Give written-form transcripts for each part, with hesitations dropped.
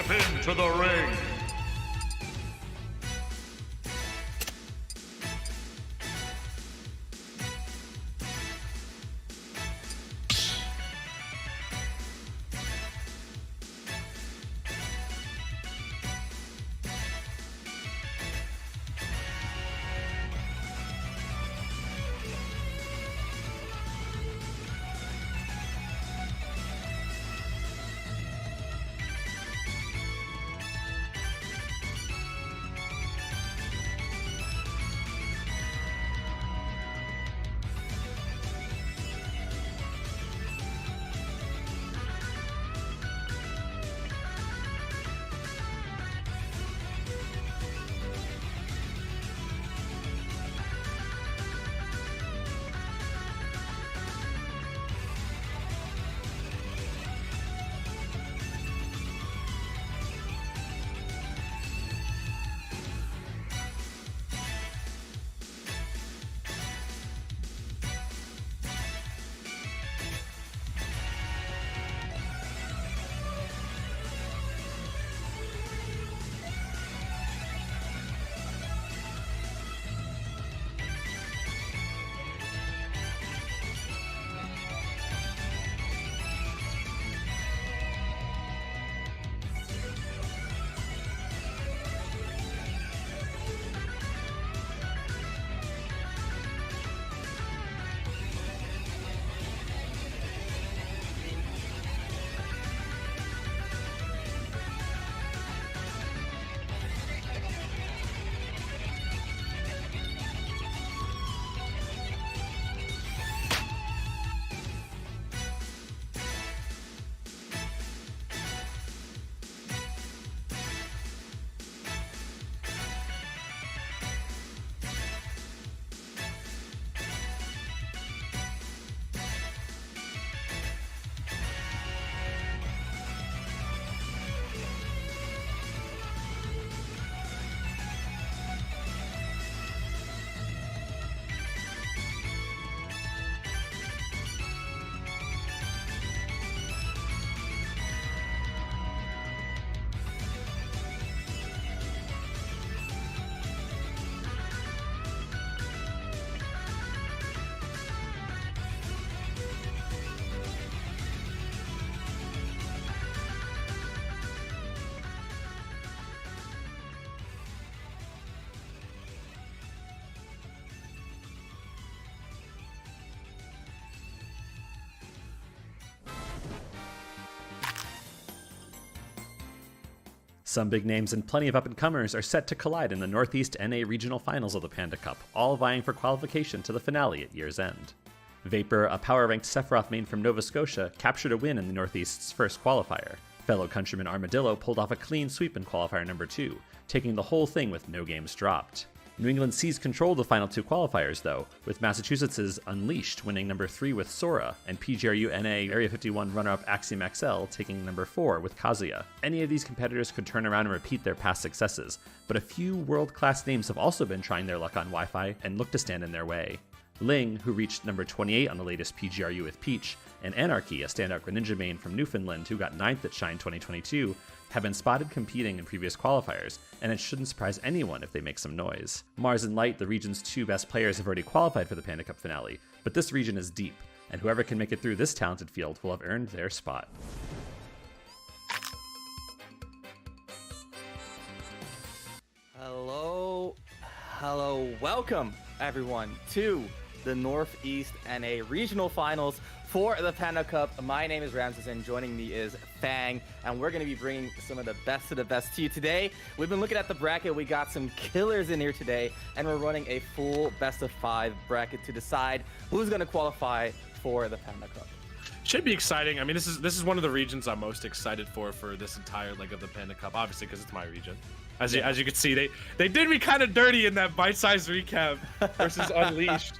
step into the ring. Some big names and plenty of up-and-comers are set to collide in the Northeast NA Regional Finals of the Panda Cup, all vying for qualification to the finale at year's end. Vapor, a power-ranked Sephiroth main from Nova Scotia, captured a win in the Northeast's first qualifier. Fellow countryman Armadillo pulled off a clean sweep in qualifier number 2, taking the whole thing with no games dropped. New England seized control of the final 2 qualifiers, though, with Massachusetts' Unleashed winning number 3 with Sora, and PGRU NA Area 51 runner-up Axiom XL taking number 4 with Kazuya. Any of these competitors could turn around and repeat their past successes, but a few world-class names have also been trying their luck on Wi-Fi and look to stand in their way. Ling, who reached number 28 on the latest PGRU with Peach, and Anarchy, a standout Greninja main from Newfoundland who got 9th at Shine 2022, have been spotted competing in previous qualifiers, and it shouldn't surprise anyone if they make some noise. Mars and Light, the region's 2 best players, have already qualified for the Panda Cup finale, but this region is deep, and whoever can make it through this talented field will have earned their spot. Hello, welcome everyone to the Northeast NA Regional Finals for the Panda Cup. My name is Ramses and joining me is Fang, and we're going to be bringing some of the best to you today. We've been looking at the bracket. We got some killers in here today, and we're running a full best of 5 bracket to decide who's going to qualify for the Panda Cup. Should be exciting. I mean, this is one of the regions I'm most excited for this entire leg of the Panda Cup, obviously because it's my region. As you can see, they did me kind of dirty in that bite-sized recap versus Unleashed.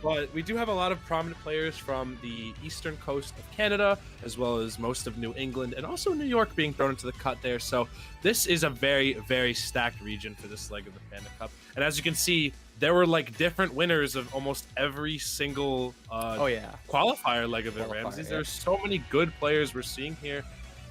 But we do have a lot of prominent players from the eastern coast of Canada, as well as most of New England, and also New York being thrown into the cut there. So this is a very, very stacked region for this leg of the Panda Cup. And as you can see, there were like different winners of almost every single qualifier leg of it, Ramses. There's so many good players we're seeing here.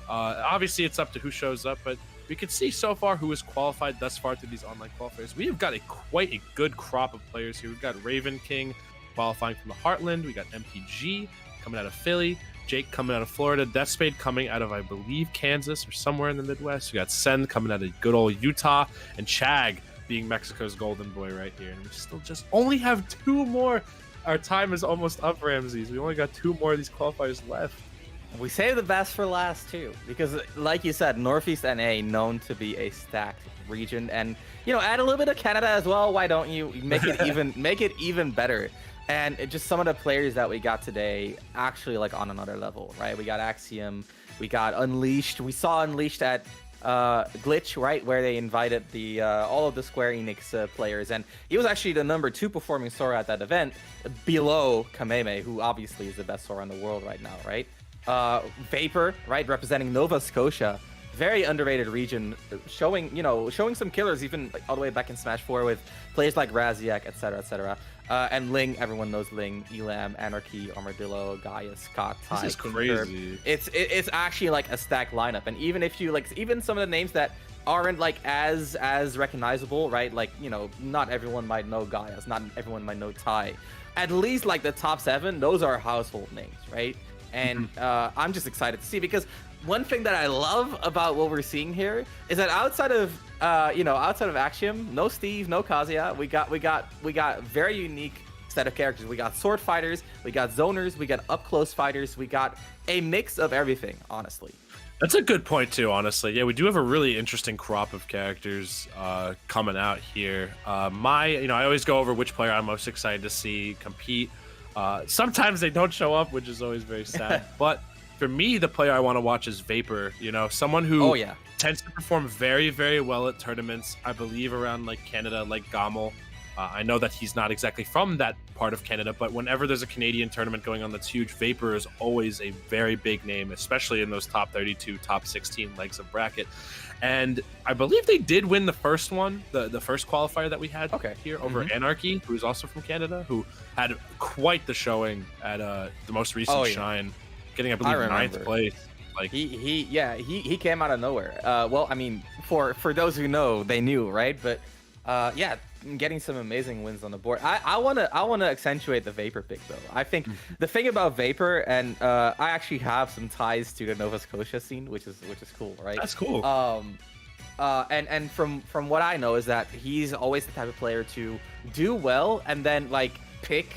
Obviously, it's up to who shows up, but we can see so far who is qualified thus far through these online qualifiers. We have got quite a good crop of players here. We've got Raven King qualifying from the Heartland. We got MPG coming out of Philly. Jake coming out of Florida. Deathspade coming out of, I believe, Kansas or somewhere in the Midwest. We got Sen coming out of good old Utah. And Chag being Mexico's golden boy right here. And we still just only have 2 more. Our time is almost up, Ramses. We only got 2 more of these qualifiers left. We save the best for last too, because like you said, Northeast NA known to be a stacked region, and add a little bit of Canada as well. Why don't you make it even better? And just some of the players that we got today actually like on another level, right? We got Axiom, we got Unleashed. We saw Unleashed at Glitch, right, where they invited the all of the Square Enix players, and he was actually the number 2 performing Sora at that event, below Kameme, who obviously is the best Sora in the world right now, right? Vapor, right, representing Nova Scotia, very underrated region, showing some killers even like, all the way back in Smash 4 with players like Raziak, etc., etc. And Ling, everyone knows Ling, Elam, Anarchy, Armadillo, Gaius, Scott, Tai. This is crazy. It's actually like a stacked lineup, and even if you like, even some of the names that aren't like as recognizable, right? Like not everyone might know Gaius, not everyone might know Tai. At least like the top 7, those are household names, right? And I'm just excited to see, because one thing that I love about what we're seeing here is that outside of Axiom, no Steve, no Kazuya, we got very unique set of characters. We got sword fighters, we got zoners, we got up close fighters, we got a mix of everything, honestly. That's a good point too, honestly. Yeah, we do have a really interesting crop of characters coming out here. I always go over which player I'm most excited to see compete. Sometimes they don't show up, which is always very sad. But for me, the player I want to watch is Vapor. Someone who tends to perform very, very well at tournaments. I believe around like Canada, like Gamel. I know that he's not exactly from that part of Canada, but whenever there's a Canadian tournament going on that's huge, Vapor is always a very big name, especially in those top 32, top 16 legs of bracket. And I believe they did win the first one, the first qualifier that we had here over Anarchy, who's also from Canada, who had quite the showing at the most recent Shine, getting, I believe, 9th place. Like he came out of nowhere. Well, I mean, for those who know, they knew, right? But getting some amazing wins on the board. I wanna accentuate the Vapor pick though. I think the thing about Vapor, and I actually have some ties to the Nova Scotia scene, which is cool, right? That's cool. And from what I know is that he's always the type of player to do well and then like pick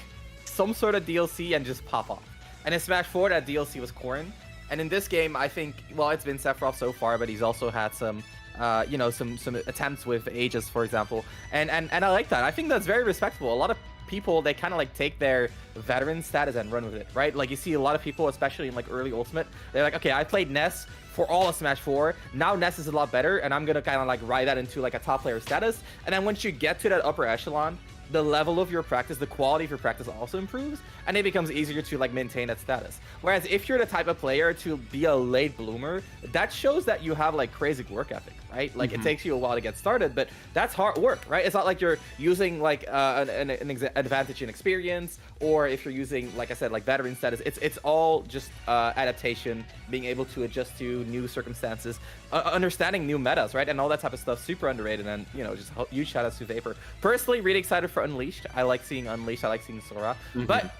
some sort of DLC and just pop off. And in Smash 4, that DLC was Corrin. And in this game, I think, well, it's been Sephiroth so far, but he's also had some some attempts with Aegis, for example, and I like that. I think that's very respectable. A lot of people, they kind of like take their veteran status and run with it, right? Like you see a lot of people, especially in like early Ultimate, they're like, okay, I played Ness for all of Smash 4. Now Ness is a lot better, and I'm gonna kind of like ride that into like a top player status. And then once you get to that upper echelon, the level of your practice, the quality of your practice also improves, and it becomes easier to like maintain that status. Whereas if you're the type of player to be a late bloomer, that shows that you have like crazy work ethic, right? Like it takes you a while to get started, but that's hard work, right? It's not like you're using like an advantage in experience, or if you're using, like I said, like veteran status. It's all just adaptation, being able to adjust to new circumstances, understanding new metas, right? And all that type of stuff, super underrated. And just huge shout outs to Vapor. Personally, really excited for Unleashed. I like seeing Unleashed. I like seeing Sora. But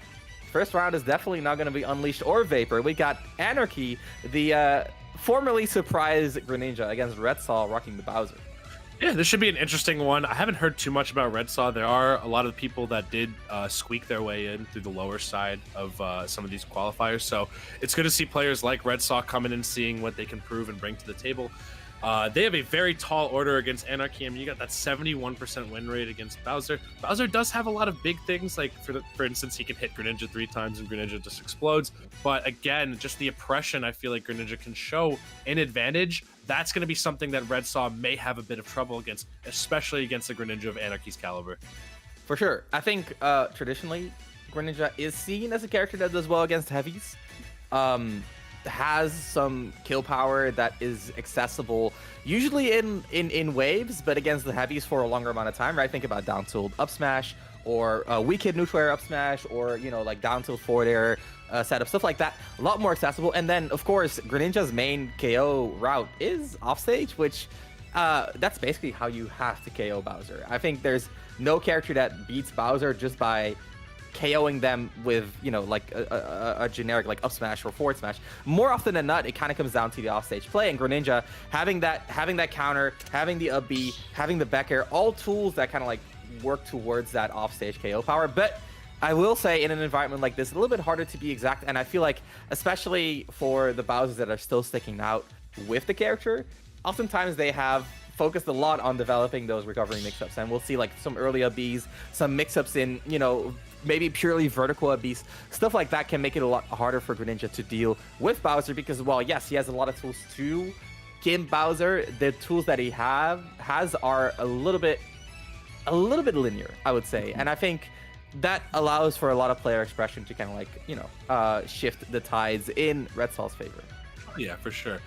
first round is definitely not going to be Unleashed or Vapor. We got Anarchy, the formerly surprised Greninja, against Retsaw rocking the Bowser. Yeah, this should be an interesting one. I haven't heard too much about Retsaw. There are a lot of people that did squeak their way in through the lower side of some of these qualifiers. So it's good to see players like Retsaw coming in, seeing what they can prove and bring to the table. They have a very tall order against Anarchy. I mean, you got that 71% win rate against Bowser. Bowser does have a lot of big things, like for instance, he can hit Greninja 3 times and Greninja just explodes. But again, just the oppression I feel like Greninja can show in advantage, that's going to be something that Retsaw may have a bit of trouble against, especially against the Greninja of Anarchy's caliber. For sure. I think traditionally, Greninja is seen as a character that does well against heavies. Has some kill power that is accessible usually in waves, but against the heavies for a longer amount of time, right? Think about down tilt up smash, or weak hit neutral air up smash, or like down tilt forward air setup, stuff like that, a lot more accessible. And then, of course, Greninja's main KO route is offstage, which that's basically how you have to KO Bowser. I think there's no character that beats Bowser just by KOing them with, you know, like a generic like up smash or forward smash. More often than not, it kind of comes down to the offstage play, and Greninja having that counter, having the up B, having the back air, all tools that kind of like work towards that offstage KO power. But I will say, in an environment like this, a little bit harder to be exact, and I feel like, especially for the Bowsers that are still sticking out with the character, oftentimes they have focused a lot on developing those recovery mix-ups, and we'll see like some early up Bs, some mix-ups in, you know, maybe purely vertical up Bs. Stuff like that can make it a lot harder for Greninja to deal with Bowser, because, well, yes, he has a lot of tools to gimp Bowser. The tools that he has are a little bit linear, I would say, and I think that allows for a lot of player expression to kind of like, you know, shift the tides in Retsaw's favor. Yeah, for sure.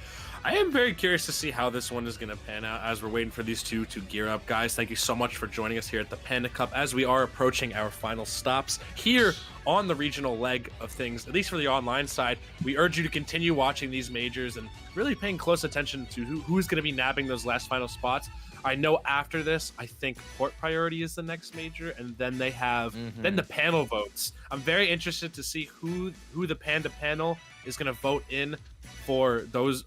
I am very curious to see how this one is going to pan out as we're waiting for these two to gear up. Guys, thank you so much for joining us here at the Panda Cup as we are approaching our final stops here on the regional leg of things, at least for the online side. We urge you to continue watching these majors and really paying close attention to who's going to be nabbing those last final spots. I know after this, I think port priority is the next major, and then they have then the panel votes. I'm very interested to see who the Panda panel is going to vote in for those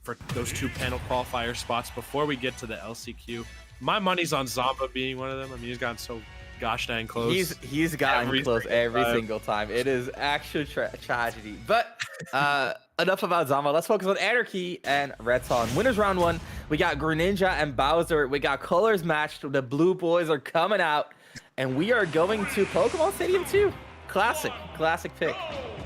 two panel qualifier spots before we get to the LCQ. My money's on Zamba being one of them. I mean, he's gotten so gosh dang close. He's gotten close every single time. It is actually tragedy. But enough about Zamba. Let's focus on Anarchy and Retsaw. In winners round 1, we got Greninja and Bowser. We got colors matched. The blue boys are coming out, and we are going to Pokemon Stadium 2. Classic pick.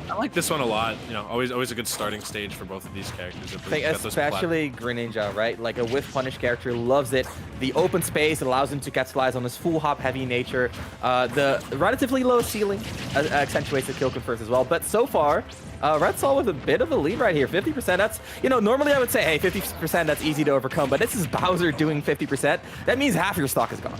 I like this one a lot. You know, always a good starting stage for both of these characters. Especially Greninja, right? Like a whiff punish character, loves it. The open space allows him to capitalize on his full hop heavy nature. The relatively low ceiling accentuates the kill confirms as well. But so far, Retsaw with a bit of a lead right here. 50%, that's, you know, normally I would say, hey, 50%, that's easy to overcome. But this is Bowser doing 50%. That means half your stock is gone.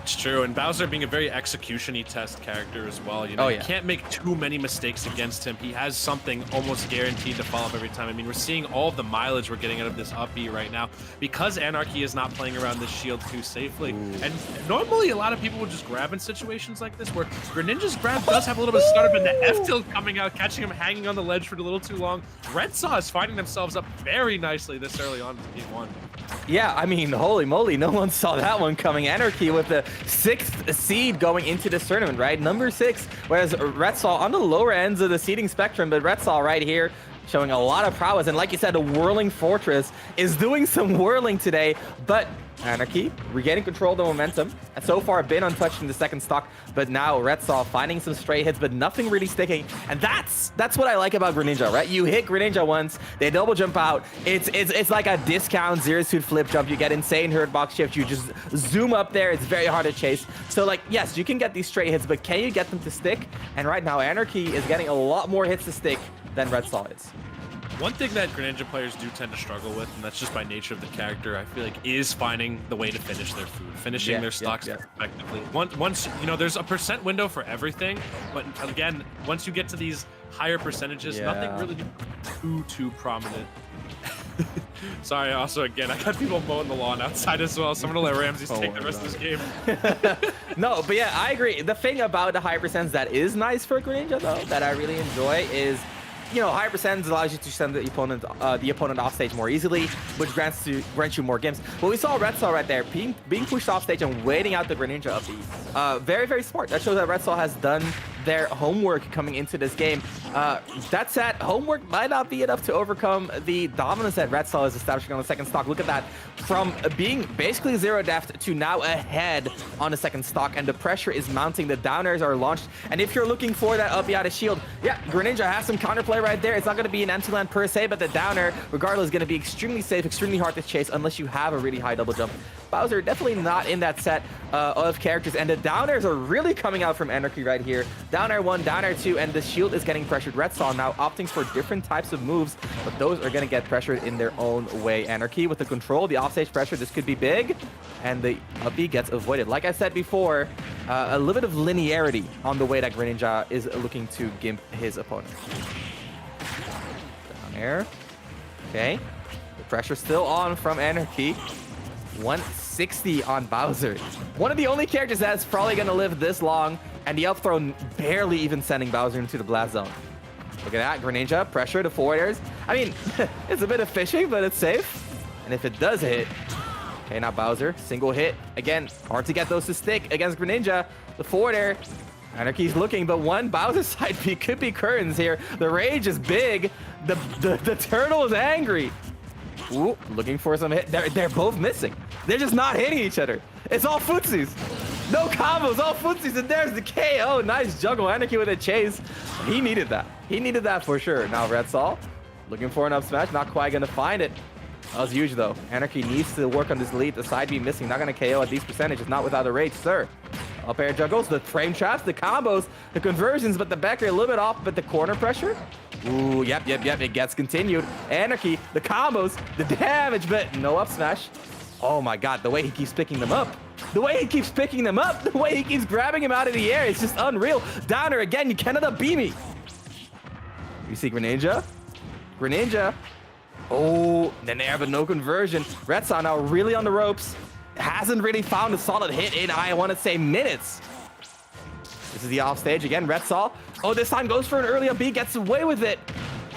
It's true, and Bowser being a very execution-y test character as well. You know, you can't make too many mistakes against him. He has something almost guaranteed to follow up every time. I mean, we're seeing all of the mileage we're getting out of this up B right now because Anarchy is not playing around this shield too safely. And normally, a lot of people would just grab in situations like this where Greninja's grab does have a little bit of stutter, but the F tilt coming out, catching him hanging on the ledge for a little too long. Retsaw is finding themselves up very nicely this early on in game 1. Yeah, I mean, holy moly, no one saw that one coming. Anarchy with the 6th seed going into this tournament, right? Number 6, whereas Retsaw on the lower ends of the seeding spectrum, but Retsaw right here showing a lot of prowess. And like you said, the Whirling Fortress is doing some whirling today, but Anarchy regaining control of the momentum, and so far been untouched in the second stock, but now Retsaw finding some stray hits, but nothing really sticking. And that's what I like about Greninja, right? You hit Greninja once, they double jump out. It's like a discount zero suit flip jump. You get insane hurt box shift. You just zoom up there. It's very hard to chase. So like, yes, you can get these stray hits, but can you get them to stick? And right now, Anarchy is getting a lot more hits to stick than Retsaw is. One thing that Greninja players do tend to struggle with, and that's just by nature of the character, I feel like, is finding the way to finish their food, finishing their stocks effectively. Once, you know, there's a percent window for everything, but again, once you get to these higher percentages, nothing really too prominent. Sorry, also, again, I got people mowing the lawn outside as well, so I'm gonna let Ramses take the rest of this game. No, but yeah, I agree. The thing about the high percents that is nice for Greninja, though, that I really enjoy is, you know, higher percents allows you to send the opponent off stage more easily, which grants you more games. But we saw Retsaw right there being pushed off stage and waiting out the Greninja up B. Very, very smart. That shows that Retsaw has done their homework coming into this game. That said, homework might not be enough to overcome the dominance that Retsaw is establishing on the second stock. Look at that. From being basically zero depth to now ahead on the second stock, and the pressure is mounting. The down airs are launched. And if you're looking for that up B out of shield, yeah, Greninja has some counterplay right there. It's not going to be an empty land per se, but the down air, regardless, is going to be extremely safe, extremely hard to chase unless you have a really high double jump. Bowser definitely not in that set of characters, and the down airs are really coming out from Anarchy right here. Down air 1, down air 2, and the shield is getting pressured. Retsaw now opting for different types of moves, but those are going to get pressured in their own way. Anarchy with the control, the offstage pressure, this could be big, and the up B gets avoided. Like I said before, a little bit of linearity on the way that Greninja is looking to gimp his opponent. Down air. Okay. The pressure still on from Anarchy. 160 on Bowser. One of the only characters that's probably going to live this long, and the up throw barely even sending Bowser into the blast zone. Look at that, Greninja, pressure to forward airs. I mean, it's a bit of fishing, but it's safe. And if it does hit, okay, now Bowser, single hit. Again, hard to get those to stick against Greninja. The forward air, Anarchy's looking, but one Bowser side B could be curtains here. The rage is big. The turtle is angry. Ooh, looking for some hit. They're both missing. They're just not hitting each other. It's all footsies. No combos, all footsies, and there's the KO. Nice juggle. Anarchy with a chase. He needed that. He needed that for sure. Now Retsaw looking for an up smash. Not quite going to find it. That was huge, though. Anarchy needs to work on this lead. The side B missing. Not going to KO at these percentages. Not without a rage, sir. Up air juggles, the frame traps, the combos, the conversions, but the backer a little bit off, but the corner pressure. Ooh, yep. It gets continued. Anarchy, the combos, the damage, but no up smash. Oh my God, the way he keeps picking them up. The way he keeps picking them up. The way he keeps grabbing him out of the air. It's just unreal. Downer again, you cannot up-B me. You see Greninja? Greninja. Oh, then there, but no conversion. Retsaw now really on the ropes. Hasn't really found a solid hit in, I want to say, minutes. This is the off stage again. Retsaw. Oh, this time goes for an early up-B, gets away with it.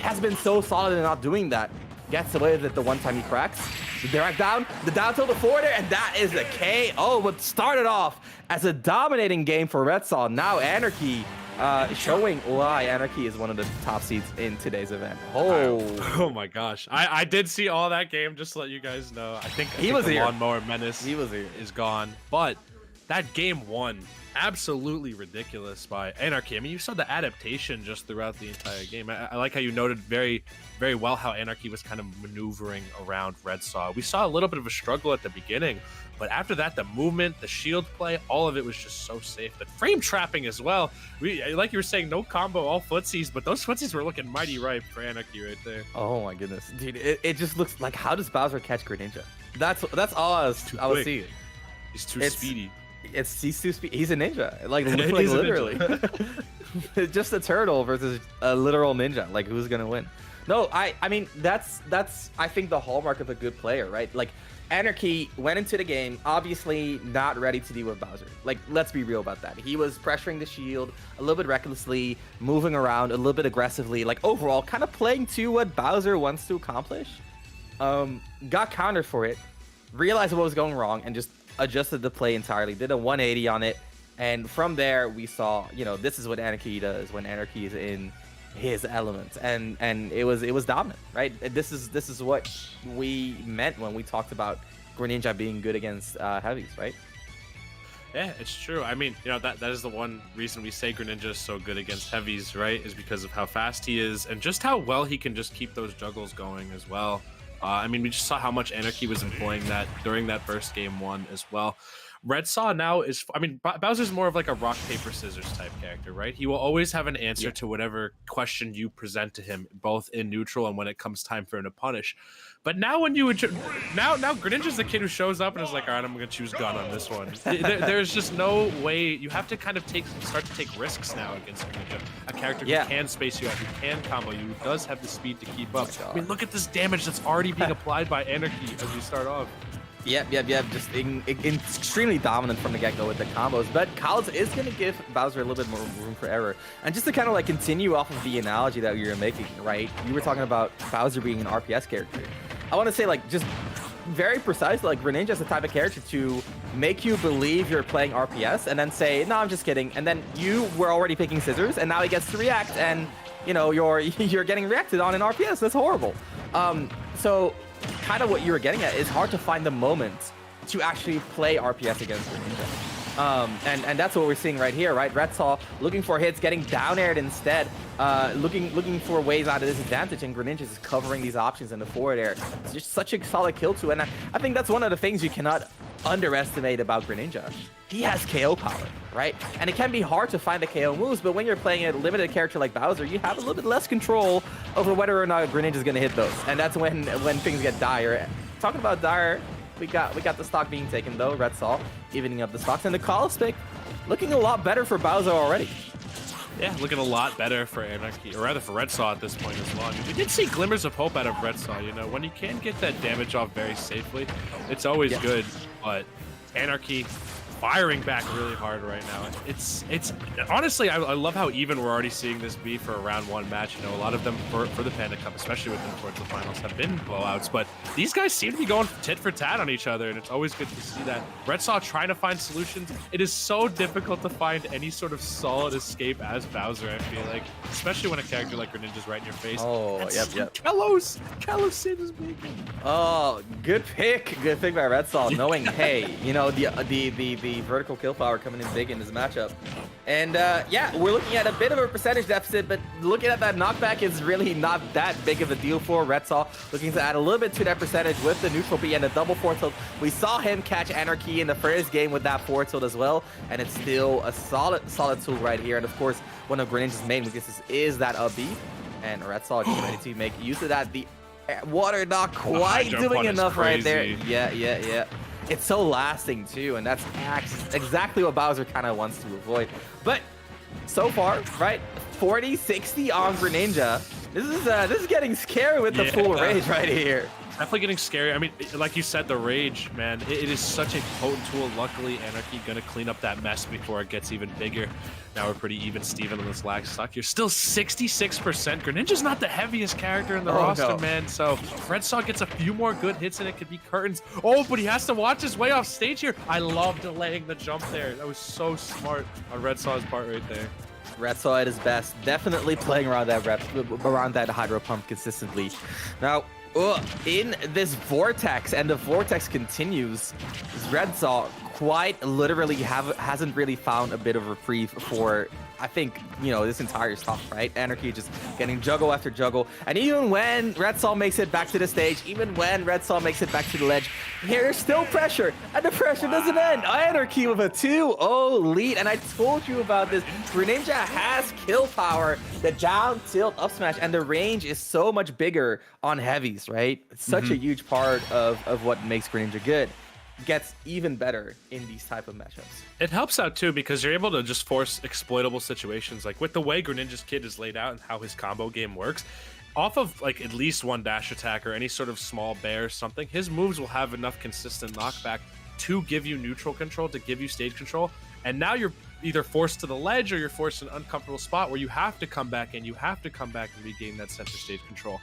Has been so solid in not doing that. Gets away with it the one time he cracks. The direct down, the down tilt, the forward air, and that is a KO. What started off as a dominating game for Retsaw. Now Anarchy showing why Anarchy is one of the top seeds in today's event. Oh my gosh. I did see all that game, just to let you guys know. I think the Lawnmower Menace here. Is gone. But that game one, absolutely ridiculous by Anarchy. I mean, you saw the adaptation just throughout the entire game. I like how you noted very, very well how Anarchy was kind of maneuvering around Retsaw. We saw a little bit of a struggle at the beginning, but after that, the movement, the shield play, all of it was just so safe. The frame trapping as well. Like you were saying, no combo, all footsies, but those footsies were looking mighty ripe for Anarchy right there. Oh my goodness, dude! It just looks like, how does Bowser catch Greninja? That's all I was seeing. He's too speedy. He's too speedy. He's a ninja. Like literally. Just a turtle versus a literal ninja. Like, who's gonna win? No, I mean that's I think the hallmark of a good player, right? Like, Anarchy went into the game obviously not ready to deal with Bowser. Like, let's be real about that. He was pressuring the shield a little bit recklessly, moving around a little bit aggressively, like overall kind of playing to what Bowser wants to accomplish. Got countered for it, realized what was going wrong, and just adjusted the play entirely, did a 180 on it, and from there we saw, this is what Anarchy does when Anarchy is in his element, and it was dominant, right? This is what we meant when we talked about Greninja being good against heavies, right? Yeah, it's true. I mean, that is the one reason we say Greninja is so good against heavies, right? Is because of how fast he is and just how well he can just keep those juggles going as well. I mean, we just saw how much Anarchy was employing that during that first game one as well. Retsaw now is, I mean, Bowser's more of like a rock, paper, scissors type character, right? He will always have an answer to whatever question you present to him, both in neutral and when it comes time for him to punish. But now when now Greninja's the kid who shows up and is like, all right, I'm going to choose gun on this one. There's just no way. You have to kind of start to take risks now against Greninja. A character who can space you out, who can combo you, who does have the speed to keep up. I mean, look at this damage that's already being applied by Anarchy as we start off. Yep. Just extremely dominant from the get-go with the combos. But Collins is going to give Bowser a little bit more room for error. And just to kind of like continue off of the analogy that you were making, right? You were talking about Bowser being an RPS character. I want to say, like, just very precise, like, Greninja is the type of character to make you believe you're playing RPS and then say, no, I'm just kidding. And then you were already picking scissors, and now he gets to react, and, you're getting reacted on in RPS. That's horrible. So kind of what you were getting at is hard to find the moment to actually play RPS against Greninja. And that's what we're seeing right here, right? Retsaw looking for hits, getting down aired instead, looking for ways out of this advantage, and Greninja is covering these options in the forward air. It's just such a solid kill too, and I think that's one of the things you cannot underestimate about Greninja. He has KO power, right? And it can be hard to find the KO moves, but when you're playing a limited character like Bowser, you have a little bit less control over whether or not Greninja is going to hit those, and that's when things get dire. Talking about dire, we got the stock being taken though. Retsaw evening up the stocks, and the Qualifier pick looking a lot better for Bowser already. Yeah, looking a lot better for Anarchy, or rather for Retsaw at this point as well. I mean, we did see glimmers of hope out of Retsaw, you know, when you can get that damage off very safely, it's always good, but Anarchy firing back really hard right now. It's honestly, I love how even we're already seeing this be for a round 1 match. You know, a lot of them for the Panda Cup, especially within towards the finals, have been blowouts, but these guys seem to be going tit for tat on each other, and it's always good to see that. Retsaw trying to find solutions. It is so difficult to find any sort of solid escape as Bowser, I feel like, especially when a character like Greninja's right in your face. Oh, yep. Kalos saved his bacon. Oh, good pick by Retsaw, knowing, hey, you know, the vertical kill power coming in big in this matchup. And yeah, we're looking at a bit of a percentage deficit, but looking at that knockback is really not that big of a deal for Retsaw. Looking to add a little bit to that percentage with the neutral B and the double forward tilt. We saw him catch Anarchy in the first game with that forward tilt as well, and it's still a solid tool right here. And of course, one of Greninja's main weaknesses is that up B, and Retsaw is ready to make use of that. The water not quite doing enough right there. Yeah. It's so lasting too, and that's exactly what Bowser kind of wants to avoid. But so far, right, 40-60 on Greninja. This is getting scary with the full rage right here. Definitely getting scary. I mean, like you said, the rage, man, it is such a potent tool. Luckily, Anarchy gonna clean up that mess before it gets even bigger. Now we're pretty even Steven on this lag stock. You're still 66%. Greninja's not the heaviest character in the roster, man. So if Retsaw gets a few more good hits and it could be curtains. Oh, but he has to watch his way off stage here. I love delaying the jump there. That was so smart on Retsaw's part right there. Retsaw at his best. Definitely playing around that hydro pump consistently. Now, in this vortex, and the vortex continues, Retsaw quite literally hasn't really found a bit of reprieve for, I think, you know, this entire stuff, right? Anarchy just getting juggle after juggle. And even when Retsaw makes it back to the stage, even when Retsaw makes it back to the ledge, there's still pressure, and the pressure doesn't end. Anarchy with a 2-0 lead, and I told you about this. Greninja has kill power, the down tilt up smash, and the range is so much bigger on heavies, right? It's such a huge part of what makes Greninja good. Gets even better in these type of matchups. It helps out too because you're able to just force exploitable situations, like with the way Greninja's kit is laid out and how his combo game works. Off of like at least one dash attack or any sort of small bear or something, his moves will have enough consistent knockback to give you neutral control, to give you stage control. And now you're either forced to the ledge or you're forced to an uncomfortable spot where you have to come back and regain that center stage control.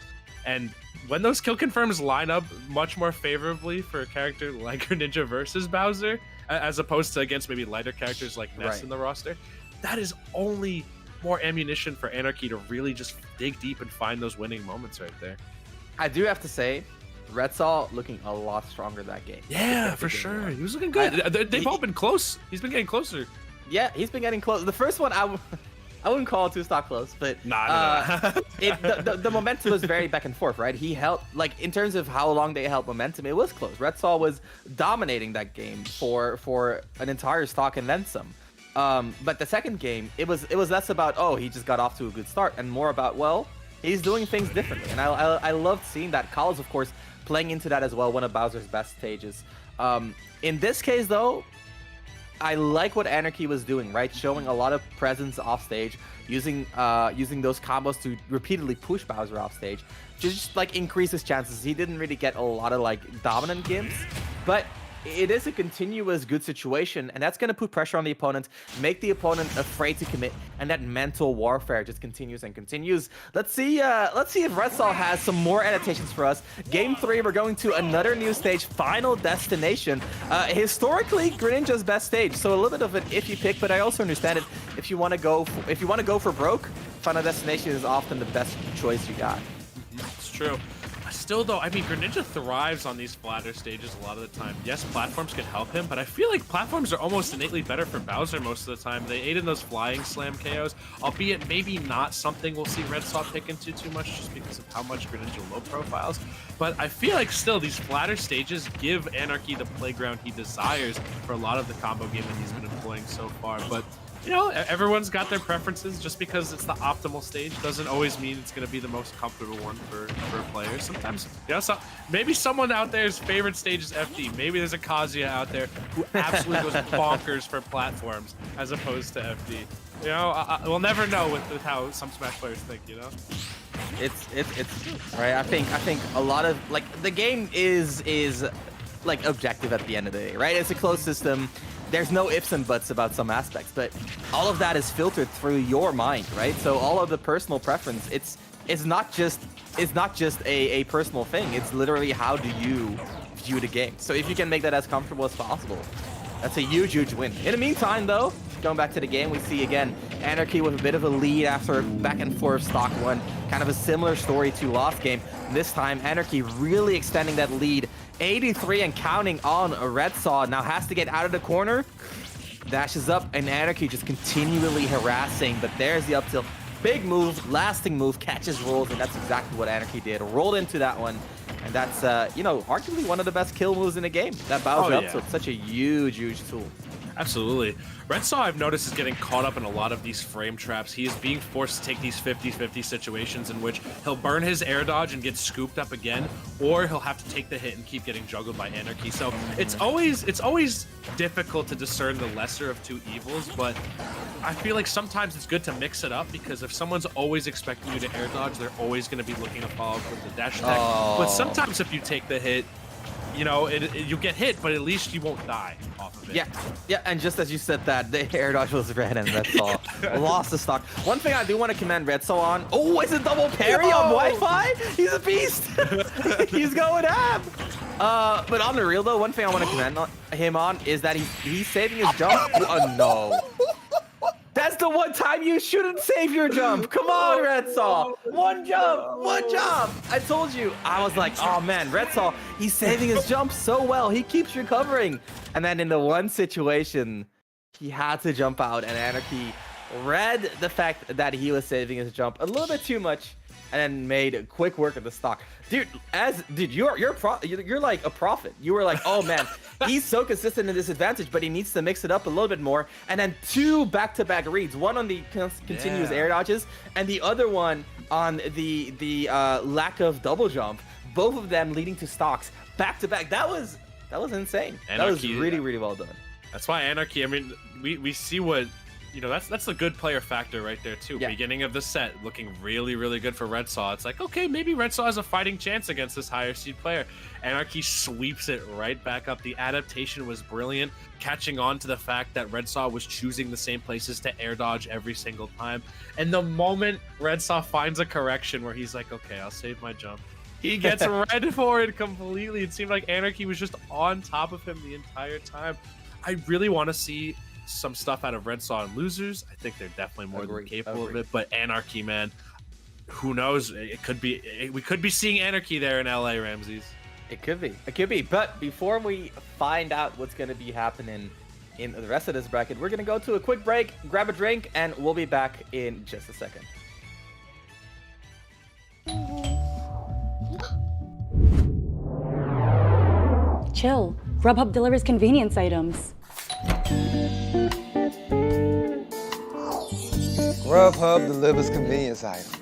And when those kill confirms line up much more favorably for a character like Greninja versus Bowser, as opposed to against maybe lighter characters like Ness in the roster, that is only more ammunition for Anarchy to really just dig deep and find those winning moments right there. I do have to say, Retsaw looking a lot stronger that game. Yeah, for sure. He was looking good. They've all been close. He's been getting closer. Yeah, he's been getting close. The first one, I wouldn't call it 2-stock close, but the momentum was very back and forth, right? He held, like, in terms of how long they held momentum, it was close. Retsaw was dominating that game for an entire stock and then some. But the second game, it was less about, oh, he just got off to a good start, and more about, well, he's doing things differently. And I loved seeing that. Kalos, of course, playing into that as well, one of Bowser's best stages. In this case, though, I like what Anarchy was doing, right? Showing a lot of presence off stage, using those combos to repeatedly push Bowser off stage, just like increase his chances. He didn't really get a lot of like dominant games, but it is a continuous good situation, and that's going to put pressure on the opponent, make the opponent afraid to commit, and that mental warfare just continues and continues. Let's see if Retsaw has some more adaptations for us. Game 3, we're going to another new stage, Final Destination. Historically, Greninja's best stage, so a little bit of an iffy pick, but I also understand it. If you want to go for broke, Final Destination is often the best choice you got. It's true. Still, though, I mean, Greninja thrives on these flatter stages a lot of the time. Yes, platforms can help him, but I feel like platforms are almost innately better for Bowser most of the time. They aid in those flying slam KOs, albeit maybe not something we'll see Retsaw pick into too much just because of how much Greninja low profiles. But I feel like still these flatter stages give Anarchy the playground he desires for a lot of the combo game that he's been employing so far. But you know, everyone's got their preferences. Just because it's the optimal stage doesn't always mean it's going to be the most comfortable one for players. Sometimes, you know, maybe someone out there's favorite stage is FD. Maybe there's a Kazuya out there who absolutely goes bonkers for platforms as opposed to FD. You know, we'll never know with how some Smash players think, you know? It's right. I think a lot of like the game is like objective at the end of the day, right? It's a closed system. There's no ifs and buts about some aspects, but all of that is filtered through your mind, right? So all of the personal preference, it's not just a personal thing. It's literally how do you view the game. So if you can make that as comfortable as possible, that's a huge win. In the meantime, though, going back to the game, we see again Anarchy with a bit of a lead after a back and forth stock one. Kind of a similar story to last game. This time, Anarchy really extending that lead. 83 and counting on a Retsaw. Now has to get out of the corner. Dashes up, and Anarchy just continually harassing. But there's the up tilt. Big move, lasting move, catches, rolls, and that's exactly what Anarchy did. Rolled into that one. And that's, you know, arguably one of the best kill moves in the game. That bows up, so it's such a huge tool. Absolutely. Retsaw, I've noticed, is getting caught up in a lot of these frame traps. He is being forced to take these 50-50 situations in which he'll burn his air dodge and get scooped up again, or he'll have to take the hit and keep getting juggled by Anarchy. So it's always difficult to discern the lesser of two evils, but I feel like sometimes it's good to mix it up, because if someone's always expecting you to air dodge, they're always going to be looking to follow up with the dash attack. But sometimes if you take the hit, you know, you get hit, but at least you won't die off of it. Yeah, and just as you said that, the air dodge was red and Retsaw lost the stock. One thing I do want to commend Retsaw on, it's a double parry on Wi-Fi? He's a beast! He's going ham! But on the real though, one thing I want to commend him on is that he's saving his jump. Oh no. That's the one time you shouldn't save your jump. Come on, Retsaw. One jump. I told you. I was like, oh man, Retsaw, he's saving his jump so well. He keeps recovering. And then in the one situation, he had to jump out, and Anarchy read the fact that he was saving his jump a little bit too much, and then made quick work of the stock. Dude, you're like a prophet. You were like, oh man, he's so consistent in this advantage, but he needs to mix it up a little bit more. And then 2 back-to-back reads, one on the continuous air dodges, and the other one on the lack of double jump. Both of them leading to stocks back-to-back. That was insane. Anarchy, that was really well done. That's why Anarchy, I mean, we see what, you know, that's a good player factor right there too. Yeah. Beginning of the set looking really good for Retsaw. It's like, okay, maybe Retsaw has a fighting chance against this higher seed player. Anarchy sweeps it right back up. The adaptation was brilliant, catching on to the fact that Retsaw was choosing the same places to air dodge every single time. And the moment Retsaw finds a correction where he's like, okay, I'll save my jump, he gets ready for it completely. It seemed like Anarchy was just on top of him the entire time. I really want to see some stuff out of Retsaw and losers. I think they're definitely more than capable of it. But Anarchy, man, who knows? We could be seeing Anarchy there in LA, Ramses. It could be. But before we find out what's going to be happening in the rest of this bracket, we're going to go to a quick break, grab a drink, and we'll be back in just a second. Chill. Grubhub delivers convenience items. Grubhub delivers convenience items.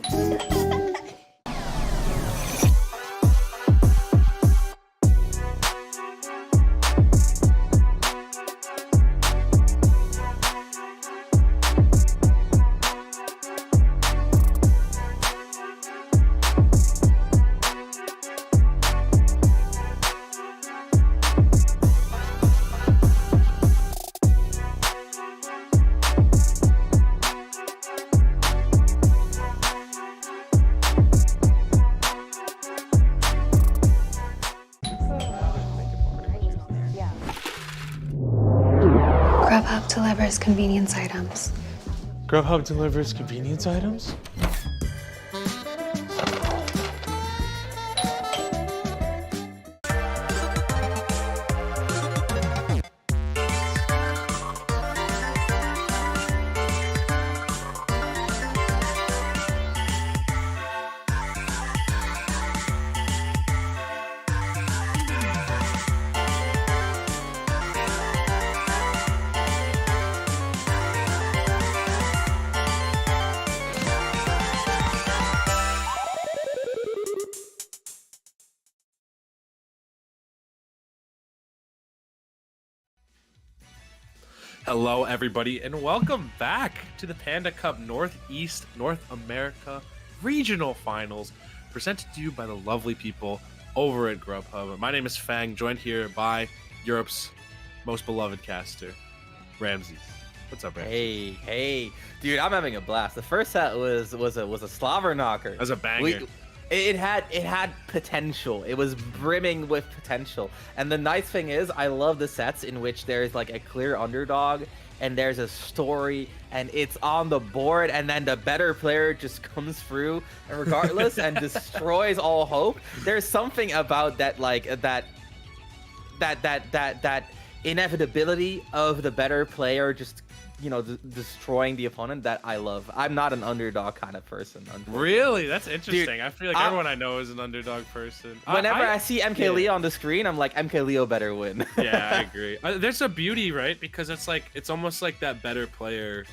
Grubhub delivers convenience items. Grubhub delivers convenience items? Hello, everybody, and welcome back to the Panda Cup Northeast North America Regional Finals, presented to you by the lovely people over at Grubhub. My name is Fang, joined here by Europe's most beloved caster, Ramses. What's up, Ramses? Hey, dude, I'm having a blast. The first set was a slobber knocker. That was a banger. It had potential. It was brimming with potential. And the nice thing is, I love the sets in which there's like a clear underdog and there's a story and it's on the board, and then the better player just comes through regardless and destroys all hope. There's something about that, like that inevitability of the better player just, you know, destroying the opponent that I love. I'm not an underdog kind of person. Really? That's interesting. Dude, I feel like everyone I know is an underdog person. Whenever I see MK Leo on the screen, I'm like, MK Leo better win. Yeah, I agree. There's a beauty, right? Because it's almost like that better player.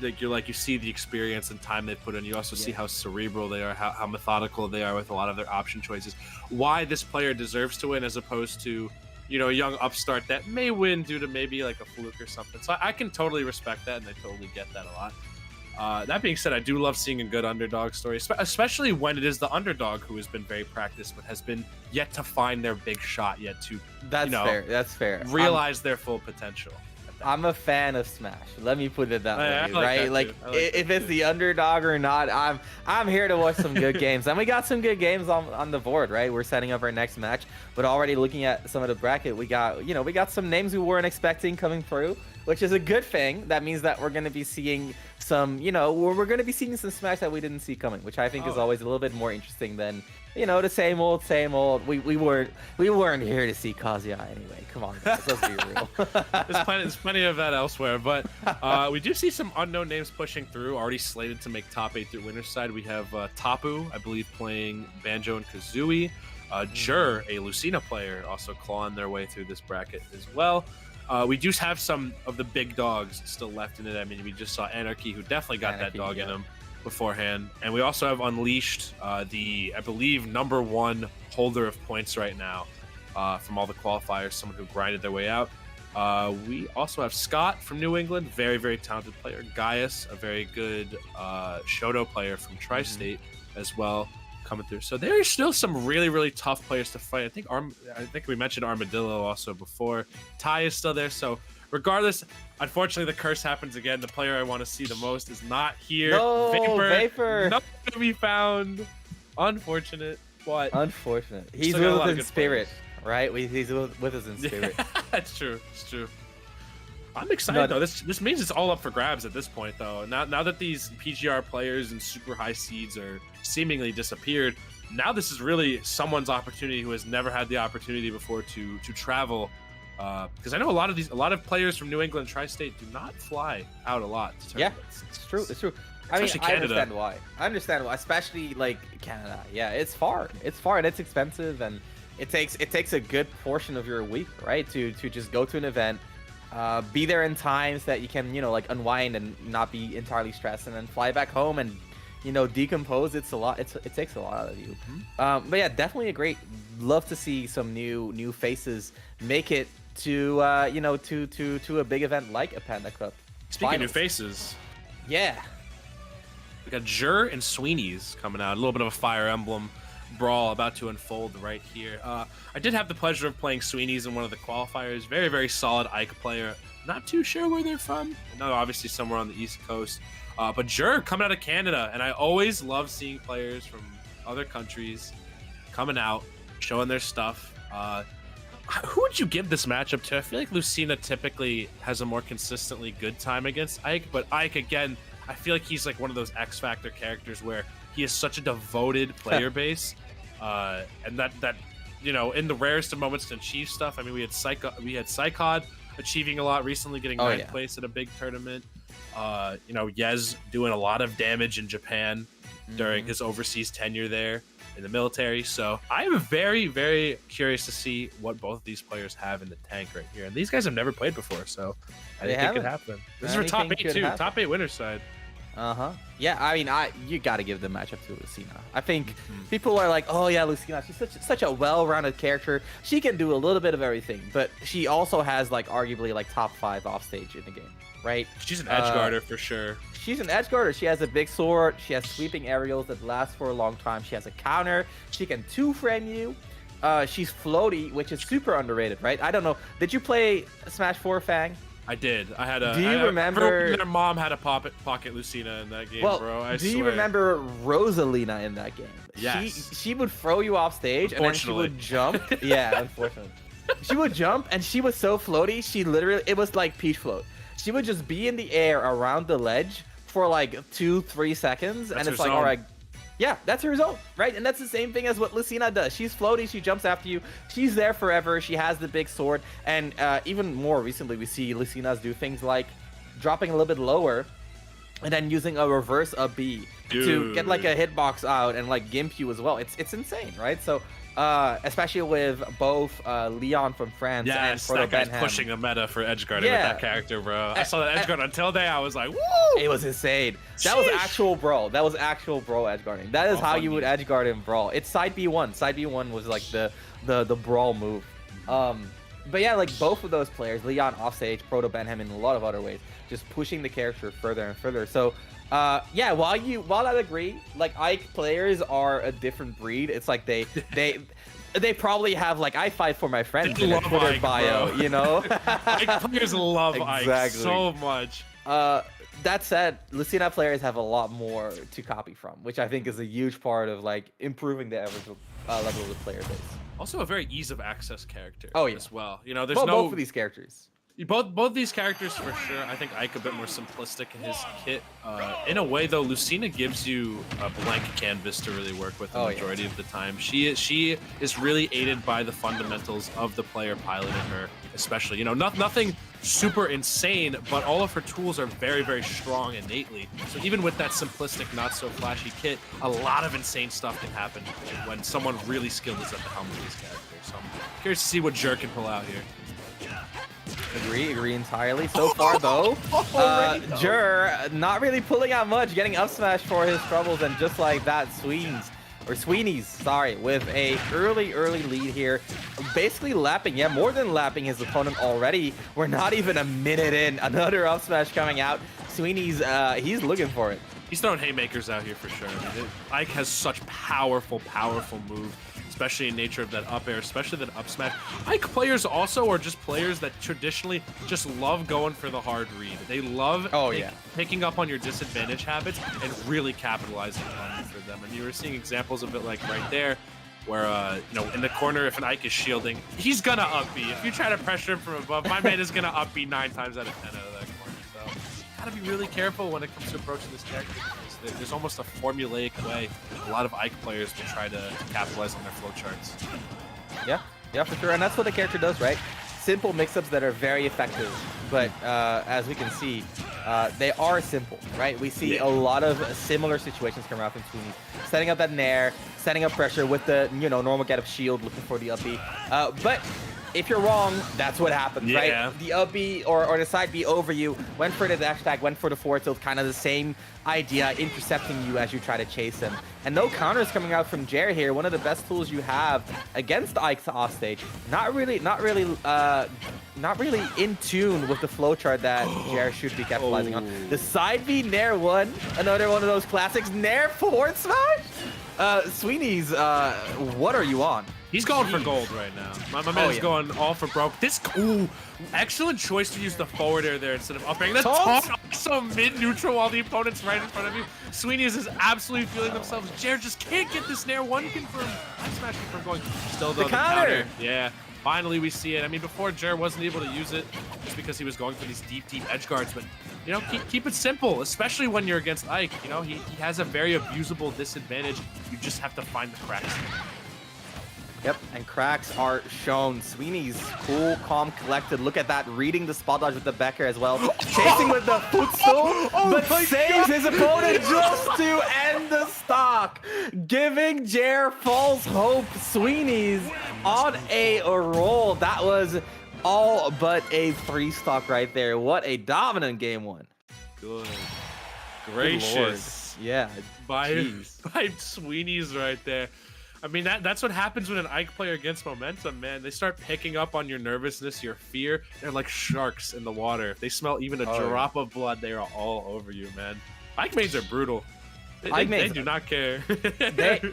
Like you see the experience and time they put in. You also see how cerebral they are, how methodical they are with a lot of their option choices. Why this player deserves to win as opposed to, you know, a young upstart that may win due to maybe like a fluke or something. So I can totally respect that, and I totally get that a lot. That being said, I do love seeing a good underdog story, especially when it is the underdog who has been very practiced but has been yet to find their big shot, yet to fair. That's fair. Realize their full potential. I'm a fan of Smash. Let me put it that way, right? Like if it's the underdog or not, I'm here to watch some good games, and we got some good games on the board, right? We're setting up our next match, but already looking at some of the bracket, we got some names we weren't expecting coming through, which is a good thing. That means that we're going to be seeing some, we're going to be seeing some Smash that we didn't see coming, which I think is always a little bit more interesting than, the same old. We weren't here to see Kazuya anyway. Come on, guys, let's be real. There's plenty of that elsewhere, but we do see some unknown names pushing through, already slated to make top 8 through winner's side. We have Tapu, I believe, playing Banjo and Kazooie. Jur, a Lucina player, also clawing their way through this bracket as well. We do have some of the big dogs still left in it. I mean, we just saw Anarchy, who definitely got that dog in him beforehand. And we also have Unleashed, the, I believe, #1 holder of points right now from all the qualifiers, someone who grinded their way out. We also have Scott from New England, very, very talented player. Gaius, a very good Shoto player from Tri-State as well, coming through. So there are still some really, really tough players to fight. I think we mentioned Armadillo also before. Ty is still there. So regardless, unfortunately, the curse happens again. The player I want to see the most is not here. No, Vapor. Not to be found. Unfortunate. But unfortunate. He's with us in spirit, right? He's with us in spirit. That's true. It's true. I'm excited though. This means it's all up for grabs at this point, though. Now that these PGR players and super high seeds are seemingly disappeared, now this is really someone's opportunity who has never had the opportunity before to travel. Because I know a lot of players from New England Tri-State do not fly out a lot. Yeah, it's true. It's true. I mean, I understand why, especially like Canada. Yeah, it's far and it's expensive, and it takes a good portion of your week, right, to just go to an event, be there in times that you can, like unwind and not be entirely stressed, and then fly back home and, decompose. It's a lot. It takes a lot out of you. But yeah, definitely love to see some new faces make it to to a big event like a Panda Cup. Speaking of new faces, yeah, we got Jur and Sweeney's coming out. A little bit of a Fire Emblem brawl about to unfold right here. I did have the pleasure of playing Sweeney's in one of the qualifiers. Very, very solid Ike player. Not too sure where they're from. No, obviously somewhere on the East Coast. But Jur coming out of Canada, and I always love seeing players from other countries coming out, showing their stuff. Who would you give this matchup to? I feel like Lucina typically has a more consistently good time against Ike, but Ike, again, I feel like he's like one of those X Factor characters where he is such a devoted player base, and that in the rarest of moments to achieve stuff. I mean, we had Psychod achieving a lot recently, getting ninth place at a big tournament. Yez doing a lot of damage in Japan during his overseas tenure there in the military. So I am very, very curious to see what both of these players have in the tank right here. And these guys have never played before, so I think it could happen. This is for top 8 too. Top 8 winner's side. Yeah, I mean, you got to give the matchup to Lucina. I think people are like, oh yeah, Lucina, she's such a well-rounded character. She can do a little bit of everything, but she also has like arguably like top 5 offstage in the game, right? She's an edge guarder for sure. She's an edge guarder. She has a big sword. She has sweeping aerials that last for a long time. She has a counter. She can 2-frame you. She's floaty, which is super underrated, right? I don't know. Did you play Smash 4, Fang? I did. I had a. Do you remember? Their mom had a pocket Lucina in that game, Well, bro. I do swear. you remember Rosalina in that game? Yes. She would throw you off stage and then she would jump. Yeah, unfortunately. She would jump and she was so floaty. It was like Peach Float. She would just be in the air around the ledge for like 2-3 seconds, and it's like, all right. Yeah, that's her zone, right? And that's the same thing as what Lucina does. She's floaty, she jumps after you, she's there forever, she has the big sword, and even more recently we see Lucina's do things like dropping a little bit lower and then using a reverse up B to get like a hitbox out and like gimp you as well. It's insane, right? So especially with both Leon from France and Proto that guy's Benham. pushing a meta for edgeguarding with that character, bro. I saw that edgeguard until day. I was like, woo! It was insane. That was actual brawl. That was actual brawl edgeguarding. That is how you would edgeguard in brawl. It's side B1. Side B1 was like the brawl move. But yeah, like both of those players, Leon offstage, Proto Benham in a lot of other ways, just pushing the character further and further. So yeah, while I agree, like Ike players are a different breed. It's like they probably have like I fight for my friends in their Twitter Ike, bio, bro. you know. Ike players love Ike so much. That said, Lucina players have a lot more to copy from, which I think is a huge part of like improving the average level of the player base. Also a very ease of access character as well. You know, there's both of these characters. Both these characters for sure. I think Ike a bit more simplistic in his kit. In a way though, Lucina gives you a blank canvas to really work with the majority of the time. She is really aided by the fundamentals of the player piloting her, especially. You know, nothing super insane, but all of her tools are very, very strong innately. So even with that simplistic, not so flashy kit, a lot of insane stuff can happen when someone really skilled is at the helm of these characters. So I'm curious to see what Jer can pull out here. Agree entirely. So far though, Jer not really pulling out much, getting up smash for his troubles, and just like that, Sweeney's, sorry, with a early lead here, basically lapping, more than lapping his opponent already. We're not even a minute in, another up smash coming out. Sweeney's, he's looking for it. He's throwing haymakers out here for sure. I mean, Ike has such powerful moves, especially in nature of that up air, especially that up smash. Ike players also are just players that traditionally just love going for the hard read. They love picking up on your disadvantage habits and really capitalizing on for them. And you were seeing examples of it like right there, where you know, in the corner, if an Ike is shielding, he's gonna up B. If you try to pressure him from above, my man is gonna up B 9 times out of 10 out of that corner. So gotta be really careful when it comes to approaching this character. There's almost a formulaic way a lot of Ike players will try to capitalize on their flowcharts. Yeah, for sure. And that's what the character does, right? Simple mix-ups that are very effective. But as we can see, they are simple, right? We see a lot of similar situations come around from Sweeney. Setting up that nair, setting up pressure with the, you know, normal get up shield, looking for the up B. But if you're wrong, that's what happens, right? The up B or the side B over you, went for the dash tag, went for the forward tilt, kind of the same idea, intercepting you as you try to chase him. And no counters coming out from Jer here, one of the best tools you have against Ike's offstage. Not really in tune with the flowchart that Jer should be capitalizing on. The side B Nair 1, another one of those classics. Nair forward smash? Sweeney's, what are you on? He's going for gold right now. My man is going all for broke. Excellent choice to use the forward air there instead of up airing. The taunt also mid-neutral while the opponent's right in front of you. Sweeney is absolutely feeling themselves. Jared just can't get this Nair 1 confirmed. I'm smashing from going. Still though, the counter. Yeah, finally we see it. I mean, before Jared wasn't able to use it just because he was going for these deep edge guards, but you know, keep it simple, especially when you're against Ike. You know, he has a very abusable disadvantage. You just have to find the cracks. Yep, and cracks are shown. Sweeney's cool, calm, collected. Look at that, reading the spot dodge with the Becker as well. Chasing with the footstool, but saves his opponent just to end the stock. Giving Jer false hope. Sweeney's on a roll. That was all but a 3 stock right there. What a dominant game one. gracious. Yeah. By Sweeney's right there. I mean, that's what happens when an Ike player gets momentum, man. They start picking up on your nervousness, your fear. They're like sharks in the water. If they smell even a drop of blood, they are all over you, man. Ike mains are brutal. They do not care.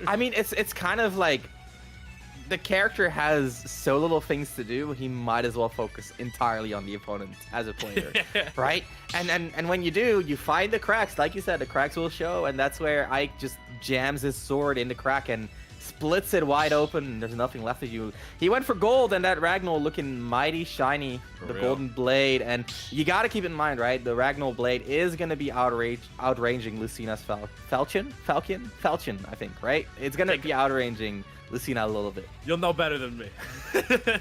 I mean, it's kind of like the character has so little things to do, he might as well focus entirely on the opponent as a player, right? And when you do, you find the cracks. Like you said, the cracks will show, and that's where Ike just jams his sword in the crack and splits it wide open, and there's nothing left of you. He went for gold, and that Ragnar looking mighty shiny, the golden blade. And you got to keep in mind, right? The Ragnar blade is going to be outranging Lucina's Falchion, I think, right? It's going to be outranging Lucina a little bit. You'll know better than me.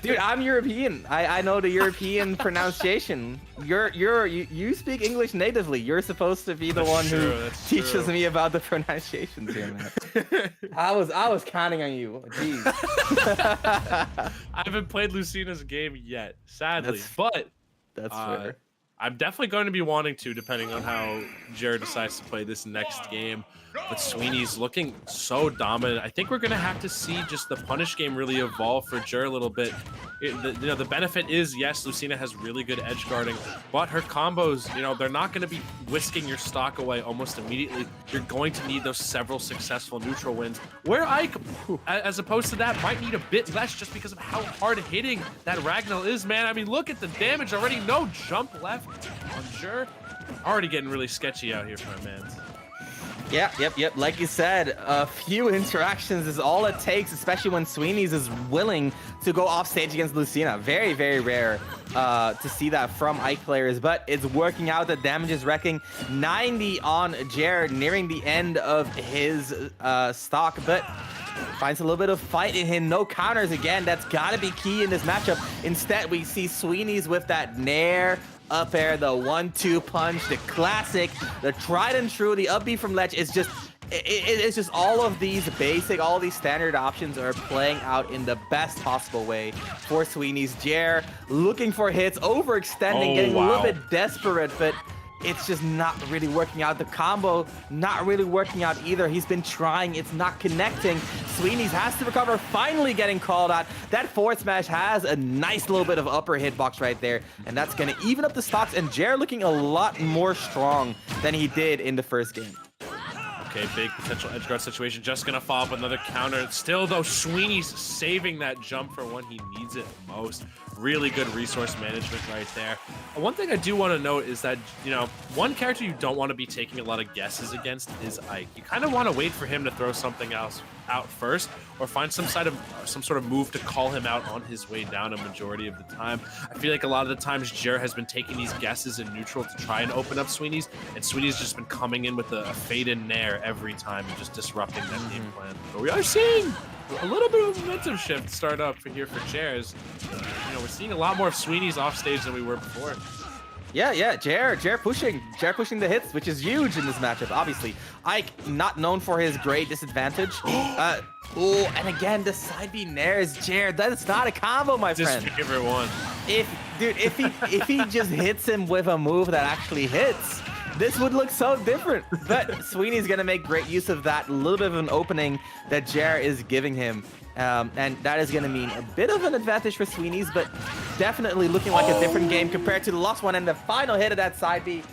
Dude, I'm European. I know the European pronunciation. You speak English natively. You're supposed to be the one who teaches me about the pronunciations here, man. I was counting on you. Jeez. I haven't played Lucina's game yet, sadly, but that's fair. I'm definitely going to be wanting to, depending on how Jared decides to play this next game. But Sweeney's looking so dominant. I think we're going to have to see just the punish game really evolve for Jared a little bit. The benefit is, yes, Lucina has really good edge guarding, but her combos, they're not going to be whisking your stock away almost immediately. You're going to need those several successful neutral wins, where Ike, as opposed to that, might need a bit less just because of how hard hitting that Ragnar is, man. I mean, look at the damage already. No jump left on Jared. Already getting really sketchy out here for my man. Yep. Like you said, a few interactions is all it takes, especially when Sweeney's is willing to go off stage against Lucina. Very, very rare to see that from Ike players, but it's working out. The damage is wrecking. 90 on Jared, nearing the end of his stock, but finds a little bit of fight in him. No counters again. That's got to be key in this matchup. Instead, we see Sweeney's with that nair up air, the 1-2 punch, the classic, the tried and true, the up B from ledge. Is just it's just all of these standard options are playing out in the best possible way for Sweeney's. Jer looking for hits, overextending, getting a little bit desperate, but it's just not really working out. The combo not really working out either. He's been trying, it's not connecting. Sweeney's has to recover, finally getting called out. That forward smash has a nice little bit of upper hitbox right there, and that's gonna even up the stocks, and Jer looking a lot more strong than he did in the first game. Okay, big potential edge guard situation. Just gonna follow up another counter. Still though, Sweeney's saving that jump for when he needs it most. Really good resource management right there. One thing I do want to note is that, one character you don't want to be taking a lot of guesses against is Ike. You kind of want to wait for him to throw something else out first, or find some sort of move to call him out on his way down a majority of the time. I feel like a lot of the times Jer has been taking these guesses in neutral to try and open up Sweeney's, and Sweeney's just been coming in with a fade in nair every time and just disrupting that game plan. But we are seeing a little bit of a momentum shift start up here for Jers. We're seeing a lot more of Sweeney's off stage than we were before. Yeah, Jer pushing the hits, which is huge in this matchup, obviously. Ike, not known for his great disadvantage. And again, the side B nairs, Jer, that's not a combo, my friend. Just favorite one. If he just hits him with a move that actually hits, this would look so different. But Sweeney's gonna make great use of that little bit of an opening that Jer is giving him. And that is going to mean a bit of an advantage for Sweeney's, but definitely looking like a different game compared to the last one. And the final hit of that side B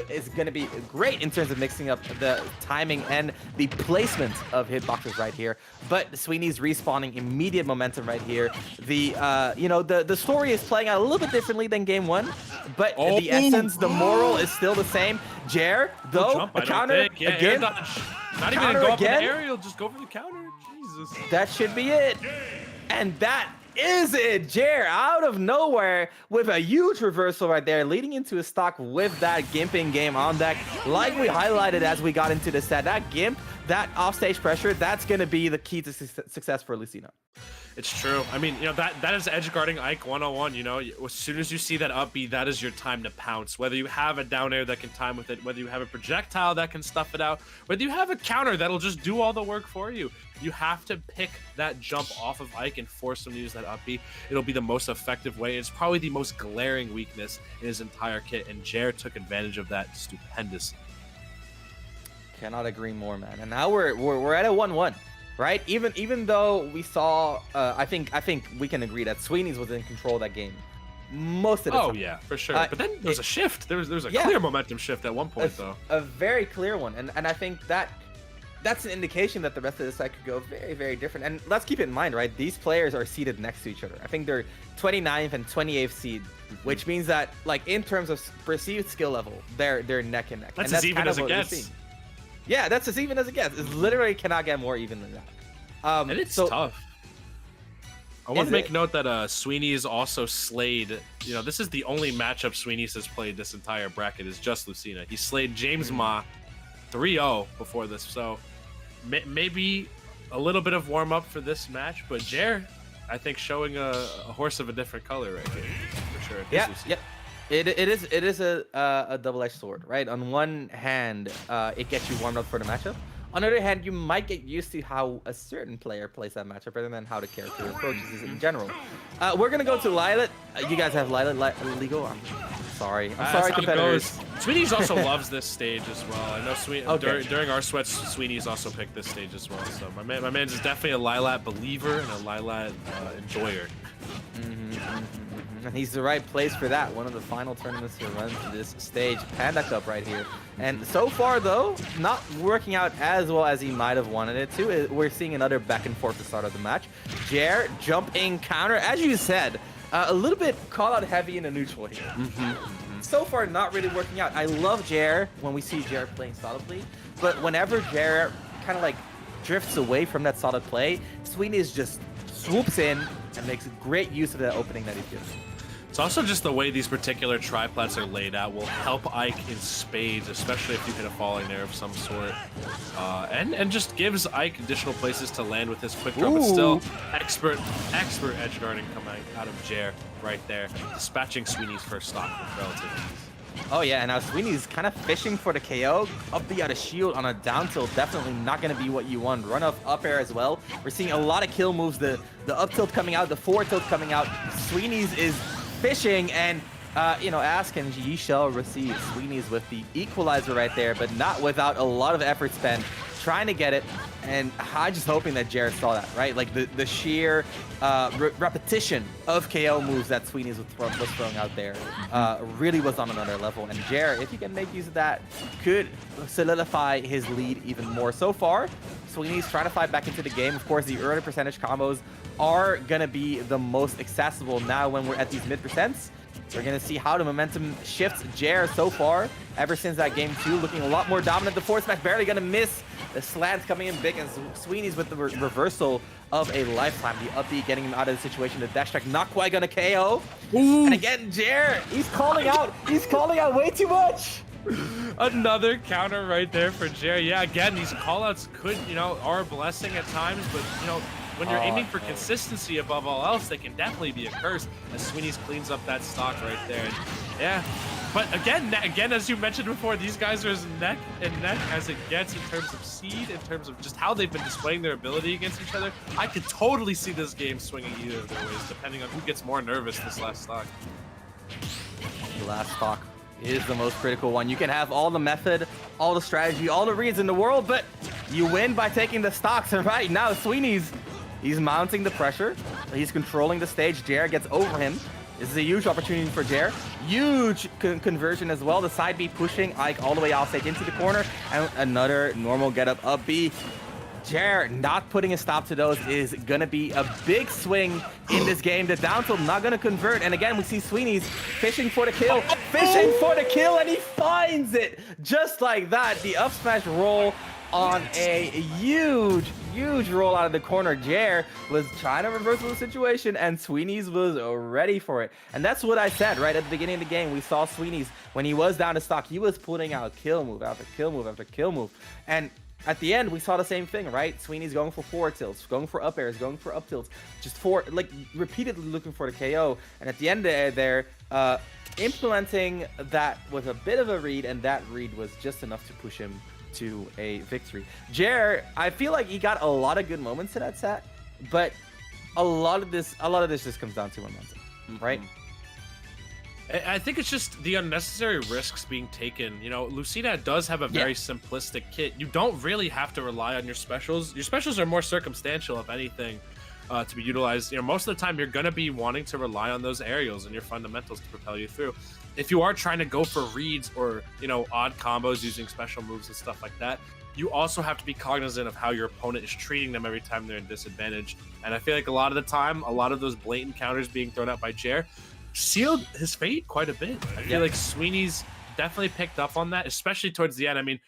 is going to be great in terms of mixing up the timing and the placement of hitboxes right here. But Sweeney's respawning immediate momentum right here. The story is playing out a little bit differently than game one, but the essence, the moral is still the same. Jer, though, a counter again. Not even gonna go up in the aerial, just go for the counter. Jesus. That should be it. And that is it. Jer out of nowhere with a huge reversal right there, leading into a stock with that gimping game on deck. Like we highlighted as we got into the set, that gimp, that offstage pressure, that's going to be the key to success for Lucina. It's true. I mean, that is edge guarding Ike 101. As soon as you see that up B, that is your time to pounce. Whether you have a down air that can time with it, whether you have a projectile that can stuff it out, whether you have a counter that'll just do all the work for you. You have to pick that jump off of Ike and force him to use that up B. It'll be the most effective way. It's probably the most glaring weakness in his entire kit, and Jer took advantage of that stupendously. Cannot agree more, man. And now we're at a 1-1, right? Even though we saw, I think we can agree that Sweeney's was in control of that game most of the time. Oh yeah, for sure. But then there was a shift. There was a clear momentum shift at one point, though. A very clear one, and I think that's an indication that the rest of the side could go very, very different. And let's keep it in mind, right? These players are seated next to each other. I think they're 29th and 28th seed, which means that, like, in terms of perceived skill level, they're neck and neck. That's and as even kind of as it what we're gets. seeing. Yeah, that's as even as it gets. It literally cannot get more even than that. And it's tough. I want to make note that Sweeney is also slayed. You know, this is the only matchup Sweeney has played this entire bracket is just Lucina. He slayed James Ma 3-0 before this, so maybe a little bit of warm up for this match. But Jer, I think, showing a horse of a different color right here for sure. Yeah. It is a double-edged sword, right? On one hand, it gets you warmed up for the matchup. On the other hand, you might get used to how a certain player plays that matchup rather than how the character approaches it in general. We're gonna go to Lilat. You guys have Lilat legal? I'm sorry. I'm sorry, competitors. Sweeney's also loves this stage as well. I know during our sweats, Sweeney's also picked this stage as well. So my man's is definitely a Lilat believer and a Lilat enjoyer. And he's the right place for that. One of the final tournaments to run to this stage, Panda Cup right here. And so far, though, not working out as well as he might have wanted it to. We're seeing another back and forth to start of the match. Jer, jumping counter, as you said, a little bit call out heavy in the neutral here. So far, not really working out. I love Jer when we see Jer playing solidly, but whenever Jer kind of like drifts away from that solid play, Sweeney just swoops in and makes great use of that opening that he's given. It's also just the way these particular triplats are laid out will help Ike in spades, especially if you hit a falling there of some sort. And just gives Ike additional places to land with his quick draw, but still expert edge guarding coming out of Jer right there, dispatching Sweeney's first stock with relative ease. Oh yeah, and now Sweeney's kind of fishing for the KO. Up B out of shield on a down tilt, definitely not going to be what you want. Run up air as well. We're seeing a lot of kill moves. The up tilt coming out, the forward tilt coming out. Sweeney's is fishing, and ask and ye shall receive. Sweeney's with the equalizer right there, but not without a lot of effort spent trying to get it. And I'm just hoping that Jared saw that, right? Like the sheer repetition of KO moves that Sweeney's was throwing out there really was on another level. And Jared, if he can make use of that, could solidify his lead even more. So far, Sweeney's trying to fight back into the game. Of course, the early percentage combos are going to be the most accessible now when we're at these mid percents. We're going to see how the momentum shifts. Jer so far, ever since that game 2, looking a lot more dominant. The forward smash barely going to miss. The slants coming in big, and Sweeney's with the reversal of a lifetime. The up B getting him out of the situation. The dash attack not quite going to KO. Ooh. And again, Jer, he's calling out. He's calling out way too much. Another counter right there for Jer. Yeah, again, these callouts are a blessing at times, but when you're aiming for consistency above all else, they can definitely be a curse as Sweeney's cleans up that stock right there. And yeah, but again, as you mentioned before, these guys are as neck and neck as it gets in terms of seed, in terms of just how they've been displaying their ability against each other. I could totally see this game swinging either of their ways, depending on who gets more nervous this last stock. The last stock is the most critical one. You can have all the method, all the strategy, all the reads in the world, but you win by taking the stocks. And right now, he's mounting the pressure. He's controlling the stage. Jer gets over him. This is a huge opportunity for Jer. Huge conversion as well. The side B pushing Ike all the way outside into the corner. And another normal get up B. Jer not putting a stop to those is going to be a big swing in this game. The down tilt not going to convert. And again, we see Sweeney's fishing for the kill. Fishing for the kill, and he finds it. Just like that. The up smash roll on a huge roll out of the corner. Jer was trying to reverse the situation, and Sweeney's was ready for it. And that's what I said right at the beginning of the game. We saw Sweeney's, when he was down to stock, he was putting out kill move after kill move after kill move. And at the end, we saw the same thing, right? Sweeney's going for forward tilts, going for up airs, going for up tilts, just repeatedly looking for the KO. And at the end there, implementing that with a bit of a read, and that read was just enough to push him to a victory. Jer, I feel like he got a lot of good moments in that set, but a lot of this just comes down to momentum, right? I think it's just the unnecessary risks being taken. You know, Lucina does have a very simplistic kit. You don't really have to rely on your specials. Your specials are more circumstantial, if anything, to be utilized. You know, most of the time you're going to be wanting to rely on those aerials and your fundamentals to propel you through. If you are trying to go for reads or, you know, odd combos using special moves and stuff like that, you also have to be cognizant of how your opponent is treating them every time they're in disadvantage. And I feel like a lot of the time, a lot of those blatant counters being thrown out by Jer sealed his fate quite a bit. I feel like Sweeney's definitely picked up on that, especially towards the end. I mean,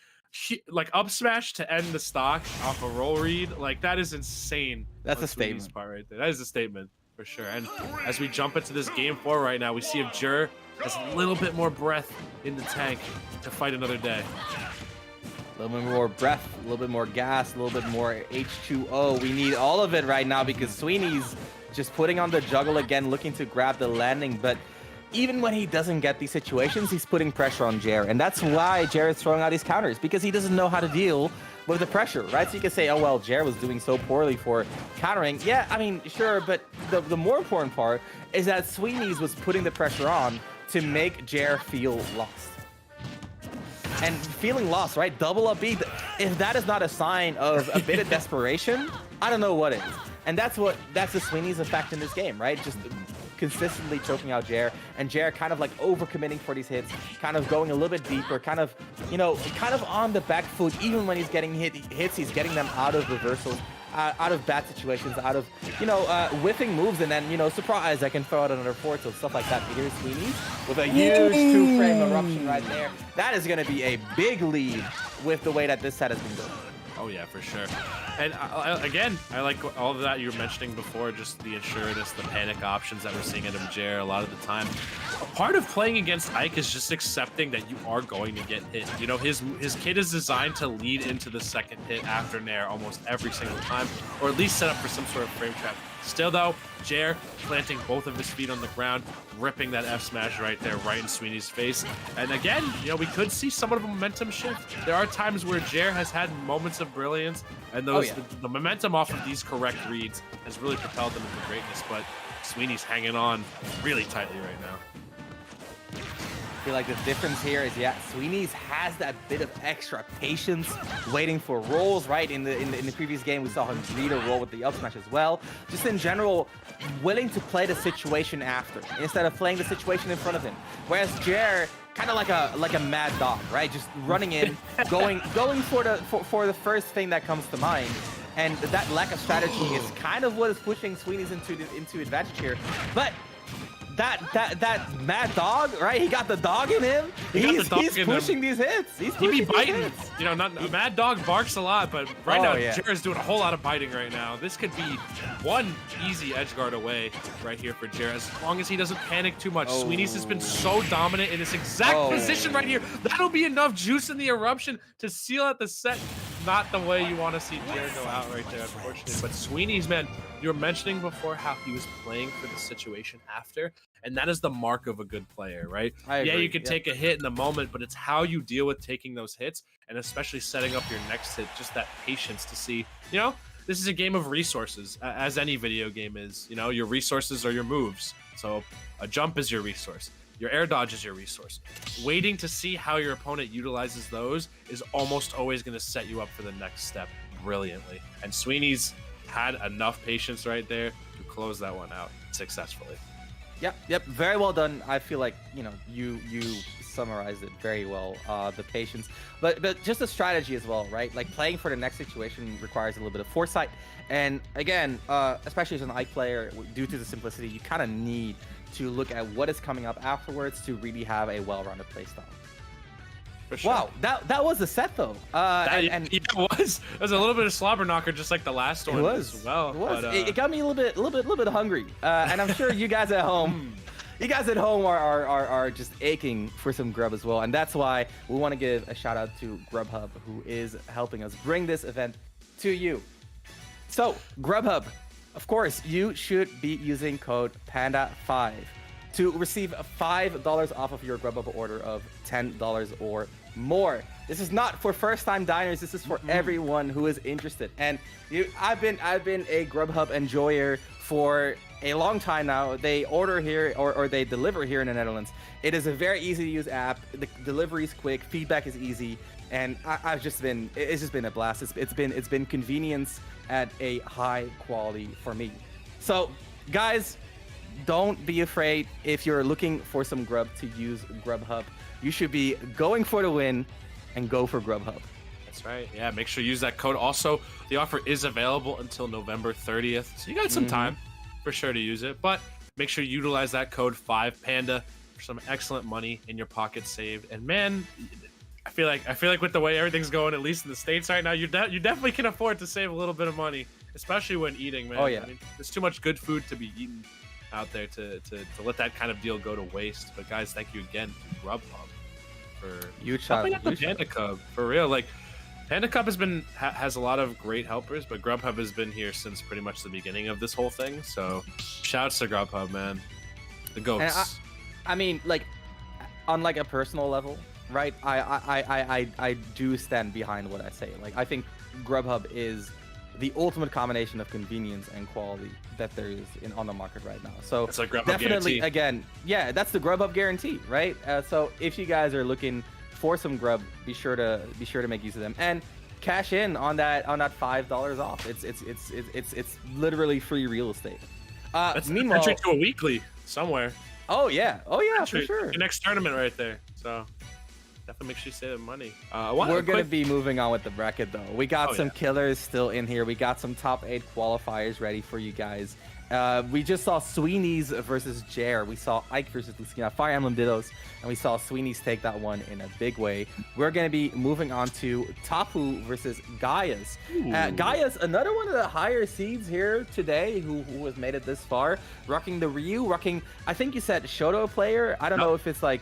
like up smash to end the stock off a roll read, like that is insane. That's a statement. Part right there. That is a statement for sure. And as we jump into this game 4 right now, we see if Jer has a little bit more breath in the tank to fight another day. A little bit more breath, a little bit more gas, a little bit more H2O. We need all of it right now because Sweeney's just putting on the juggle again, looking to grab the landing. But even when he doesn't get these situations, he's putting pressure on Jer. And that's why Jer is throwing out these counters, because he doesn't know how to deal with the pressure, right? So you can say, oh, well, Jer was doing so poorly for countering. Yeah, I mean, sure, but the more important part is that Sweeney's was putting the pressure on to make Jer feel lost. And feeling lost, right? Double up B. If that is not a sign of a bit of desperation, I don't know what is. And that's the Sweeney's effect in this game, right? Just consistently choking out Jer, and Jer kind of like overcommitting for these hits, kind of going a little bit deeper, kind of, you know, kind of on the back foot. Even when he's getting hits, he's getting them out of reversals, out of bad situations, out of, you know, whiffing moves, and then, you know, surprise, I can throw out another forward, so stuff like that. But here's Sweeney with a huge 2-frame eruption right there. That is going to be a big lead with the way that this set has been going. Oh yeah, for sure. And again, I like all of that you were mentioning before, just the assuredness, the panic options that we're seeing out of Jer a lot of the time. A part of playing against Ike is just accepting that you are going to get hit. You know, his kit is designed to lead into the second hit after Nair almost every single time, or at least set up for some sort of frame trap. Still though, Jer planting both of his feet on the ground, ripping that F smash right there, right in Sweeney's face. And again, you know, we could see somewhat of a momentum shift. There are times where Jer has had moments of brilliance, and those the momentum off of these correct reads has really propelled them into greatness. But Sweeney's hanging on really tightly right now. I feel like the difference here is, yeah, Sweeney's has that bit of extra patience waiting for rolls, right? In the previous game, we saw him read a roll with the up smash as well. Just in general, willing to play the situation after instead of playing the situation in front of him. Whereas Jer, kind of like a mad dog, right? Just running in, going for the first thing that comes to mind. And that lack of strategy is kind of what is pushing Sweeney's into advantage here. But that mad dog, right? He got the dog in him. He's pushing these hits. He's pushing these hits. You know, mad dog barks a lot, but right now Jer's doing a whole lot of biting right now. This could be one easy edge guard away right here for Jer, as long as he doesn't panic too much. Sweeney's has been so dominant in this exact position right here. That'll be enough juice in the eruption to seal out the set. Not the way you want to see Jer go out right there, unfortunately. But Sweeney's, man, you were mentioning before how he was playing for the situation after, and that is the mark of a good player, right? Yeah, you can take a hit in the moment, but it's how you deal with taking those hits, and especially setting up your next hit, just that patience to see, you know, this is a game of resources, as any video game is. You know, your resources are your moves. So a jump is your resource. Your air dodge is your resource. Waiting to see how your opponent utilizes those is almost always going to set you up for the next step brilliantly. And Sweeney's had enough patience right there to close that one out successfully. Yep, very well done. I feel like, you know, you summarized it very well, the patience, but just the strategy as well, right? Like playing for the next situation requires a little bit of foresight, and again, especially as an Ike player, due to the simplicity, you kind of need to look at what is coming up afterwards to really have a well-rounded playstyle. Sure. Wow, that was the set though. It was a little bit of slobber knocker, just like the last one as well. It was. But, it got me a little bit hungry, and I'm sure you guys at home, are just aching for some grub as well, and that's why we want to give a shout out to Grubhub, who is helping us bring this event to you. So Grubhub, of course, you should be using code PANDA5 to receive $5 off of your Grubhub order of $10 or more. This is not for first-time diners. This is for everyone who is interested. And I've been a Grubhub enjoyer for a long time now. They order here or they deliver here in the Netherlands. It is a very easy to use app. The delivery is quick, feedback is easy, and it's just been a blast. It's been convenience at a high quality for me. So guys, don't be afraid if you're looking for some grub to use Grubhub. You should be going for the win and go for Grubhub. That's right. Yeah, make sure you use that code. Also, the offer is available until November 30th, so you got some time for sure to use it. But make sure you utilize that code 5Panda for some excellent money in your pocket saved. And man, I feel like with the way everything's going, at least in the States right now, you definitely can afford to save a little bit of money, especially when eating, man. Oh yeah. I mean, there's too much good food to be eaten out there to let that kind of deal go to waste. But guys, thank you again to Grubhub for helping out the Panda Cup. For real, like Panda Cup has a lot of great helpers, but Grubhub has been here since pretty much the beginning of this whole thing. So shouts to Grubhub, man. The goats. I mean, like, on like a personal level, right? I do stand behind what I say. Like, I think Grubhub is the ultimate combination of convenience and quality that there is on the market right now. So it's like Grubhub definitely, guarantee. again, yeah, that's the Grubhub guarantee, right? So if you guys are looking for some grub, be sure to make use of them and cash in on that $5 off. It's literally free real estate. Meanwhile, entry to a weekly somewhere. Oh yeah, for sure. Your next tournament right there. So definitely make sure you save the money. We're gonna be moving on with the bracket though. We got some yeah. killers still in here. We got some top 8 qualifiers ready for you guys. We just saw Sweeney's versus Jer. We saw Ike versus Lucina, Fire Emblem Dittos, and we saw Sweeney's take that one in a big way. We're gonna be moving on to Tapu versus Gaius. Gaius, another one of the higher seeds here today, who has made it this far, rocking the Ryu, I think you said Shoto player. I don't know if it's like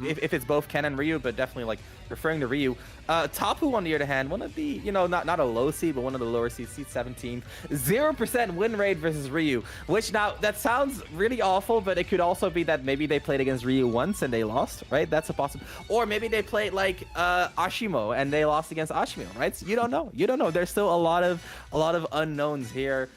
if it's both Ken and Ryu, but definitely like referring to Ryu. Tapu, on the other hand, one of the, not a low seed, but one of the lower seeds, seed 17, 0% win rate versus Ryu, which now that sounds really awful, but it could also be that maybe they played against Ryu once and they lost, right? That's a possible, or maybe they played like Ashimo and they lost against Ashimo, right? So you don't know. There's still a lot of unknowns here.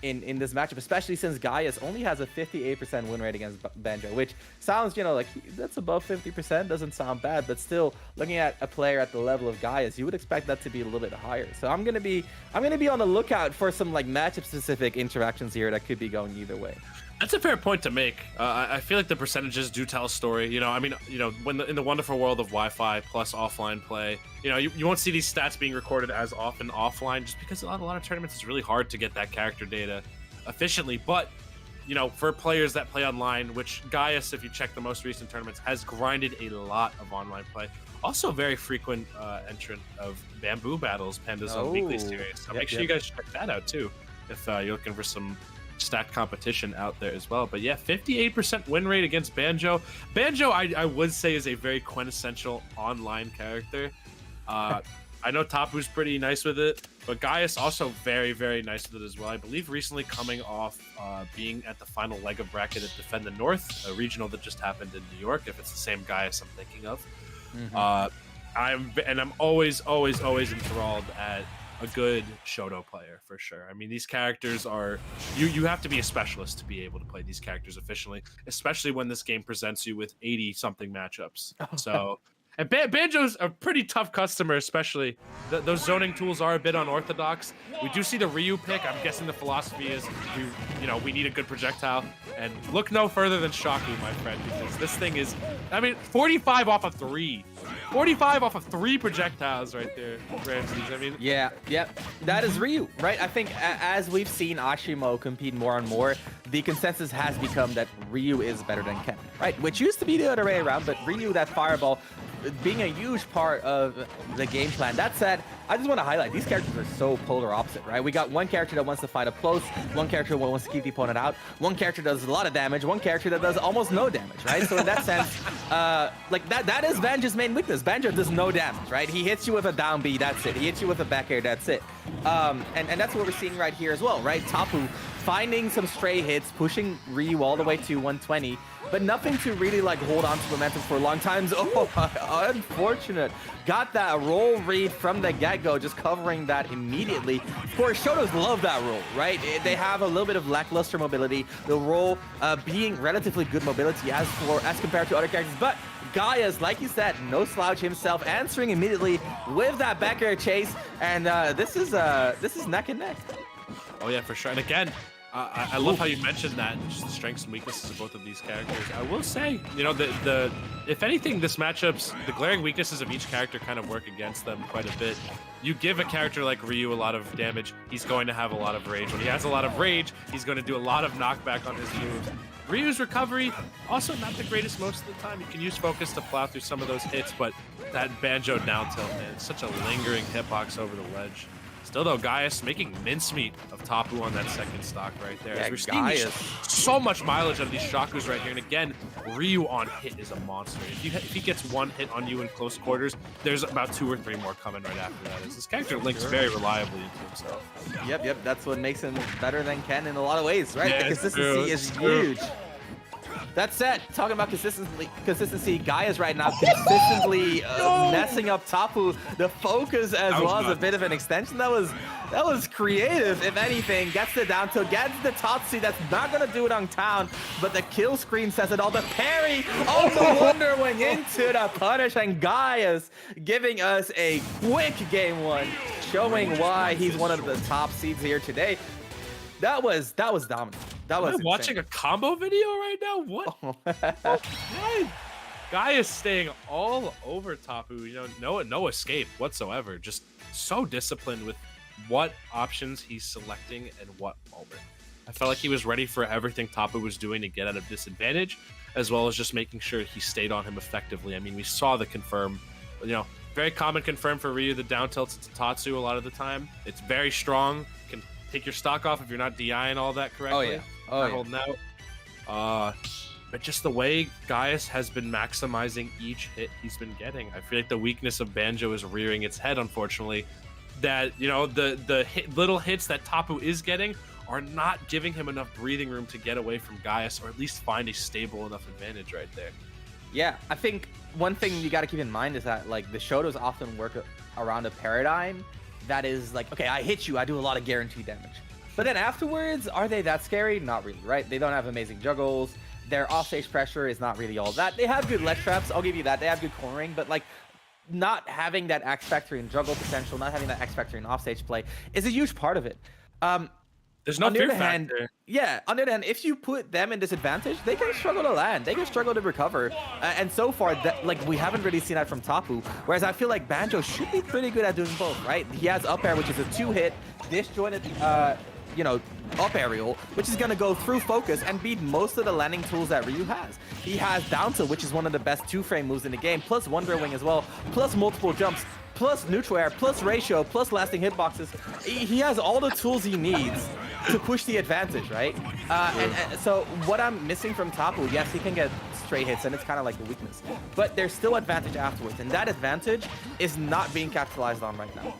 In this matchup, especially since Gaius only has a 58% win rate against Banjo, which sounds, like that's above 50%. Doesn't sound bad, but still, looking at a player at the level of Gaius, you would expect that to be a little bit higher. So I'm gonna be on the lookout for some like matchup specific interactions here that could be going either way. That's a fair point to make. I feel like the percentages do tell a story. When in the wonderful world of Wi-Fi plus offline play, you won't see these stats being recorded as often offline, just because a lot of tournaments it's really hard to get that character data efficiently. But for players that play online, which Gaius, if you check the most recent tournaments, has grinded a lot of online play. Also, very frequent entrant of Bamboo Battles, Panda's own weekly series. So make sure you guys check that out too, if you're looking for some stacked competition out there as well. But yeah, 58% win rate against Banjo. Banjo, I would say, is a very quintessential online character. I know Tapu's pretty nice with it, but Gaius also very, very nice with it as well. I believe recently coming off being at the final leg of bracket at Defend the North, a regional that just happened in New York, if it's the same Gaius I'm thinking of. I'm always enthralled at a good Shoto player, for sure. I mean, these characters are, you have to be a specialist to be able to play these characters efficiently, especially when this game presents you with 80-something matchups. So, and Banjo's a pretty tough customer, especially. Those zoning tools are a bit unorthodox. We do see the Ryu pick. I'm guessing the philosophy is, we need a good projectile. And look no further than Shaku, my friend, because this thing is, 45 off of 3. 45 off of 3 projectiles right there, Ramses. Yeah, that is Ryu, right? I think as we've seen Ashimo compete more and more, the consensus has become that Ryu is better than Ken, right? Which used to be the other way around, but Ryu, that fireball, being a huge part of the game plan. That said, I just want to highlight, these characters are so polar opposite, right? We got one character that wants to fight up close, one character that wants to keep the opponent out, one character does a lot of damage, one character that does almost no damage, right? So in that sense, that is Banjo's main weakness. Banjo does no damage, right? He hits you with a down B, that's it. He hits you with a back air, that's it. And that's what we're seeing right here as well, right? Tapu finding some stray hits, pushing Ryu all the way to 120. but nothing to really like hold on to momentum for a long time. Oh, unfortunate. Got that roll read from the get-go, just covering that immediately. Of course, Shotos love that roll, right? They have a little bit of lackluster mobility. The roll being relatively good mobility as compared to other characters, but Gaius, like you said, no slouch himself, answering immediately with that back air chase, and this is neck and neck. Oh yeah, for sure. And again, I love how you mentioned that, just the strengths and weaknesses of both of these characters. I will say, you know, the if anything, the glaring weaknesses of each character kind of work against them quite a bit. You give a character like Ryu a lot of damage, he's going to have a lot of rage. When he has a lot of rage, he's going to do a lot of knockback on his moves. Ryu's recovery, also not the greatest most of the time. You can use focus to plow through some of those hits, but that banjo down tilt, man, it's such a lingering hitbox over the ledge. Still though, Gaius making mincemeat of Tapu on that second stock right there. Yeah, We're seeing so much mileage out of these Shakus right here. And again, Ryu on hit is a monster. If he gets one hit on you in close quarters, there's about 2 or 3 more coming right after that. As this character links very reliably into himself. Yep, that's what makes him better than Ken in a lot of ways, right? Yeah, the consistency is huge. That said, talking about consistency, Gaius right now consistently messing up Tapu. The focus as well as a bit of an extension. That was creative, if anything. Gets the down tilt, gets the Tatsu. That's not gonna do it on town, but the kill screen says it all. The parry of the Wonder Wing into the punish, and Gaius giving us a quick game 1, showing why he's one of the top seeds here today. That was dominant. That was I'm watching a combo video right now. What? Gaius staying all over Tapu. You know, no escape whatsoever. Just so disciplined with what options he's selecting and what moment. I felt like he was ready for everything Tapu was doing to get out of disadvantage, as well as just making sure he stayed on him effectively. I mean, we saw the confirm. You know, very common confirm for Ryu, the down tilts to Tatsu a lot of the time. It's very strong. Can take your stock off if you're not DIing all that correctly. Holding out. But just the way Gaius has been maximizing each hit he's been getting, I feel like the weakness of Banjo is rearing its head, unfortunately. That, you know, the little hits that Tapu is getting are not giving him enough breathing room to get away from Gaius, or at least find a stable enough advantage right there. Yeah, I think one thing you got to keep in mind is that like the Shotos often work around a paradigm that is like, okay, I hit you, I do a lot of guaranteed damage. But then afterwards, are they that scary? Not really, right? They don't have amazing juggles. Their offstage pressure is not really all that. They have good ledge traps, I'll give you that. They have good cornering, but like not having that X factor in juggle potential, not having that X factor in offstage play is a huge part of it. There's no fear factor. Yeah, on the other hand, if you put them in disadvantage, they can struggle to land. They can struggle to recover. And so far, like we haven't really seen that from Tapu. Whereas I feel like Banjo should be pretty good at doing both, right? He has up air, which is a 2-hit, disjointed, you know, up aerial, which is going to go through focus and beat most of the landing tools that Ryu has. He has down tilt, which is one of the best 2-frame moves in the game, plus Wonder Wing as well, plus multiple jumps, plus neutral air, plus ratio, plus lasting hitboxes. He has all the tools he needs to push the advantage, right? And so what I'm missing from Tapu, yes, he can get straight hits, and it's kind of like a weakness, but there's still advantage afterwards, and that advantage is not being capitalized on right now.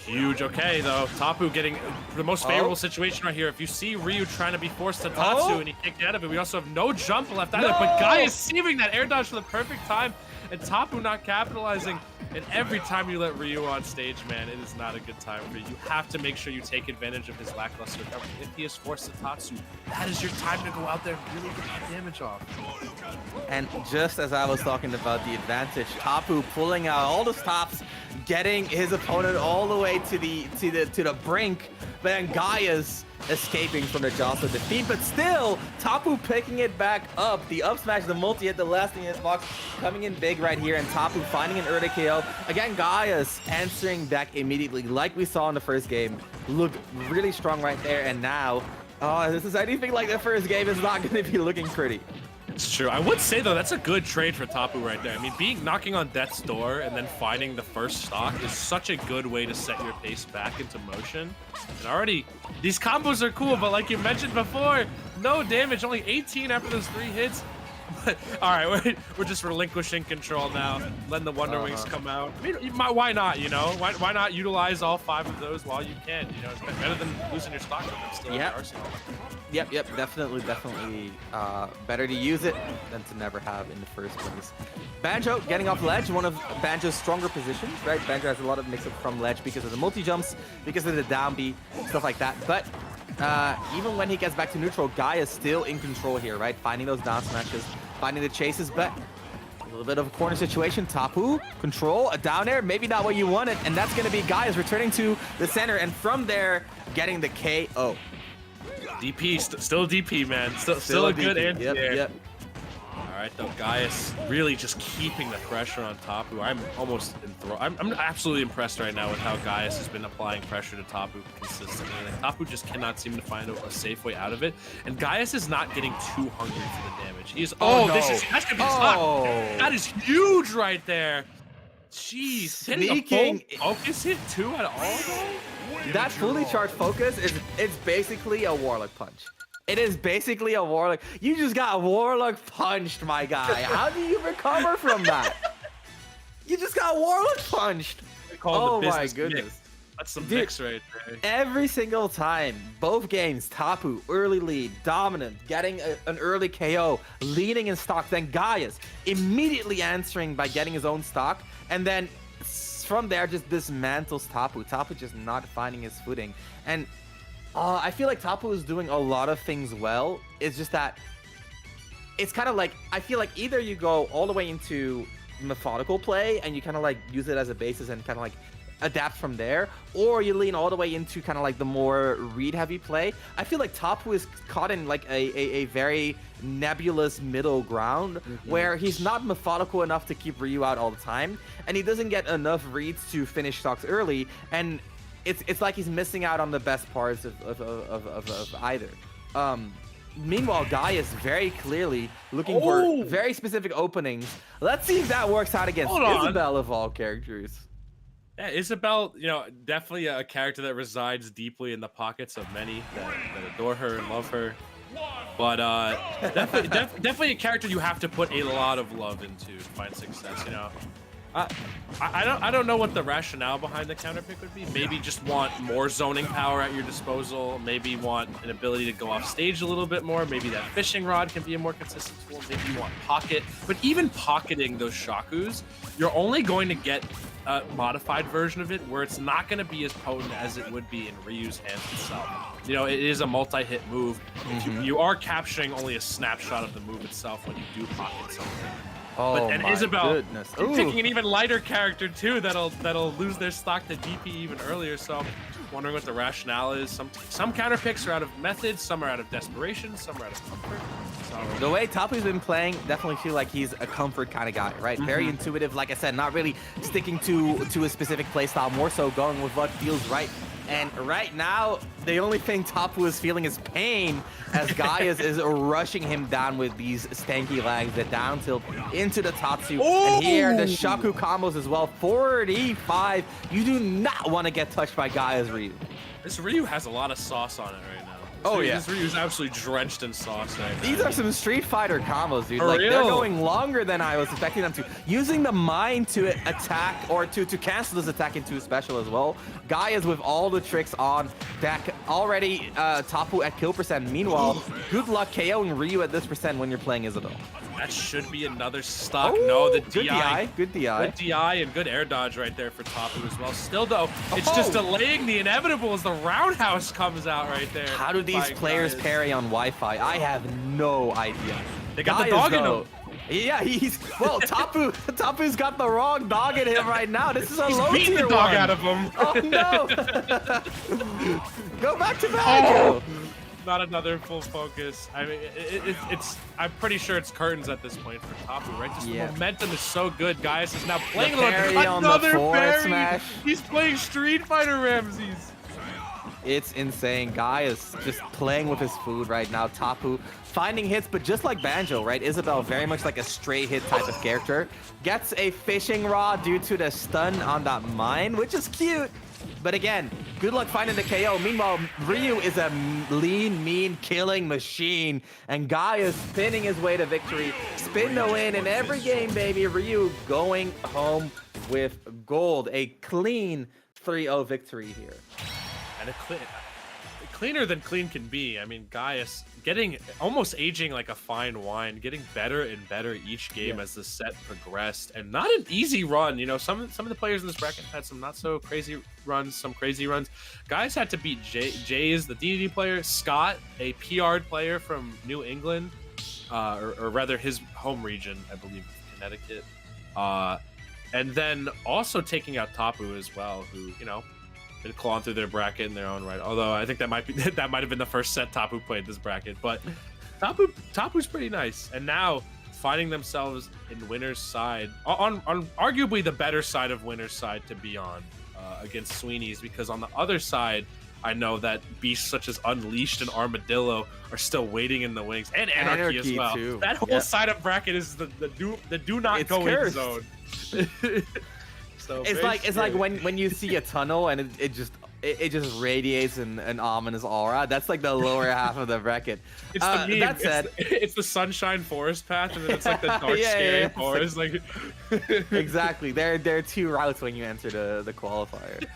Huge. Okay, though. Tapu getting the most favorable situation right here. If you see Ryu trying to be forced to Tatsu and he kicked out of it, we also have no jump left either. But Gaius saving that air dodge for the perfect time, and Tapu not capitalizing. And every time you let Ryu on stage, man, it is not a good time for you. You have to make sure you take advantage of his lackluster recovery. If he is forced to Tatsu, that is your time to go out there and really get that damage off. And just as I was talking about the advantage, Tapu pulling out all the stops, getting his opponent all the way to the brink, but then Gaius escaping from the jaws of defeat. But still, Tapu picking it back up. The up smash, the multi-hit, the lasting hitbox coming in big right here, and Tapu finding an early KO. Again, Gaius answering back immediately, like we saw in the first game. Looked really strong right there, and now, oh, this is anything like the first game, is not going to be looking pretty. It's true. I would say, though, that's a good trade for Tapu right there. I mean, knocking on death's door and then finding the first stock is such a good way to set your pace back into motion. And already, these combos are cool, but like you mentioned before, no damage, only 18 after those 3 hits. All right, we're just relinquishing control now. Letting the Wonder Wings come out. I mean, why not? You know, why not utilize all 5 of those while you can? You know, it's better than losing your stock with them still in your arsenal. Yep, definitely better to use it than to never have in the first place. Banjo getting off ledge, one of Banjo's stronger positions, right? Banjo has a lot of mix-up from ledge because of the multi-jumps, because of the down B, stuff like that. But even when he gets back to neutral, Gaius is still in control here, right? Finding those down smashes, finding the chases, but a little bit of a corner situation. Tapu, control, a down air, maybe not what you wanted, and that's going to be Gaius returning to the center, and from there, getting the KO. DP, still DP, man. Still a good anti-air. Yep. All right, though, Gaius really just keeping the pressure on Tapu. I'm almost enthralled. I'm absolutely impressed right now with how Gaius has been applying pressure to Tapu consistently. Like, Tapu just cannot seem to find a safe way out of it. And Gaius is not getting too hungry for the damage. He's that's gonna be stock. That is huge right there. Jeez, Sneaking focus hit 2 at all though? That fully charged focus it's basically a Warlock punch. It is basically a Warlock. You just got Warlock punched, my guy. How do you recover from that? You just got Warlock punched. Oh my goodness. Mix. That's some mix right there. Every single time, both games, Tapu, early lead, dominant, getting an early KO, leading in stock, then Gaius immediately answering by getting his own stock, and then from there just dismantles Tapu. Tapu just not finding his footing. And I feel like Tapu is doing a lot of things well. It's just that it's kind of like, I feel like either you go all the way into methodical play and you kind of like use it as a basis and kind of like adapt from there, or you lean all the way into kind of like the more read heavy play. I feel like Tapu is caught in like a very nebulous middle ground where he's not methodical enough to keep Ryu out all the time, and he doesn't get enough reads to finish stocks early, and it's like he's missing out on the best parts of either. Meanwhile, Gaius very clearly looking for very specific openings. Let's see if that works out against Isabelle of all characters. Yeah, Isabelle, you know, definitely a character that resides deeply in the pockets of many that adore her and love her. But definitely a character you have to put a lot of love into to find success, you know. I don't know what the rationale behind the counter pick would be. Maybe just want more zoning power at your disposal. Maybe want an ability to go off stage a little bit more. Maybe that fishing rod can be a more consistent tool. Maybe you want pocket. But even pocketing those Shakus, you're only going to get a modified version of it where it's not going to be as potent as it would be in Ryu's hands itself. You know, it is a multi-hit move. You are capturing only a snapshot of the move itself when you do pocket something. And Isabelle picking an even lighter character too that'll lose their stock to DP even earlier. So wondering what the rationale is. Some counter picks are out of method, some are out of desperation, some are out of comfort. So the way Tapu's been playing, definitely feel like he's a comfort kind of guy, right? Very intuitive, like I said, not really sticking to a specific playstyle, more so going with what feels right. And right now, the only thing Tapu is feeling is pain as Gaius is rushing him down with these stanky legs, the down tilt into the Tatsu. And here, the Shaku combos as well. 45. You do not want to get touched by Gaius Ryu. This Ryu has a lot of sauce on it right now. This Ryu's absolutely drenched in sauce right now. These are some Street Fighter combos, dude. For like, real? They're going longer than I was expecting them to. Using the mind to attack, or to cancel this attack into a special as well. Gaius with all the tricks on deck. Already Tapu at kill percent. Meanwhile, good luck KOing Ryu at this percent when you're playing Isabelle. That should be another stock. No, the good DI. Good DI. Good DI and good air dodge right there for Tapu as well. Still, though, it's just delaying the inevitable as the roundhouse comes out right there. How do these players parry on Wi-Fi? I have no idea. They got the dog in them. Yeah, Tapu's got the wrong dog in him right now. This is a low tier the dog out of him. Oh no! Go back to Banjo. Not another full focus. I mean, it's. I'm pretty sure it's curtains at this point for Tapu, right? Just the momentum is so good. Gaius is now playing another parry. Smash. He's playing Street Fighter Ramses. It's insane. Gaius just playing with his food right now. Tapu finding hits, but just like Banjo, right? Isabelle very much like a straight hit type of character. Gets a fishing rod due to the stun on that mine, which is cute. But again, good luck finding the KO. Meanwhile, Ryu is a lean, mean, killing machine. And Gaius spinning his way to victory. Spin to win in every game, baby. Ryu going home with gold. A clean 3-0 victory here. And cleaner than clean can be. I mean, Gaius getting almost aging like a fine wine, getting better and better each game as the set progressed, and not an easy run. You know, some of the players in this bracket had some not so crazy runs, some crazy runs. Guys had to beat Jay's the DD player, Scott, a PR'd player from New England, or rather his home region, I believe, Connecticut, and then also taking out Tapu as well, who, you know, been clawing through their bracket in their own right. Although I think that might have been the first set Tapu played this bracket. But Tapu's pretty nice. And now finding themselves in winner's side, on arguably the better side of winner's side to be on against Sweeney's, because on the other side, I know that beasts such as Unleashed and Armadillo are still waiting in the wings, and Anarchy as well. Too. That whole side of bracket is the do not go in zone. So it's like when you see a tunnel and it just radiates an ominous aura. That's like the lower half of the bracket. It's the meme. That said, it's the sunshine forest path, and then it's like the dark scary forest. Like exactly. There are two routes when you enter the qualifier.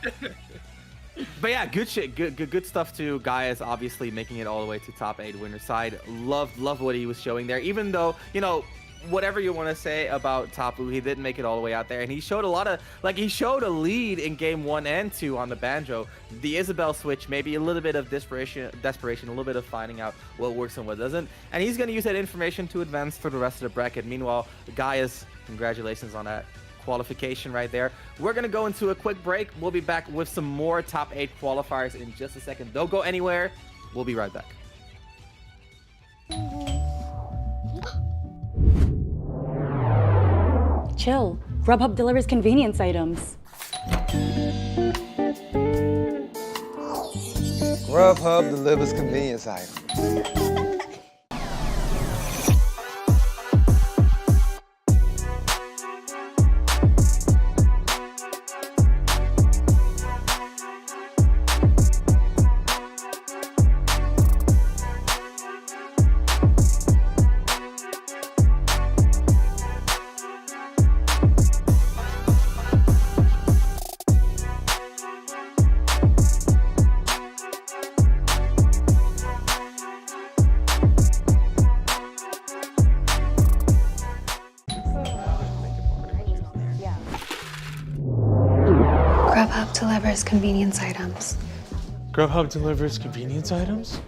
But yeah, good shit. Good stuff too. Gaius obviously making it all the way to top 8 winner side. Love what he was showing there. Even though, you know, whatever you want to say about Tapu, he didn't make it all the way out there, and he showed a lot of, like, he showed a lead in game 1 and 2 on the Banjo. The Isabelle switch, maybe a little bit of desperation, a little bit of finding out what works and what doesn't, and he's going to use that information to advance through the rest of the bracket. Meanwhile, Gaius, congratulations on that qualification right there. We're going to go into a quick break. We'll be back with some more top 8 qualifiers in just a second. Don't go anywhere. We'll be right back. Chill. Grubhub delivers convenience items. Grubhub delivers convenience items. Grubhub delivers convenience items. Grubhub delivers convenience items?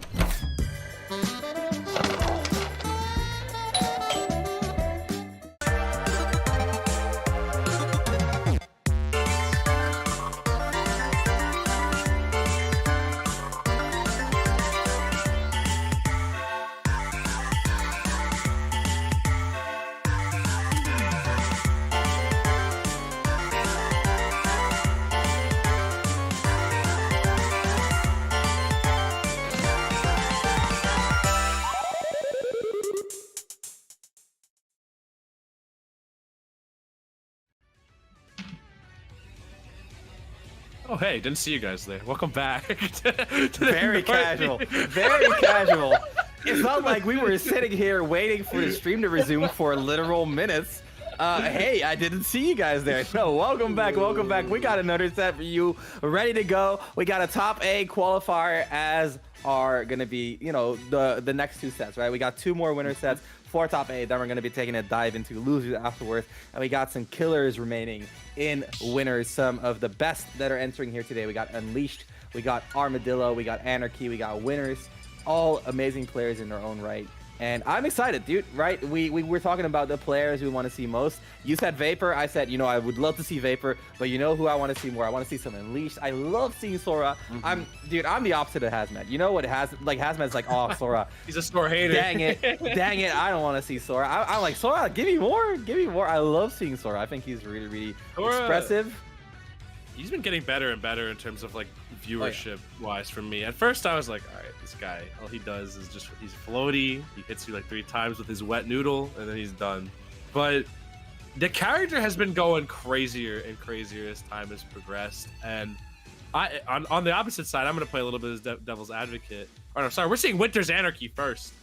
oh hey, didn't see you guys there. Welcome back. Very casual. Very casual. It's not like we were sitting here waiting for the stream to resume for literal minutes. Hey, I didn't see you guys there. No, welcome back, welcome back. We got another set for you ready to go. We got a top 8 qualifier as are going to be, you know, the next 2 sets, right? We got 2 more winner sets for top 8. Then we're going to be taking a dive into losers afterwards. And we got some killers remaining in winners. Some of the best that are entering here today. We got Unleashed, we got Armadillo, we got Anarchy, we got winners. All amazing players in their own right. And I'm excited, dude, right? We were talking about the players we want to see most. You said Vapor. I said, you know, I would love to see Vapor, but you know who I want to see more? I want to see some Unleashed. I love seeing Sora. I'm the opposite of Hazmat. You know what Hazmat's like, oh, Sora. He's a Sora hater. Dang it. Dang it. I don't want to see Sora. I'm like, Sora, give me more. Give me more. I love seeing Sora. I think he's really, really Sora. expressive. he's been getting better and better in terms of like viewership wise for me. At first I was like, all right, this guy, all he does is just, he's floaty, he hits you like 3 times with his wet noodle and then he's done. But the character has been going crazier and crazier as time has progressed, and on the opposite side, I'm going to play a little bit as devil's advocate. Or no, sorry, we're seeing Winter's Anarchy first.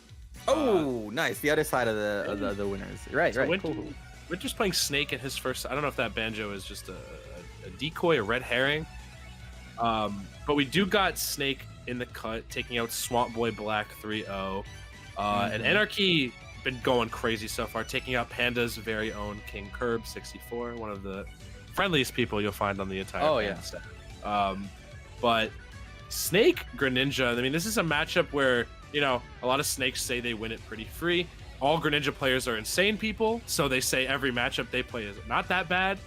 Oh, nice. The other side of the winners. Right, So right. Cool. Winter's playing Snake in his first. I don't know if that banjo is just a decoy, a red herring. But we do got Snake in the cut, taking out Swamp Boy Black 3-0. And Anarchy been going crazy so far, taking out Panda's very own King Curb 64, one of the friendliest people you'll find on the entire Panda set. But Snake Greninja, I mean, this is a matchup where, you know, a lot of Snakes say they win it pretty free. All Greninja players are insane people, so they say every matchup they play is not that bad.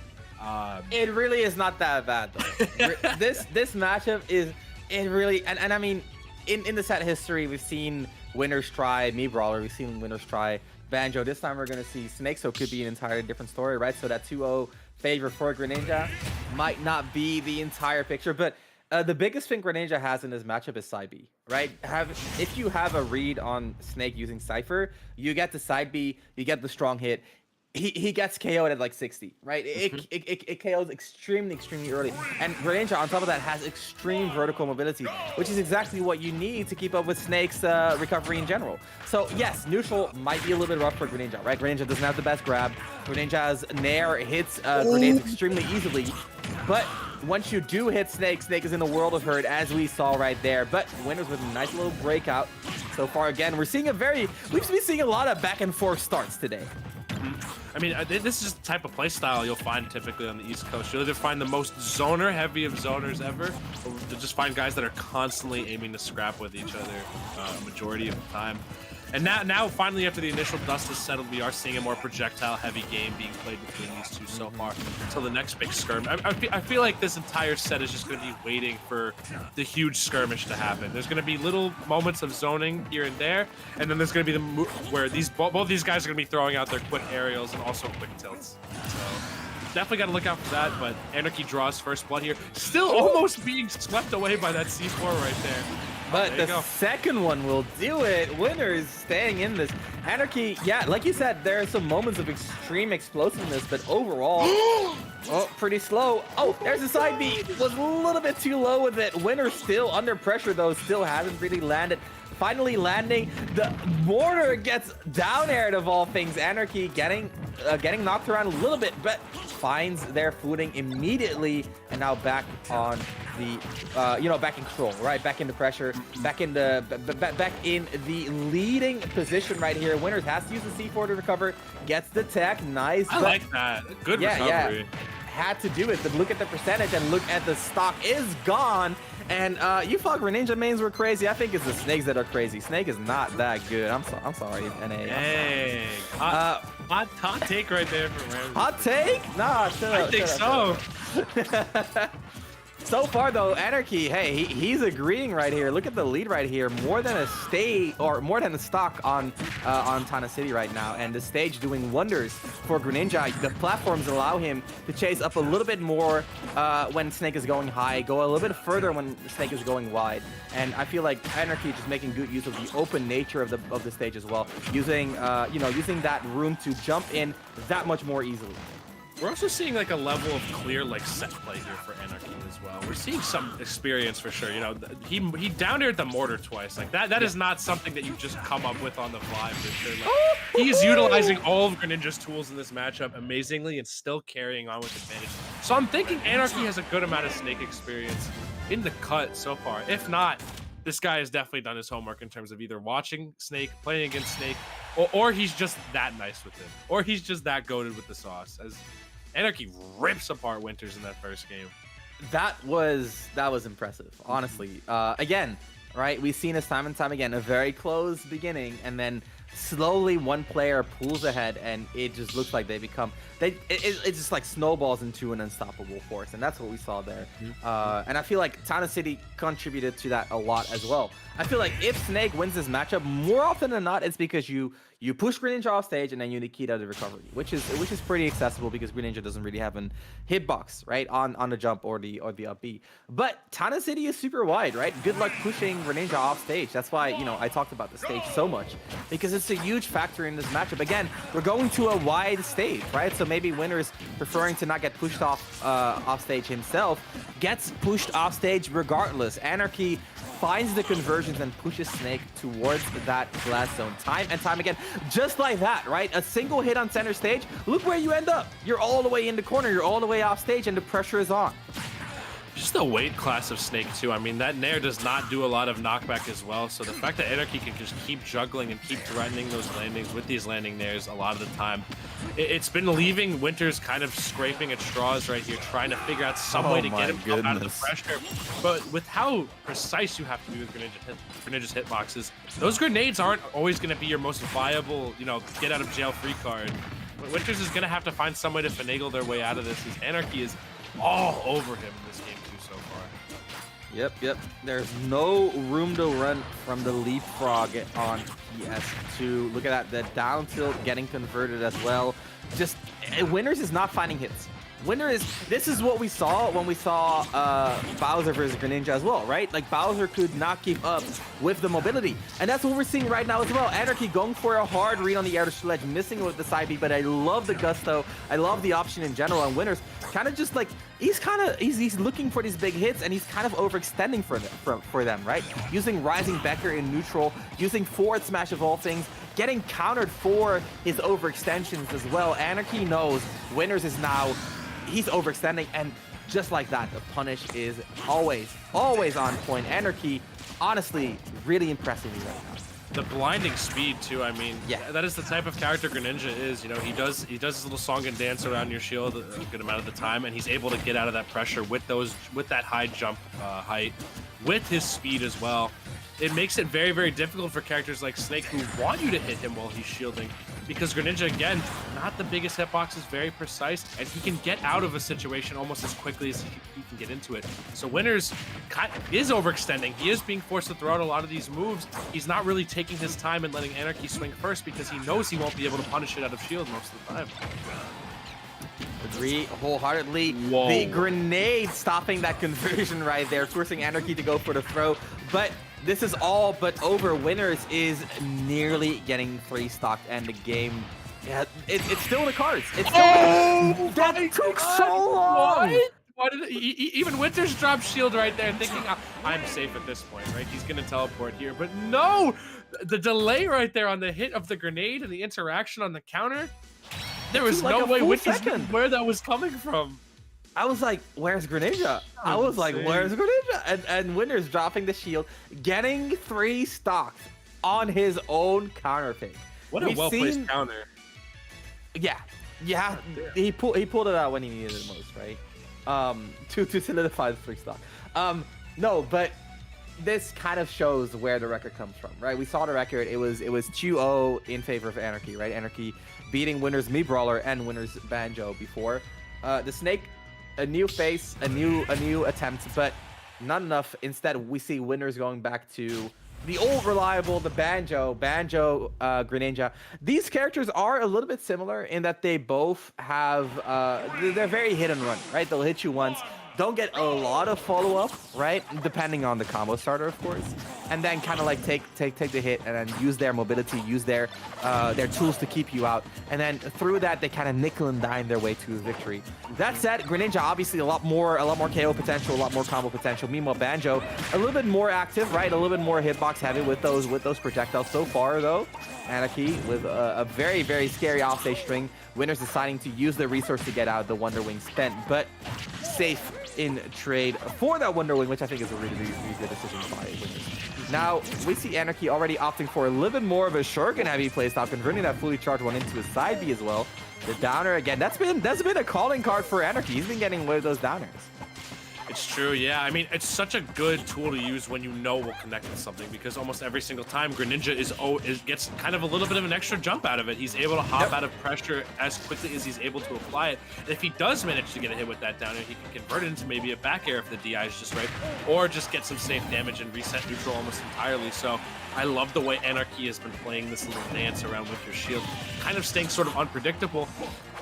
It really is not that bad though. this matchup is, it really, and I mean, in the set history, we've seen winners try Me Brawler, we've seen winners try Banjo. This time we're gonna see Snake, so it could be an entirely different story, right? So that 2-0 favor for Greninja might not be the entire picture, but the biggest thing Greninja has in this matchup is side B, right? If you have a read on Snake using Cypher, you get the side B, you get the strong hit. He gets KO'd at like 60, right? It KOs extremely early. And Greninja, on top of that, has extreme vertical mobility, which is exactly what you need to keep up with Snake's recovery in general. So yes, neutral might be a little bit rough for Greninja, right? Greninja doesn't have the best grab. Greninja's Nair hits grenades extremely easily. But once you do hit Snake, Snake is in a world of hurt, as we saw right there. But winners with a nice little breakout. So far, again, we've been seeing a lot of back and forth starts today. I mean, this is the type of playstyle you'll find typically on the East Coast. You'll either find the most zoner heavy of zoners ever, or to just find guys that are constantly aiming to scrap with each other majority of the time. And now, finally, after the initial dust has settled, we are seeing a more projectile-heavy game being played between these two so far until the next big skirmish. I feel like this entire set is just going to be waiting for the huge skirmish to happen. There's going to be little moments of zoning here and there, and then there's going to be where both these guys are going to be throwing out their quick aerials and also quick tilts. So definitely got to look out for that, but Anarchy draws first blood here. Still almost being swept away by that C4 right there. But the second one will do it. Winners staying in this. Anarchy, yeah, like you said, there are some moments of extreme explosiveness, but overall, pretty slow. Oh, there's a side B. Was a little bit too low with it. Winner still under pressure, though, still hasn't really landed. Finally landing. The mortar gets down aired of all things. Anarchy getting knocked around a little bit, but finds their footing immediately, and now back on the back in control, right? Back in the pressure, back in the leading position right here. Winners has to use the C4 to recover, gets the tech, nice. I like that. Good recovery. Yeah. Had to do it, but look at the percentage and look at the stock is gone. And you thought Greninja mains were crazy. I think it's the Snakes that are crazy. Snake is not that good. I'm sorry, NA. Hey, hot take right there from Ramsey. Hot take? Nah, I think so. So far though, Anarchy, hey, he's agreeing right here. Look at the lead right here. More than a stock on Tana City right now, and the stage doing wonders for Greninja. The platforms allow him to chase up a little bit more when Snake is going high, go a little bit further when Snake is going wide. And I feel like Anarchy is just making good use of the open nature of the stage as well, using using that room to jump in that much more easily. We're also seeing like a level of clear like set play here for Anarchy as well. We're seeing some experience for sure. You know, he down aired the mortar twice. Like that is not something that you just come up with on the fly for sure. Like, he's utilizing all of Greninja's tools in this matchup amazingly and still carrying on with advantage. So I'm thinking Anarchy has a good amount of Snake experience in the cut so far. If not, this guy has definitely done his homework in terms of either watching Snake, playing against Snake, or he's just that nice with him, or he's just that goated with the sauce. As Anarchy rips apart Winters in that first game. That was impressive, honestly. Again, right? We've seen this time and time again, a very close beginning, and then slowly one player pulls ahead, and it just looks like they become It's just like snowballs into an unstoppable force, and that's what we saw there. And I feel like Town City contributed to that a lot as well. I feel like if Snake wins this matchup, more often than not, it's because you push Greninja off stage and then you Nikita the recovery, which is pretty accessible because Greninja doesn't really have an hitbox, right, on the jump or the up B. But Town City is super wide, right? Good luck pushing Greninja off stage. That's why, you know, I talked about the stage so much, because it's a huge factor in this matchup. Again, we're going to a wide stage, right? So maybe Winner's preferring to not get pushed off stage himself, gets pushed off stage regardless. Anarchy finds the conversions and pushes Snake towards that blast zone time and time again, just like that, right? A single hit on center stage, look where you end up. You're all the way in the corner, you're all the way off stage, and the pressure is on. Just the weight class of Snake too. I mean, that Nair does not do a lot of knockback as well. So the fact that Anarchy can just keep juggling and keep threatening those landings with these landing Nairs a lot of the time, it's been leaving Winters kind of scraping at straws right here, trying to figure out some way to get him out of the pressure. But with how precise you have to be with Greninja's hitboxes, those grenades aren't always going to be your most viable, you know, get out of jail free card. Winters is going to have to find some way to finagle their way out of this, as Anarchy is all over him in this game too so far. Yep. There's no room to run from the leapfrog on PS2. Look at that, the down tilt getting converted as well. Just Winners is not finding hits. This is what we saw when we saw Bowser versus Greninja as well, right? Like Bowser could not keep up with the mobility, and that's what we're seeing right now as well. Anarchy going for a hard read on the outer sledge, missing with the side B, but I love the gusto. I love the option in general, and Winners kind of just like he's looking for these big hits, and he's kind of overextending for them, right? Using Rising Becker in neutral, using forward smash of all things, getting countered for his overextensions as well. Anarchy knows Winners is now. He's overextending, and just like that, the punish is always on point. Anarchy, honestly, really impressing me right now. The blinding speed too. I mean, yeah, that is the type of character Greninja is. You know, he does his little song and dance around your shield a good amount of the time, and he's able to get out of that pressure with that high jump height, with his speed as well. It makes it very, very difficult for characters like Snake who want you to hit him while he's shielding, because Greninja, again, not the biggest hitbox, is very precise, and he can get out of a situation almost as quickly as he can get into it. So Winners is overextending. He is being forced to throw out a lot of these moves. He's not really taking his time and letting Anarchy swing first, because he knows he won't be able to punish it out of shield most of the time. Agree wholeheartedly. Whoa. The grenade stopping that conversion right there, forcing Anarchy to go for the throw. But this is all but over. Winners is nearly getting 3-stocked, and the game, yeah, it's still in the cards. It's still that took so long. Why did even Winters dropped shield right there, thinking I'm safe at this point, right? He's gonna teleport here, but no, the delay right there on the hit of the grenade and the interaction on the counter. There was like no way Winters knew second. where that was coming from. I was like, where's Greninja? I was like, where's Greninja? And Winners dropping the shield, getting 3-stocked on his own counter pick. What a well-placed counter. Yeah. He pulled it out when he needed it most, right? To solidify the 3-stock. No, but this kind of shows where the record comes from, right? We saw the record. It was 2-0 in favor of Anarchy, right? Anarchy beating Winners Mii Brawler and Winners Banjo before. The Snake, a new face, a new attempt, but not enough. Instead, we see Winners going back to the old reliable, the Banjo, Greninja. These characters are a little bit similar in that they both have, they're very hit and run, right? They'll hit you once, don't get a lot of follow-up, right? Depending on the combo starter, of course. And then kind of like take the hit and then use their mobility, use their tools to keep you out. And then through that, they kind of nickel and dime their way to victory. That said, Greninja obviously a lot more KO potential, a lot more combo potential. Meanwhile, Banjo a little bit more active, right? A little bit more hitbox heavy with those projectiles. So far though, Anarchy with a very, very scary offstage string. Winners deciding to use the resource to get out the Wonder Wing spent, but safe in trade for that Wonder Wing, which I think is a really, really, really good decision by Winners. Now, we see Anarchy already opting for a little bit more of a Shuriken heavy playstyle, converting that fully charged one into a side B as well. The downer again, that's been a calling card for Anarchy. He's been getting away with those downers. It's true, yeah. I mean, it's such a good tool to use when you know we'll connect with something, because almost every single time Greninja gets kind of a little bit of an extra jump out of it. He's able to hop out of pressure as quickly as he's able to apply it. And if he does manage to get a hit with that down air, he can convert it into maybe a back air if the DI is just right, or just get some safe damage and reset neutral almost entirely. So I love the way Anarchy has been playing this little dance around Winter's Shield, kind of staying sort of unpredictable.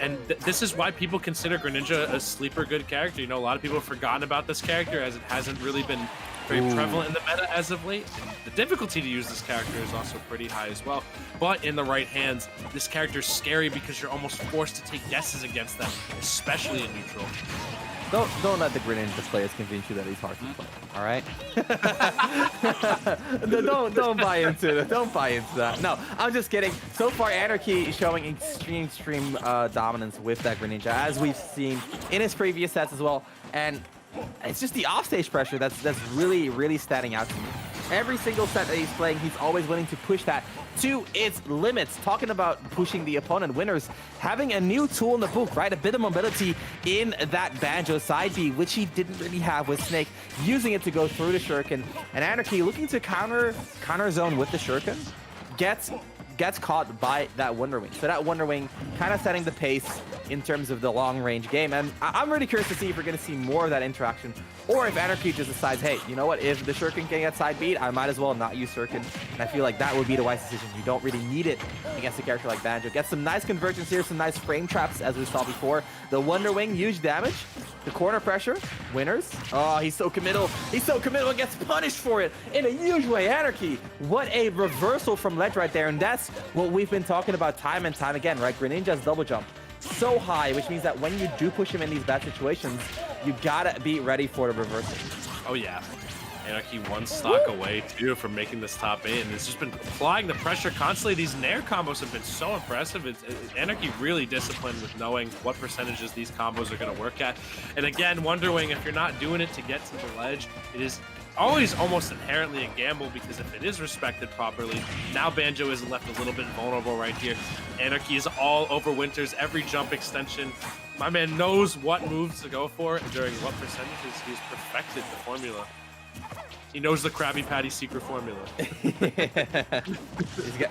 And this is why people consider Greninja a sleeper good character. You know, a lot of people have forgotten about this character as it hasn't really been very prevalent in the meta as of late. And the difficulty to use this character is also pretty high as well. But in the right hands, this character is scary because you're almost forced to take guesses against them, especially in neutral. Don't let the Greninja players convince you that he's hard to play. All right? don't buy into it. Don't buy into that. No, I'm just kidding. So far, Anarchy is showing extreme dominance with that Greninja, as we've seen in his previous sets as well. And it's just the offstage pressure that's really standing out to me. Every single set that he's playing, he's always willing to push that to its limits. Talking about pushing the opponent, Winners having a new tool in the book, right? A bit of mobility in that Banjo side B, which he didn't really have with Snake, using it to go through the Shuriken. And Anarchy looking to counter zone with the Shuriken, gets caught by that Wonder Wing. So that Wonder Wing kind of setting the pace in terms of the long range game. And I'm really curious to see if we're going to see more of that interaction, or if Anarchy just decides, hey, you know what, if the Shuriken can get side beat, I might as well not use Shuriken. And I feel like that would be the wise decision. You don't really need it against a character like Banjo. Get some nice convergence here, some nice frame traps as we saw before. The Wonder Wing, huge damage. The corner pressure, Winners. Oh, he's so committal. He's so committal and gets punished for it in a huge way. Anarchy, what a reversal from Ledge right there. And that's what we've been talking about time and time again, right? Greninja's double jump so high, which means that when you do push him in these bad situations, you gotta be ready for the reversal. Oh yeah. Anarchy one stock away too from making this top 8, and it's just been applying the pressure constantly. These Nair combos have been so impressive. Anarchy really disciplined with knowing what percentages these combos are going to work at. And again, Wonder Wing, if you're not doing it to get to the ledge, it is always almost inherently a gamble, because if it is respected properly, now Banjo is left a little bit vulnerable right here. Anarchy is all over Winters, every jump extension. My man knows what moves to go for and during what percentages. He's perfected the formula. He knows the Krabby Patty secret formula.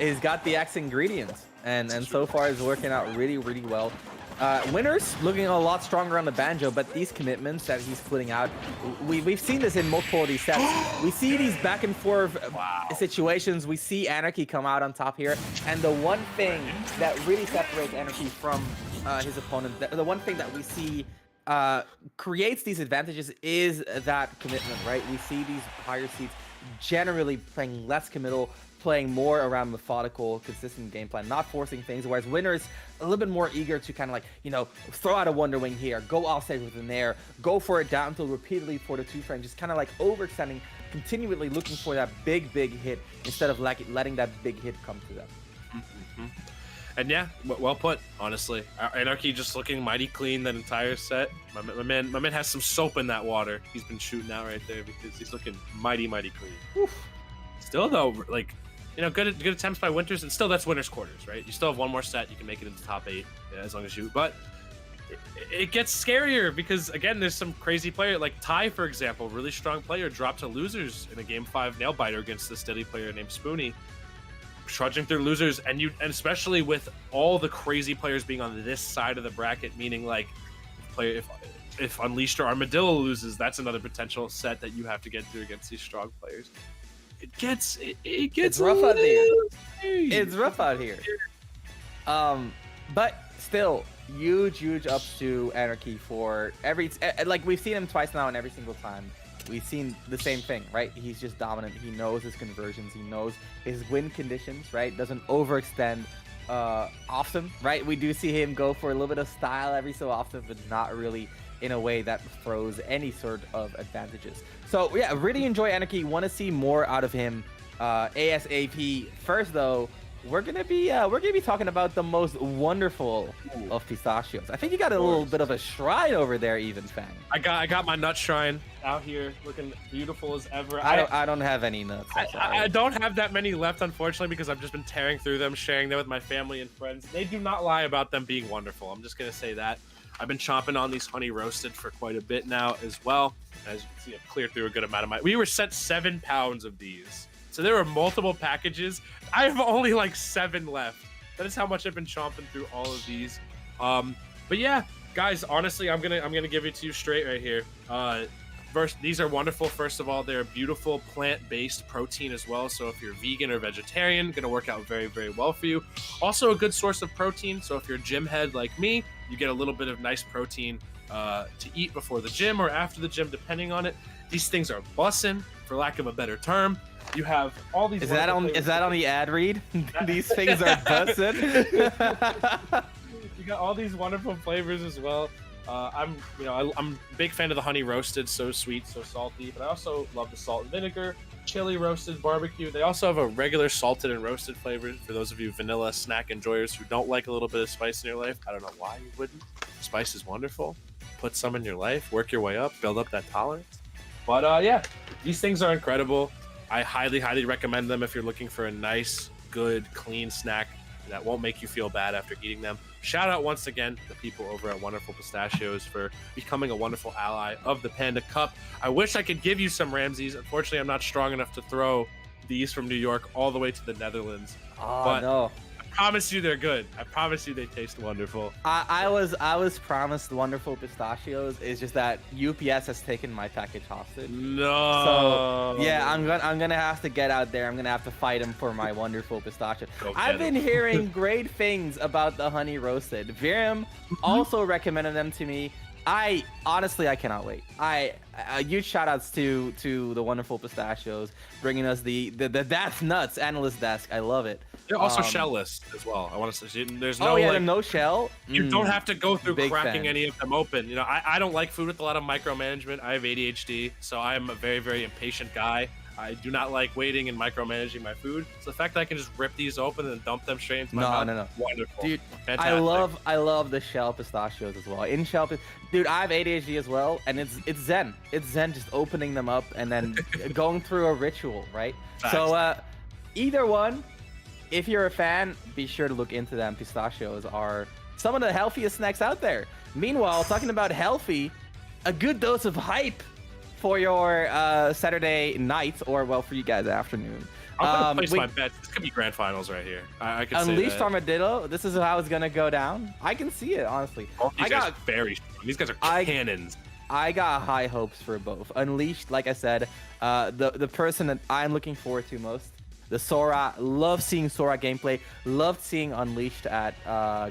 he's got the X ingredients, and so far it's working out really well. Winners looking a lot stronger on the Banjo, but these commitments that he's putting out, we've seen this in multiple of these sets. We see these back and forth situations. We see Anarchy come out on top here, and the one thing that really separates Anarchy from his opponent, the one thing that we see creates these advantages is that commitment, right? We see these higher seeds generally playing less committal, playing more around methodical, consistent game plan, not forcing things, whereas Winners a little bit more eager to kind of like, you know, throw out a Wonder Wing here, go offstage with an air, go for it down until repeatedly for the 2-frame, just kind of like overextending, continually looking for that big hit instead of like letting that big hit come to them. And yeah, well put, honestly. Anarchy just looking mighty clean that entire set. My man has some soap in that water. He's been shooting out right there because he's looking mighty clean. Oof. Still though, like, you know, good attempts by Winters, and still that's Winners quarters, right? You still have one more set, you can make it into top 8, yeah, as long as you. But it gets scarier because again, there's some crazy player like Ty, for example, really strong player, dropped to losers in a game 5 nail biter against the steady player named Sweeney. Trudging through losers, and especially with all the crazy players being on this side of the bracket, meaning like if Unleashed or Armadillo loses, that's another potential set that you have to get through against these strong players. It gets rough out there. It's rough out here. But still, huge ups to Anarchy for like we've seen him twice now, and every single time we've seen the same thing, right? He's just dominant. He knows his conversions. He knows his win conditions, right? Doesn't overextend often, right? We do see him go for a little bit of style every so often, but not really in a way that throws any sort of advantages. So yeah, really enjoy Anarchy. Want to see more out of him ASAP. First though, we're gonna be talking about the most wonderful of pistachios. I think you got a little bit of a shrine over there, even, Fang. I got my nut shrine out here, looking beautiful as ever. I don't have any nuts. I don't have that many left, unfortunately, because I've just been tearing through them, sharing them with my family and friends. They do not lie about them being wonderful. I'm just gonna say that. I've been chomping on these honey roasted for quite a bit now as well. As you can see, I've cleared through a good amount of we were sent 7 pounds of these. So there were multiple packages. I have only like 7 left. That is how much I've been chomping through all of these. But yeah, guys, honestly, I'm gonna give it to you straight right here. First, these are wonderful. First of all, they're a beautiful plant-based protein as well. So if you're vegan or vegetarian, gonna work out very, very well for you. Also a good source of protein. So if you're a gym head like me, you get a little bit of nice protein to eat before the gym or after the gym, depending on it. These things are bussin', for lack of a better term. You have all these. Is that on the ad read? These things are bussin'. You got all these wonderful flavors as well. I'm a big fan of the honey roasted, so sweet, so salty, but I also love the salt and vinegar, chili roasted, barbecue. They also have a regular salted and roasted flavor for those of you vanilla snack enjoyers who don't like a little bit of spice in your life. I don't know why you wouldn't. Spice is wonderful. Put some in your life, work your way up, build up that tolerance. But yeah, these things are incredible. I highly, highly recommend them if you're looking for a nice, good, clean snack that won't make you feel bad after eating them. Shout out once again to the people over at Wonderful Pistachios for becoming a wonderful ally of the Panda Cup. I wish I could give you some Ramses. Unfortunately, I'm not strong enough to throw these from New York all the way to the Netherlands. Oh, but no. I promise you they're good. I promise you they taste wonderful. I was promised Wonderful Pistachios. It's just that UPS has taken my package hostage. No. So yeah, I'm gonna have to get out there. I'm gonna have to fight him for my Wonderful Pistachio. Go I've get been him. hearing great things about the honey roasted. Viram also recommended them to me. I cannot wait. Huge shout outs to the Wonderful Pistachios bringing us the That's Nuts analyst desk. I love it. They're also shellless as well. I want to say there's no they're no shell. You don't have to go through Big cracking fan. any of them open. You know, I don't like food with a lot of micromanagement. I have ADHD, so I am a very, very impatient guy. I do not like waiting and micromanaging my food. So the fact that I can just rip these open and dump them straight into my mouth, No. wonderful. Dude, fantastic. I love the shell pistachios as well. In shell, dude, I have ADHD as well, and it's zen. It's zen just opening them up and then going through a ritual, right? Facts. So either one, if you're a fan, be sure to look into them. Pistachios are some of the healthiest snacks out there. Meanwhile, talking about healthy, a good dose of hype for your Saturday night, or well, for you guys afternoon. I'm gonna place my bet. This could be grand finals right here. I can say Unleashed that. Armadillo. This is how it's gonna go down. I can see it, honestly. Both these guys are very strong. These guys are cannons. I got high hopes for both. Unleashed, like I said, the person that I'm looking forward to most, the Sora. Love seeing Sora gameplay. Loved seeing Unleashed at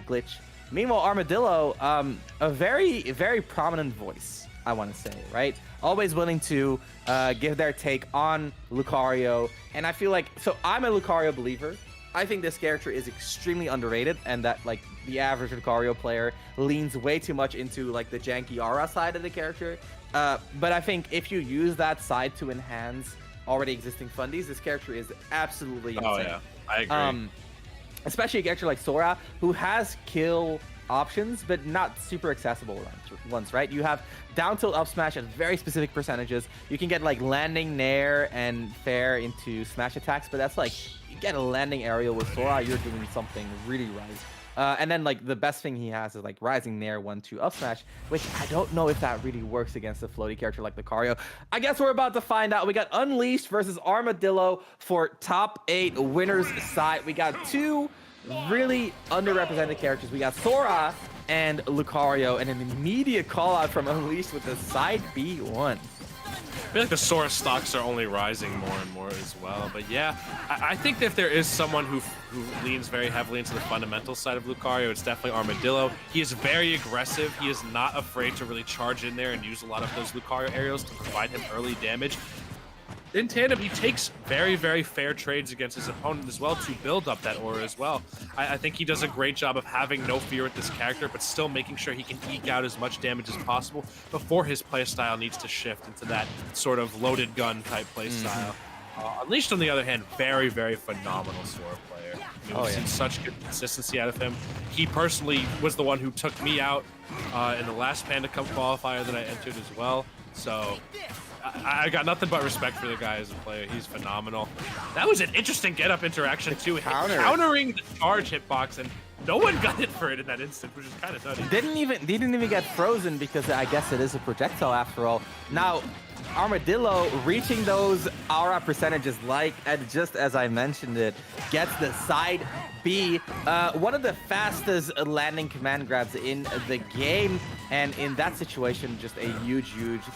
Glitch. Meanwhile, Armadillo, a very, very prominent voice, I want to say, right? Always willing to give their take on Lucario. And I feel like, so I'm a Lucario believer. I think this character is extremely underrated, and that like the average Lucario player leans way too much into like the janky aura side of the character. But I think if you use that side to enhance already existing fundies, this character is absolutely insane. Oh yeah, I agree. Especially a character like Sora, who has kill options, but not super accessible ones, right? You have down tilt up smash at very specific percentages. You can get like landing nair and fair into smash attacks, but that's like, you get a landing aerial with Sora, you're doing something really right. And then like the best thing he has is like rising nair 1-2 up smash, which I don't know if that really works against a floaty character like Lucario. I guess we're about to find out. We got Unleashed versus Armadillo for top 8 winners side. We got two really underrepresented characters. We got Sora and Lucario, and an immediate call out from Unleashed with the side B1. I feel like the Sora stocks are only rising more and more as well. But yeah, I think that if there is someone who leans very heavily into the fundamental side of Lucario, it's definitely Armadillo. He is very aggressive. He is not afraid to really charge in there and use a lot of those Lucario aerials to provide him early damage. In tandem, he takes very, very fair trades against his opponent as well to build up that aura as well. I think he does a great job of having no fear with this character, but still making sure he can eke out as much damage as possible before his playstyle needs to shift into that sort of loaded gun type playstyle. Unleashed, on the other hand, very, very phenomenal Sora player. I mean, we've seen such good consistency out of him. He personally was the one who took me out in the last Panda Cup qualifier that I entered as well. So I got nothing but respect for the guy as a player. He's phenomenal. That was an interesting get-up interaction too, countering the charge hitbox, and no one got hit for it in that instant, which is kind of nutty. Didn't even get frozen because I guess it is a projectile after all. Now, Armadillo reaching those aura percentages, and just as I mentioned it, gets the side B, one of the fastest landing command grabs in the game, and in that situation, just a huge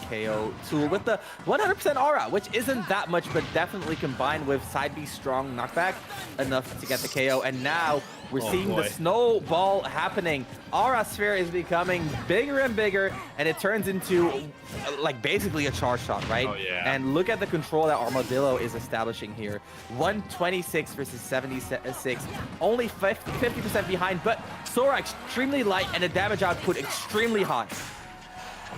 KO tool with the 100% aura, which isn't that much, but definitely combined with side B strong knockback, enough to get the KO, and now we're seeing the snowball happening. Aura Sphere is becoming bigger and bigger, and it turns into like basically a charge shot, right? Oh, yeah. And look at the control that Armadillo is establishing here. 126 versus 76, only 50% behind, but Sora extremely light and the damage output extremely high.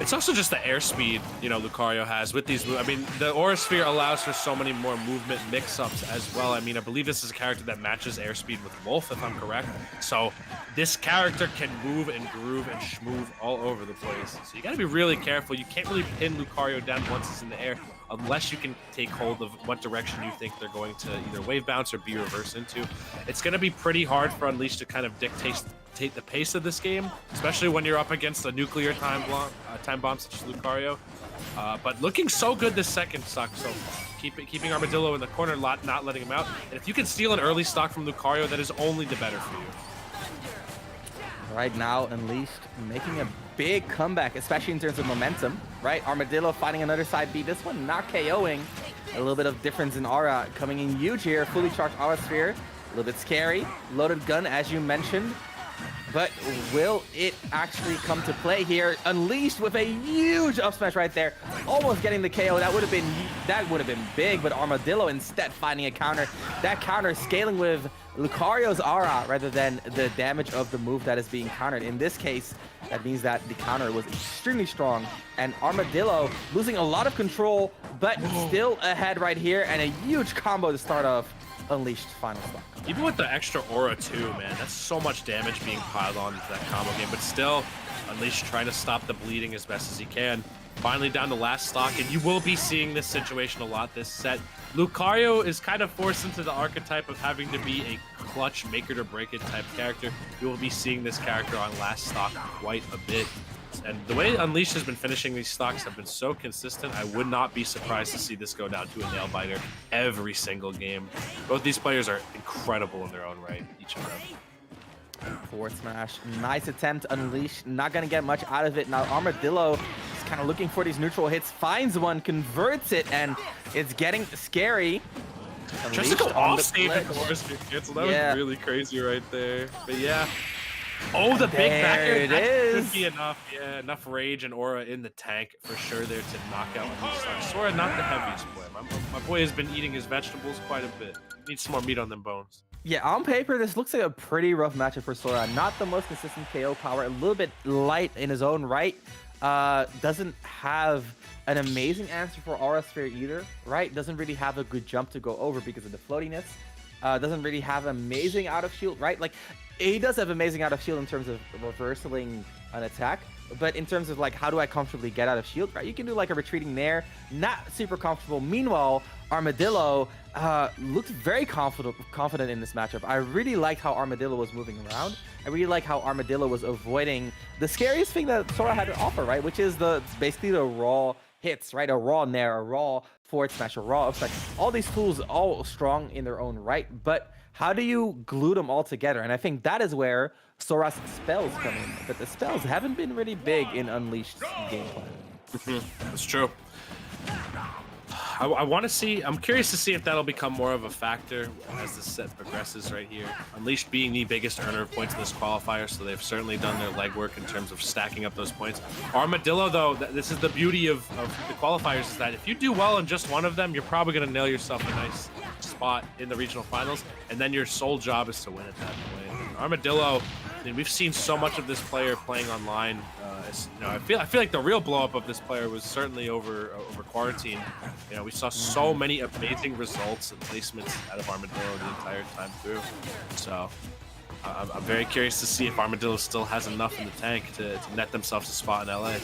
It's also just the airspeed, you know, Lucario has with these. I mean, the Aura Sphere allows for so many more movement mix-ups as well. I mean, I believe this is a character that matches airspeed with Wolf, if I'm correct. So this character can move and groove and schmoove all over the place. So you got to be really careful. You can't really pin Lucario down once it's in the air unless you can take hold of what direction you think they're going to either wave bounce or be reversed into. It's going to be pretty hard for Unleash to kind of dictate the pace of this game, especially when you're up against a nuclear time bomb such as Lucario. But looking so good this second stock so far. Keeping Armadillo in the corner, not letting him out. And if you can steal an early stock from Lucario, that is only the better for you. Right now, Unleashed making a big comeback, especially in terms of momentum, right? Armadillo finding another side B. This one not KOing. A little bit of difference in aura coming in huge here. Fully charged Aura Sphere. A little bit scary. Loaded gun, as you mentioned. But will it actually come to play here? Unleashed with a huge up smash right there, almost getting the KO. That would have been big, but Armadillo instead finding a counter. That counter scaling with Lucario's aura rather than the damage of the move that is being countered. In this case, that means that the counter was extremely strong, and Armadillo losing a lot of control, but still ahead right here, and a huge combo to start off Unleashed final stock. Even with the extra aura too, man, that's so much damage being piled on into that combo game, but still Unleashed trying to stop the bleeding as best as he can. Finally down the last stock, and you will be seeing this situation a lot this set. Lucario is kind of forced into the archetype of having to be a clutch make it or break it type character. You will be seeing this character on last stock quite a bit. And the way Unleashed has been finishing these stocks have been so consistent, I would not be surprised to see this go down to a nail biter every single game. Both these players are incredible in their own right, each of them. Forward smash, nice attempt. Unleashed, not gonna get much out of it. Now Armadillo is kind of looking for these neutral hits, finds one, converts it, and it's getting scary. Just to go off stage at the worst cancel, that was really crazy right there. But yeah. Oh, the big backer. It is. Should be enough. Yeah, enough rage and aura in the tank for sure there to knock out Unleashed. Sora, not the heaviest boy. My boy has been eating his vegetables quite a bit. Needs some more meat on them bones. Yeah, on paper, this looks like a pretty rough matchup for Sora. Not the most consistent KO power. A little bit light in his own right. Doesn't have an amazing answer for Aura Sphere either, right? Doesn't really have a good jump to go over because of the floatiness. Doesn't really have amazing out of shield, right? Like, he does have amazing out of shield in terms of reversing an attack, but in terms of like how do I comfortably get out of shield, right? You can do like a retreating nair, not super comfortable. Meanwhile, Armadillo looked very confident in this matchup. I really liked how Armadillo was moving around. I really like how Armadillo was avoiding the scariest thing that Sora had to offer, right? Which is basically the raw hits, right? A raw nair, a raw forward smash, a raw up smash. All these tools all strong in their own right, but how do you glue them all together? And I think that is where Sora's spells come in. But the spells haven't been really big in Unleashed gameplay. That's true. I want to see, I'm curious to see if that'll become more of a factor as the set progresses right here. Unleashed being the biggest earner of points in this qualifier, so they've certainly done their legwork in terms of stacking up those points. Armadillo, though, this is the beauty of the qualifiers, is that if you do well in just one of them, you're probably going to nail yourself a nice spot in the regional finals, and then your sole job is to win at that point. Armadillo, I mean, we've seen so much of this player playing online. You know, I feel like the real blow up of this player was certainly over quarantine. You know, we saw so many amazing results and placements out of Armadillo the entire time through. So I'm very curious to see if Armadillo still has enough in the tank to net themselves a spot in LA.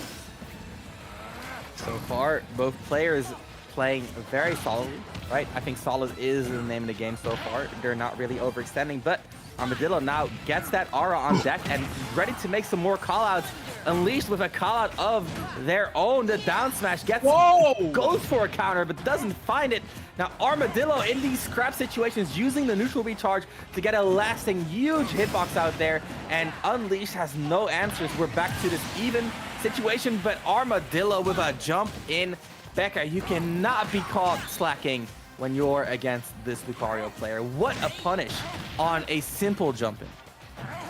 So far, both players playing very solidly, right? I think solid is the name of the game so far. They're not really overextending, but Armadillo now gets that aura on deck and ready to make some more callouts. Unleashed with a callout of their own. The down smash goes for a counter, but doesn't find it. Now Armadillo in these scrap situations using the neutral recharge to get a lasting huge hitbox out there, and Unleashed has no answers. We're back to this even situation, but Armadillo with a jump in. Becca, you cannot be caught slacking when you're against this Lucario player. What a punish on a simple jump in.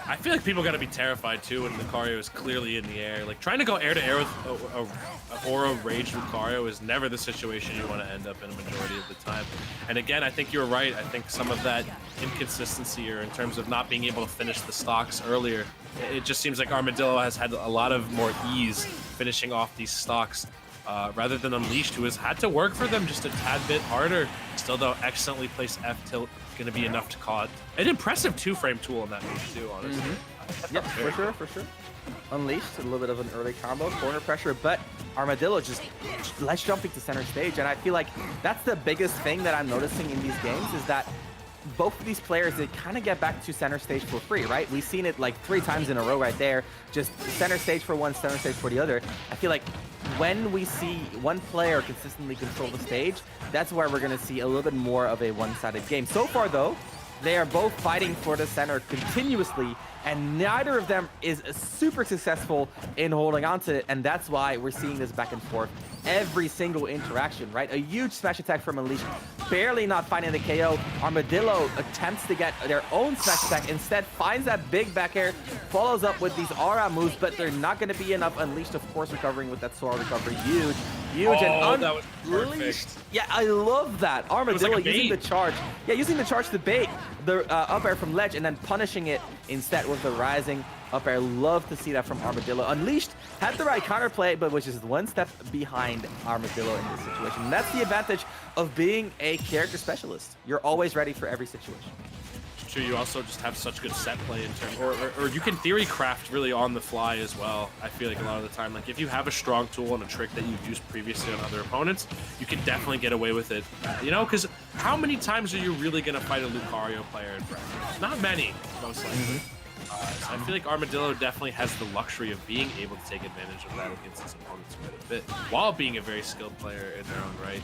I feel like people got to be terrified too when Lucario is clearly in the air. Like trying to go air to air with a Aura Rage Lucario is never the situation you want to end up in a majority of the time. And again, I think you're right. I think some of that inconsistency or in terms of not being able to finish the stocks earlier, it just seems like Armadillo has had a lot of more ease finishing off these stocks. Rather than Unleashed, who has had to work for them just a tad bit harder. Still though, excellently placed F tilt, going to be enough to call it. An impressive two-frame tool on that move too, honestly. Yep, for sure. Unleashed, a little bit of an early combo, corner pressure, but Armadillo just less jumping to center stage. And I feel like that's the biggest thing that I'm noticing in these games is that both of these players, they kind of get back to center stage for free, right? We've seen it like 3 times in a row right there. Just center stage for one, center stage for the other. I feel like when we see one player consistently control the stage, that's where we're going to see a little bit more of a one-sided game. So far, though, they are both fighting for the center continuously, and neither of them is super successful in holding on to it, and that's why we're seeing this back and forth every single interaction, right? A huge smash attack from Unleashed, barely not finding the KO. Armadillo attempts to get their own smash attack, instead finds that big back air, follows up with these aura moves, but they're not going to be enough. Unleashed, of course, recovering with that Sora recovery. Huge, and that was perfect. Yeah, I love that. Armadillo like using the charge. Yeah, using the charge to bait the up air from Ledge and then punishing it instead with the rising up air. Love to see that from Armadillo. Unleashed had the right counterplay, but which is one step behind Armadillo in this situation. And that's the advantage of being a character specialist. You're always ready for every situation. True, you also just have such good set play in terms, or you can theory craft really on the fly as well. I feel like a lot of the time, like if you have a strong tool and a trick that you've used previously on other opponents, you can definitely get away with it. You know, because how many times are you really going to fight a Lucario player in practice? Not many, most likely. So I feel like Armadillo definitely has the luxury of being able to take advantage of that against his opponents quite a bit, while being a very skilled player in their own right.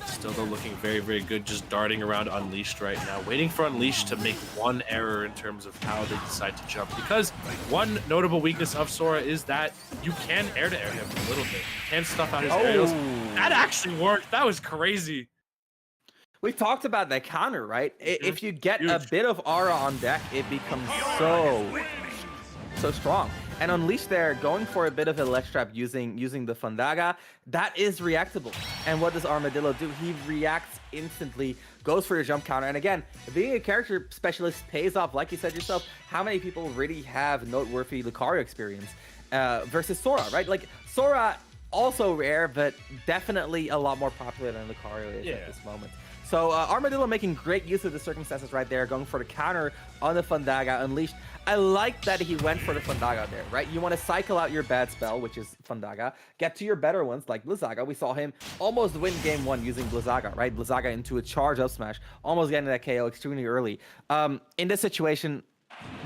Still though looking very, very good, just darting around Unleashed right now, waiting for Unleashed to make one error in terms of how they decide to jump, because one notable weakness of Sora is that you can air-to-air him a little bit. You can stuff out his aerials. That actually worked. That was crazy. We've talked about that counter, right? If you get a bit of aura on deck, it becomes so strong. And Unleashed there, going for a bit of a ledge trap using the Fandaga, that is reactable. And what does Armadillo do? He reacts instantly, goes for your jump counter. And again, being a character specialist pays off. Like you said yourself, how many people really have noteworthy Lucario experience versus Sora, right? Like Sora, also rare, but definitely a lot more popular than Lucario is at this moment. So Armadillo making great use of the circumstances right there, going for the counter on the Fandaga. Unleashed, I like that he went for the Fandaga there, right? You want to cycle out your bad spell, which is Fandaga, get to your better ones like Blizzaga. We saw him almost win game 1 using Blizzaga, right? Blizzaga into a charge up smash, almost getting that KO extremely early. In this situation,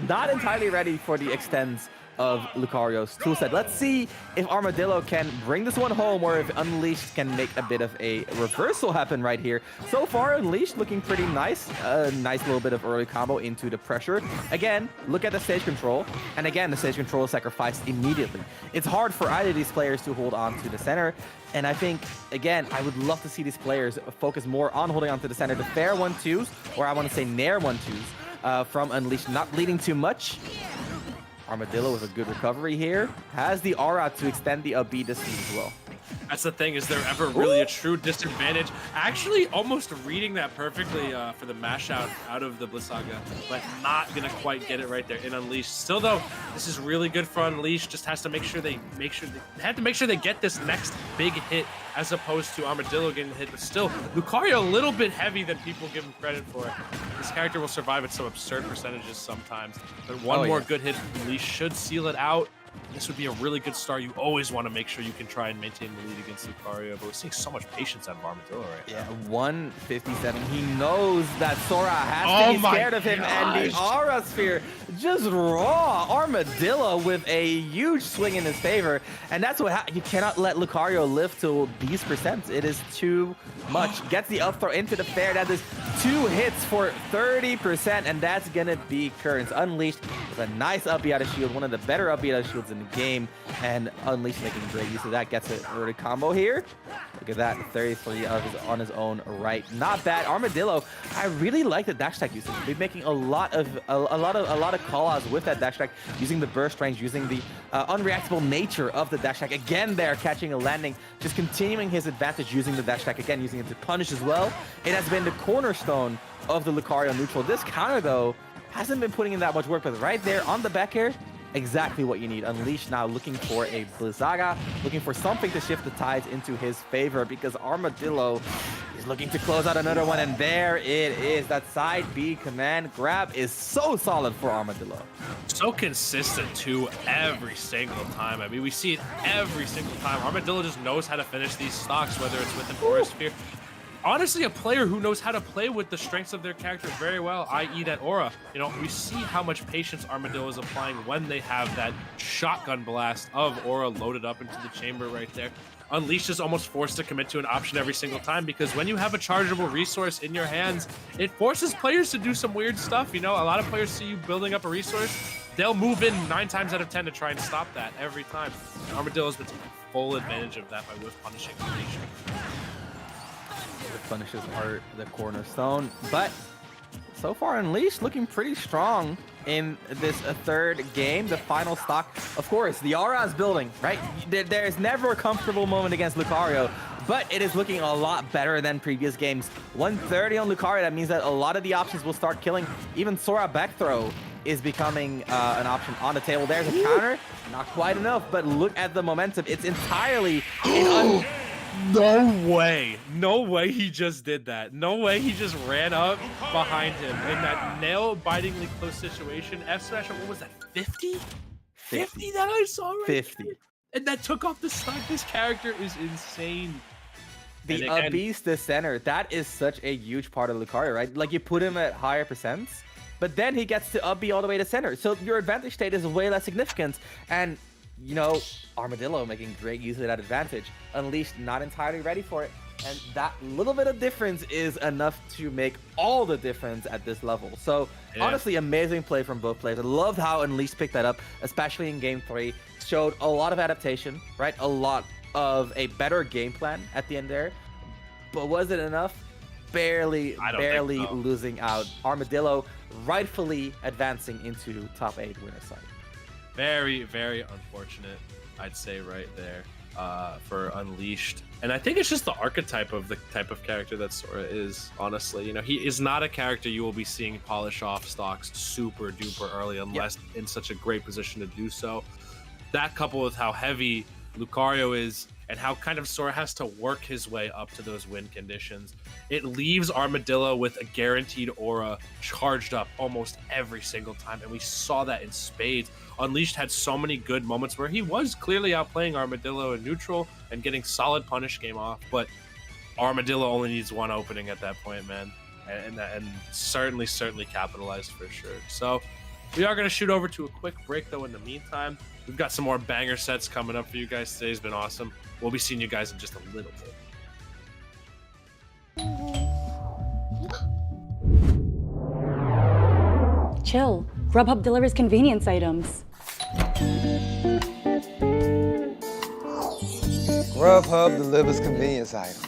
not entirely ready for the extends of Lucario's toolset. Let's see if Armadillo can bring this one home, or if Unleashed can make a bit of a reversal happen right here. So far, Unleashed looking pretty nice. A nice little bit of early combo into the pressure. Again, look at the stage control. And again, the stage control is sacrificed immediately. It's hard for either of these players to hold on to the center. And I think, again, I would love to see these players focus more on holding on to the center. The fair 1-2s, or I want to say nair 1-2s from Unleashed, not bleeding too much. Armadillo with a good recovery here. Has the aura to extend the up B this speed as well. That's the thing, is there ever really a true disadvantage? Actually almost reading that perfectly for the mash out of the Blizzaga, but not gonna quite get it right there in Unleashed. Still though, this is really good for Unleashed. Just has to make sure they have to make sure they get this next big hit, as opposed to Armadillo getting hit. But still, Lucario a little bit heavy than people give him credit for. This character will survive at some absurd percentages sometimes, but one more good hit from Unleashed should seal it out. this would be a really good start. You always want to make sure you can try and maintain the lead against Lucario, but we're seeing so much patience out of Armadillo right now. Yeah, 157. He knows that Sora has to be scared of him, and the Aura Sphere just raw. Armadillo with a huge swing in his favor, and that's what you cannot let Lucario live to these percents. It is too much. Gets the up throw into the fair. That is 2 hits for 30%, and that's gonna be Currents. Unleashed with a nice up B out of shield, one of the better up B out of shields in the game, and Unleashed making great use of that. Gets a early combo here. Look at that, 33 on his own right. Not bad. Armadillo, I really like the dash attack usage. He's making a lot of call-outs with that dash attack, using the burst range, using the unreactable nature of the dash attack. Again, there catching a landing, just continuing his advantage using the dash attack. Again, using it to punish as well. It has been the cornerstone of the Lucario neutral. This counter though hasn't been putting in that much work, but right there on the back air, exactly what you need. Unleashed now looking for a Blizzaga, looking for something to shift the tides into his favor, because Armadillo is looking to close out another one, and there it is. That side B command grab is so solid for Armadillo. So consistent too every single time. I mean, we see it every single time. Armadillo just knows how to finish these stocks, whether it's with an Aura Sphere. Honestly, a player who knows how to play with the strengths of their character very well, i.e. that aura. You know, we see how much patience Armadillo is applying when they have that shotgun blast of aura loaded up into the chamber right there. Unleashed is almost forced to commit to an option every single time, because when you have a chargeable resource in your hands, it forces players to do some weird stuff. You know, a lot of players see you building up a resource, they'll move in 9 times out of 10 to try and stop that every time. And Armadillo's been taking full advantage of that by whiff punishing Unleashed. The punishes are the cornerstone, but so far Unleashed looking pretty strong in this third game. The final stock, of course, the aura is building, right? There's never a comfortable moment against Lucario, but it is looking a lot better than previous games. 130 on Lucario, that means that a lot of the options will start killing. Even Sora back throw is becoming an option on the table. There's a counter, not quite enough, but look at the momentum. It's entirely in No way he just did that. No way he just ran up behind him in that nail-bitingly close situation. F smash, what was that, 50? 50 that I saw right 50. there? And that took off the side. This character is insane. The beast, the center, that is such a huge part of Lucario, right? Like, you put him at higher percents, but then he gets to up B all the way to center. So your advantage state is way less significant. And you know, Armadillo making great use of that advantage. Unleashed not entirely ready for it, and that little bit of difference is enough to make all the difference at this level. So honestly, amazing play from both players. I loved how Unleashed picked that up, especially in game 3. Showed a lot of adaptation, right? A lot of a better game plan at the end there. But was it enough? Barely losing out. Armadillo rightfully advancing into top 8 winner side. Very, very unfortunate, I'd say right there, for Unleashed. And I think it's just the archetype of the type of character that Sora is, honestly. You know, he is not a character you will be seeing polish off stocks super duper early unless in such a great position to do so. That coupled with how heavy Lucario is and how kind of Sora has to work his way up to those win conditions, it leaves Armadillo with a guaranteed aura charged up almost every single time, and we saw that in spades. Unleashed had so many good moments where he was clearly outplaying Armadillo in neutral and getting solid punish game off, but Armadillo only needs one opening at that point, man, and certainly capitalized for sure. So we are going to shoot over to a quick break, though. In the meantime, we've got some more banger sets coming up for you guys. Today's been awesome. We'll be seeing you guys in just a little bit. Chill. Grubhub delivers convenience items. Grubhub delivers convenience items.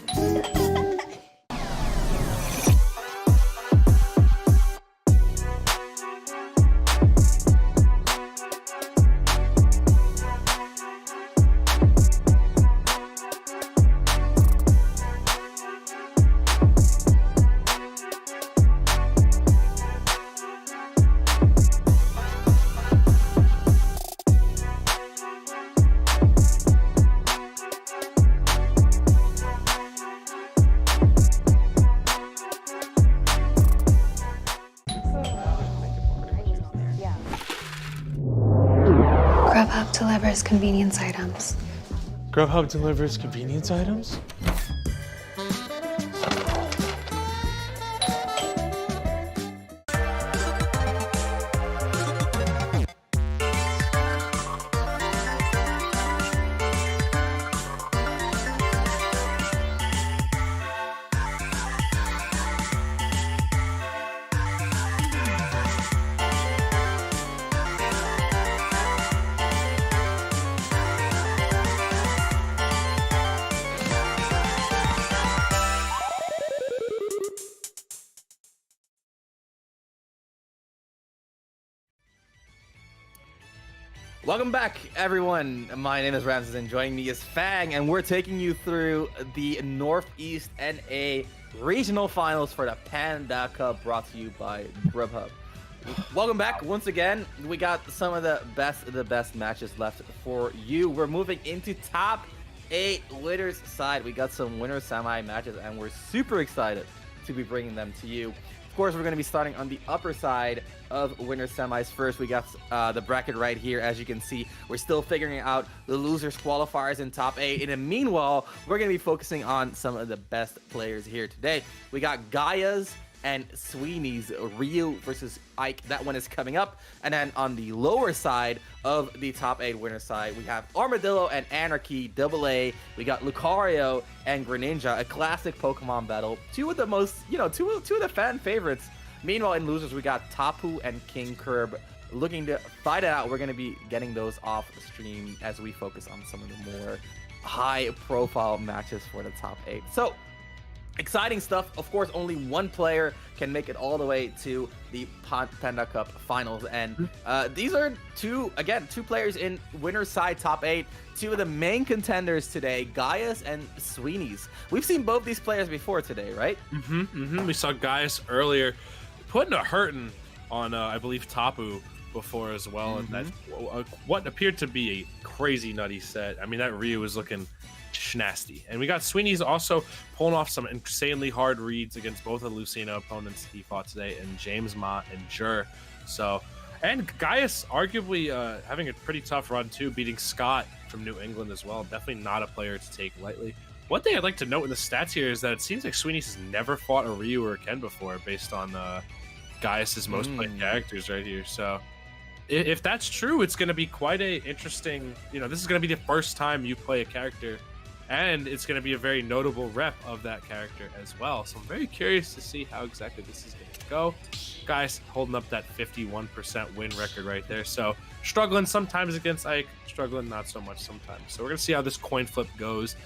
convenience items. Grubhub delivers convenience items? Welcome back, everyone. My name is Ramses, and joining me is Fang, and we're taking you through the Northeast NA Regional Finals for the Panda Cup, brought to you by Grubhub. Welcome back once again. We got some of the best matches left for you. We're moving into top 8 winners side. We got some winner semi matches, and we're super excited to be bringing them to you. Of course, we're going to be starting on the upper side of winner semis first. We got the bracket right here. As you can see, we're still figuring out the losers qualifiers in top 8. And then meanwhile, we're going to be focusing on some of the best players here today. We got Gaius and Sweeney's Ryu versus Ike. That one is coming up. And then on the lower side of the top 8 winner side, we have Armadillo and Anarchy AA. We got Lucario and Greninja, a classic Pokemon battle. Two of the most, two of the fan favorites. Meanwhile, in losers, we got Tapu and King Curb looking to fight it out. We're going to be getting those off stream as we focus on some of the more high profile matches for the top 8. So, exciting stuff. Of course, only one player can make it all the way to the Panda Cup finals. And these are two players in winner's side top 8. Two of the main contenders today, Gaius and Sweeney's. We've seen both these players before today, right? We saw Gaius earlier putting a hurting on, I believe, Tapu before as well. And that what appeared to be a crazy nutty set. I mean, that Ryu was looking schnasty. And we got Sweeney's also pulling off some insanely hard reads against both of the Lucina opponents he fought today, and James Ma and Jur. So, and Gaius arguably having a pretty tough run too, beating Scott from New England as well. Definitely not a player to take lightly. One thing I'd like to note in the stats here is that it seems like Sweeney's has never fought a Ryu or a Ken before, based on Gaius's most played characters right here. So if that's true, it's going to be quite a interesting, this is going to be the first time you play a character, and it's going to be a very notable rep of that character as well. So I'm very curious to see how exactly this is going to go. Guys holding up that 51% win record right there. So struggling sometimes against Ike, struggling not so much sometimes. So we're going to see how this coin flip goes.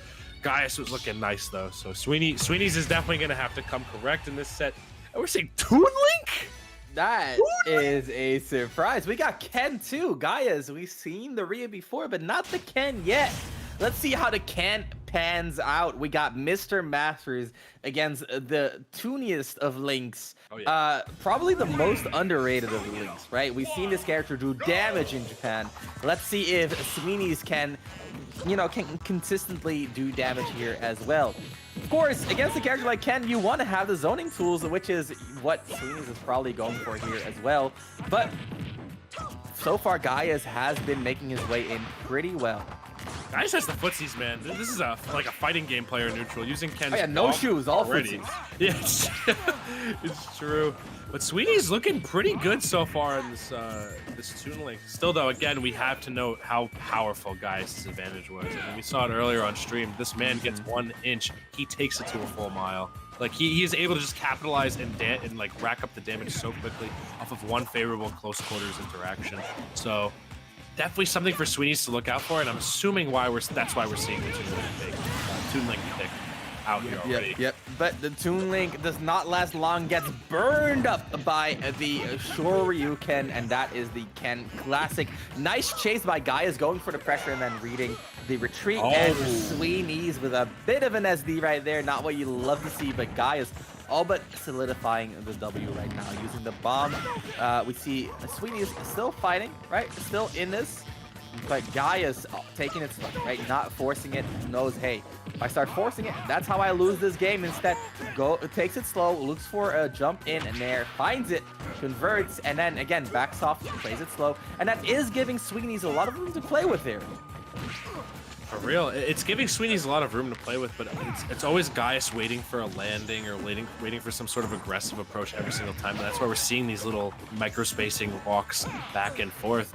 Gaius was looking nice though. So Sweeney's is definitely going to have to come correct in this set. And we're saying Toon Link? That is a surprise. We got Ken too. Gaius, we've seen the Rhea before, but not the Ken yet. Let's see how the Ken pans out. We got Mr. Masters against the tooniest of Links. Oh, yeah. Probably the most underrated of Links, right? We've seen this character do damage in Japan. Let's see if Sweeney's can consistently do damage here as well. Of course, against a character like Ken, you want to have the zoning tools, which is what Sweeney's is probably going for here as well. But so far, Gaius has been making his way in pretty well. Gaius has the footsies, man. This is like a fighting game player neutral, using Ken's no shoes, all already. footsies. Yeah, it's true. But Sweeney's looking pretty good so far in this Toon Link. Still, though, again, we have to note how powerful Gaius' advantage was. I mean, we saw it earlier on stream. This man gets 1 inch, he takes it to a full mile. Like he is able to just capitalize and like rack up the damage so quickly off of one favorable close quarters interaction. So definitely something for Sweeney's to look out for, and I'm assuming that's why we're seeing the Toon Link pick out here already. Yep. But the Toon Link does not last long, gets burned up by the Shoryuken, and that is the Ken classic. Nice chase by Gaius, going for the pressure and then reading the retreat, and Sweeney's with a bit of an SD right there. Not what you love to see, but Gaius all but solidifying the W right now using the bomb. We see Sweeney is still fighting, right? Still in this, but Gaius taking it slow, right? Not forcing it. Knows, hey, if I start forcing it, that's how I lose this game. Instead, takes it slow, looks for a jump in and there, finds it, converts, and then again backs off, plays it slow, and that is giving Sweeney's a lot of room to play with here. For real, it's giving Sweeney's a lot of room to play with, but it's always Gaius waiting for a landing or waiting for some sort of aggressive approach every single time. And that's why we're seeing these little micro-spacing walks back and forth.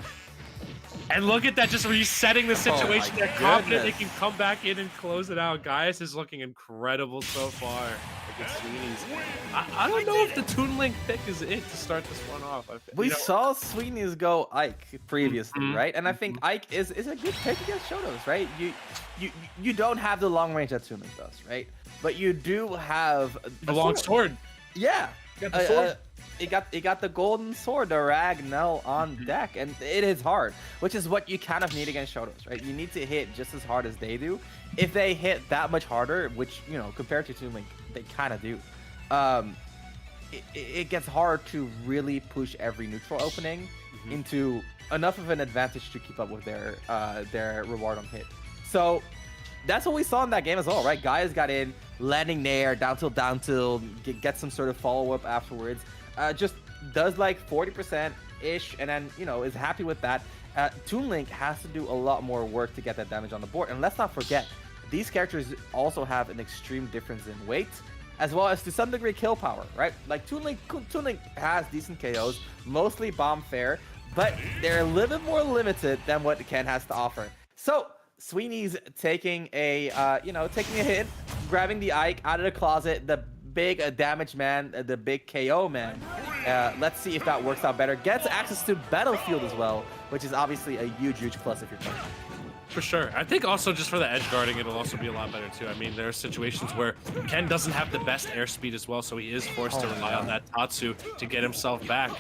And look at that, just resetting the situation. They're confident they can come back in and close it out. Gaius is looking incredible so far against Sweeney's. I don't know if the Toon Link pick is it to start this one off. We saw Sweeney's go Ike previously, right? And I think Ike is a good pick against Shotos, right? You don't have the long range that Toon Link does, right? But you do have the long sword. Yeah. Got the sword. It got the golden sword, the Ragnell on deck, and it is hard, which is what you kind of need against Shotos, right? You need to hit just as hard as they do. If they hit that much harder, which, you know, compared to Toon Link, they kind of do, it gets hard to really push every neutral opening into enough of an advantage to keep up with their reward on hit. So that's what we saw in that game as well, right? Gaius got in, landing nair, down tilt, get some sort of follow-up afterwards. Just does like 40%-ish, and then, you know, is happy with that. Toon Link has to do a lot more work to get that damage on the board. And let's not forget, these characters also have an extreme difference in weight, as well as to some degree kill power, right? Like Toon Link has decent KOs, mostly bomb fair, but they're a little bit more limited than what Ken has to offer. So Sweeney's taking a hit, grabbing the Ike out of the closet, the big damage man, the big KO man. Let's see if that works out better. Gets access to Battlefield as well, which is obviously a huge plus if you're playing. For sure. I think also just for the edge guarding, it'll also be a lot better too. I mean, there are situations where Ken doesn't have the best airspeed as well, so he is forced to rely on that Tatsu to get himself back.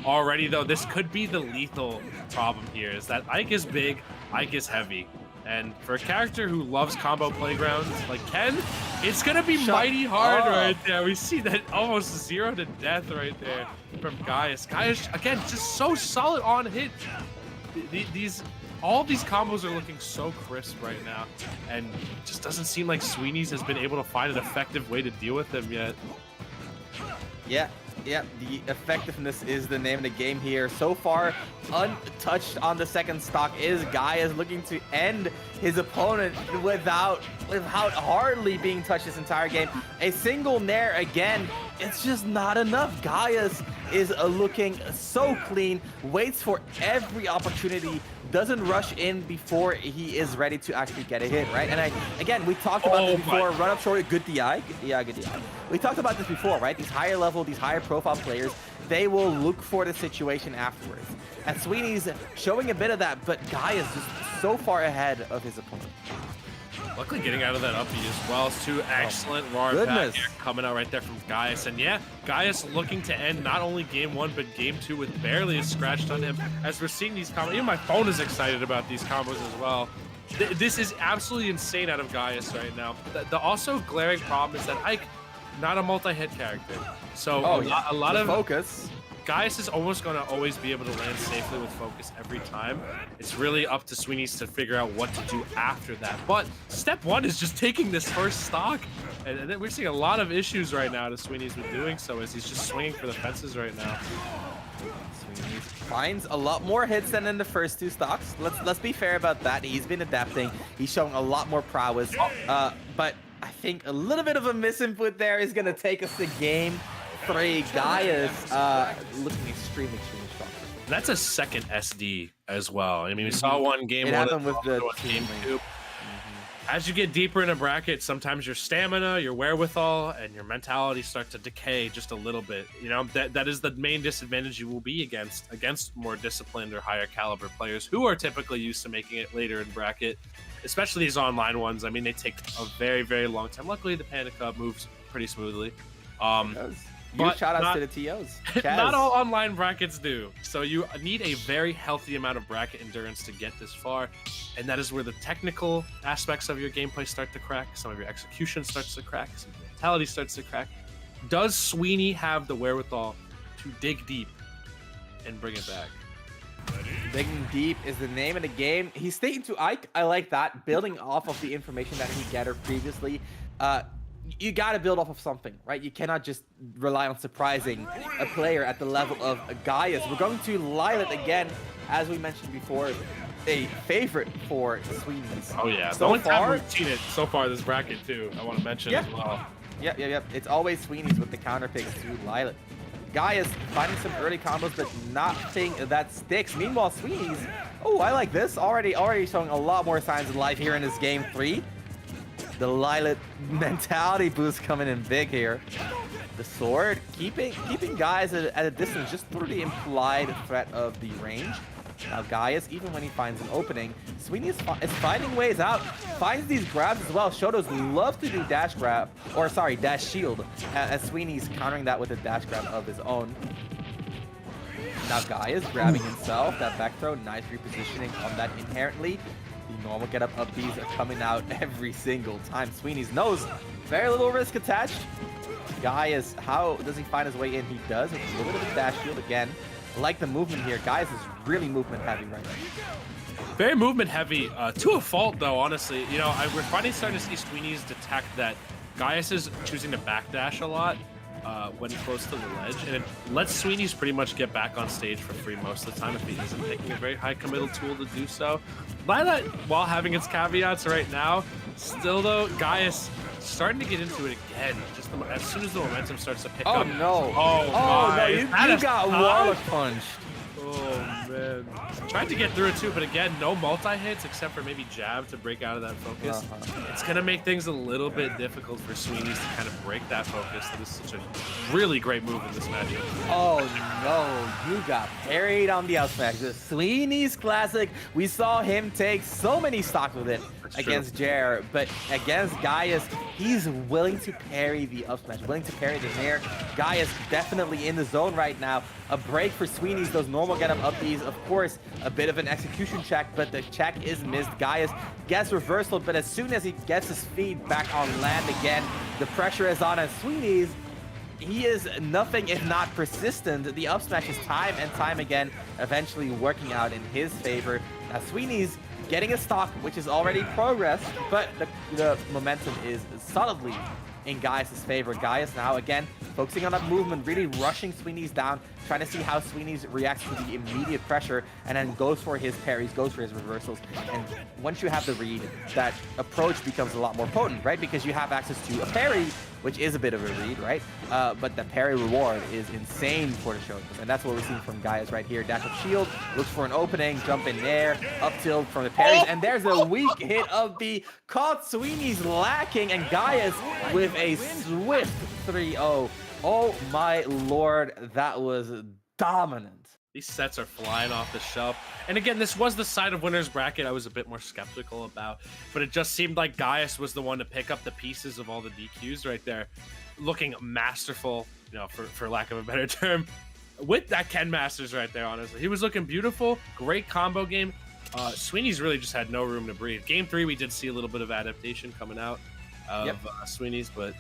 Already though, this could be the lethal problem here, is that Ike is big, Ike is heavy. And for a character who loves combo playgrounds like Ken, it's gonna be mighty hard right there. We see that almost 0 to death right there from Gaius. Gaius, again, just so solid on hit. All these combos are looking so crisp right now, and it just doesn't seem like Sweeney's has been able to find an effective way to deal with them yet. Yeah, the effectiveness is the name of the game here. So far, untouched on the second stock is Gaius, looking to end his opponent without hardly being touched this entire game. A single nair again, it's just not enough. Gaius is looking so clean, waits for every opportunity, doesn't rush in before he is ready to actually get a hit, right? And again, we talked about this before. Run up short, good DI. We talked about this before, right? These higher level, these higher profile players, they will look for the situation afterwards. And Sweeney's showing a bit of that, but Gaius just so far ahead of his opponent. Luckily getting out of that up as well. It's two excellent raw back here coming out right there from Gaius. And yeah, Gaius looking to end not only game 1, but game 2 with barely a scratch on him. As we're seeing these combos, even my phone is excited about these combos as well. This is absolutely insane out of Gaius right now. The also glaring problem is that Ike, not a multi-hit character. So a lot of focus. Gaius is almost going to always be able to land safely with focus every time. It's really up to Sweeney's to figure out what to do after that. But step 1 is just taking this first stock. And then we're seeing a lot of issues right now to Sweeney's with doing so, as he's just swinging for the fences right now. Sweeney finds a lot more hits than in the first 2 stocks. Let's be fair about that. He's been adapting. He's showing a lot more prowess. But I think a little bit of a misinput there is going to take us to game 3. Gaius looking extremely strong. That's a second SD as well. I mean, we saw one game 1 happened with the game 2. As you get deeper in a bracket, sometimes your stamina, your wherewithal, and your mentality start to decay just a little bit. You know, that is the main disadvantage you will be against more disciplined or higher caliber players who are typically used to making it later in bracket, especially these online ones. I mean, they take a very, very long time. Luckily, the Panda Cup moves pretty smoothly. Huge shout outs to the TOs. Not all online brackets do. So you need a very healthy amount of bracket endurance to get this far. And that is where the technical aspects of your gameplay start to crack. Some of your execution starts to crack. Some of your mentality starts to crack. Does Sweeney have the wherewithal to dig deep and bring it back? Digging deep is the name of the game. He's sticking to Ike. I like that. Building off of the information that he gathered previously. You got to build off of something, right? You cannot just rely on surprising a player at the level of Gaius. We're going to Lilat again, as we mentioned before. a favorite for Sweeney's. Oh yeah, the So only time far, we've seen it so far this bracket too. I want to mention as well. Yep. It's always Sweeney's with the counter picks to Lilith. Gaius finding some early combos, but nothing that sticks. Meanwhile, Sweeney's, oh, I like this. Already showing a lot more signs of life here in this game 3. The Lilith mentality boost coming in big here. The sword keeping Gaius at a distance just through the implied threat of the range. Now Gaius, even when he finds an opening, Sweeney is finding ways out, finds these grabs as well. Shotos love to do dash grab, or sorry, dash shield, as Sweeney's countering that with a dash grab of his own. Now Gaius grabbing himself, that back throw, nice repositioning on that inherently. The normal get up these are coming out every single time. Sweeney's knows very little risk attached. Gaius, how does he find his way in? He does, with a little bit of dash shield again. Like the movement here. Gaius is really movement heavy right now. Very movement heavy, to a fault though, honestly. You know, we're finally starting to see Sweeney's detect that Gaius is choosing to backdash a lot when close to the ledge, and it lets Sweeney's pretty much get back on stage for free most of the time if he isn't picking a very high committal tool to do so. Lila, while having its caveats right now, still though, Gaius starting to get into it again. Just as soon as the momentum starts to pick up. No. Oh No, my. you got Warlock punched. Oh man. Tried to get through it too, but again, no multi-hits except for maybe jab to break out of that focus. It's gonna make things a little bit difficult for Sweeney's to kind of break that focus. That is such a really great move in this matchup. Oh no, you got parried on the out smash. The Sweeney's classic. We saw him take so many stocks with it against Jer, but against Gaius, he's willing to parry the up smash, willing to parry the nair. Gaius definitely in the zone right now. A break for Sweeney's, those normal get up Bs, of course, a bit of an execution check, but the check is missed. Gaius gets reversal, but as soon as he gets his feet back on land again, the pressure is on, and Sweeney's, he is nothing if not persistent. The up smash is time and time again eventually working out in his favor. Now Sweeney's getting a stock, which is already progress, but the momentum is solidly in Gaius' favor. Gaius now again focusing on that movement, really rushing Sweeney's down, trying to see how Sweeney's reacts to the immediate pressure, and then goes for his parries, goes for his reversals. And once you have the read, that approach becomes a lot more potent, right? Because you have access to a parry, which is a bit of a read, right? But the parry reward is insane for the Shotos, and that's what we're seeing from Gaius right here. Dash up shield, looks for an opening, jump in there, up tilt from the parries, and there's a weak hit of the caught. Sweeney's lacking, and Gaius with a swift 3-0. Oh my lord, that was dominant. These sets are flying off the shelf. And again, this was the side of winner's bracket I was a bit more skeptical about, but it just seemed like Gaius was the one to pick up the pieces of all the DQs right there, looking masterful, you know, for lack of a better term, with that Ken Masters right there, honestly. He was looking beautiful, great combo game. Sweeney's really just had no room to breathe. Game 3, we did see a little bit of adaptation coming out of Sweeney's, but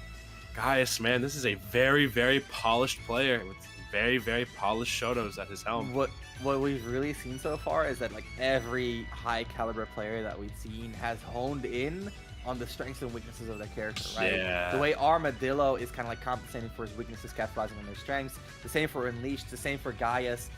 Gaius, man, this is a very, very polished player with very, very polished Shotos at his helm. What we've really seen so far is that like every high caliber player that we've seen has honed in on the strengths and weaknesses of their character, right? Yeah. The way Armadillo is kind of like compensating for his weaknesses, capitalizing on their strengths. The same for Unleashed, the same for Gaius.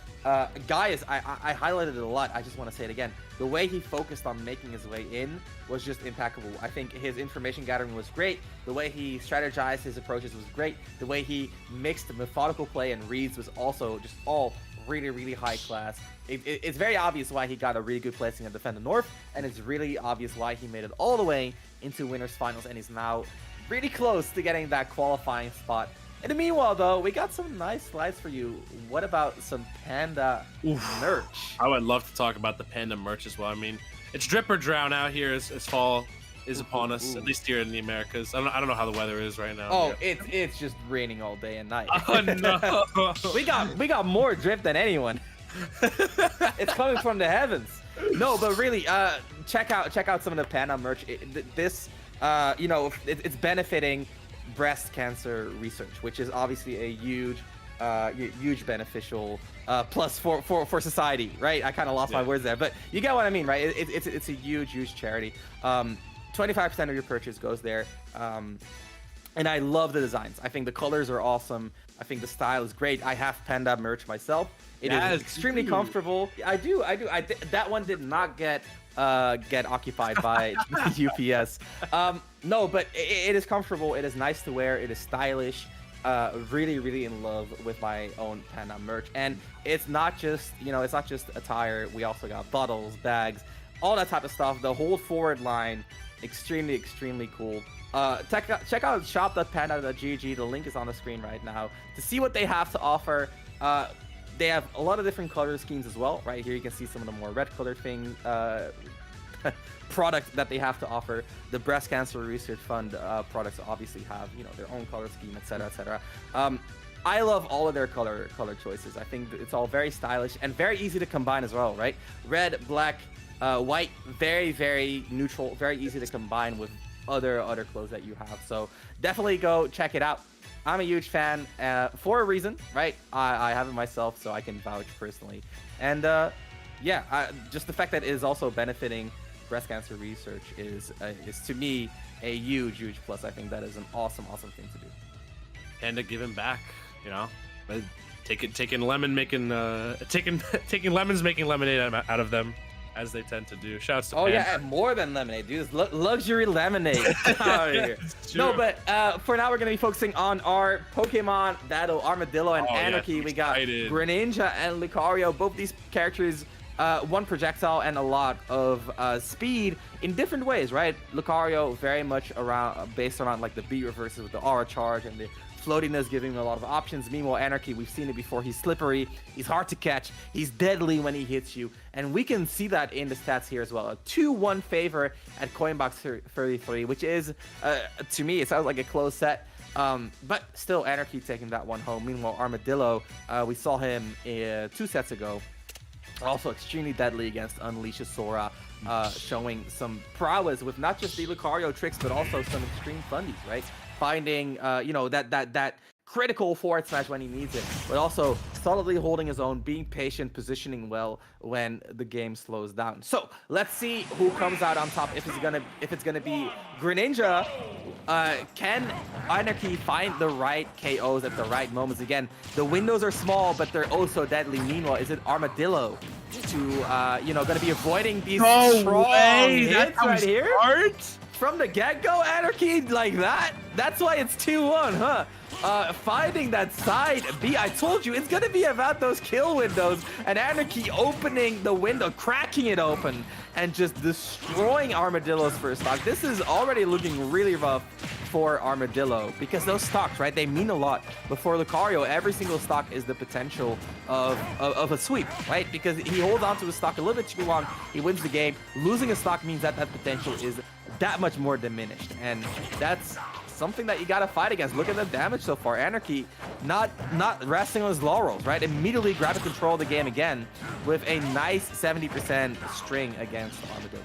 Gaius, I highlighted it a lot. I just want to say it again. The way he focused on making his way in was just impeccable. I think his information gathering was great. The way he strategized his approaches was great. The way he mixed methodical play and reads was also just all really, really high class. It's very obvious why he got a really good placing at Defend the North, and it's really obvious why he made it all the way into Winners Finals and is now really close to getting that qualifying spot. In the meanwhile, though, we got some nice slides for you. What about some Panda merch? I would love to talk about the Panda merch as well. I mean, it's drip or drown out here as fall is upon us, at least here in the Americas. I don't know how the weather is right now. Oh, it's just raining all day and night. Oh no. we got more drip than anyone. It's coming from the heavens. No, but really, check out some of the Panda merch. It's benefiting breast cancer research, which is obviously a huge beneficial plus for society, right? I kind of lost my words there, but you get what I mean, right? It's a huge charity. 25% of your purchase goes there, and And I love the designs. I think the colors are awesome. I think the style is great. I have Panda merch myself. It is extremely comfortable. I do. That one did not get occupied by UPS. No, but it is comfortable. It is nice to wear. It is stylish. Really in love with my own Panda merch. And it's not just, it's not just attire. We also got bottles, bags, all that type of stuff. The whole forward line, extremely cool. Check out shop.panda.gg. The link is on the screen right now to see what they have to offer. They have a lot of different color schemes as well. Right here you can see some of the more red colored things, product that they have to offer. The Breast Cancer Research Fund products obviously have their own color scheme, etc. I love all of their color choices. I think it's all very stylish and very easy to combine as well, right? Red, black, white, very neutral, very easy to combine with other clothes that you have. So definitely go check it out. I'm a huge fan for a reason, right? I have it myself, so I can vouch personally. And just the fact that it is also benefiting breast cancer research is to me a huge plus. I think that is an awesome thing to do. Panda giving back, but taking lemons, making lemonade out of them, as they tend to do. Shouts to Panda. Yeah, and more than lemonade, dude. It's luxury lemonade. Out of here. No, but for now we're gonna be focusing on our Pokemon battle, Armadillo and Anarchy. Yes, we got Greninja and Lucario. Both these characters, one projectile and a lot of speed in different ways, right? Lucario very much based around like the beat reverses with the aura charge and the floatiness, giving him a lot of options. Meanwhile, Anarchy, we've seen it before. He's slippery, he's hard to catch, he's deadly when he hits you, and we can see that in the stats here as well. A 2-1 favor at Coinbox 33, which is, to me, it sounds like a close set. But still, Anarchy taking that one home. Meanwhile, Armadillo, we saw him 2 sets ago, also extremely deadly against Unleash's Sora, showing some prowess with not just the Lucario tricks, but also some extreme fundies, right? Finding, that critical forward smash when he needs it, but also solidly holding his own, being patient, positioning well when the game slows down. So let's see who comes out on top. If it's gonna be Greninja, can Anarchy find the right KOs at the right moments? Again, the windows are small, but they're also deadly. Meanwhile, is it Armadillo to gonna be avoiding these strong hits right here? From the get-go, Anarchy like that? That's why it's 2-1, huh? Finding that side B, I told you, it's gonna be about those kill windows, and Anarchy opening the window, cracking it open, and just destroying Armadillo's first stock. This is already looking really rough for Armadillo, because those stocks, right, they mean a lot. But for Lucario, every single stock is the potential of a sweep, right? Because he holds on to his stock a little bit too long, he wins the game. Losing a stock means that potential is that much more diminished, and that's something that you gotta fight against. Look at the damage so far. Anarchy not resting on his laurels, right? Immediately grabbing control of the game again with a nice 70% string against Armadillo.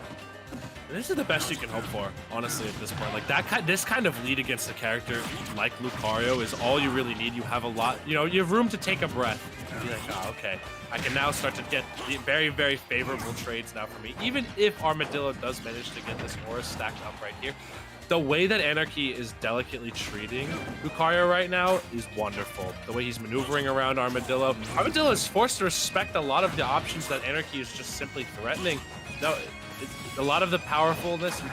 This is the best you can hope for, honestly, at this point. Like this kind of lead against a character like Lucario is all you really need. You have a lot, you have room to take a breath and be like, oh, okay, I can now start to get the very favorable trades now for me. Even if Armadillo does manage to get this aura stacked up right here, the way that Anarchy is delicately treating Lucario right now is wonderful. The way he's maneuvering around Armadillo. Armadillo is forced to respect a lot of the options that Anarchy is just simply threatening. No, a lot of the powerfulness and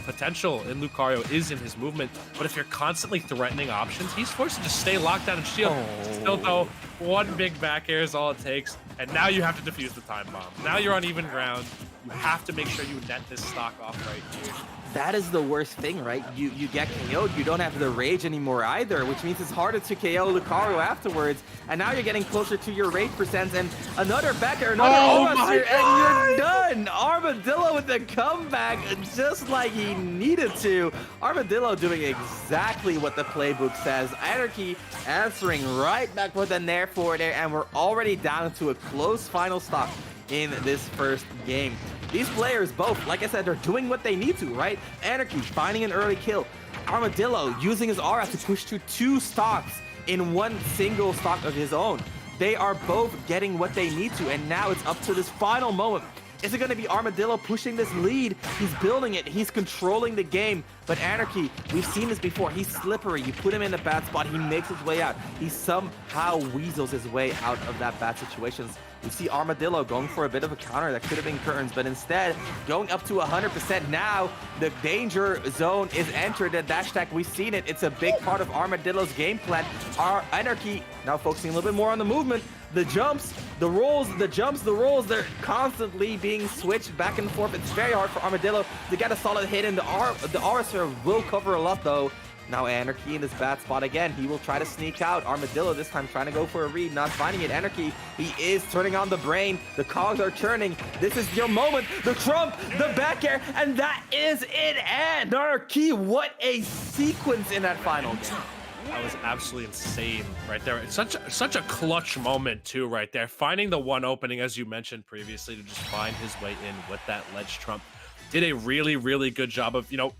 potential in Lucario is in his movement, but if you're constantly threatening options, he's forced to just stay locked down and shield. Still though, one big back air is all it takes, and now you have to defuse the time bomb. Now you're on even ground. You have to make sure you net this stock off right here. That is the worst thing, right? You get KO'd, you don't have the rage anymore either, which means it's harder to KO Lucario afterwards, and now you're getting closer to your rage percents, and another backer, another and you're done! Armadillo with the comeback, just like he needed to. Armadillo doing exactly what the playbook says. Anarchy answering right back with a nair forward air, and we're already down to a close final stop in this first game. These players both, like I said, they're doing what they need to, right? Anarchy finding an early kill. Armadillo using his aura to push to 2 stocks in one single stock of his own. They are both getting what they need to, and now it's up to this final moment. Is it going to be Armadillo pushing this lead? He's building it. He's controlling the game. But Anarchy, we've seen this before. He's slippery. You put him in a bad spot, he makes his way out. He somehow weasels his way out of that bad situations. We see Armadillo going for a bit of a counter that could have been curtains, but instead going up to 100%. Now the danger zone is entered. The dash attack, we've seen it. It's a big part of Armadillo's game plan. Our Anarchy now focusing a little bit more on the movement. The jumps, the rolls, the jumps, the rolls, they're constantly being switched back and forth. It's very hard for Armadillo to get a solid hit, and the aura sphere will cover a lot though. Now Anarchy in this bad spot again. He will try to sneak out. Armadillo this time trying to go for a read, not finding it. Anarchy, he is turning on the brain. The cogs are turning. This is your moment. The trump, the back air, and that is it. Anarchy, what a sequence in that final game. That was absolutely insane right there. It's such a clutch moment too right there. Finding the one opening, as you mentioned previously, to just find his way in with that ledge trump. Did a really good job of, you know,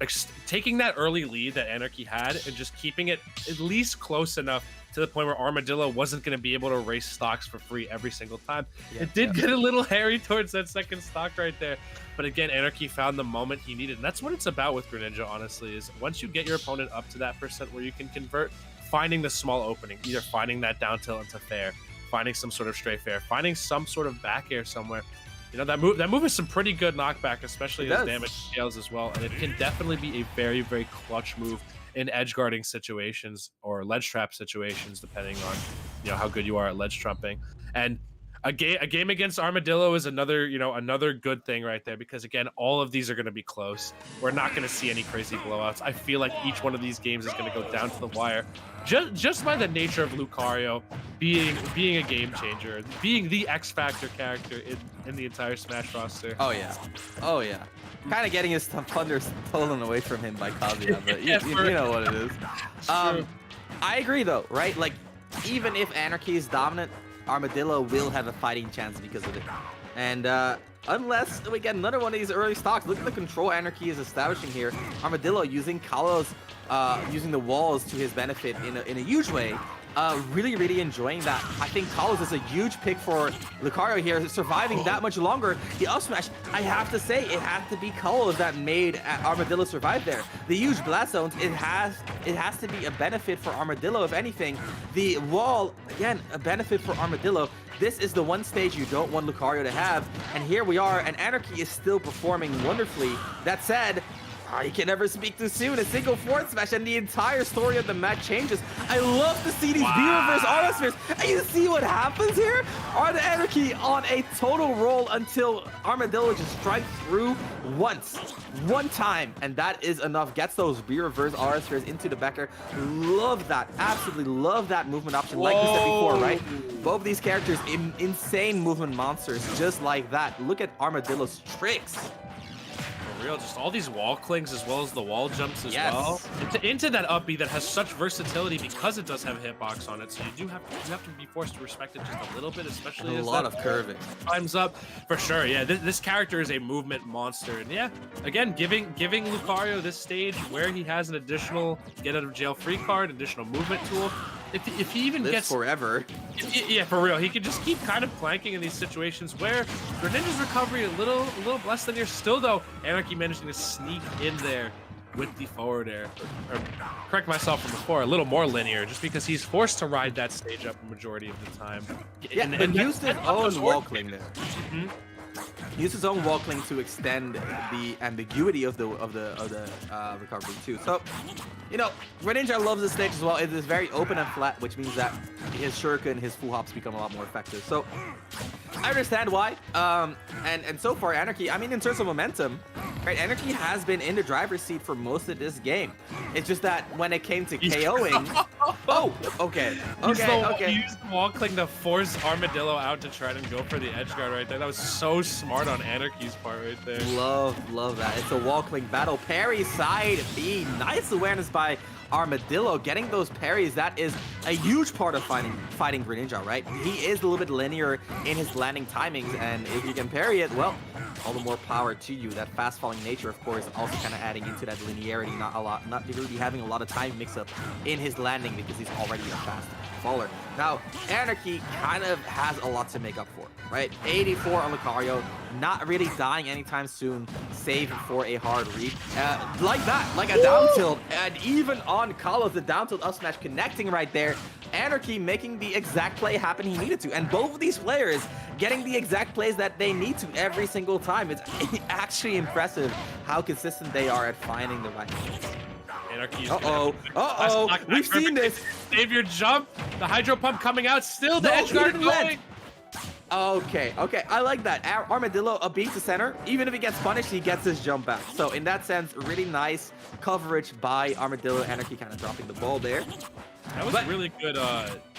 taking that early lead that Anarchy had and just keeping it at least close enough to the point where Armadillo wasn't going to be able to race stocks for free every single time. Yeah, it did get a little hairy towards that second stock right there. But again, Anarchy found the moment he needed. And that's what it's about with Greninja, honestly, is once you get your opponent up to that percent where you can convert, finding the small opening, either finding that down tilt into fair, finding some sort of straight fair, finding some sort of back air somewhere. You know, that move is some pretty good knockback, especially as damage scales as well. And it can definitely be a very clutch move in edge guarding situations or ledge trap situations, depending on, you know, how good you are at ledge trumping. And a game against Armadillo is another good thing right there, because again, all of these are going to be close. We're not going to see any crazy blowouts. I feel like each one of these games is going to go down to the wire, just by the nature of Lucario being a game changer, being the X Factor character in the entire Smash roster. Oh yeah. Kind of getting his thunder stolen away from him by Kazuya, but you know what it is. I agree though, right? Like, even if Anarchy is dominant, Armadillo will have a fighting chance because of it. And unless we get another one of these early stocks, look at the control Anarchy is establishing here. Armadillo using Kalos, using the walls to his benefit in a huge way. Really enjoying that. I think Kalos is a huge pick for Lucario here, surviving that much longer. The up smash, I have to say, it has to be Kalos that made Armadillo survive there. The huge blast zones, it has to be a benefit for Armadillo, if anything. The wall, again, a benefit for Armadillo. This is the one stage you don't want Lucario to have, and here we are, and Anarchy is still performing wonderfully. That said, you can never speak too soon. A single forward smash and the entire story of the match changes. I love to see these B-reverse auto spheres. And you see what happens here? Are the Anarchy on a total roll until Armadillo just strikes through one time, and that is enough. Gets those B-reverse auto spheres into the backer. Love that. Absolutely love that movement option. Like we said before, right? Both these characters, insane movement monsters, just like that. Look at Armadillo's tricks. Real, just all these wall clings as well as the wall jumps as well into that up B that has such versatility because it does have a hitbox on it. So you have to be forced to respect it just a little bit, especially and a lot of curving times up for sure. Yeah, this character is a movement monster, and yeah, again, giving Lucario this stage where he has an additional get out of jail free card, additional movement tool. If he even gets forever, yeah, for real, he could just keep kind of planking in these situations where Greninja's recovery a little less than yours. Still though, Anarchy managing to sneak in there with the forward air, or correct myself from before, a little more linear, just because he's forced to ride that stage up the majority of the time. Yeah, and used his own wall cling there. Use his own wall cling to extend the ambiguity of the recovery too. So, you know, Greninja loves this stage as well. It is very open and flat, which means that his shuriken, his full hops become a lot more effective. So, I understand why. And so far, Anarchy, I mean, in terms of momentum, right, Anarchy has been in the driver's seat for most of this game. It's just that when it came to KOing, okay. He used the wall cling to force Armadillo out to try and go for the edge guard right there. That was so smart on Anarchy's part right there. Love that. It's a wall cling battle. Parry side B. Nice awareness by Armadillo. Getting those parries, that is a huge part of fighting Greninja, right? He is a little bit linear in his landing timings, and if you can parry it, well, all the more power to you. That fast falling nature, of course, also kind of adding into that linearity. Not really having a lot of time mix up in his landing because he's already a fast faller. Now, Anarchy kind of has a lot to make up for, right? 84 on Lucario, not really dying anytime soon, save for a hard read. Like that, like a down tilt, and even on Kalos, the down tilt up smash connecting right there. Anarchy making the exact play happen he needed to, and both of these players getting the exact plays that they need to every single time. It's actually impressive how consistent they are at finding the right hits. We've seen this. Save your jump. The hydro pump coming out. Still the edge guard going. Okay, I like that. Armadillo a beat to center. Even if he gets punished, he gets his jump back. So in that sense, really nice coverage by Armadillo. Anarchy kind of dropping the ball there. That was really good,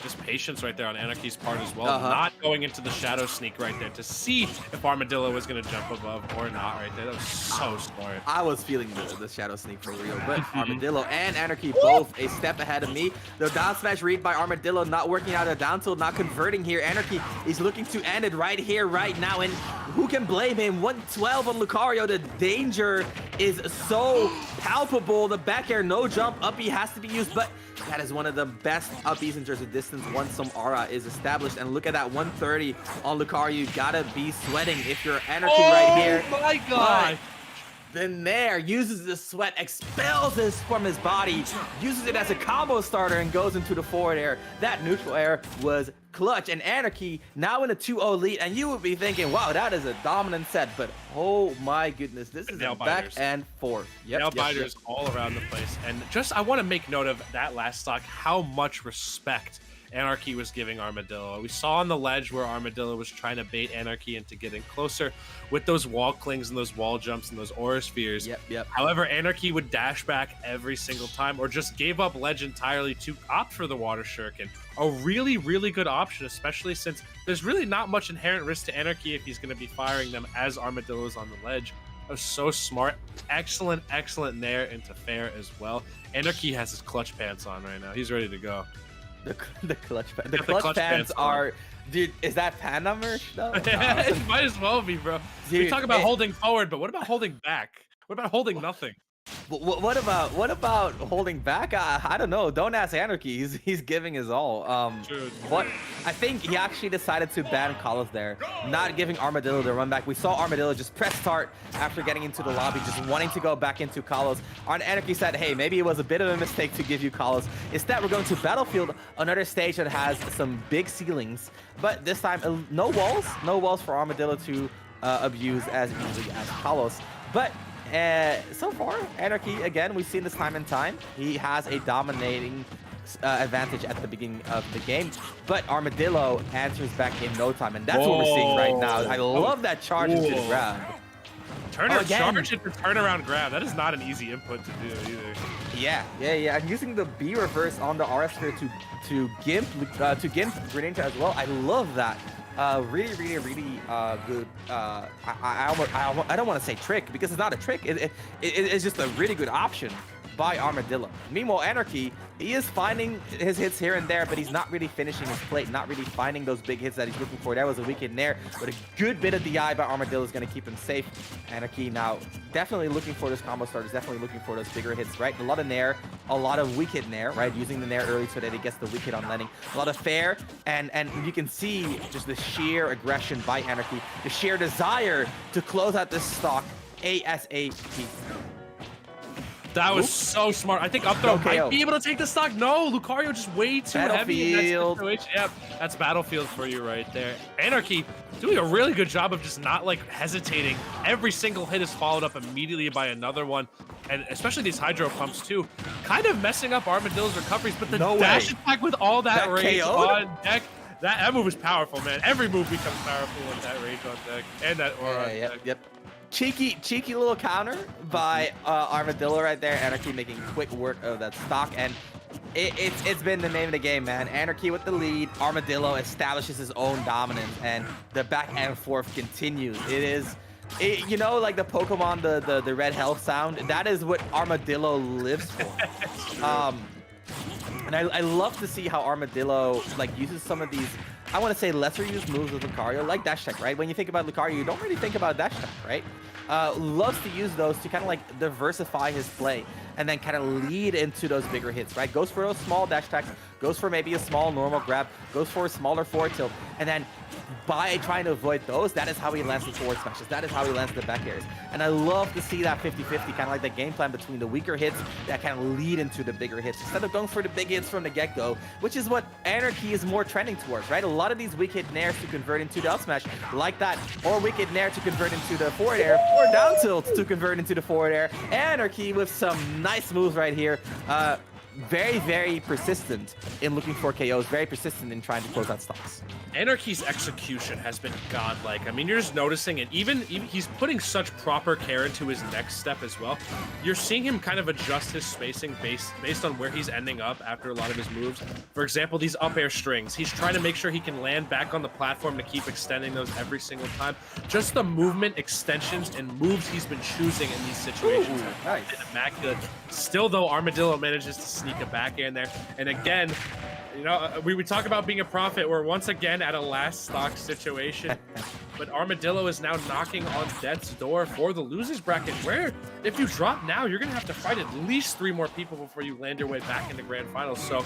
just patience right there on Anarchy's part as well. Not going into the shadow sneak right there to see if Armadillo was going to jump above or not right there. That was so smart. I was feeling the shadow sneak for real, but Armadillo and Anarchy both a step ahead of me. The down smash read by Armadillo not working out, a down tilt not converting here. Anarchy is looking to end it right here, right now, and who can blame him? 112 on Lucario. The danger is so palpable. The back air, no jump up, he has to be used, but that is one of the best upbeats in terms of distance once some aura is established. And look at that 130 on Lucario. You gotta be sweating if you're Anarchy right here. Oh my god! Then Nair uses the sweat, expels this from his body, uses it as a combo starter, and goes into the forward air. That neutral air was clutch, and Anarchy now in a 2-0 lead, and you would be thinking, wow, that is a dominant set, but oh my goodness, this is a back and forth. Nail biters all around the place, and just I want to make note of that last stock, how much respect Anarchy was giving Armadillo. We saw on the ledge where Armadillo was trying to bait Anarchy into getting closer with those wall clings and those wall jumps and those aura spheres. However, Anarchy would dash back every single time or just gave up ledge entirely to opt for the water shuriken. A really, really good option, especially since there's really not much inherent risk to Anarchy if he's going to be firing them as Armadillo's on the ledge. That was so smart. Excellent Nair into fair as well. Anarchy has his clutch pants on right now. He's ready to go. The clutch pants are, dude, is that Panda merch though? It might as well be, bro. Dude, we talk about holding forward, but what about holding back? What about holding nothing? What about holding back? I don't know. Don't ask Anarchy. He's giving his all. But I think he actually decided to ban Kalos there, not giving Armadillo the run back. We saw Armadillo just press start after getting into the lobby, just wanting to go back into Kalos. Anarchy said, hey, maybe it was a bit of a mistake to give you Kalos. Instead, we're going to Battlefield, another stage that has some big ceilings, but this time no walls for Armadillo to abuse as easily as Kalos. But so far, Anarchy, again, we've seen this time and time. He has a dominating advantage at the beginning of the game, but Armadillo answers back in no time, and that's what we're seeing right now. I love that charge into the grab. Charge into turnaround grab. That is not an easy input to do either. Yeah. And using the B reverse on the RS sphere to gimp Greninja as well. I love that. Really good. I don't want to say trick because it's not a trick. It's just a really good option by Armadillo. Meanwhile, Anarchy, he is finding his hits here and there, but he's not really finishing his plate, not really finding those big hits that he's looking for. That was a weak hit Nair, but a good bit of DI by Armadillo is going to keep him safe. Anarchy now definitely looking for those combo starters, definitely looking for those bigger hits, right? A lot of Nair, a lot of weak hit Nair, right? Using the Nair early so that he gets the weak hit on landing. A lot of fair, and you can see just the sheer aggression by Anarchy, the sheer desire to close out this stock ASAP. That was so smart. I think up throw might be able to take the stock. No, Lucario just way too heavy in that situation. Yep, that's Battlefield for you right there. Anarchy doing a really good job of just not like hesitating. Every single hit is followed up immediately by another one. And especially these hydro pumps too, kind of messing up Armadillo's recoveries. But the dash attack with all that rage on deck, that move is powerful, man. Every move becomes powerful with that rage on deck and that aura on deck. Yep. Cheeky little counter by Armadillo right there. Anarchy making quick work of that stock, and it's been the name of the game, man. Anarchy with the lead. Armadillo establishes his own dominance, and the back and forth continues. You know, like the Pokemon, the red health sound. That is what Armadillo lives for. And I love to see how Armadillo like uses some of these I want to say, lesser used moves with Lucario, like dash tech, right? When you think about Lucario, you don't really think about dash tech, right? Loves to use those to kind of like diversify his play and then kind of lead into those bigger hits, right? Goes for those small dash attacks, goes for maybe a small normal grab, goes for a smaller forward tilt, and then by trying to avoid those, that is how he lands the forward smashes. That is how he lands the back airs. And I love to see that 50-50, kind of like the game plan between the weaker hits that kind of lead into the bigger hits, instead of going for the big hits from the get-go, which is what Anarchy is more trending towards, right? A lot of these weak hit nairs to convert into the up smash, like that, or weak hit nair to convert into the forward air, or down tilt to convert into the forward air. Anarchy with some nice moves right here. Very, very persistent in looking for KOs, very persistent in trying to close out stocks. Anarchy's execution has been godlike. I mean, you're just noticing it. Even he's putting such proper care into his next step as well. You're seeing him kind of adjust his spacing based on where he's ending up after a lot of his moves. For example, these up air strings. He's trying to make sure he can land back on the platform to keep extending those every single time. Just the movement extensions and moves he's been choosing in these situations have been immaculate. Still, though, Armadillo manages to sneak a back in there. And again, you know, we talk about being a prophet. We're once again at a last stock situation. But Armadillo is now knocking on death's door for the losers bracket, where if you drop now, you're going to have to fight at least 3 more people before you land your way back into grand finals. So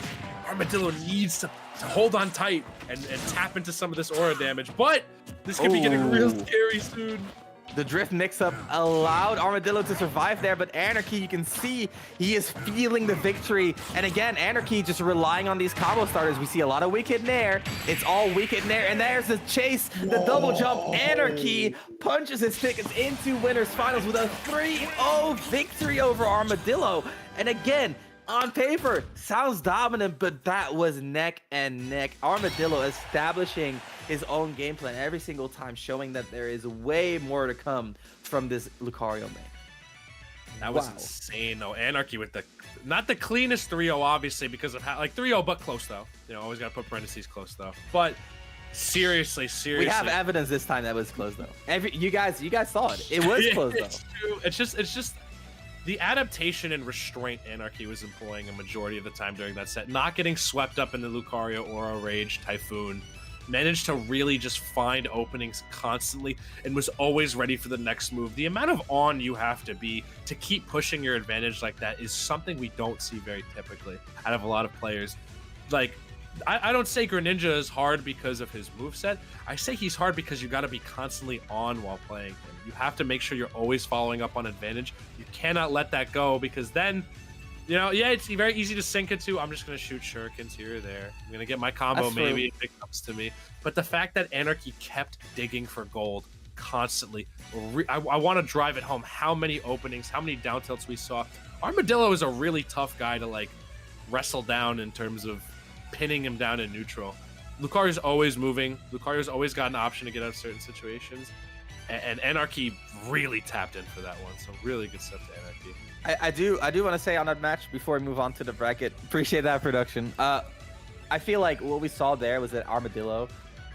Armadillo needs to hold on tight and tap into some of this aura damage. But this could be getting real scary soon. The drift mix-up allowed Armadillo to survive there, but Anarchy, you can see he is feeling the victory. And again, Anarchy just relying on these combo starters. We see a lot of weak hit nair. It's all weak hit nair, and there's the chase, the double jump. Anarchy punches his tickets into winners finals with a 3-0 victory over Armadillo. And again, on paper, sounds dominant, but that was neck and neck. Armadillo establishing his own game plan every single time, showing that there is way more to come from this Lucario main. That was insane, though. Anarchy with not the cleanest 3-0, obviously, because of how, like, 3-0, but close, though. You know, always got to put parentheses close, though. But seriously. We have evidence this time that was close, though. You guys saw it. It was close, though. It's true. It's just the adaptation and restraint Anarchy was employing a majority of the time during that set, not getting swept up in the Lucario Aura Rage Typhoon, managed to really just find openings constantly and was always ready for the next move. The amount of on you have to be to keep pushing your advantage like that is something we don't see very typically out of a lot of players. Like, I don't say Greninja is hard because of his moveset. I say he's hard because you got to be constantly on while playing him. You have to make sure you're always following up on advantage. You cannot let that go, because then, you know, yeah, it's very easy to sink into, I'm just going to shoot shurikens here or there. I'm going to get my combo, maybe if it comes to me. But the fact that Anarchy kept digging for gold constantly, I want to drive it home how many openings, how many down tilts we saw. Armadillo is a really tough guy to, like, wrestle down in terms of pinning him down in neutral. Lucario's always moving. Lucario's always got an option to get out of certain situations. And Anarchy really tapped in for that one. So really good stuff to Anarchy. I do want to say on that match before we move on to the bracket, appreciate that production. I feel like what we saw there was that Armadillo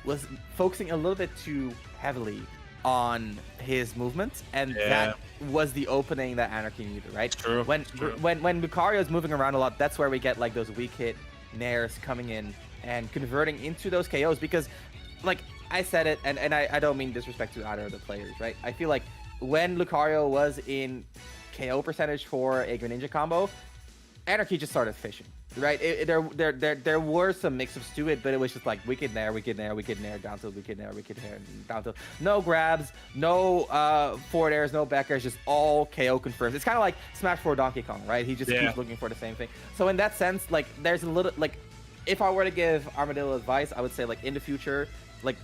was focusing a little bit too heavily on his movements, and that was the opening that Anarchy needed, right? True. When Lucario is moving around a lot, that's where we get like those weak hit nairs coming in and converting into those KOs, because like I said it, and I don't mean disrespect to either of the players, right? I feel like when Lucario was in KO percentage for a Greninja combo, Anarchy just started fishing, right? There were some mix-ups to it, but it was just like wicked nair, down tilt, wicked nair, down tilt. No grabs, no forward airs, no back airs, just all KO confirms. It's kind of like Smash 4 Donkey Kong, right? He just keeps looking for the same thing. So in that sense, like, there's a little, like, if I were to give Armadillo advice, I would say, like, in the future, like,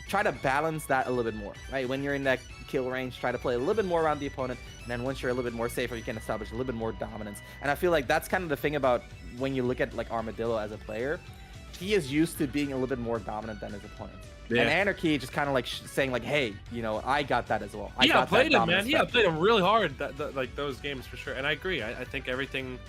try to balance that a little bit more, right? When you're in that kill range, try to play a little bit more around the opponent, and then once you're a little bit more safer, you can establish a little bit more dominance. And I feel like that's kind of the thing about when you look at like Armadillo as a player, he is used to being a little bit more dominant than his opponent. And Anarchy just kind of like saying like, hey, you know, I got that as well. I played him, man. Yeah, played him really hard, like those games for sure. And I agree. I think everything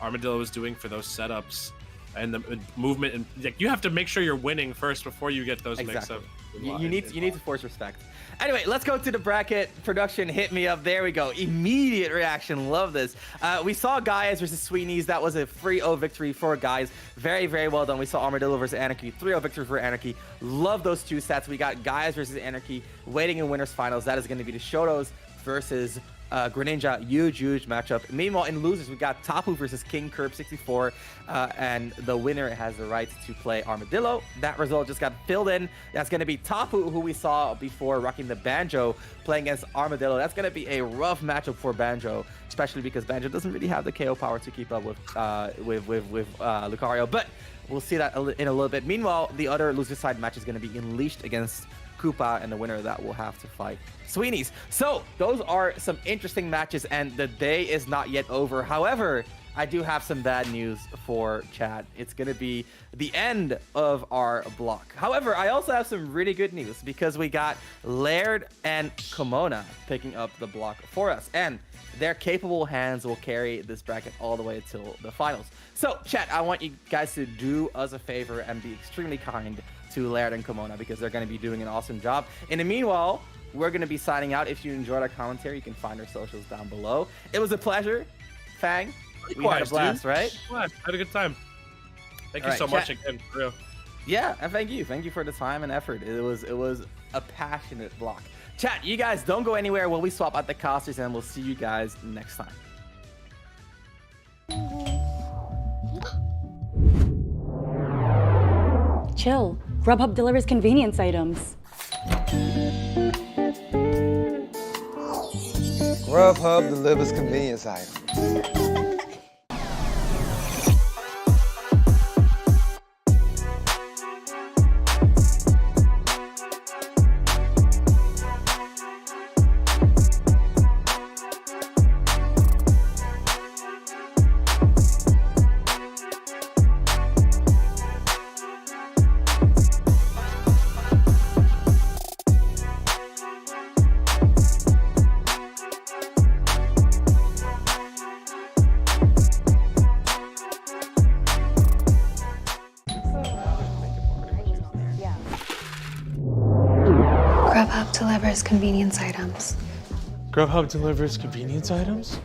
Armadillo was doing for those setups and the movement, and like you have to make sure you're winning first before you get those mix up. You need to force respect. Anyway, let's go to the bracket. Production, hit me up. There we go. Immediate reaction. Love this. We saw Gaius versus Sweeney's. That was a 3-0 victory for Gaius. Very, very well done. We saw Armadillo versus Anarchy. 3-0 victory for Anarchy. Love those two sets. We got Gaius versus Anarchy waiting in winners finals. That is going to be the Shotos versus Greninja. Huge matchup. Meanwhile, in losers, we got Tapu versus King Curb 64, and the winner has the right to play Armadillo. That result just got filled in. That's going to be Tapu, who we saw before rocking the Banjo, playing against Armadillo. That's going to be a rough matchup for Banjo, especially because Banjo doesn't really have the KO power to keep up with Lucario. But we'll see that in a little bit. Meanwhile, the other loser side match is going to be Unleashed against Koopa, and the winner of that will have to fight Sweeney's. So those are some interesting matches, and the day is not yet over. However, I do have some bad news for chat. It's going to be the end of our block. However, I also have some really good news because we got Laird and Kimona picking up the block for us, and their capable hands will carry this bracket all the way until the finals. So chat, I want you guys to do us a favor and be extremely kind to Laird and Kimona because they're going to be doing an awesome job. In the meanwhile, we're going to be signing out. If you enjoyed our commentary, you can find our socials down below. It was a pleasure, Fang. We had a blast, right? Blast. Had a good time. Thank you so much again, for real. Yeah, and thank you for the time and effort. It was a passionate block. Chat, you guys don't go anywhere while we swap out the casters, and we'll see you guys next time. Chill. Grubhub delivers convenience items. Grubhub delivers convenience items. Grubhub delivers convenience items. Grubhub delivers convenience items?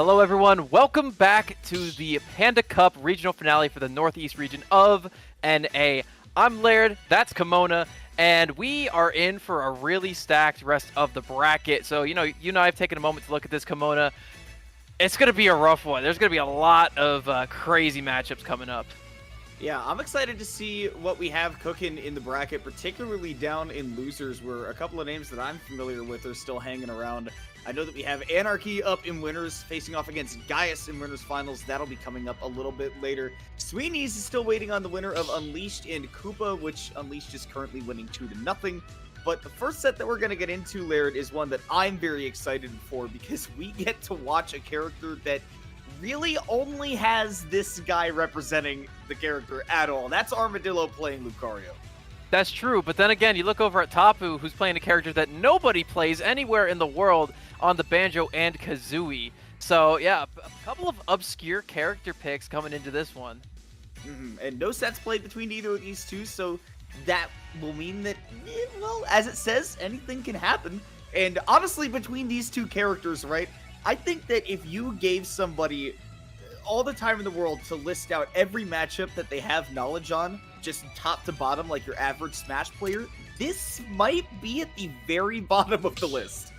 Hello everyone, welcome back to the Panda Cup regional finale for the Northeast region of NA. I'm Laird, that's Kimona, and we are in for a really stacked rest of the bracket. So, you and I have taken a moment to look at this, Kimona. It's going to be a rough one. There's going to be a lot of crazy matchups coming up. Yeah, I'm excited to see what we have cooking in the bracket, particularly down in losers, where a couple of names that I'm familiar with are still hanging around. I know that we have Anarchy up in winners, facing off against Gaius in winners finals. That'll be coming up a little bit later. Sweeney's is still waiting on the winner of Unleashed and Koopa, which Unleashed is currently winning 2-0. But the first set that we're going to get into, Laird, is one that I'm very excited for because we get to watch a character that really only has this guy representing the character at all. That's Armadillo playing Lucario. That's true, but then again, you look over at Tapu, who's playing a character that nobody plays anywhere in the world on the Banjo and Kazooie. So, yeah, a couple of obscure character picks coming into this one. And no sets played between either of these two, so that will mean that, well, as it says, anything can happen. And honestly, between these two characters, right, I think that if you gave somebody all the time in the world to list out every matchup that they have knowledge on, just top to bottom, like your average Smash player, this might be at the very bottom of the list.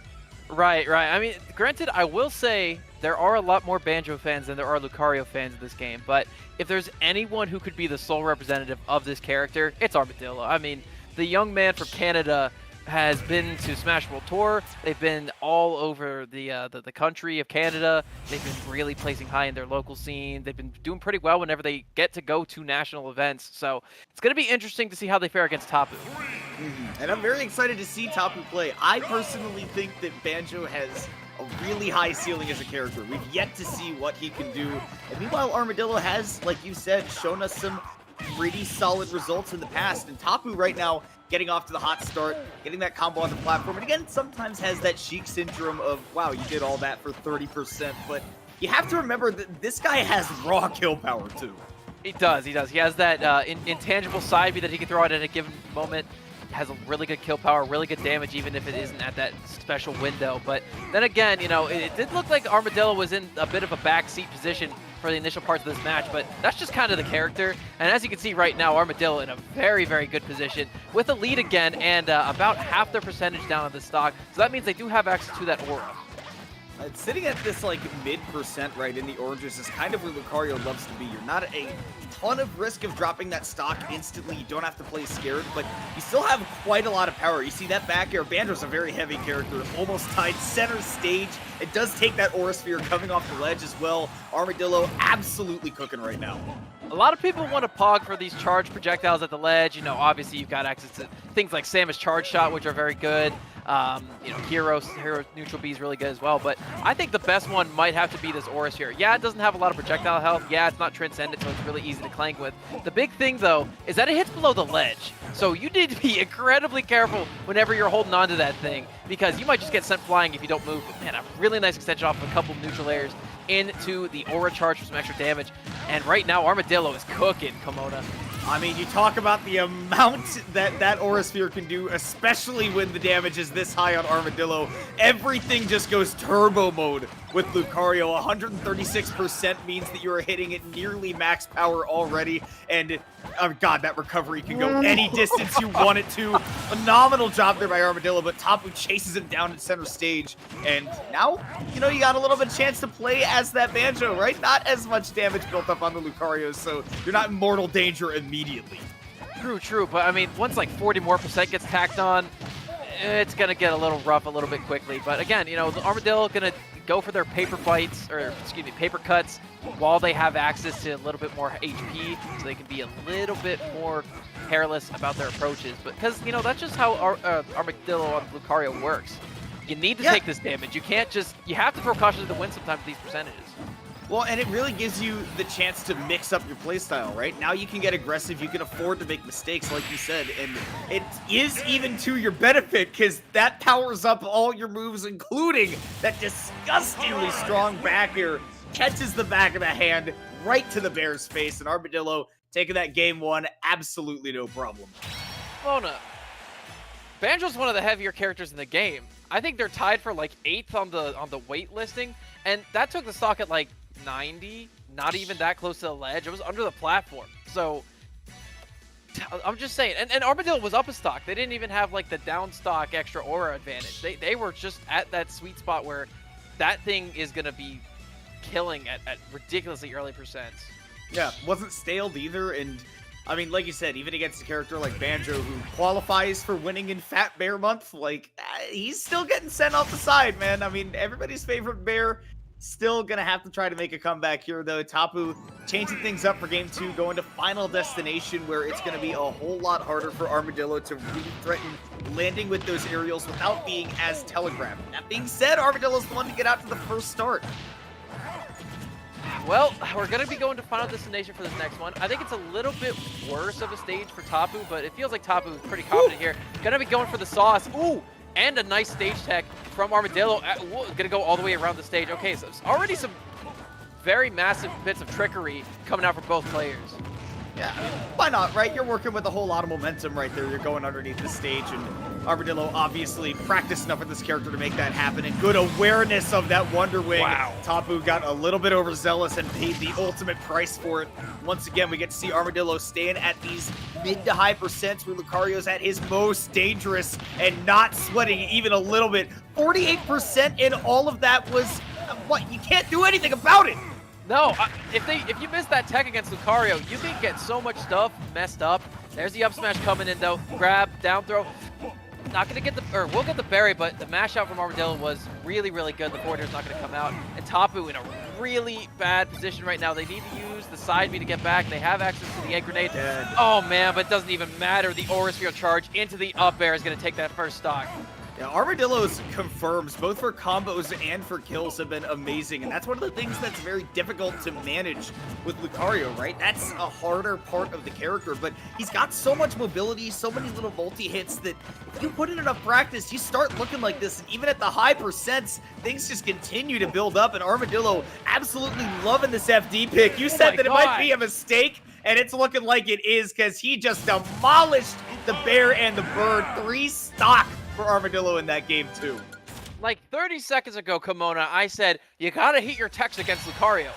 Right. I mean, granted, I will say there are a lot more Banjo fans than there are Lucario fans in this game, but if there's anyone who could be the sole representative of this character, it's Armadillo. I mean, the young man from Canada has been to Smash World Tour. They've been all over the country of Canada. They've been really placing high in their local scene. They've been doing pretty well whenever they get to go to national events. So it's going to be interesting to see how they fare against Tapu. And I'm very excited to see Tapu play. I personally think that Banjo has a really high ceiling as a character. We've yet to see what he can do. And meanwhile, Armadillo has, like you said, shown us some pretty solid results in the past. And Tapu right now getting off to the hot start, getting that combo on the platform. And again, sometimes has that Sheik syndrome of, wow, you did all that for 30%. But you have to remember that this guy has raw kill power too. He does. He has that intangible side B that he can throw out at a given moment. Has a really good kill power, really good damage, even if it isn't at that special window. But then again, it did look like Armadillo was in a bit of a backseat position for the initial parts of this match, but that's just kind of the character. And as you can see right now, Armadillo in a very, very good position with a lead again and about half their percentage down on the stock. So that means they do have access to that aura. It's sitting at this like mid% right in the oranges is kind of where Lucario loves to be. You're not a ton of risk of dropping that stock instantly. You don't have to play scared, but you still have quite a lot of power. You see that back air. Banjo's a very heavy character, almost tied center stage. It does take that aura sphere coming off the ledge as well. Armadillo absolutely cooking right now. A lot of people want to pog for these charged projectiles at the ledge. Obviously you've got access to things like Samus charge shot, which are very good. Hero neutral B is really good as well, but I think the best one might have to be this Aura Sphere. Yeah, it doesn't have a lot of projectile health. Yeah, it's not transcendent, so it's really easy to clank with. The big thing, though, is that it hits below the ledge. So you need to be incredibly careful whenever you're holding on to that thing, because you might just get sent flying if you don't move. But man, a really nice extension off of a couple of neutral layers into the Aura charge for some extra damage. And right now, Armadillo is cooking, Kimona. I mean, you talk about the amount that Aura Sphere can do, especially when the damage is this high on Armadillo. Everything just goes turbo mode with Lucario. 136% means that you are hitting at nearly max power already. And, oh god, that recovery can go any distance you want it to. Phenomenal job there by Armadillo, but Tapu chases him down at center stage. And now, you got a little bit of chance to play as that Banjo, right? Not as much damage built up on the Lucario, so you're not in mortal danger immediately. True, but I mean, once like 40% more gets tacked on, it's gonna get a little rough a little bit quickly. But again, the Armadillo gonna go for their paper cuts while they have access to a little bit more HP, so they can be a little bit more careless about their approaches. But because that's just how Armadillo on Lucario works. You need to take this damage. You have to throw caution to the wind sometimes with these percentages. Well, and it really gives you the chance to mix up your playstyle, right? Now you can get aggressive, you can afford to make mistakes, like you said, and it is even to your benefit, because that powers up all your moves, including that disgustingly strong back air, catches the back of the hand right to the bear's face, and Armadillo taking that game one, absolutely no problem. Mona, Banjo's one of the heavier characters in the game. I think they're tied for like 8th on the weight listing, and that took the stock at like 90, not even that close to the ledge. It was under the platform. So I'm just saying, and Armadillo was up a stock. They didn't even have like the down stock extra aura advantage. They were just at that sweet spot where that thing is gonna be killing at ridiculously early percents. Yeah, wasn't staled either, and I mean, like you said, even against a character like Banjo, who qualifies for winning in Fat Bear Month, like, he's still getting sent off the side, man. I mean, everybody's favorite bear, still gonna have to try to make a comeback here, though. Tapu changing things up for Game 2, going to Final Destination, where it's gonna be a whole lot harder for Armadillo to really threaten landing with those aerials without being as telegraphed. That being said, Armadillo's the one to get out to the first start. Well, we're going to be going to Final Destination for this next one. I think it's a little bit worse of a stage for Tapu, but it feels like Tapu is pretty confident here. Going to be going for the sauce. Ooh, and a nice stage tech from Armadillo. Going to go all the way around the stage. Okay, so it's already some very massive bits of trickery coming out from both players. Yeah, I mean, why not, right? You're working with a whole lot of momentum right there. You're going underneath the stage, and Armadillo obviously practiced enough with this character to make that happen, and good awareness of that Wonder Wing. Wow. Tapu got a little bit overzealous and paid the ultimate price for it. Once again, we get to see Armadillo staying at these mid to high percents where Lucario's at his most dangerous and not sweating even a little bit. 48%, and all of that was, what? You can't do anything about it. No, if you miss that tech against Lucario, you can get so much stuff messed up. There's the up smash coming in though. Grab, down throw. Not gonna get the, or we'll get the berry, but the mash out from Armadillo was really, really good. The forwarder's not gonna come out. And Tapu in a really bad position right now. They need to use the side B to get back. They have access to the egg grenade. Dead. Oh man, but it doesn't even matter. The aura sphere charge into the up air is gonna take that first stock. Yeah, Armadillo's confirms, both for combos and for kills, have been amazing, and that's one of the things that's very difficult to manage with Lucario, right? That's a harder part of the character, but he's got so much mobility, so many little multi-hits that if you put in enough practice, you start looking like this, and even at the high percents, things just continue to build up, and Armadillo absolutely loving this FD pick. You said that it might be a mistake, and it's looking like it is, because he just demolished the bear and the bird. 3 stock for Armadillo in that game too. Like 30 seconds ago, Kimona, I said, you gotta hit your techs against Lucario.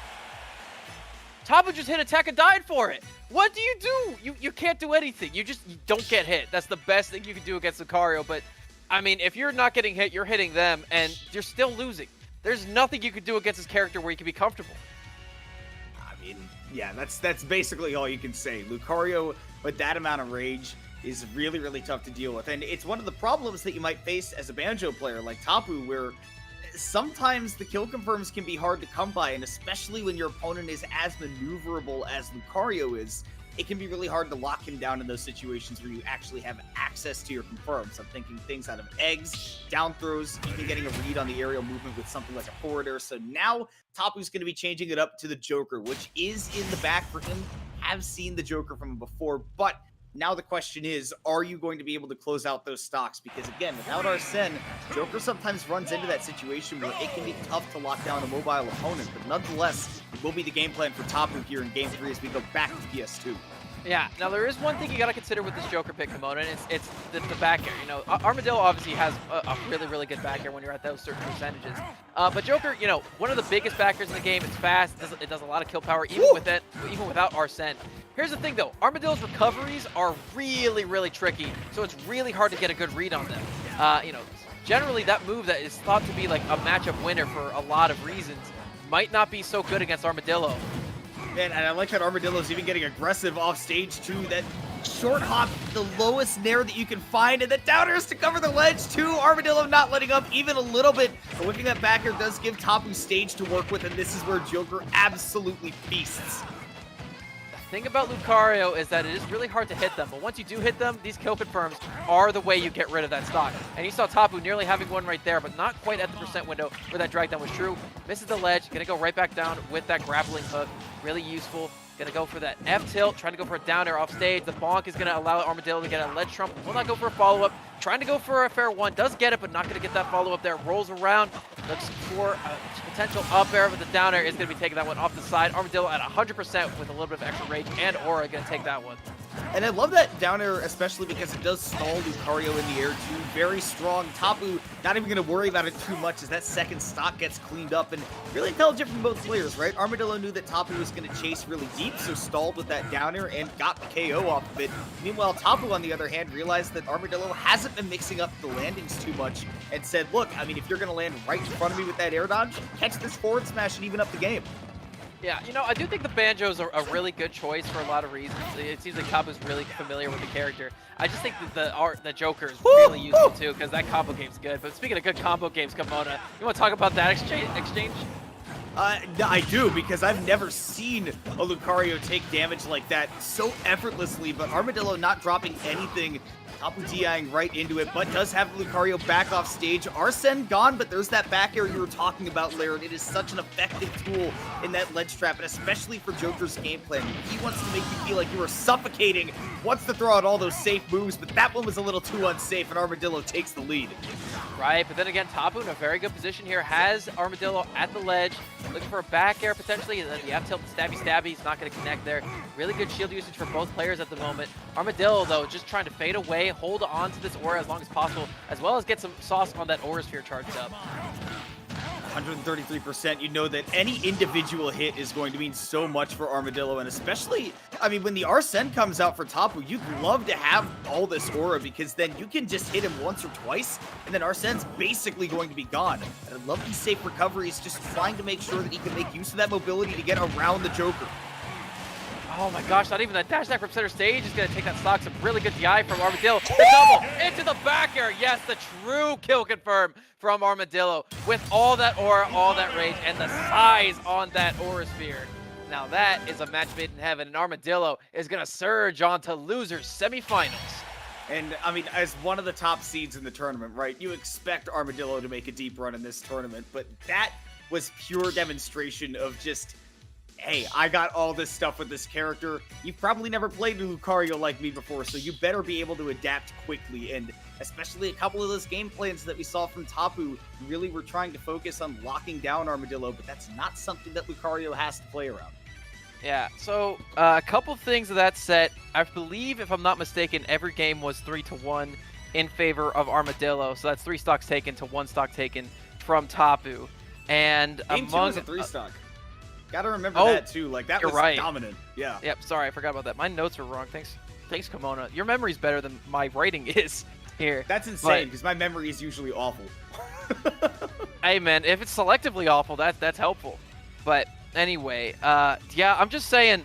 Tapu just hit a tech and died for it. What do you do? You can't do anything. You don't get hit. That's the best thing you can do against Lucario. But, I mean, if you're not getting hit, you're hitting them, and you're still losing. There's nothing you can do against this character where you can be comfortable. I mean, yeah, that's basically all you can say. Lucario, with that amount of rage, is really, really tough to deal with. And it's one of the problems that you might face as a Banjo player like Tapu, where sometimes the kill confirms can be hard to come by, and especially when your opponent is as maneuverable as Lucario is, it can be really hard to lock him down in those situations where you actually have access to your confirms. I'm thinking things out of eggs, down throws, even getting a read on the aerial movement with something like a forwarder. So now Tapu's going to be changing it up to the Joker, which is in the back for him. Have seen the Joker from him before, but now the question is, are you going to be able to close out those stocks? Because again, without Arsene, Joker sometimes runs into that situation where it can be tough to lock down a mobile opponent, but nonetheless, it will be the game plan for Tapu here in Game 3 as we go back to PS2. Yeah, now there is one thing you got to consider with this Joker pick, Kimona, and it's the back air. You know, Armadillo obviously has a really, really good back air when you're at those certain percentages. But Joker, you know, one of the biggest backers in the game. It's fast. It does a lot of kill power, even without Arsene. Here's the thing, though. Armadillo's recoveries are really, really tricky, so it's really hard to get a good read on them. You know, generally that move that is thought to be like a matchup winner for a lot of reasons might not be so good against Armadillo. Man, and I like that Armadillo's even getting aggressive off stage too. That short hop, the lowest nair that you can find, and the downers to cover the ledge too. Armadillo not letting up even a little bit. But whipping that back air does give Tapu stage to work with, and this is where Joker absolutely feasts. The thing about Lucario is that it is really hard to hit them, but once you do hit them, these kill confirms are the way you get rid of that stock. And you saw Tapu nearly having one right there, but not quite at the percent window where that drag down was true. Misses the ledge, gonna go right back down with that grappling hook. Really useful. Gonna go for that F tilt, trying to go for a down air off stage. The bonk is gonna allow Armadillo to get a ledge trump. Will not go for a follow-up. Trying to go for a fair one. Does get it, but not gonna get that follow-up there. Rolls around. Looks for a potential up air, but the down air is gonna be taking that one off the side. Armadillo at 100% with a little bit of extra rage and aura gonna take that one. And I love that down air, especially because it does stall Lucario in the air too. Very strong. Tapu not even going to worry about it too much as that second stock gets cleaned up. And really intelligent from both players, right? Armadillo knew that Tapu was going to chase really deep, so stalled with that down air and got the KO off of it. Meanwhile, Tapu, on the other hand, realized that Armadillo hasn't been mixing up the landings too much and said, look, I mean, if you're going to land right in front of me with that air dodge, catch this forward smash and even up the game. Yeah, you know, I do think the Banjo's a really good choice for a lot of reasons. It seems like Tapu's really familiar with the character. I just think that the Joker is really useful too, because that combo game's good. But speaking of good combo games, Kimona, you want to talk about that exchange? I do, because I've never seen a Lucario take damage like that so effortlessly, but Armadillo not dropping anything, Tapu DIing right into it, but does have Lucario back off stage. Arsene gone, but there's that back air you were talking about, Laird. It is such an effective tool in that ledge trap, and especially for Joker's game plan. He wants to make you feel like you are suffocating, wants to throw out all those safe moves, but that one was a little too unsafe, and Armadillo takes the lead. Right, but then again, Tapu in a very good position here, has Armadillo at the ledge, looking for a back air potentially, and then the F tilt stabby, he's not going to connect there. Really good shield usage for both players at the moment. Armadillo, though, just trying to fade away, hold on to this aura as long as possible, as well as get some sauce on that aura sphere charged up. 133%, you know that any individual hit is going to mean so much for Armadillo, and especially, I mean, when the Arsene comes out for Tapu, you'd love to have all this aura, because then you can just hit him once or twice, and then Arsene's basically going to be gone. And I love these safe recoveries, just trying to make sure that he can make use of that mobility to get around the Joker. Oh my gosh, not even that dash attack from center stage is going to take that stock. Some really good DI from Armadillo. The double into the back air. Yes, the true kill confirm from Armadillo with all that aura, all that rage, and the size on that aura sphere. Now that is a match made in heaven, and Armadillo is going to surge on to losers semifinals. And, I mean, as one of the top seeds in the tournament, right, you expect Armadillo to make a deep run in this tournament, but that was pure demonstration of just, hey, I got all this stuff with this character. You've probably never played Lucario like me before, so you better be able to adapt quickly. And especially a couple of those game plans that we saw from Tapu really were trying to focus on locking down Armadillo, but that's not something that Lucario has to play around. Yeah, so a couple things of that set. I believe, if I'm not mistaken, every game was 3-1 in favor of Armadillo. So that's 3 stocks taken to 1 stock taken from Tapu. And Game 2 was a 3 stock. Gotta remember that too. Like, that was right. Dominant. Yeah. Yep. Sorry, I forgot about that. My notes were wrong. Thanks, Kimona. Your memory's better than my writing is here. That's insane because my memory is usually awful. Hey man, if it's selectively awful, that's helpful. But anyway, yeah, I'm just saying,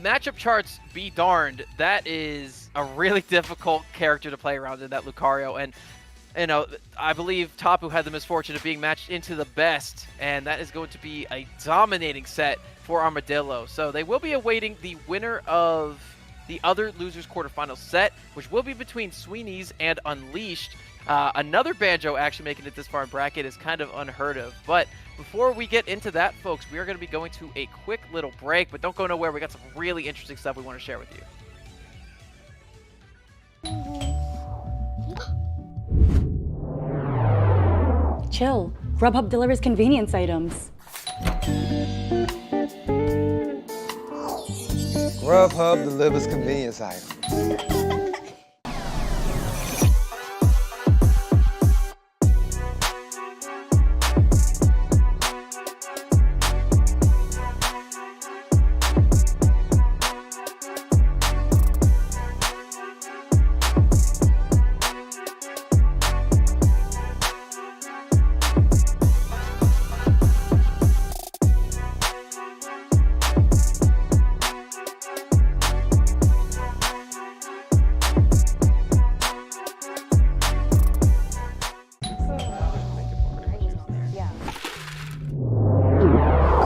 matchup charts be darned. That is a really difficult character to play around in that Lucario, and you know, I believe Tapu had the misfortune of being matched into the best, and that is going to be a dominating set for Armadillo. So they will be awaiting the winner of the other losers quarterfinal set, which will be between Sweeney's and Unleashed. Another Banjo actually making it this far in bracket is kind of unheard of. But before we get into that, folks, we are going to be going to a quick little break, but don't go nowhere. We got some really interesting stuff we want to share with you. Chill. Grubhub delivers convenience items. Grubhub delivers convenience items.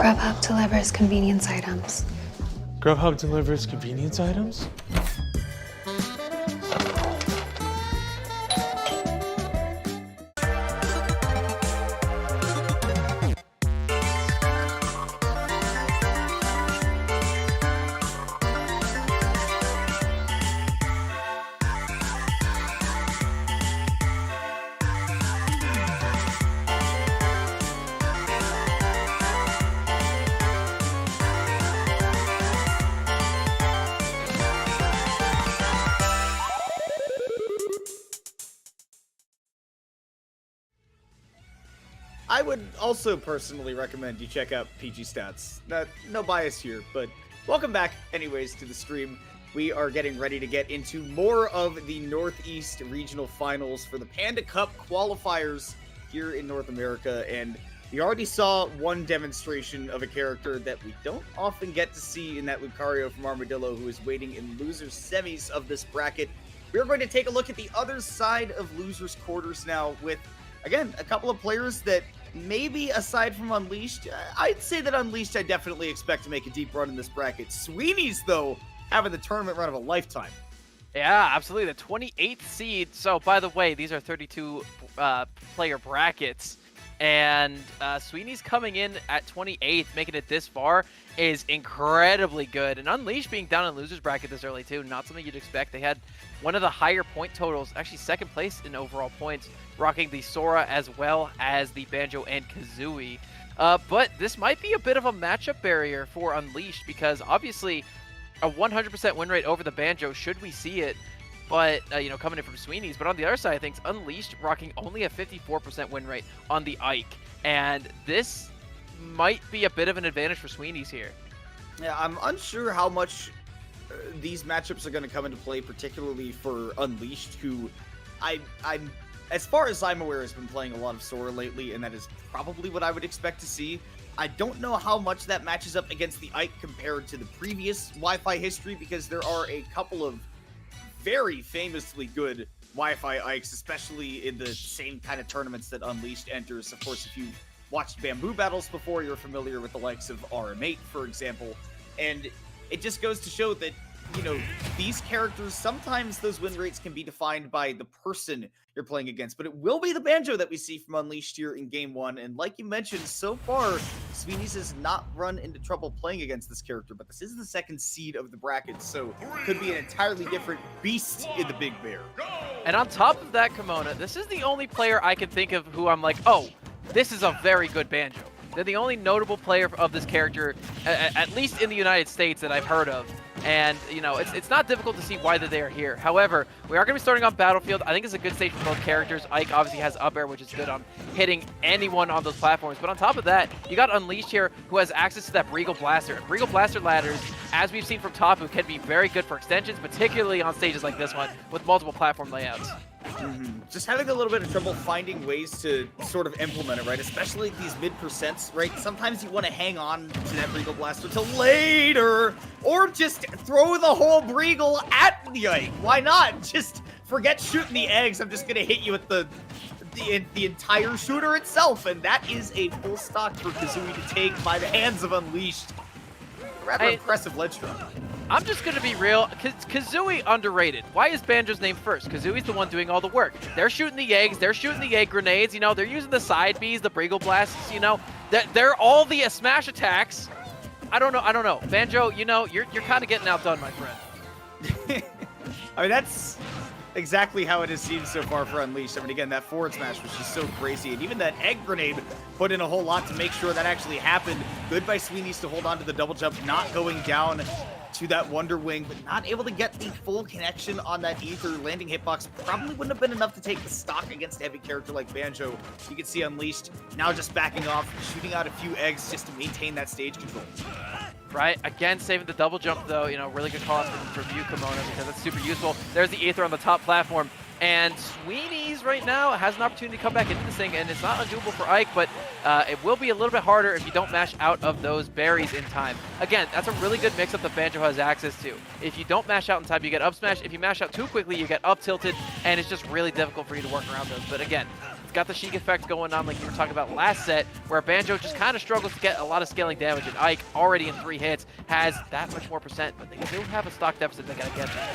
Grubhub delivers convenience items. Grubhub delivers convenience items? I would also personally recommend you check out PG Stats. No bias here, but welcome back anyways to the stream. We are getting ready to get into more of the Northeast Regional Finals for the Panda Cup qualifiers here in North America, and we already saw one demonstration of a character that we don't often get to see in that Lucario from Armadillo, who is waiting in losers semis of this bracket. We're going to take a look at the other side of losers quarters now with, again, a couple of players that maybe aside from Unleashed, I'd say that Unleashed I definitely expect to make a deep run in this bracket. Sweeney's, though, having the tournament run of a lifetime. Yeah, absolutely. The 28th seed. So, by the way, these are 32 player brackets. And Sweeney's coming in at 28th, making it this far is incredibly good. And Unleashed being down in losers bracket this early too, not something you'd expect. They had one of the higher point totals, actually second place in overall points, rocking the Sora as well as the Banjo and Kazooie. But this might be a bit of a matchup barrier for Unleashed because obviously a 100% win rate over the Banjo, should we see it, but, you know, coming in from Sweeney's. But on the other side of things, Unleashed rocking only a 54% win rate on the Ike. And this might be a bit of an advantage for Sweeney's here. Yeah, I'm unsure how much these matchups are going to come into play, particularly for Unleashed, who I'm as far as I'm aware, has been playing a lot of Sora lately, and that is probably what I would expect to see. I don't know how much that matches up against the Ike compared to the previous Wi-Fi history, because there are a couple of very famously good Wi-Fi Ikes, especially in the same kind of tournaments that Unleashed enters. Of course, if you watched Bamboo Battles before, you're familiar with the likes of RM8, for example. And it just goes to show that, you know, these characters, sometimes those win rates can be defined by the person you're playing against, but it will be the Banjo that we see from Unleashed here in Game 1. And like you mentioned, so far, Sweeney's has not run into trouble playing against this character, but this is the second seed of the bracket, so could be an entirely different beast in the Big Bear. And on top of that, Kimona, this is the only player I can think of who I'm like, oh, this is a very good Banjo. They're the only notable player of this character, at least in the United States, that I've heard of. And, you know, it's not difficult to see why they are here. However, we are going to be starting on Battlefield. I think it's a good stage for both characters. Ike obviously has up air, which is good on hitting anyone on those platforms. But on top of that, you got Unleashed here, who has access to that Regal Blaster. And Regal Blaster ladders, as we've seen from Tapu, can be very good for extensions, particularly on stages like this one with multiple platform layouts. Just having a little bit of trouble finding ways to sort of implement it, right? Especially these mid-percents, right? Sometimes you want to hang on to that Regal Blaster till later, or just throw the whole Breagle at the Ike. Why not? Just forget shooting the eggs. I'm just going to hit you with the entire shooter itself, and that is a full stock for Kazooie to take by the hands of Unleashed. Rather impressive ledge drop. I'm just going to be real. Kazooie underrated. Why is Banjo's name first? Kazooie's the one doing all the work. They're shooting the eggs. They're shooting the egg grenades. You know, they're using the side Bs, the Breagle Blasts. You know, they're all the smash attacks. I don't know. Banjo, you know, you're kind of getting outdone, my friend. I mean, that's exactly how it has seemed so far for Unleashed. I mean, again, that forward smash was just so crazy. And even that egg grenade put in a whole lot to make sure that actually happened. Good by Sweeney's to hold on to the double jump, not going down to that Wonder Wing, but not able to get the full connection on that Ether. Landing hitbox probably wouldn't have been enough to take the stock against a heavy character like Banjo. You can see Unleashed now just backing off, shooting out a few eggs just to maintain that stage control. Right, again, saving the double jump, though. You know, really good call from you, Kimona, because that's super useful. There's the Ether on the top platform. And Sweeney's right now has an opportunity to come back into this thing, and it's not undoable for Ike, but it will be a little bit harder if you don't mash out of those berries in time. Again, that's a really good mix-up that Banjo has access to. If you don't mash out in time, you get up smash. If you mash out too quickly, you get up tilted, and it's just really difficult for you to work around those. But again, it's got the Sheik effect going on like you were talking about last set, where Banjo just kind of struggles to get a lot of scaling damage, and Ike, already in 3 hits, has that much more percent, but they do have a stock deficit they gotta get there.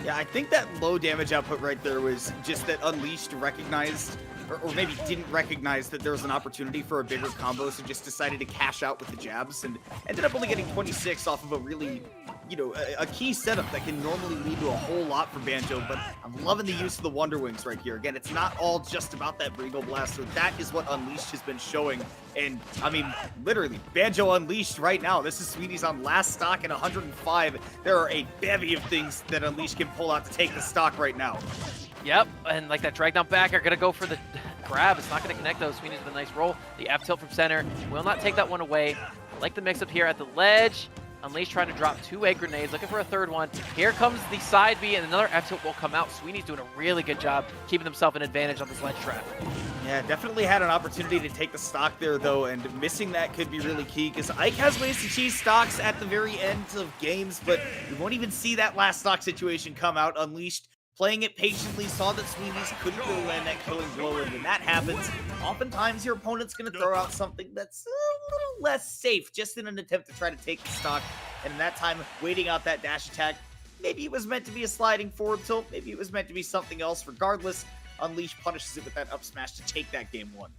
Yeah, I think that low damage output right there was just that Unleashed recognized, or maybe didn't recognize that there was an opportunity for a bigger combo, so just decided to cash out with the jabs, and ended up only getting 26 off of a really, you know, a key setup that can normally lead to a whole lot for Banjo. But I'm loving the use of the Wonder Wings right here. Again, it's not all just about that Regal Blaster. That is what Unleashed has been showing. And, I mean, literally, Banjo Unleashed right now. This is Sweeney's on last stock in 105. There are a bevy of things that Unleashed can pull out to take the stock right now. Yep, and like that drag down back are gonna go for the grab. It's not going to connect though. Sweeney's with a nice roll. The F tilt from center will not take that one away. I like the mix-up here at the ledge. Unleash trying to drop 2 egg grenades, looking for a third one. Here comes the side B, and another F tilt will come out. Sweeney's doing a really good job keeping himself an advantage on this ledge trap. Yeah, definitely had an opportunity to take the stock there, though, and missing that could be really key, because Ike has ways to cheese stocks at the very end of games, but we won't even see that last stock situation come out. Unleashed, playing it patiently, saw that Sweeney's couldn't really land that killing blow, and when that happens, oftentimes your opponent's going to throw out something that's a little less safe, just in an attempt to try to take the stock, and in that time, waiting out that dash attack, maybe it was meant to be a sliding forward tilt, maybe it was meant to be something else. Regardless, Unleash punishes it with that up smash to take that game 1.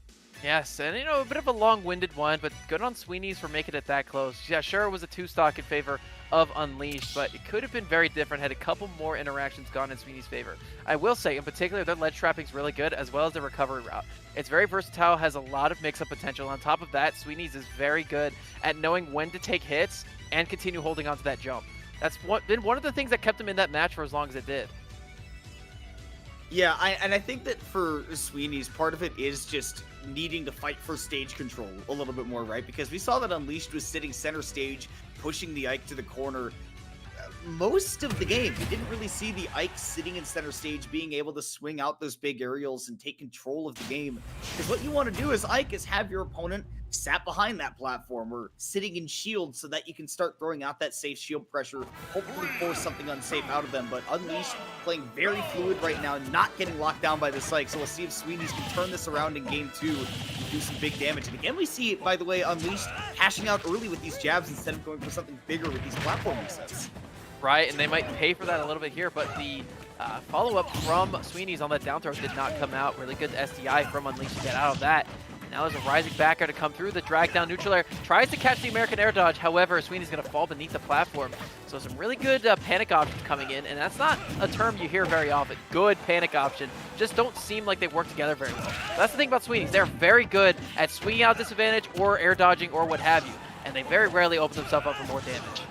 Yes, and a bit of a long-winded one, but good on Sweeney's for making it that close. Yeah, sure, it was a 2-stock in favor of Unleashed, but it could have been very different had a couple more interactions gone in Sweeney's favor. I will say, in particular, their ledge trapping is really good, as well as their recovery route. It's very versatile, has a lot of mix-up potential. On top of that, Sweeney's is very good at knowing when to take hits and continue holding on to that jump. That's been one of the things that kept him in that match for as long as it did. Yeah, I think that for Sweeney's, part of it is just needing to fight for stage control a little bit more, right? Because we saw that Unleashed was sitting center stage, pushing the Ike to the corner most of the game. We didn't really see the Ike sitting in center stage being able to swing out those big aerials and take control of the game. Because what you want to do as Ike is have your opponent sat behind that platform or sitting in shield so that you can start throwing out that safe shield pressure, hopefully force something unsafe out of them. But Unleashed playing very fluid right now, not getting locked down by the psych. So we'll see if Sweeney's can turn this around in game 2 and do some big damage. And again, we see, by the way, Unleashed cashing out early with these jabs instead of going for something bigger with these platform resets. Right, and they might pay for that a little bit here, but the follow-up from Sweeney's on that down throw did not come out. Really good SDI from Unleashed to get out of that. Now there's a rising backer to come through. The drag down neutral air tries to catch the American air dodge. However, Sweeney's going to fall beneath the platform. So some really good panic options coming in, and that's not a term you hear very often. Good panic option. Just don't seem like they work together very well. That's the thing about Sweeney's. They're very good at swinging out disadvantage or air dodging or what have you, and they very rarely open themselves up for more damage.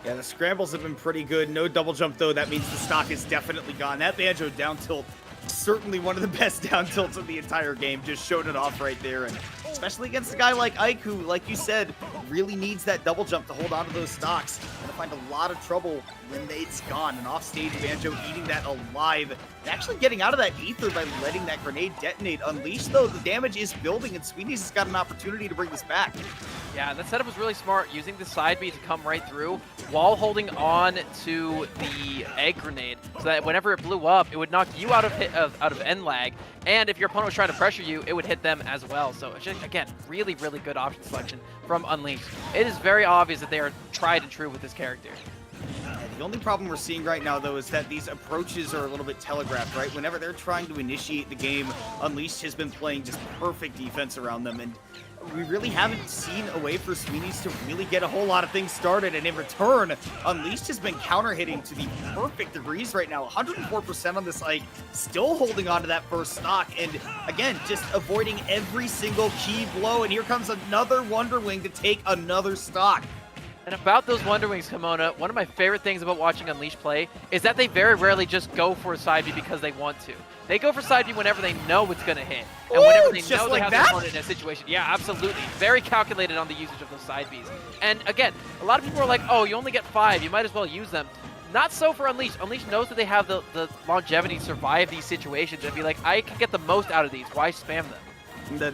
Yeah, the scrambles have been pretty good. No double jump, though. That means the stock is definitely gone. That Banjo down tilt, certainly one of the best down tilts of the entire game. Just showed it off right there. And especially against a guy like Ike, who, like you said, really needs that double jump to hold on to those stocks. Gonna find a lot of trouble when it's gone. And offstage, Banjo eating that alive. And actually getting out of that ether by letting that grenade detonate. Unleashed, though, the damage is building, and Sweeney's has got an opportunity to bring this back. Yeah, that setup was really smart, using the side B to come right through while holding on to the egg grenade, so that whenever it blew up, it would knock you out of end lag, and if your opponent was trying to pressure you, it would hit them as well. So it's just, again, really, really good option selection from Unleashed. It is very obvious that they are tried and true with this character. The only problem we're seeing right now, though, is that these approaches are a little bit telegraphed, right? Whenever they're trying to initiate the game, Unleashed has been playing just perfect defense around them, and we really haven't seen a way for Sweeney's to really get a whole lot of things started, and in return, Unleashed has been counter-hitting to the perfect degrees right now. 104% on this Ike, still holding on to that first stock, and again, just avoiding every single key blow, and here comes another Wonder Wing to take another stock. And about those Wonder Wings, Kimona, one of my favorite things about watching Unleashed play is that they very rarely just go for a side B because they want to. They go for side B whenever they know it's going to hit. And whenever they know they have their opponent in a situation. Yeah, absolutely. Very calculated on the usage of those side Bs. And again, a lot of people are like, oh, you only get 5. You might as well use them. Not so for Unleashed. Unleashed knows that they have the longevity to survive these situations and be like, I can get the most out of these. Why spam them?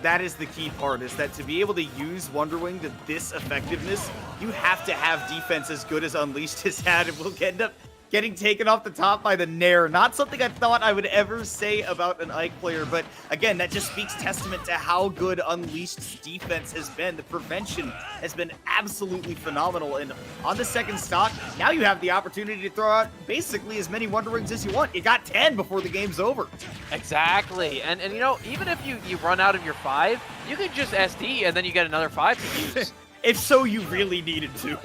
That is the key part, is that to be able to use Wonder Wing to this effectiveness, you have to have defense as good as Unleashed has had, and will end up getting taken off the top by the Nair. Not something I thought I would ever say about an Ike player, but again, that just speaks testament to how good Unleashed's defense has been. The prevention has been absolutely phenomenal, and on the second stock, now you have the opportunity to throw out basically as many Wonder Wings as you want. You got 10 before the game's over. Exactly, and you know, even if you run out of your 5, you can just SD and then you get another 5 to use. If so, you really needed to.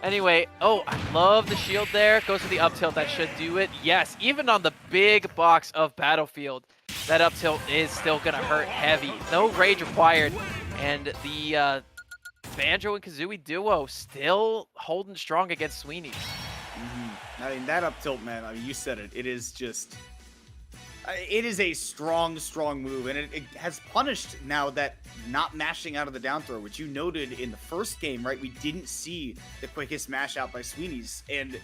Anyway, oh, I love the shield there. Goes to the up tilt. That should do it. Yes, even on the big box of Battlefield, that up tilt is still going to hurt heavy. No rage required. And the Banjo and Kazooie duo still holding strong against Sweeney's. I mean, that up tilt, man, I mean, you said it. It is just... It is a strong, strong move, and it has punished now that not mashing out of the down throw, which you noted in the first game, right? We didn't see the quickest mash out by Sweeney's, and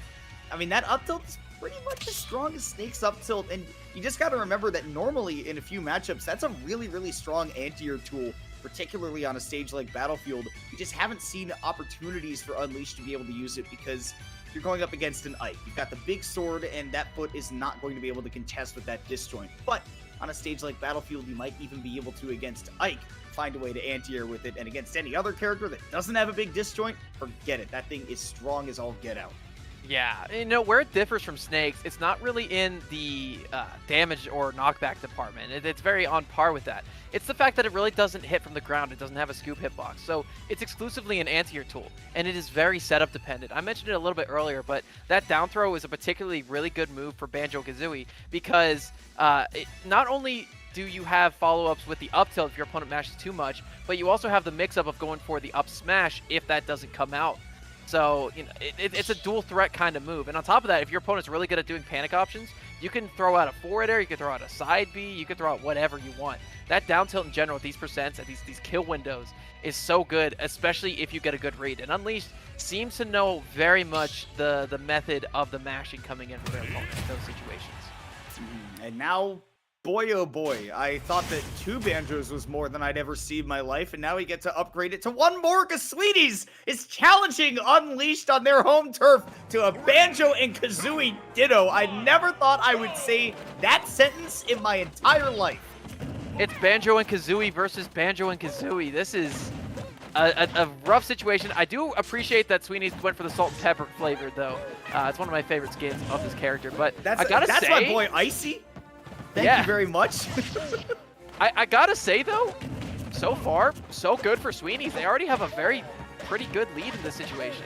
I mean, that up tilt is pretty much as strong as Snake's up tilt, and you just got to remember that normally in a few matchups, that's a really, really strong anti-air tool, particularly on a stage like Battlefield. You just haven't seen opportunities for Unleashed to be able to use it because you're going up against an Ike. You've got the big sword, and that foot is not going to be able to contest with that disjoint. But on a stage like Battlefield, you might even be able to, against Ike, find a way to anti-air with it. And against any other character that doesn't have a big disjoint, forget it. That thing is strong as all get out. Yeah, you know, where it differs from Snake's, it's not really in the damage or knockback department. It's very on par with that. It's the fact that it really doesn't hit from the ground. It doesn't have a scoop hitbox. So it's exclusively an anti-air tool, and it is very setup dependent. I mentioned it a little bit earlier, but that down throw is a particularly really good move for Banjo-Kazooie because not only do you have follow-ups with the up tilt if your opponent mashes too much, but you also have the mix-up of going for the up smash if that doesn't come out. So, you know, it's a dual threat kind of move. And on top of that, if your opponent's really good at doing panic options, you can throw out a forward air, you can throw out a side B, you can throw out whatever you want. That down tilt in general, these percents and these kill windows is so good, especially if you get a good read. And Unleashed seems to know very much the method of the mashing coming in for their opponent in those situations. And now, boy oh boy, I thought that 2 Banjos was more than I'd ever see in my life, and now we get to upgrade it to 1 more because Sweeney's is challenging Unleashed on their home turf to a Banjo and Kazooie ditto. I never thought I would say that sentence in my entire life. It's Banjo and Kazooie versus Banjo and Kazooie. This is a rough situation. I do appreciate that Sweeney's went for the salt and pepper flavored, though. It's one of my favorite skins of this character, but I gotta say... That's my boy Icy. Thank you very much. I gotta say, though, so far, so good for Sweeney's. They already have a pretty good lead in this situation.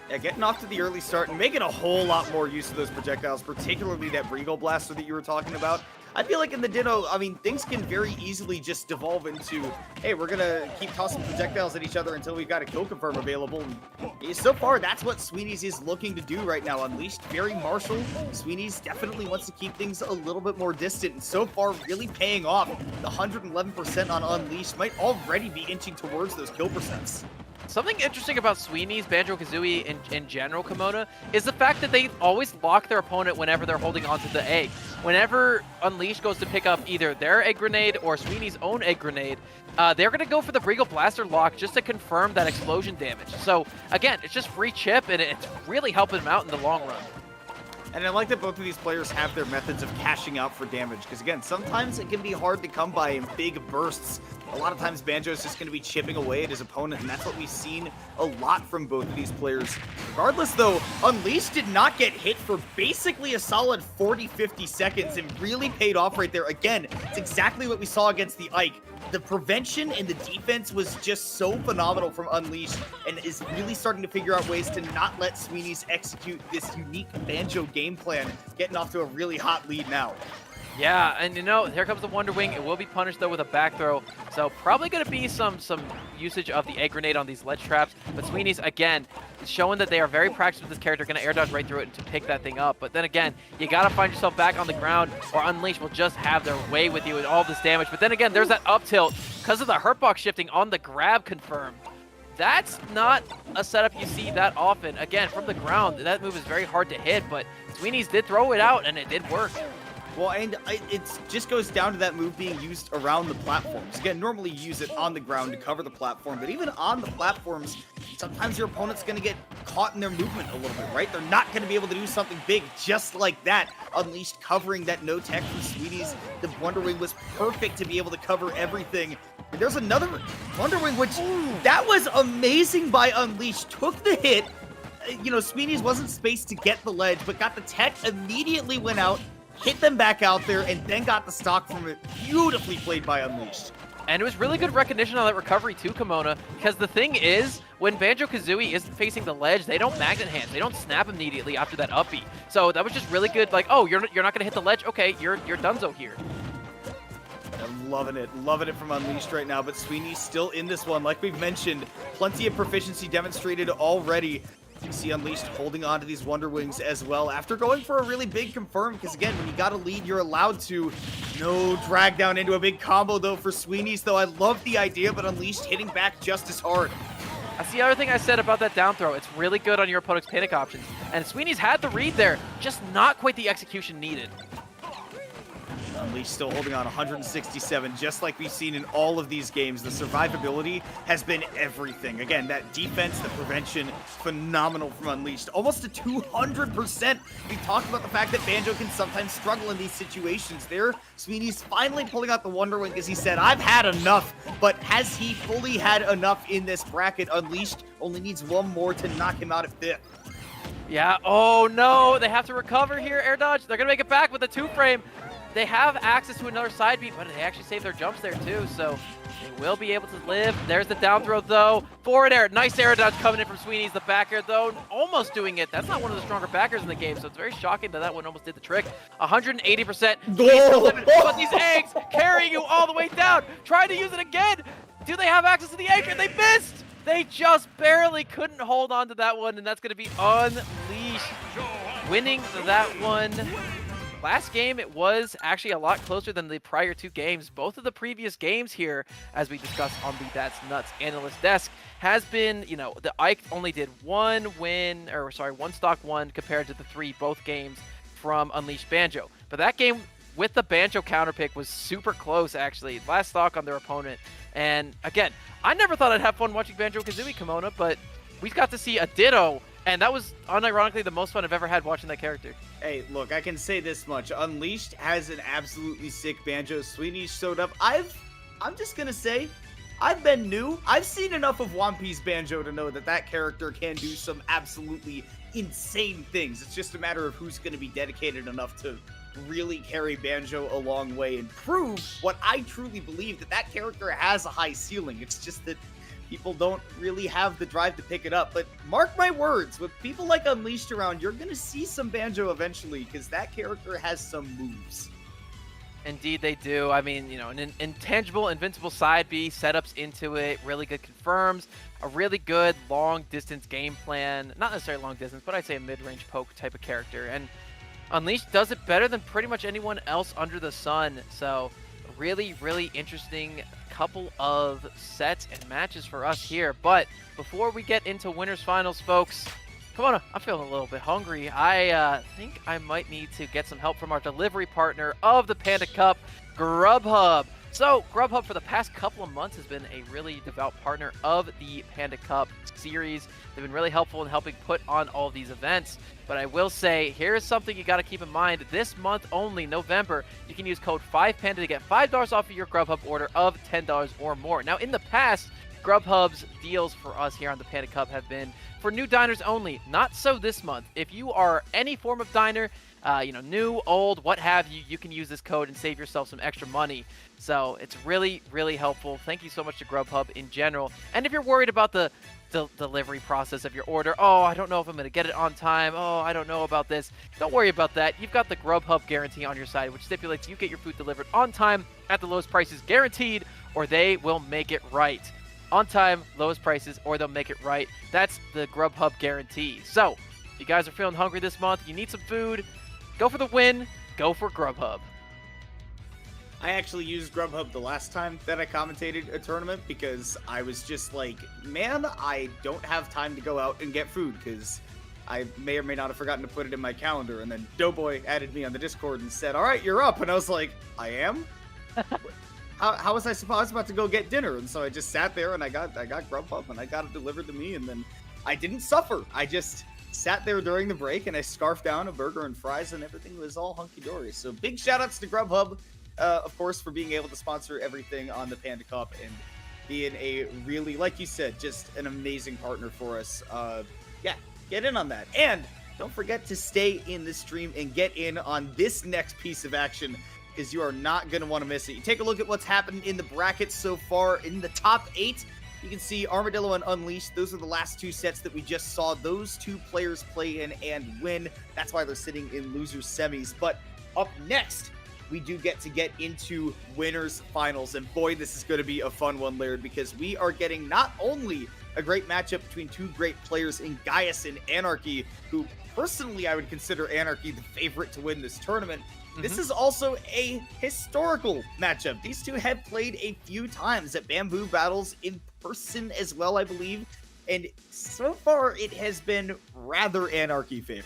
Yeah, getting off to the early start and making a whole lot more use of those projectiles, particularly that Regal Blaster that you were talking about. I feel like in the Ditto, I mean, things can very easily just devolve into, hey, we're going to keep tossing projectiles at each other until we've got a kill confirm available. And so far, that's what Sweeney's is looking to do right now. Unleashed, very martial. Sweeney's definitely wants to keep things a little bit more distant. And so far, really paying off. The 111% on Unleashed might already be inching towards those kill percents. Something interesting about Sweeney's, Banjo-Kazooie in general, Kimona, is the fact that they always lock their opponent whenever they're holding onto the egg. Whenever Unleashed goes to pick up either their egg grenade or Sweeney's own egg grenade, they're going to go for the Regal Blaster lock just to confirm that explosion damage. So, again, it's just free chip, and it's really helping them out in the long run. And I like that both of these players have their methods of cashing out for damage, because again, sometimes it can be hard to come by in big bursts. A lot of times Banjo's just going to be chipping away at his opponent, and that's what we've seen a lot from both of these players. Regardless, though, Unleashed did not get hit for basically a solid 40-50 seconds and really paid off right there. Again, it's exactly what we saw against the Ike. The prevention and the defense was just so phenomenal from Unleashed, and is really starting to figure out ways to not let Sweeney's execute this unique Banjo game plan, getting off to a really hot lead now. Yeah, and you know, here comes the Wonder Wing. It will be punished, though, with a back throw. So probably going to be some usage of the egg grenade on these ledge traps. But Sweeney's, again, showing that they are very practiced with this character, going to air dodge right through it to pick that thing up. But then again, you got to find yourself back on the ground, or Unleashed will just have their way with you with all this damage. But then again, there's that up tilt because of the hurtbox shifting on the grab confirm. That's not a setup you see that often. Again, from the ground, that move is very hard to hit, but Sweeney's did throw it out, and it did work. Well, and it just goes down to that move being used around the platforms. Again, normally you use it on the ground to cover the platform, but even on the platforms, sometimes your opponent's going to get caught in their movement a little bit, right? They're not going to be able to do something big just like that. Unleashed covering that no tech from Sweeney's. The Wonder Wing was perfect to be able to cover everything. And there's another Wonder Wing, which that was amazing by Unleashed. Took the hit. You know, Sweeney's wasn't spaced to get the ledge, but got the tech, immediately went out, hit them back out there, and then got the stock from it. Beautifully played by Unleashed. And it was really good recognition on that recovery too, Kimona, because the thing is, when Banjo-Kazooie isn't facing the ledge, they don't magnet hands. They don't snap immediately after that up B. So that was just really good, like, oh, you're not going to hit the ledge? Okay, you're donezo here. I'm loving it from Unleashed right now, but Sweeney's still in this one. Like we've mentioned, plenty of proficiency demonstrated already. You see Unleashed holding on to these Wonder Wings as well after going for a really big confirm, because again, when you got a lead, you're allowed to. No drag down into a big combo though for Sweeney's, though I love the idea, but Unleashed hitting back just as hard. That's the other thing I said about that down throw. It's really good on your opponent's panic options. And Sweeney's had the read there, just not quite the execution needed. Unleashed still holding on 167, just like we've seen in all of these games. The survivability has been everything. Again, that defense, the prevention, phenomenal from Unleashed. Almost to 200%. We talked about the fact that Banjo can sometimes struggle in these situations. There, Sweeney's finally pulling out the Wonder Wing because he said, I've had enough. But has he fully had enough in this bracket? Unleashed only needs one more to knock him out at 5th. Yeah, oh no, they have to recover here, air dodge. They're gonna make it back with the 2-frame. They have access to another side beat, but they actually save their jumps there too, so they will be able to live. There's the down throw though. Forward air, nice air dodge coming in from Sweeney's. The back air though, almost doing it. That's not one of the stronger backers in the game, so it's very shocking that that one almost did the trick. 180%. But these eggs carrying you all the way down. Trying to use it again. Do they have access to the anchor? They missed. They just barely couldn't hold on to that one, and that's going to be Unleashed winning that one. Last game, it was actually a lot closer than the prior 2 games. Both of the previous games here, as we discussed on the That's Nuts analyst desk, has been, you know, the Ike only did one stock win compared to the 3 both games from Unleashed Banjo. But that game with the Banjo counterpick was super close, actually. Last stock on their opponent. And again, I never thought I'd have fun watching Banjo-Kazooie Kimono, but we got to see a Ditto. And that was, unironically, the most fun I've ever had watching that character. Hey, look, I can say this much. Unleashed has an absolutely sick Banjo. Sweeney showed up. I'm just going to say, I've been new. I've seen enough of One Piece Banjo to know that that character can do some absolutely insane things. It's just a matter of who's going to be dedicated enough to really carry Banjo a long way and prove what I truly believe, that that character has a high ceiling. It's just that people don't really have the drive to pick it up. But mark my words, with people like Unleashed around, you're going to see some Banjo eventually, because that character has some moves. Indeed they do. I mean, you know, an intangible, invincible side B, setups into it, really good confirms, a really good long-distance game plan. Not necessarily long distance, but I'd say a mid-range poke type of character. And Unleashed does it better than pretty much anyone else under the sun. So really, really interesting couple of sets and matches for us here. But before we get into winners finals, folks, come on, I'm feeling a little bit hungry. I think I might need to get some help from our delivery partner of the Panda Cup, Grubhub. So Grubhub for the past couple of months has been a really devout partner of the Panda Cup series. They've been really helpful in helping put on all of these events. But I will say, here's something you got to keep in mind. This month only, November, you can use code 5PANDA to get $5 off of your Grubhub order of $10 or more. Now, in the past, Grubhub's deals for us here on the Panda Cup have been for new diners only. Not so this month. If you are any form of diner, new, old, what have you, you can use this code and save yourself some extra money. So it's really, really helpful. Thank you so much to Grubhub in general. And if you're worried about the delivery process of your order, oh, I don't know if I'm going to get it on time, oh, I don't know about this, don't worry about that. You've got the Grubhub guarantee on your side, which stipulates you get your food delivered on time at the lowest prices guaranteed, or they will make it right. On time, lowest prices, or they'll make it right. That's the Grubhub guarantee. So, if you guys are feeling hungry this month, you need some food, go for the win, go for Grubhub. I actually used Grubhub the last time that I commentated a tournament because I was just like, man, I don't have time to go out and get food because I may or may not have forgotten to put it in my calendar. And then Doughboy added me on the Discord and said, all right, you're up. And I was like, I am? How was I supposed? I was about to go get dinner. And so I just sat there and I got Grubhub and I got it delivered to me. And then I didn't suffer. I just sat there during the break and I scarfed down a burger and fries and everything was all hunky-dory. So big shout outs to Grubhub. Of course, for being able to sponsor everything on the Panda Cup and being a really, like you said, just an amazing partner for us. Yeah, get in on that. And don't forget to stay in the stream and get in on this next piece of action because you are not going to want to miss it. You take a look at what's happened in the brackets so far. In the top 8, you can see Armadillo and Unleashed. Those are the last 2 sets that we just saw. Those 2 players play in and win. That's why they're sitting in losers semis. But up next, we do get into winners finals. And boy, this is going to be a fun one, Laird, because we are getting not only a great matchup between two great players in Gaius and Anarchy, who personally I would consider Anarchy the favorite to win this tournament. This is also a historical matchup. These two have played a few times at Bamboo Battles in person as well, I believe. And so far, it has been rather Anarchy favored.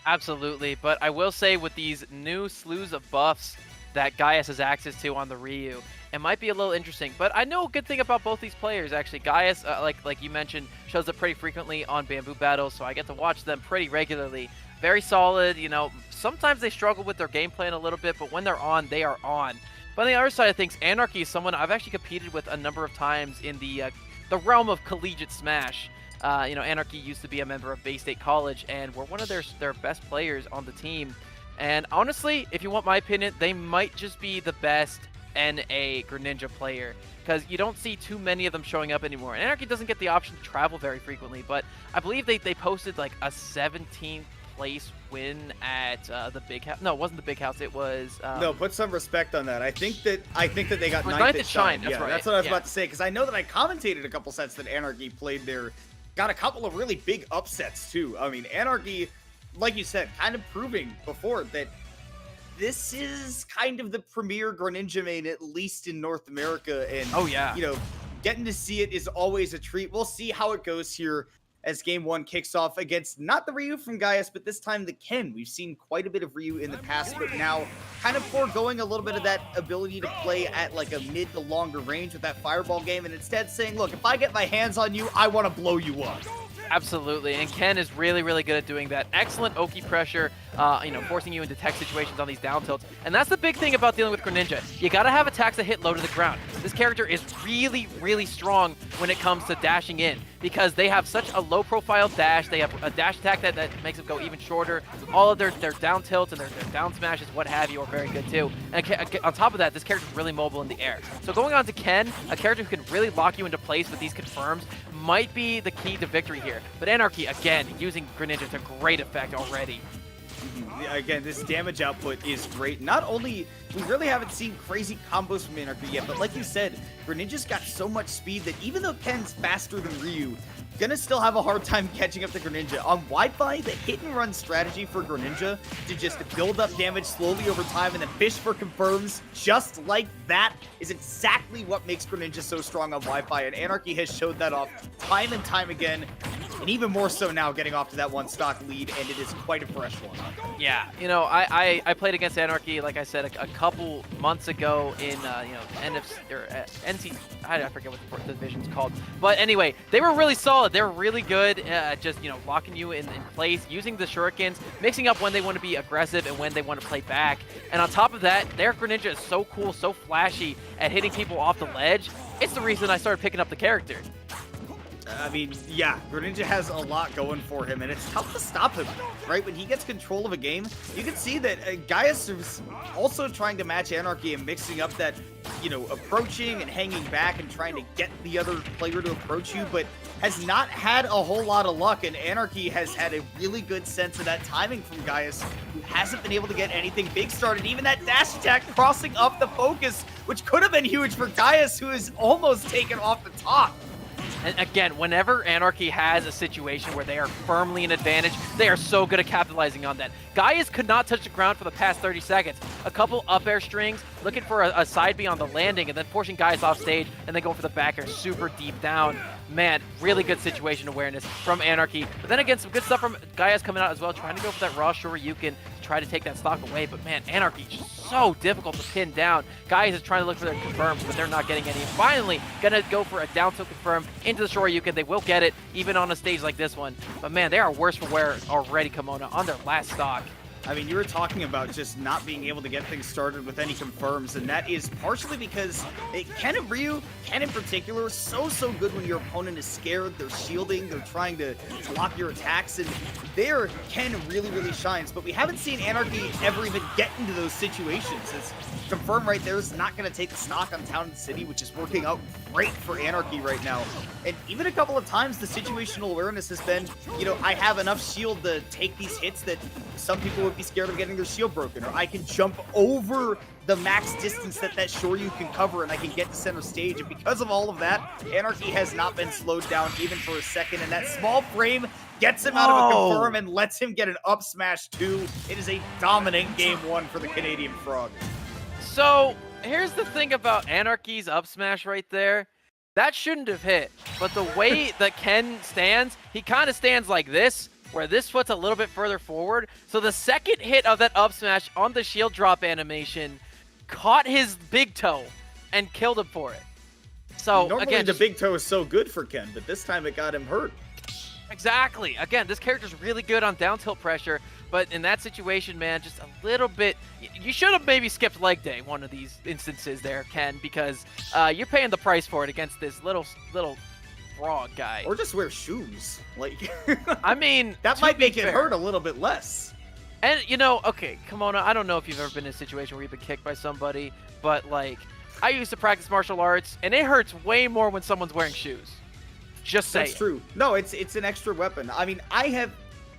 Absolutely, but I will say with these new slews of buffs that Gaius has access to on the Ryu, it might be a little interesting. But I know a good thing about both these players, actually. Gaius, like you mentioned, shows up pretty frequently on Bamboo Battles, so I get to watch them pretty regularly. Very solid, you know, sometimes they struggle with their game plan a little bit, but when they're on, they are on. But on the other side of things, Anarchy is someone I've actually competed with a number of times in the realm of collegiate Smash. You know, Anarchy used to be a member of Bay State College, and we're one of their best players on the team. And honestly, if you want my opinion, they might just be the best NA Greninja player, because you don't see too many of them showing up anymore. And Anarchy doesn't get the option to travel very frequently, but I believe they posted like a 17th place win at the Big House. No, it wasn't the Big House. It was no. Put some respect on that. I think that they got ninth at Shine. That's right. That's what I was about to say, because I know that I commentated a couple sets that Anarchy played there. Got a couple of really big upsets too. I mean, Anarchy, like you said, kind of proving before that this is kind of the premier Greninja main, at least in North America. And oh yeah, you know, getting to see it is always a treat. We'll see how it goes here as game one kicks off against not the Ryu from Gaius, but this time the Ken. We've seen quite a bit of Ryu in the past, but now kind of foregoing a little bit of that ability to play at like a mid to longer range with that fireball game, and instead saying, look, if I get my hands on you, I want to blow you up. Absolutely, and Ken is really, really good at doing that. Excellent Oki pressure, you know, forcing you into tech situations on these down tilts. And that's the big thing about dealing with Greninja. You gotta have attacks that hit low to the ground. This character is really, really strong when it comes to dashing in, because they have such a low profile dash. They have a dash attack that makes them go even shorter. All of their down tilts and their down smashes, what have you, are very good too. And on top of that, this character is really mobile in the air. So going on to Ken, a character who can really lock you into place with these confirms, might be the key to victory here. But Anarchy, again, using Greninja to great effect already. Again, this damage output is great. Not only, we really haven't seen crazy combos from Anarchy yet, but like you said, Greninja's got so much speed that even though Ken's faster than Ryu, gonna still have a hard time catching up to Greninja. On Wi-Fi, the hit and run strategy for Greninja to just build up damage slowly over time and then fish for confirms just like that is exactly what makes Greninja so strong on Wi-Fi, and Anarchy has showed that off time and time again, and even more so now getting off to that one stock lead, and it is quite a fresh one. Yeah, you know, I played against Anarchy, like I said, a couple months ago in, you know, NC, I forget what the division's called. But anyway, they were really solid. They were really good at just, you know, locking you in place, using the shurikens, mixing up when they want to be aggressive and when they want to play back. And on top of that, their Greninja is so cool, so flashy at hitting people off the ledge. It's the reason I started picking up the character. I mean, yeah, Greninja has a lot going for him, and it's tough to stop him, right? When he gets control of a game, you can see that Gaius is also trying to match Anarchy and mixing up that, you know, approaching and hanging back and trying to get the other player to approach you, but has not had a whole lot of luck, and Anarchy has had a really good sense of that timing from Gaius, who hasn't been able to get anything big started. Even that dash attack crossing up the focus, which could have been huge for Gaius, who is almost taken off the top. And again, whenever Anarchy has a situation where they are firmly in advantage, they are so good at capitalizing on that. Gaius could not touch the ground for the past 30 seconds. A couple up air strings, looking for a side B on the landing, and then forcing Gaius off stage, and then going for the back air super deep down. Man, really good situation awareness from Anarchy. But then again, some good stuff from Gaius coming out as well, trying to go for that raw Shoryuken to try to take that stock away. But man, Anarchy is just so difficult to pin down. Gaius is trying to look for their confirms, but they're not getting any. And finally, gonna go for a down tilt confirm into the Shoryuken. They will get it, even on a stage like this one. But man, they are worse for wear already, Kimona, on their last stock. I mean, you were talking about just not being able to get things started with any confirms, and that is partially because Ken and Ryu, Ken in particular, so good when your opponent is scared, they're shielding, they're trying to block your attacks, and there Ken really shines, but we haven't seen Anarchy ever even get into those situations. It's confirm right there is not going to take the stock on Town and City, which is working out great for Anarchy right now. And even a couple of times, the situational awareness has been, you know, I have enough shield to take these hits that some people would would be scared of getting their shield broken, or I can jump over the max distance that Shoryu can cover and I can get to center stage. And because of all of that, Anarchy has not been slowed down even for a second, and that small frame gets him out of a confirm and lets him get an up smash too. It is a dominant game one for the Canadian Frog. So here's the thing about Anarchy's up smash right there. That shouldn't have hit, but the way that Ken stands, he kind of stands like this, where this foot's a little bit further forward. So the second hit of that up smash on the shield drop animation caught his big toe and killed him for it. So normally again, the big toe is so good for Ken, but this time it got him hurt. Exactly. Again, this character's really good on down tilt pressure, but in that situation, man, just a little bit. You should have maybe skipped leg day one of these instances there, Ken, because you're paying the price for it against this little frog guy. Or just wear shoes. Like, I mean, that might make it hurt a little bit less. And you know, okay, Kimona, I don't know if you've ever been in a situation where you've been kicked by somebody, but like, I used to practice martial arts, and it hurts way more when someone's wearing shoes. Just saying. That's true. No, it's an extra weapon. I mean,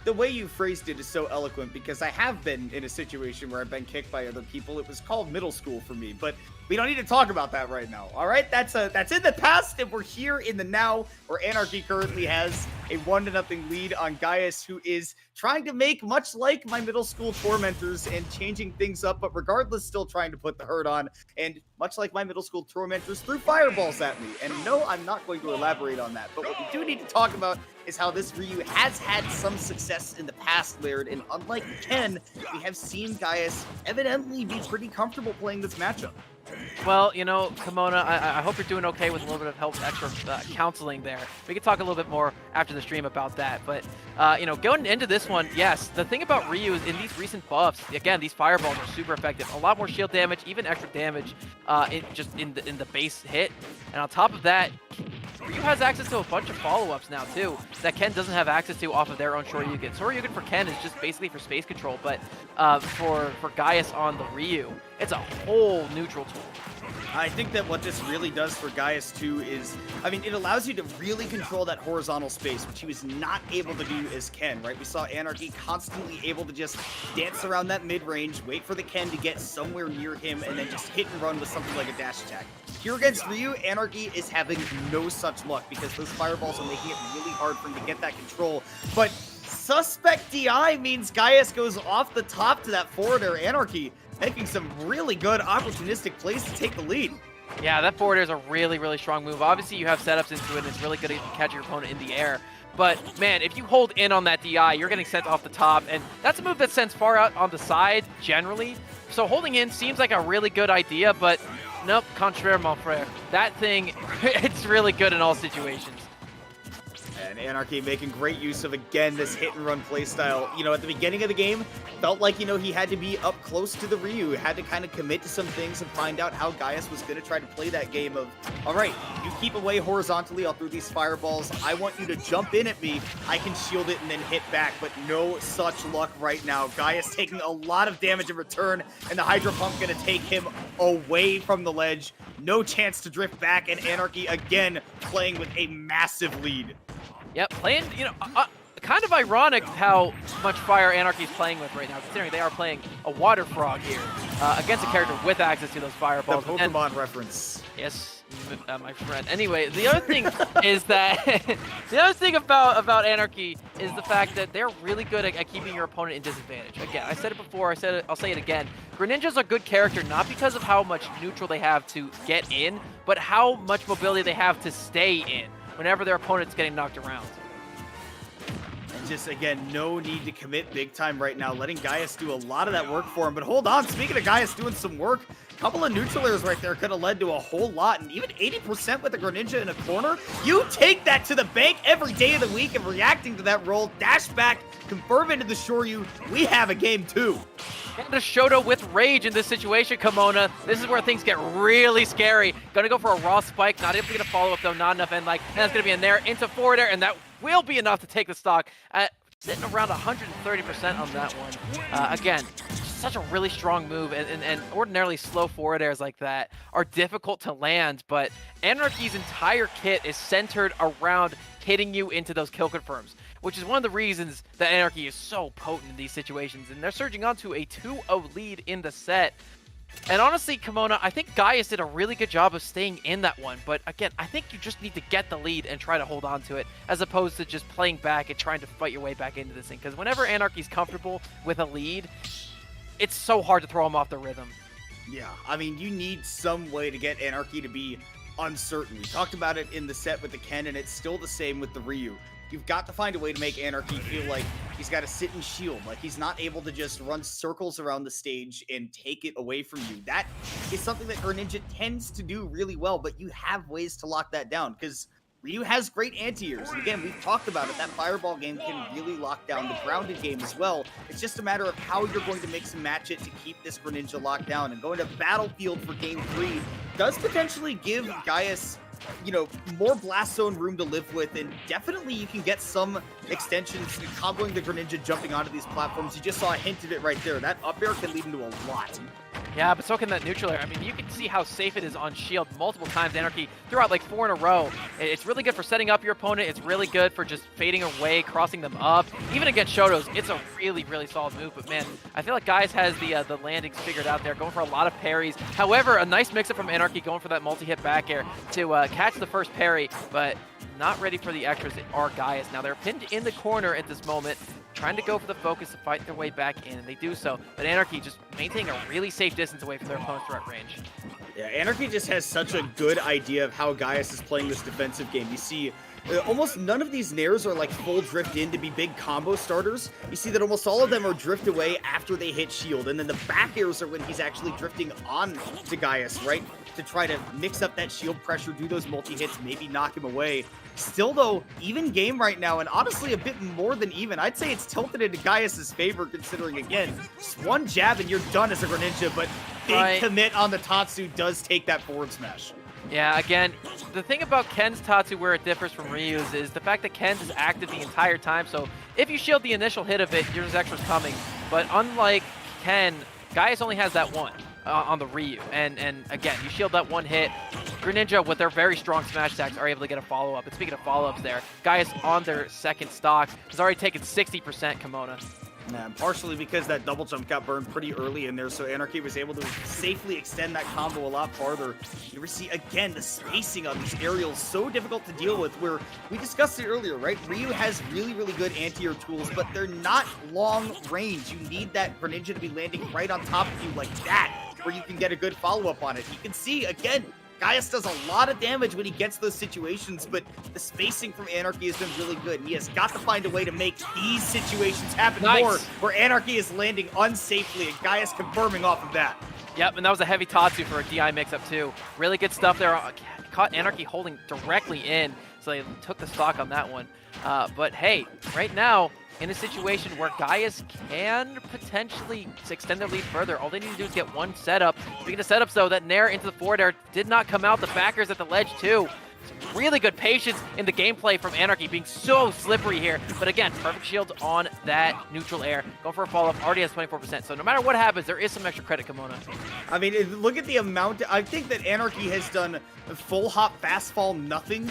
the way you phrased it is so eloquent because I have been in a situation where I've been kicked by other people. It was called middle school for me, but we don't need to talk about that right now. All right, that's in the past, and we're here in the now, where Anarchy currently has a 1-0 lead on Gaius, who is trying to make much like my middle school tormentors and changing things up, but regardless, still trying to put the hurt on. And much like my middle school tormentors, threw fireballs at me. And no, I'm not going to elaborate on that. But what we do need to talk about is how this Ryu has had some success in the past, Laird, and unlike Ken, we have seen Gaius evidently be pretty comfortable playing this matchup. Well, you know, Kimona, I hope you're doing okay with a little bit of help, extra counseling there. We can talk a little bit more after the stream about that. But, you know, going into this one, yes, the thing about Ryu is in these recent buffs, again, these fireballs are super effective. A lot more shield damage, even extra damage just in the base hit. And on top of that, Ryu has access to a bunch of follow-ups now, too, that Ken doesn't have access to off of their own Shoryuken. Shoryuken for Ken is just basically for space control, but for Gaius on the Ryu, it's a whole neutral tool. I think that what this really does for Gaius too is, I mean, it allows you to really control that horizontal space, which he was not able to do as Ken, right? We saw Anarchy constantly able to just dance around that mid-range, wait for the Ken to get somewhere near him, and then just hit and run with something like a dash attack. Here against Ryu, Anarchy is having no such luck because those fireballs are making it really hard for him to get that control. But suspect DI means Gaius goes off the top to that forward air. Anarchy making some really good opportunistic plays to take the lead. Yeah, that forward air is a really, really strong move. Obviously, you have setups into it, and it's really good at catching your opponent in the air. But, man, if you hold in on that DI, you're getting sent off the top, and that's a move that sends far out on the side, generally. So holding in seems like a really good idea, but nope, contraire, mon frère. That thing, it's really good in all situations. And Anarchy making great use of, again, this hit-and-run playstyle. You know, at the beginning of the game, felt like, you know, he had to be up close to the Ryu, had to kind of commit to some things and find out how Gaius was going to try to play that game of, all right, you keep away horizontally, I'll throw these fireballs, I want you to jump in at me, I can shield it and then hit back, but no such luck right now. Gaius taking a lot of damage in return, and the Hydro Pump going to take him away from the ledge. No chance to drift back, and Anarchy, again, playing with a massive lead. Yep, playing, you know, kind of ironic how much fire Anarchy's playing with right now, considering they are playing a water frog here against a character with access to those fireballs. The Pokemon reference. Yes, my friend. Anyway, the other thing is that the other thing about Anarchy is the fact that they're really good at keeping your opponent in disadvantage. Again, I said it before, I'll say it again. Greninja's a good character not because of how much neutral they have to get in, but how much mobility they have to stay in whenever their opponent's getting knocked around. And just, again, no need to commit big time right now, letting Gaius do a lot of that work for him. But hold on, speaking of Gaius doing some work, a couple of neutral airs right there could have led to a whole lot, and even 80% with the Greninja in a corner. You take that to the bank every day of the week, and reacting to that roll, dash back, confirm into the Shoryu, we have a game 2. And a Shoto with rage in this situation, Kimona. This is where things get really scary. Gonna go for a raw spike, not able to get a follow-up though, not enough end like, and that's gonna be in there, into forward air, and that will be enough to take the stock. Sitting around 130% on that one. Again, such a really strong move, and ordinarily slow forward airs like that are difficult to land, but Anarchy's entire kit is centered around hitting you into those kill confirms. which is one of the reasons that Anarchy is so potent in these situations. And they're surging onto a 2-0 lead in the set. And honestly, Kimona, I think Gaius did a really good job of staying in that one. But again, I think you just need to get the lead and try to hold on to it, as opposed to just playing back and trying to fight your way back into this thing. Because whenever Anarchy's comfortable with a lead, it's so hard to throw him off the rhythm. Yeah, I mean, you need some way to get Anarchy to be uncertain. We talked about it in the set with the Ken, and it's still the same with the Ryu. You've got to find a way to make Anarchy feel like he's got to sit and shield, like he's not able to just run circles around the stage and take it away from you. That is something that Greninja tends to do really well, but you have ways to lock that down, because Ryu has great anti-airs. And again, we've talked about it. That Fireball game can really lock down the grounded game as well. It's just a matter of how you're going to mix and match it to keep this Greninja locked down. And going to Battlefield for Game 3 does potentially give Gaius, you know, more blast zone room to live with, and definitely you can get some extensions comboing the Greninja jumping onto these platforms. You just saw a hint of it right there. That up air can lead into a lot. Yeah, but so can that neutral air. I mean, you can see how safe it is on shield multiple times. Anarchy threw out like 4 in a row. It's really good for setting up your opponent. It's really good for just fading away, crossing them up. Even against Shotos, it's a really, really solid move. But man, I feel like Gaius has the landings figured out there, going for a lot of parries. However, a nice mix-up from Anarchy, going for that multi-hit back air to catch the first parry, but not ready for the extras are Gaius. Now they're pinned in the corner at this moment, trying to go for the focus to fight their way back in, and they do so. But Anarchy just maintaining a really safe distance away from their opponent's threat range. Yeah, Anarchy just has such a good idea of how Gaius is playing this defensive game. You see, almost none of these nairs are like full drift in to be big combo starters. You see that almost all of them are drift away after they hit shield, and then the back airs are when he's actually drifting on to Gaius, right? To try to mix up that shield pressure, do those multi-hits, maybe knock him away. Still, though, even game right now, and honestly a bit more than even. I'd say it's tilted into Gaius' favor, considering, again, just one jab and you're done as a Greninja, but big commit on the Tatsu does take that forward smash. Yeah, again, the thing about Ken's Tatsu where it differs from Ryu's is the fact that Ken's is active the entire time, so if you shield the initial hit of it, yours extra's coming. But unlike Ken, Gaius only has that one on the Ryu, and again, you shield that one hit. Greninja, with their very strong smash attacks, are able to get a follow-up. And speaking of follow-ups there, Gaius on their second stock has already taken 60% Kimona. Yeah, partially because that double jump got burned pretty early in there, so Anarchy was able to safely extend that combo a lot farther. You see, again, the spacing on these aerials so difficult to deal with, where we discussed it earlier, right? Ryu has really, really good anti-air tools, but they're not long range. You need that Greninja to be landing right on top of you like that, where you can get a good follow-up on it. You can see, again, Gaius does a lot of damage when he gets those situations, but the spacing from Anarchy has been really good. And he has got to find a way to make these situations happen more, where Anarchy is landing unsafely, and Gaius confirming off of that. Yep, and that was a heavy Tatsu for a DI mix-up too. Really good stuff there. Caught Anarchy holding directly in, so they took the stock on that one. But hey, right now, in a situation where Gaius can potentially extend their lead further. All they need to do is get one setup. Speaking of setups, though, that nair into the forward air did not come out. The backers at the ledge, too. Some really good patience in the gameplay from Anarchy, being so slippery here. But again, perfect shield on that neutral air. Going for a follow-up, already has 24%. So no matter what happens, there is some extra credit, Kimona. I mean, look at the amount. I think that Anarchy has done full hop, fast fall, nothing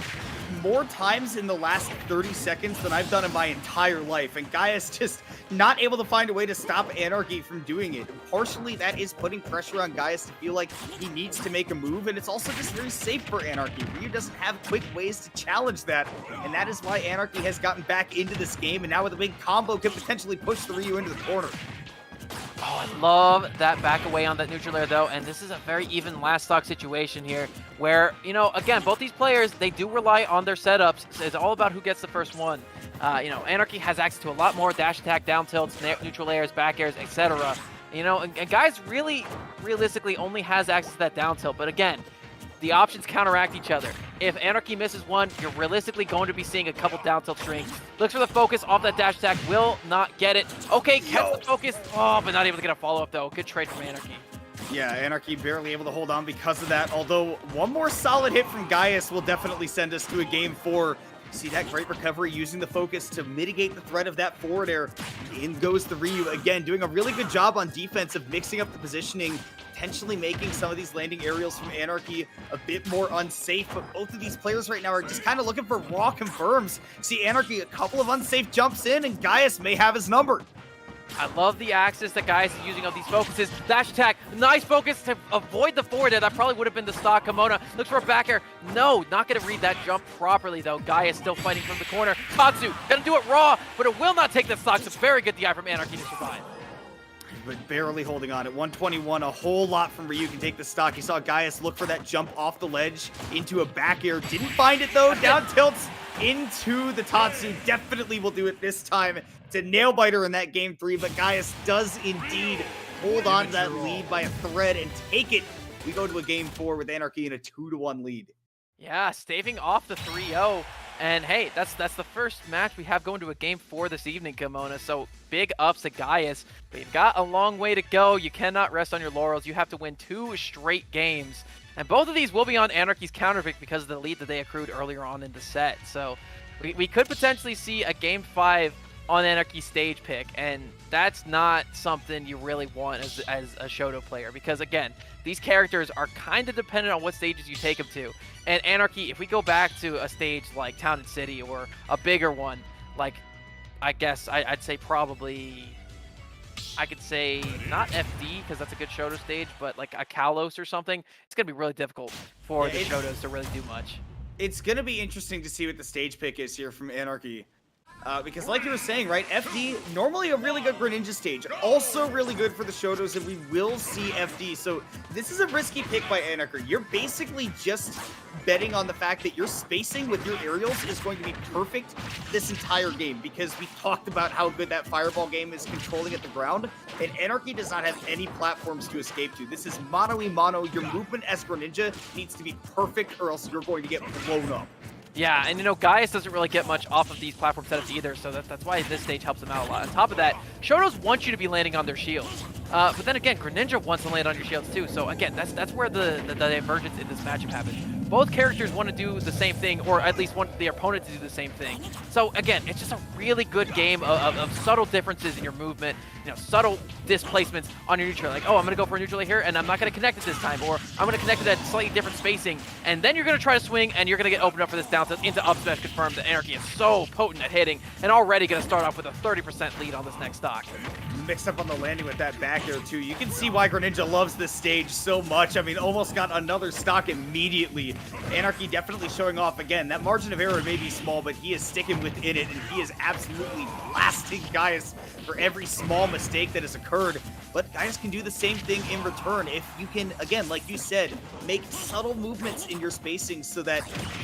more times in the last 30 seconds than I've done in my entire life. And Gaius just not able to find a way to stop Anarchy from doing it. Partially, that is putting pressure on Gaius to feel like he needs to make a move. And it's also just very safe for Anarchy. Ryu doesn't have quick ways to challenge that. And that is why Anarchy has gotten back into this game. And now with a big combo, could potentially push the Ryu into the corner. Oh, I love that back away on that neutral air, though, and this is a very even last stock situation here where, you know, again, both these players, they do rely on their setups. So it's all about who gets the first one. You know, Anarchy has access to a lot more dash attack, down tilts, neutral airs, back airs, etc. You know, and Gaius really, realistically, only has access to that down tilt, but again, the options counteract each other. If Anarchy misses one, you're realistically going to be seeing a couple down tilt strings. Looks for the focus off that dash attack, will not get it. Okay, gets the focus. Oh, but not able to get a follow-up, though. Good trade from Anarchy. Yeah, Anarchy barely able to hold on because of that, although one more solid hit from Gaius will definitely send us to a game 4. See that great recovery using the focus to mitigate the threat of that forward air. in goes the Ryu again, doing a really good job on defense of mixing up the positioning, potentially making some of these landing aerials from Anarchy a bit more unsafe. But both of these players right now are just kind of looking for raw confirms. See Anarchy a couple of unsafe jumps in, and Gaius may have his number. I love the axis that Gaius is using of these focuses. Dash attack, nice focus to avoid the forward air. That probably would have been the stock. Kimona looks for a back air. No, not going to read that jump properly though. Gaius still fighting from the corner. Tatsu going to do it raw, but it will not take the stock. So very good DI from Anarchy to survive. But barely holding on at 121, a whole lot from Ryu can take the stock. You saw Gaius look for that jump off the ledge into a back air. Didn't find it though. Down tilts into the Tatsu. Definitely will do it this time. It's a nail biter in that game 3, but Gaius does indeed hold on to that lead by a thread and take it. We go to a game 4 with Anarchy in a 2-1 lead. Yeah, staving off the 3-0. And hey, that's the first match we have going to a game 4 this evening, Kimona. So big ups to Gaius. But you've got a long way to go. You cannot rest on your laurels. You have to win 2 straight games. And both of these will be on Anarchy's counter pick because of the lead that they accrued earlier on in the set. So we could potentially see a game 5 on Anarchy stage pick, and that's not something you really want as a Shoto player, because again, these characters are kind of dependent on what stages you take them to. And Anarchy, if we go back to a stage like Town and City or a bigger one, like I guess I'd say probably, I could say not FD because that's a good Shoto stage, but like a Kalos or something, it's gonna be really difficult for the Shotos to really do much. It's gonna be interesting to see what the stage pick is here from Anarchy. Because like you were saying, right, FD, normally a really good Greninja stage, also really good for the Shotos, and we will see FD. So this is a risky pick by Anarchy. You're basically just betting on the fact that your spacing with your aerials is going to be perfect this entire game, because we talked about how good that Fireball game is controlling at the ground, and Anarchy does not have any platforms to escape to. This is mono-y-mono. Your movement as Greninja needs to be perfect, or else you're going to get blown up. Yeah, and you know, Gaius doesn't really get much off of these platform setups either, so that's why this stage helps him out a lot. On top of that, Shotos want you to be landing on their shields. But then again, Greninja wants to land on your shields too, so again, that's where the divergence in this matchup happens. Both characters want to do the same thing, or at least want the opponent to do the same thing. So again, it's just a really good game of subtle differences in your movement, you know, subtle displacements on your neutral. Like, oh, I'm going to go for a neutral here, and I'm not going to connect it this time, or I'm going to connect it at slightly different spacing, and then you're going to try to swing, and you're going to get opened up for this down tilt into up smash. Confirmed that Anarchy is so potent at hitting, and already going to start off with a 30% lead on this next stock. Mixed up on the landing with that back air too. You can see why Greninja loves this stage so much. I mean, almost got another stock immediately. Anarchy definitely showing off again. That margin of error may be small, but he is sticking within it, and he is absolutely blasting Gaius for every small mistake that has occurred. But Gaius can do the same thing in return if you can, again, like you said, make subtle movements in your spacing so that,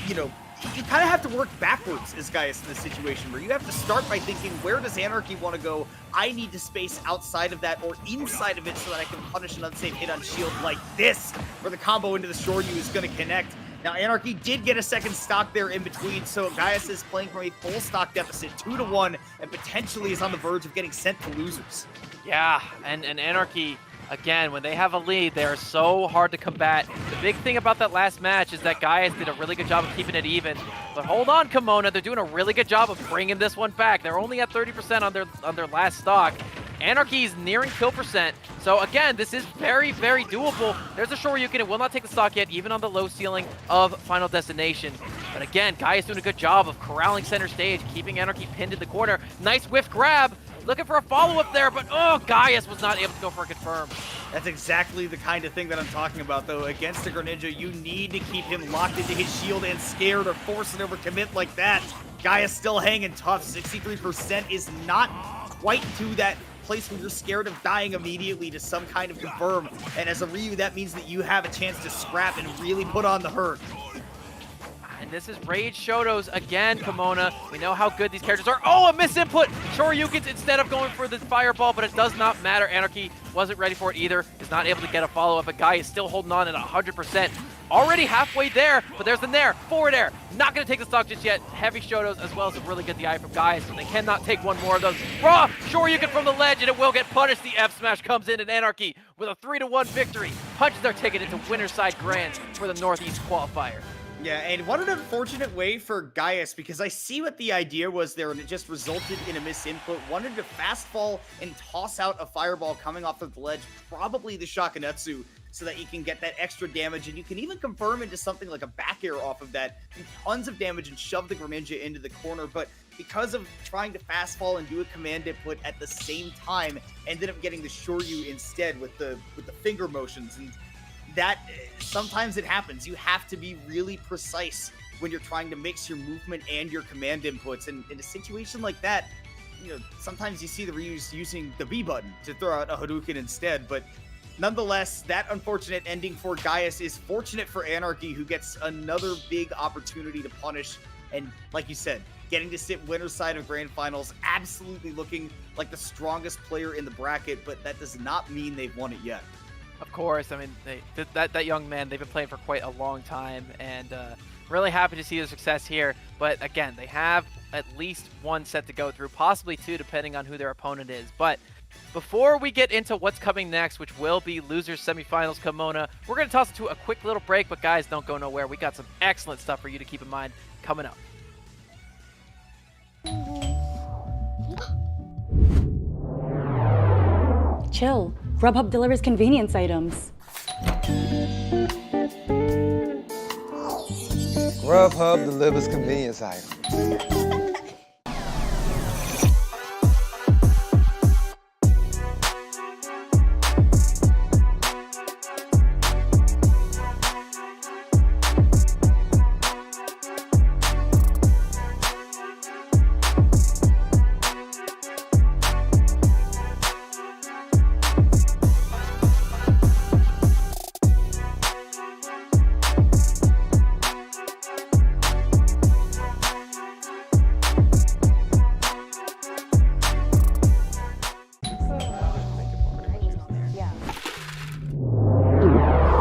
you know, you kind of have to work backwards as Gaius in this situation, where you have to start by thinking, where does Anarchy want to go? I need to space outside of that or inside of it so that I can punish an unsafe hit on shield like this, where the combo into the Shoryu is going to connect. Now, Anarchy did get a second stock there in between, so Gaius is playing from a full stock deficit, 2-1, and potentially is on the verge of getting sent to losers. Yeah, and Anarchy, again, when they have a lead, they are so hard to combat. The big thing about that last match is that Gaius did a really good job of keeping it even. But hold on, Kimona, they're doing a really good job of bringing this one back. They're only at 30% on their last stock. Anarchy is nearing kill percent. So again, this is very, very doable. There's a Shoryuken. It will not take the stock yet, even on the low ceiling of Final Destination. But again, Gaius doing a good job of corralling center stage, keeping Anarchy pinned in the corner. Nice whiff grab. Looking for a follow-up there, but oh, Gaius was not able to go for a confirm. That's exactly the kind of thing that I'm talking about, though. Against the Greninja, you need to keep him locked into his shield and scared or force an overcommit like that. Gaius still hanging tough. 63% is not quite to that place where you're scared of dying immediately to some kind of confirm. And as a Ryu, that means that you have a chance to scrap and really put on the hurt. And this is Rage Shotos again, Kimona. We know how good these characters are. Oh, a misinput! Shoryuken instead of going for the fireball, but it does not matter. Anarchy wasn't ready for it either. Is not able to get a follow-up. But Guy is still holding on at 100%. Already halfway there, but there's the nair. Forward air. Not going to take the stock just yet. Heavy Shotos as well as a really good DI from Gaius. So they cannot take one more of those. Raw Shoryuken from the ledge, and it will get punished. The F smash comes in, and Anarchy with a 3-1 victory punches their ticket into winner side grand for the Northeast qualifier. Yeah, and what an unfortunate way for Gaius, because I see what the idea was there, and it just resulted in a misinput. Wanted to fast fall and toss out a fireball coming off of the ledge, probably the Shakunetsu, so that you can get that extra damage, and you can even confirm into something like a back air off of that, and tons of damage, and shove the Greninja into the corner. But because of trying to fast fall and do a command input at the same time, ended up getting the Shoryu instead with the finger motions, and that sometimes it happens. You have to be really precise when you're trying to mix your movement and your command inputs. And in a situation like that, you know, sometimes you see the Ryu's using the B button to throw out a Hadouken instead. But nonetheless, that unfortunate ending for Gaius is fortunate for Anarchy, who gets another big opportunity to punish. And like you said, getting to sit winner's side of grand finals, absolutely looking like the strongest player in the bracket, but that does not mean they've won it yet. Of course, I mean, that young man, they've been playing for quite a long time, and really happy to see the success here. But again, they have at least one set to go through, possibly two, depending on who their opponent is. But before we get into what's coming next, which will be losers semifinals Kimona, we're going to toss it to a quick little break. But guys, don't go nowhere. We got some excellent stuff for you to keep in mind coming up. Chill. Grubhub delivers convenience items. Grubhub delivers convenience items.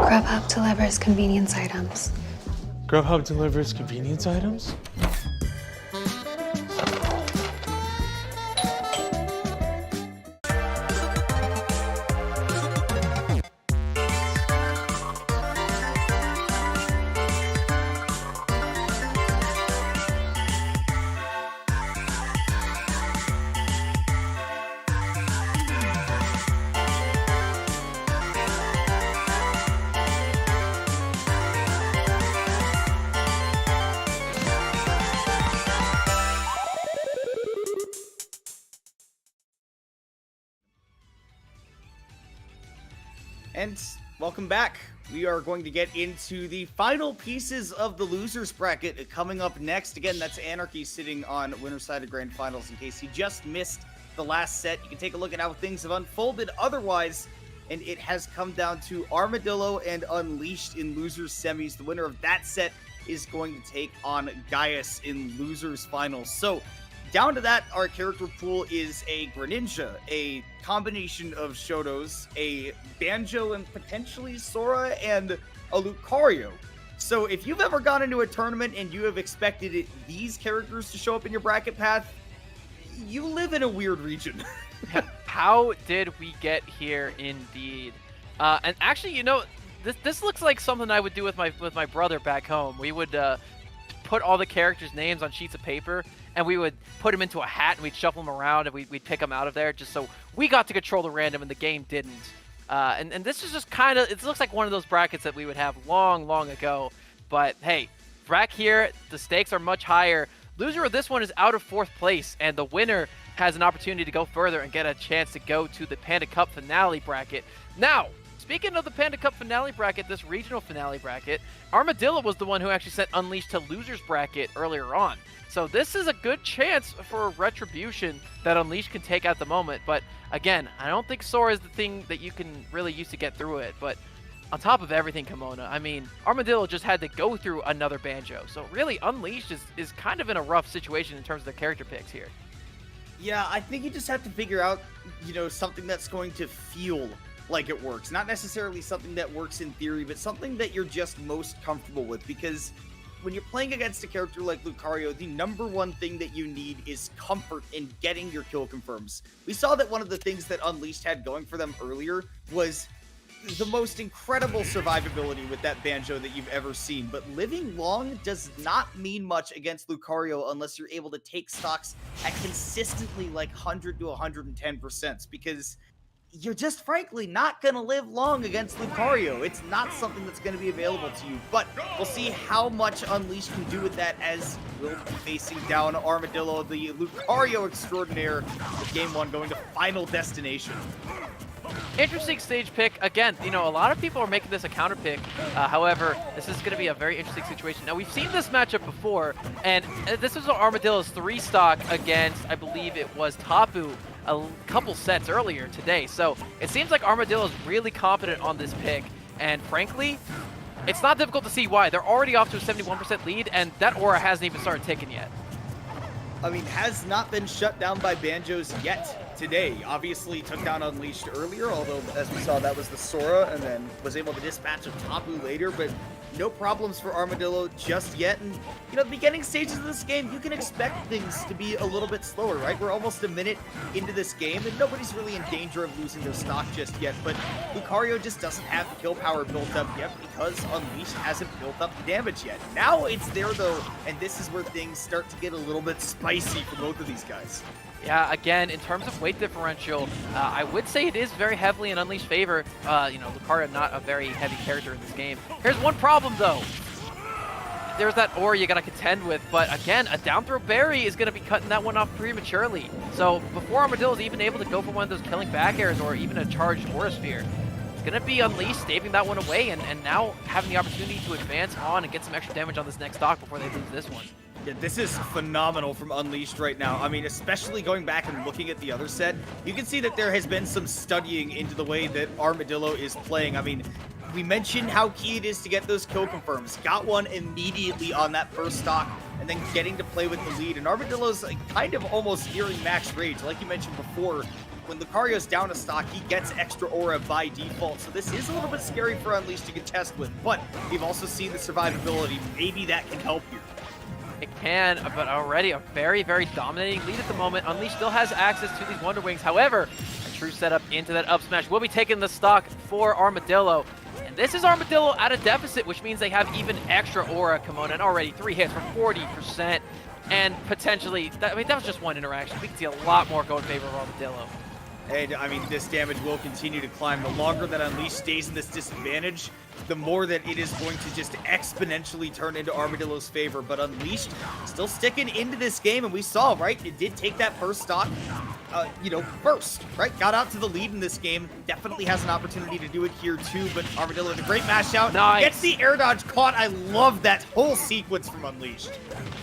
Grubhub delivers convenience items. Grubhub delivers convenience items? And welcome back. We are going to get into the final pieces of the losers bracket coming up next. Again, that's Anarchy sitting on winner's side of grand finals. In case you just missed the last set, you can take a look at how things have unfolded otherwise. And it has come down to Armadillo and Unleashed in losers semis. The winner of that set is going to take on Gaius in losers finals. So down to that, our character pool is a Greninja, a combination of Shotos, a Banjo and potentially Sora, and a Lucario. So if you've ever gone into a tournament and you have expected these characters to show up in your bracket path, you live in a weird region. How did we get here indeed? And actually, you know, this looks like something I would do with my brother back home. We would put all the characters' names on sheets of paper, and we would put them into a hat, and we'd shuffle them around, and we'd pick them out of there, just so we got to control the random, and the game didn't. And this is just kind of, it looks like one of those brackets that we would have long, long ago. But hey, back here, the stakes are much higher. Loser of this one is out of 4th place, and the winner has an opportunity to go further and get a chance to go to the Panda Cup finale bracket. Now, speaking of the Panda Cup finale bracket, this regional finale bracket, Armadillo was the one who actually sent Unleashed to losers bracket earlier on. So this is a good chance for retribution that Unleashed can take at the moment. But again, I don't think Sora is the thing that you can really use to get through it. But on top of everything, Kimona, I mean, Armadillo just had to go through another Banjo. So really, Unleashed is kind of in a rough situation in terms of their character picks here. Yeah, I think you just have to figure out, you know, something that's going to feel like it works. Not necessarily something that works in theory, but something that you're just most comfortable with. Because when you're playing against a character like Lucario, the number one thing that you need is comfort in getting your kill confirms. We saw that one of the things that Unleashed had going for them earlier was the most incredible survivability with that Banjo that you've ever seen, but living long does not mean much against Lucario unless you're able to take stocks at consistently like 100 to 110%, because you're just frankly not going to live long against Lucario. It's not something that's going to be available to you, but we'll see how much Unleashed can do with that as we'll be facing down Armadillo, the Lucario extraordinaire, with Game 1 going to Final Destination. Interesting stage pick. Again, you know, a lot of people are making this a counter pick. However, this is going to be a very interesting situation. Now, we've seen this matchup before, and this was Armadillo's 3-stock against, I believe it was Tapu, a couple sets earlier today. So it seems like Armadillo is really confident on this pick, and frankly, it's not difficult to see why. They're already off to a 71% lead, and that aura hasn't even started ticking yet. I mean, has not been shut down by Banjos yet today. Obviously took down Unleashed earlier, although as we saw that was the Sora, and then was able to dispatch a Tapu later, but no problems for Armadillo just yet. And, you know, the beginning stages of this game, you can expect things to be a little bit slower, right? We're almost a minute into this game, and nobody's really in danger of losing their stock just yet, but Lucario just doesn't have the kill power built up yet because Unleashed hasn't built up the damage yet. Now it's there, though, and this is where things start to get a little bit spicy for both of these guys. Yeah, again, in terms of weight differential, I would say it is very heavily in Unleashed favor. You know, Lucario not a very heavy character in this game. Here's one problem, though. There's that aura you got to contend with, but again, a down throw berry is going to be cutting that one off prematurely. So before Armadillo is even able to go for one of those killing back airs or even a charged aura sphere, it's going to be Unleashed staving that one away and now having the opportunity to advance on and get some extra damage on this next stock before they lose this one. Yeah, this is phenomenal from Unleashed right now. I mean, especially going back and looking at the other set, you can see that there has been some studying into the way that Armadillo is playing. I mean, we mentioned how key it is to get those kill confirms. Got one immediately on that first stock, and then getting to play with the lead. And Armadillo's like, kind of almost nearing max rage. Like you mentioned before, when Lucario's down a stock, he gets extra aura by default. So this is a little bit scary for Unleashed to contest with, but we've also seen the survivability. Maybe that can help here. It can, but already a very, very dominating lead at the moment. Unleashed still has access to these Wonder Wings. However, a true setup into that up smash will be taking the stock for Armadillo. And this is Armadillo at a deficit, which means they have even extra aura. Kimona, and already 3 hits for 40%. And potentially, I mean, that was just one interaction. We can see a lot more go in favor of Armadillo. And, I mean, this damage will continue to climb. The longer that Unleashed stays in this disadvantage, the more that it is going to just exponentially turn into Armadillo's favor. But Unleashed still sticking into this game, and we saw, right, it did take that first stock, you know, first, right? Got out to the lead in this game. Definitely has an opportunity to do it here, too, but Armadillo in a great mash out. Nice. Gets the air dodge caught. I love that whole sequence from Unleashed.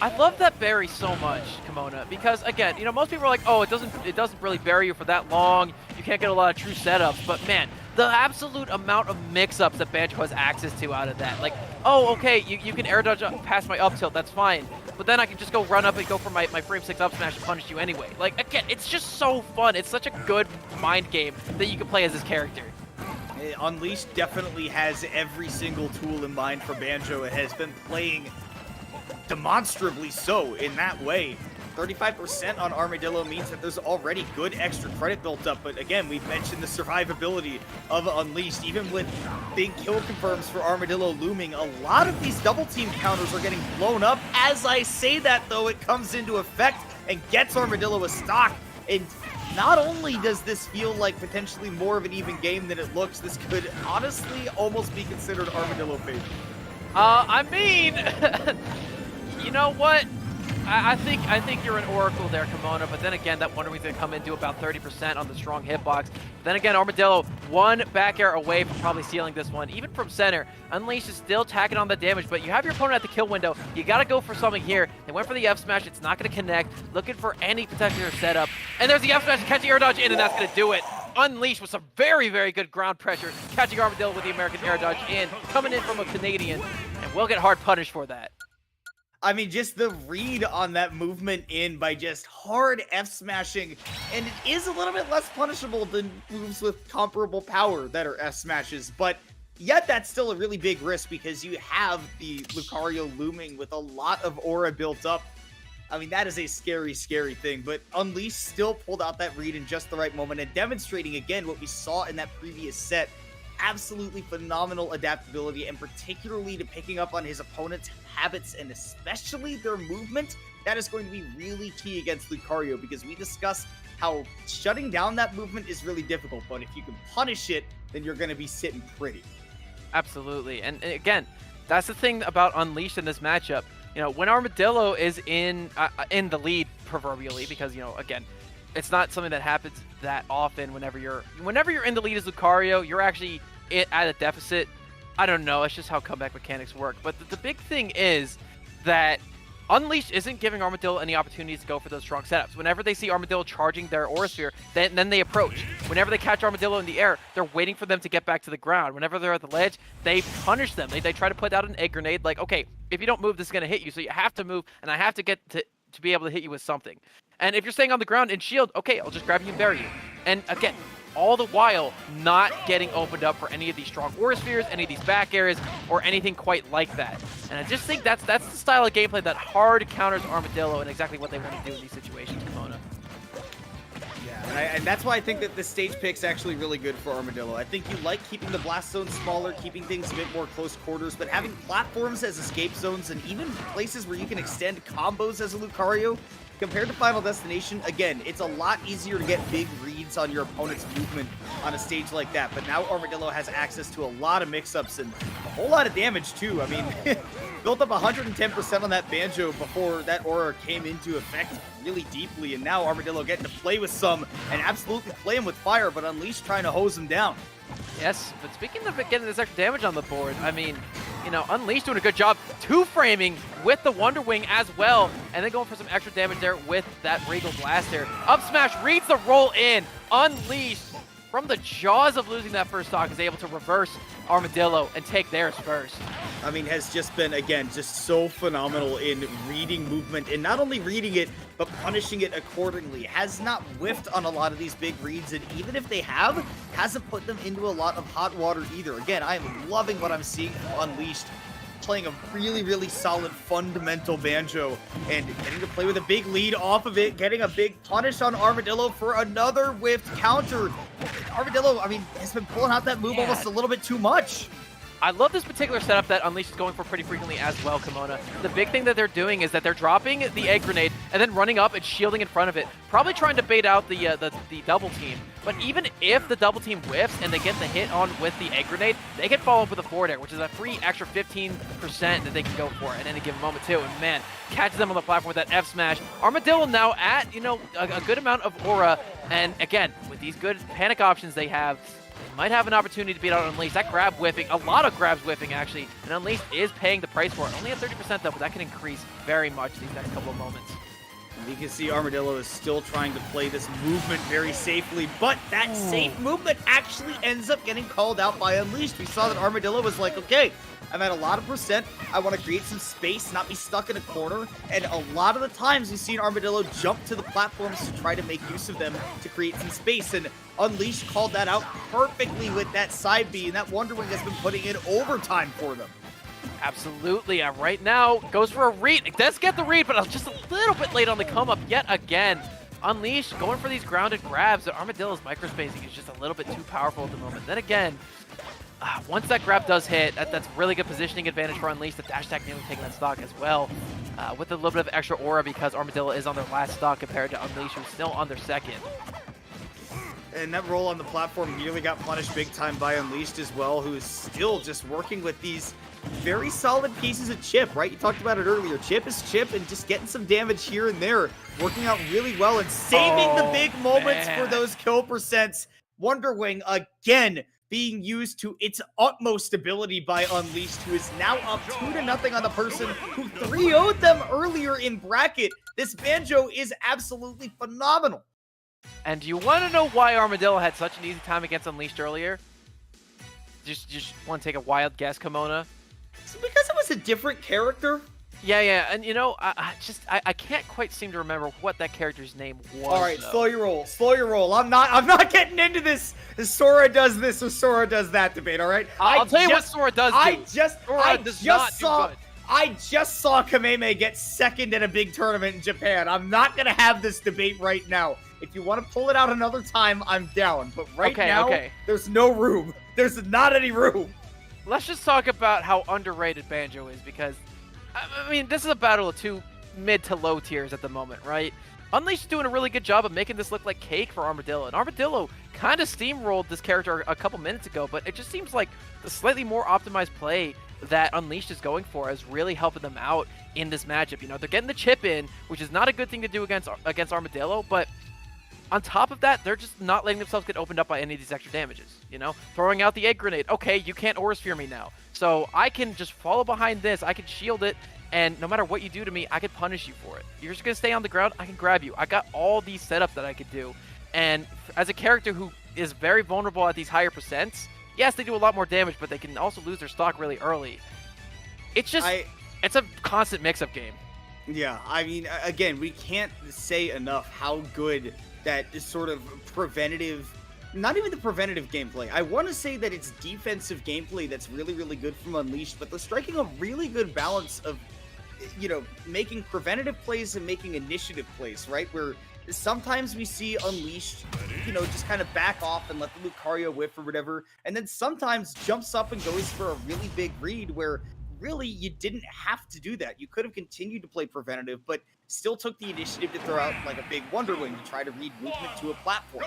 I love that berry so much, Kimona, because again, you know, most people are like, oh, it doesn't really bury you for that long. You can't get a lot of true setups, but man, the absolute amount of mix-ups that Banjo has access to out of that. Like, oh, okay, you can air dodge past my up tilt, that's fine. But then I can just go run up and go for my frame 6 up smash and punish you anyway. Like, again, it's just so fun. It's such a good mind game that you can play as this character. Unleashed definitely has every single tool in mind for Banjo. It has been playing demonstrably so in that way. 35% on Armadillo means that there's already good extra credit built up, but again, we've mentioned the survivability of Unleashed. Even with big kill confirms for Armadillo looming, a lot of these double team counters are getting blown up. As I say that, though, it comes into effect and gets Armadillo a stock. And not only does this feel like potentially more of an even game than it looks, this could honestly almost be considered Armadillo favor. I mean, you know what? I think you're an oracle there, Kimona, but then again, that Wonder Wing's gonna come into about 30% on the strong hitbox. Then again, Armadillo, one back air away from probably sealing this one, even from center. Unleashed is still tacking on the damage, but you have your opponent at the kill window. You gotta go for something here. They went for the F smash, it's not gonna connect. Looking for any particular setup. And there's the F smash, catching air dodge in, and that's gonna do it. Unleashed with some very, very good ground pressure, catching Armadillo with the American air dodge in, coming in from a Canadian, and we'll get hard punished for that. I mean, just the read on that movement in by just hard F-smashing, and it is a little bit less punishable than moves with comparable power that are F-smashes, but yet that's still a really big risk because you have the Lucario looming with a lot of aura built up. I mean, that is a scary, scary thing, but Unleashed still pulled out that read in just the right moment and demonstrating again what we saw in that previous set. absolutely phenomenal adaptability, and particularly to picking up on his opponent's habits and especially their movement. That is going to be really key against Lucario, because we discussed how shutting down that movement is really difficult, but if you can punish it, then you're going to be sitting pretty. Absolutely. And again, that's the thing about Unleashed in this matchup. You know, when Armadillo is in the lead proverbially, because, you know, again, it's not something that happens that often. Whenever you're in the lead as Lucario, you're actually at a deficit. I don't know. It's just how comeback mechanics work. But the big thing is that Unleashed isn't giving Armadillo any opportunities to go for those strong setups. Whenever they see Armadillo charging their Aura Sphere, then they approach. Whenever they catch Armadillo in the air, they're waiting for them to get back to the ground. Whenever they're at the ledge, they punish them. They try to put out an egg grenade, like, okay, if you don't move, this is going to hit you, so you have to move, and I have to get to be able to hit you with something. And if you're staying on the ground in shield, okay, I'll just grab you and bury you. And again, all the while not getting opened up for any of these strong Aura Spheres, any of these back areas, or anything quite like that. And I just think that's the style of gameplay that hard counters Armadillo and exactly what they want to do in these situations, Kimona. Yeah, and that's why I think that the stage pick's actually really good for Armadillo. I think you like keeping the blast zones smaller, keeping things a bit more close quarters, but having platforms as escape zones and even places where you can extend combos as a Lucario. Compared to Final Destination, again, it's a lot easier to get big reads on your opponent's movement on a stage like that. But now Armadillo has access to a lot of mix-ups and a whole lot of damage, too. I mean, built up 110% on that Banjo before that Aura came into effect really deeply. And now Armadillo getting to play with some and absolutely play him with fire, but Unleashed trying to hose him down. Yes, but speaking of getting this extra damage on the board, I mean, you know, Unleashed doing a good job two-framing with the Wonder Wing as well, and then going for some extra damage there with that Regal Blaster. Up smash reads the roll in. Unleashed, from the jaws of losing that first stock, is able to reverse Armadillo and take theirs first. I mean, has just been, again, just so phenomenal in reading movement, and not only reading it, but punishing it accordingly. Has not whiffed on a lot of these big reads, and even if they have, hasn't put them into a lot of hot water either. Again, I am loving what I'm seeing from Unleashed, playing a really, really solid fundamental Banjo, and getting to play with a big lead off of it, getting a big punish on Armadillo for another whiffed counter. Armadillo, I mean, has been pulling out that move almost a little bit too much. I love this particular setup that Unleashed is going for pretty frequently as well, Kimona. The big thing that they're doing is that they're dropping the egg grenade and then running up and shielding in front of it, probably trying to bait out the double team. But even if the double team whiffs and they get the hit on with the egg grenade, they can follow up with a forward air, which is a free extra 15% that they can go for at any given moment too. And man, catches them on the platform with that F smash. Armadillo now at, you know, a good amount of aura, and again, with these good panic options they have, might have an opportunity to beat out Unleashed. That grab whiffing, a lot of grabs whiffing actually, and Unleashed is paying the price for it. Only at 30% though, but that can increase very much these next couple of moments. You can see Armadillo is still trying to play this movement very safely, but that safe movement actually ends up getting called out by Unleashed. We saw that Armadillo was like, okay, I'm at a lot of percent. I want to create some space, not be stuck in a corner. And a lot of the times we've seen Armadillo jump to the platforms to try to make use of them to create some space. And Unleashed called that out perfectly with that side B, and that Wonder Wing has been putting in overtime for them. Absolutely. Right now, goes for a read. It does get the read, but just a little bit late on the come up yet again. Unleashed going for these grounded grabs. Armadillo's microspacing is just a little bit too powerful at the moment. Then again, once that grab does hit, that's really good positioning advantage for Unleashed. The dash attack nearly taking that stock as well, with a little bit of extra aura because Armadillo is on their last stock compared to Unleashed, who's still on their second. And that roll on the platform nearly got punished big time by Unleashed as well, who is still just working with these very solid pieces of chip, right? You talked about it earlier. Chip is chip, and just getting some damage here and there, working out really well and saving the big moments for those kill percents. Wonder Wing again being used to its utmost ability by Unleashed, who is now up 2-0 on the person who 3-0'd them earlier in bracket. This Banjo is absolutely phenomenal. And do you want to know why Armadillo had such an easy time against Unleashed earlier? Just want to take a wild guess, Kimona? Is it because it was a different character? Yeah, and you know, I can't quite seem to remember what that character's name was. All right, slow your roll. I'm not getting into this. Sora does this or Sora does that debate. All right, I'll tell you what Sora does do. I just saw Kameme get second in a big tournament in Japan. I'm not gonna have this debate right now. If you want to pull it out another time, I'm down. But right Okay, now, okay. there's no room. There's not any room. Let's just talk about how underrated Banjo is, because, I mean, this is a battle of two mid to low tiers at the moment, right? Unleashed is doing a really good job of making this look like cake for Armadillo, and Armadillo kind of steamrolled this character a couple minutes ago, but it just seems like the slightly more optimized play that Unleashed is going for is really helping them out in this matchup. You know, they're getting the chip in, which is not a good thing to do against Armadillo, but on top of that, they're just not letting themselves get opened up by any of these extra damages, you know? Throwing out the egg grenade. Okay, you can't Aura Sphere me now. So I can just follow behind this, I can shield it, and no matter what you do to me, I can punish you for it. You're just going to stay on the ground, I can grab you. I got all these setups that I could do. And as a character who is very vulnerable at these higher percents, yes, they do a lot more damage, but they can also lose their stock really early. It's just, it's a constant mix-up game. Yeah, I mean, again, we can't say enough how good that is sort of preventative, not even the preventative gameplay. I want to say that it's defensive gameplay that's really, really good from Unleashed, but they're striking a really good balance of, you know, making preventative plays and making initiative plays, right? Where sometimes we see Unleashed, you know, just kind of back off and let the Lucario whiff or whatever, and then sometimes jumps up and goes for a really big read where really you didn't have to do that. You could have continued to play preventative, but still took the initiative to throw out like a big Wonder Wing to try to read movement to a platform.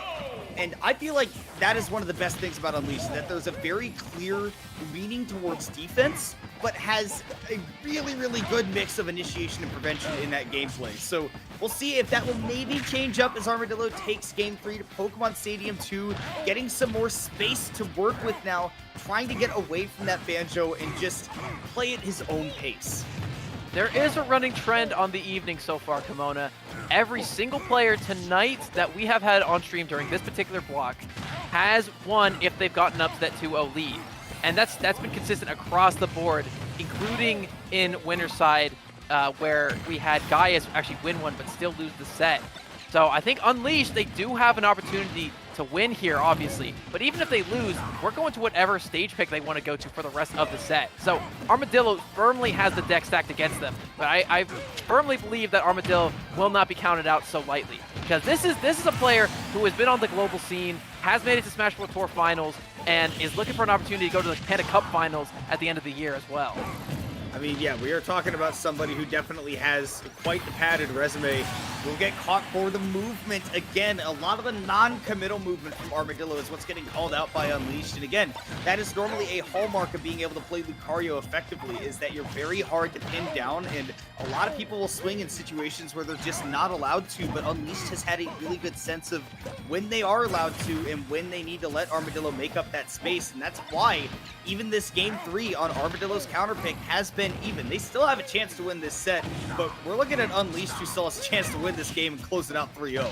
And I feel like that is one of the best things about Unleashed, that there's a very clear leaning towards defense, but has a really, really good mix of initiation and prevention in that gameplay. So we'll see if that will maybe change up as Armadillo takes Game 3 to Pokemon Stadium 2, getting some more space to work with now, trying to get away from that Banjo and just play at his own pace. There is a running trend on the evening so far, Kimona. Every single player tonight that we have had on stream during this particular block has won if they've gotten up to that 2-0 lead. And that's been consistent across the board, including in winner's side, where we had Gaius actually win one but still lose the set. So I think Unleashed, they do have an opportunity to win here, obviously. But even if they lose, we're going to whatever stage pick they want to go to for the rest of the set. So Armadillo firmly has the deck stacked against them. But I firmly believe that Armadillo will not be counted out so lightly. Because this is a player who has been on the global scene, has made it to Smash Bros. Tour finals, and is looking for an opportunity to go to the Panda Cup finals at the end of the year as well. I mean, yeah, we are talking about somebody who definitely has quite the padded resume. Will get caught for the movement again. A lot of the non-committal movement from Armadillo is what's getting called out by Unleashed. And again, that is normally a hallmark of being able to play Lucario effectively, is that you're very hard to pin down, and a lot of people will swing in situations where they're just not allowed to, but Unleashed has had a really good sense of when they are allowed to and when they need to let Armadillo make up that space. And that's why even this Game 3 on Armadillo's counterpick has been even. They still have a chance to win this set, but we're looking at Unleashed, who still has a chance to win this game and close it out 3-0.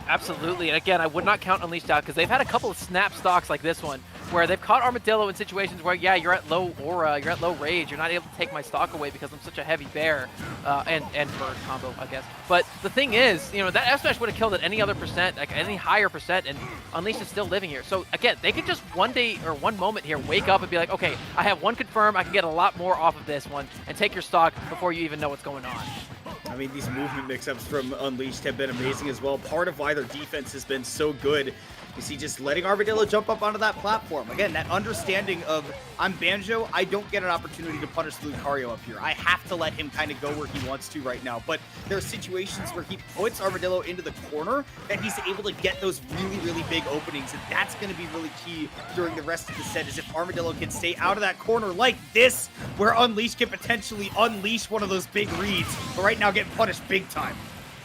Absolutely, and again, I would not count Unleashed out because they've had a couple of snap stocks like this one where they've caught Armadillo in situations where, yeah, you're at low aura, you're at low rage, you're not able to take my stock away because I'm such a heavy bear, and bird combo, I guess. But the thing is, you know, that F smash would have killed at any other percent, like any higher percent, and Unleashed is still living here. So again, they could just one day or one moment here wake up and be like, okay, I have one confirm, I can get a lot more off of this one, and take your stock before you even know what's going on. I mean, these movement mix-ups from Unleashed have been amazing as well. Part of why their defense has been so good is he just letting Armadillo jump up onto that platform. Again, that understanding of, I'm Banjo, I don't get an opportunity to punish Lucario up here. I have to let him kind of go where he wants to right now. But there are situations where he puts Armadillo into the corner that he's able to get those really, really big openings. And that's going to be really key during the rest of the set, is if Armadillo can stay out of that corner like this, where Unleashed can potentially unleash one of those big reads. But right now getting punished big time.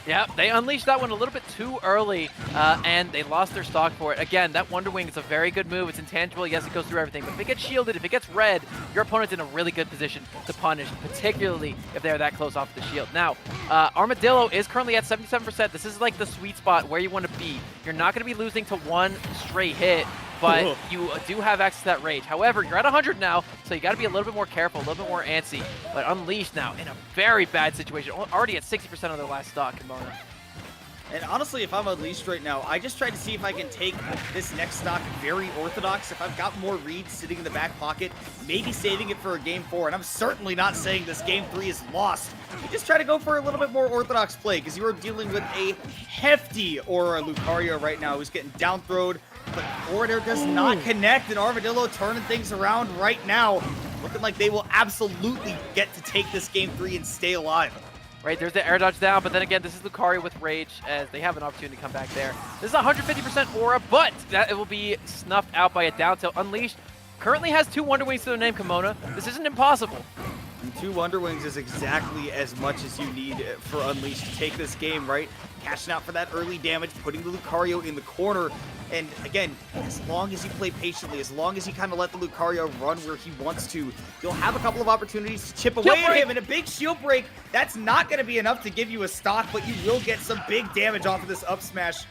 Yeah, they unleashed that one a little bit too early, and they lost their stock for it. Again, that Wonder Wing is a very good move. It's intangible. Yes, it goes through everything. But if it gets shielded, if it gets red, your opponent's in a really good position to punish, particularly if they're that close off the shield. Now, Armadillo is currently at 77%. This is like the sweet spot where you want to be. You're not going to be losing to one straight hit, but you do have access to that rage. However, you're at 100 now, so you got to be a little bit more careful, a little bit more antsy. But Unleashed now in a very bad situation, already at 60% of their last stock, Kimona. And honestly, if I'm Unleashed right now, I just try to see if I can take this next stock very orthodox. If I've got more reads sitting in the back pocket, maybe saving it for a game 4. And I'm certainly not saying this game 3 is lost. You just try to go for a little bit more orthodox play because you are dealing with a hefty Aura Lucario right now who's getting down throwed. But Order does not connect, and Armadillo turning things around right now. Looking like they will absolutely get to take this game 3 and stay alive. Right, there's the air dodge down, but then again, this is Lucario with Rage, as they have an opportunity to come back there. This is 150% Aura, but that it will be snuffed out by a down tilt. Unleashed currently has 2 Wonder Wings to their name, Kimona. This isn't impossible. And 2 Wonder Wings is exactly as much as you need for Unleashed to take this game, right? Cashing out for that early damage, putting the Lucario in the corner. And again, as long as you play patiently, as long as you kind of let the Lucario run where he wants to, you'll have a couple of opportunities to chip away at him. And a big shield break, that's not going to be enough to give you a stock, but you will get some big damage off of this up smash.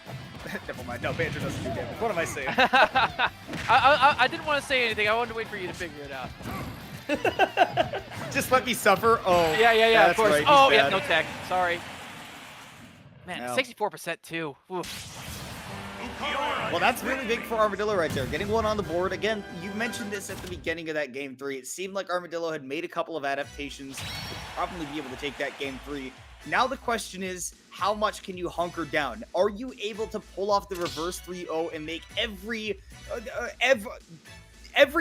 Never mind. No, Banjo doesn't do damage. What am I saying? I didn't want to say anything. I wanted to wait for you to figure it out. Just let me suffer. Oh, yeah, of course. Right, oh, bad. yeah, no tech. Sorry. Man, No. 64% too. Oof. Well, that's really big for Armadillo right there. Getting one on the board. Again, you mentioned this at the beginning of that game 3. It seemed like Armadillo had made a couple of adaptations. Would probably be able to take that game 3. Now the question is, how much can you hunker down? Are you able to pull off the reverse 3-0 and make every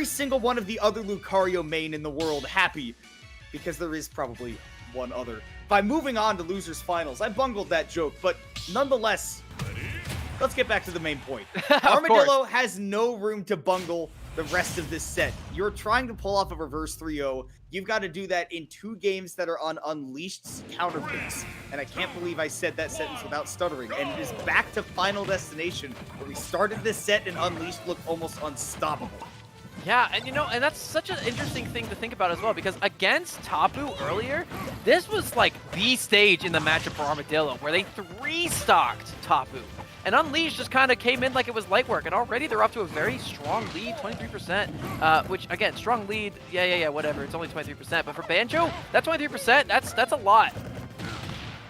single one of the other Lucario main in the world happy? Because there is probably one other. By moving on to Losers Finals, I bungled that joke, but nonetheless, let's get back to the main point. Armadillo has no room to bungle the rest of this set. You're trying to pull off a reverse 3-0. You've got to do that in 2 games that are on Unleashed's counterpicks. And I can't believe I said that sentence without stuttering. And it is back to Final Destination, where we started this set and Unleashed looked almost unstoppable. Yeah, and and that's such an interesting thing to think about as well, because against Tapu earlier, this was like the stage in the matchup for Armadillo, where they 3-stocked Tapu. And Unleashed just kind of came in like it was light work, and already they're off to a very strong lead, 23%, which, again, strong lead, yeah, whatever, it's only 23%, but for Banjo, that 23%, that's a lot.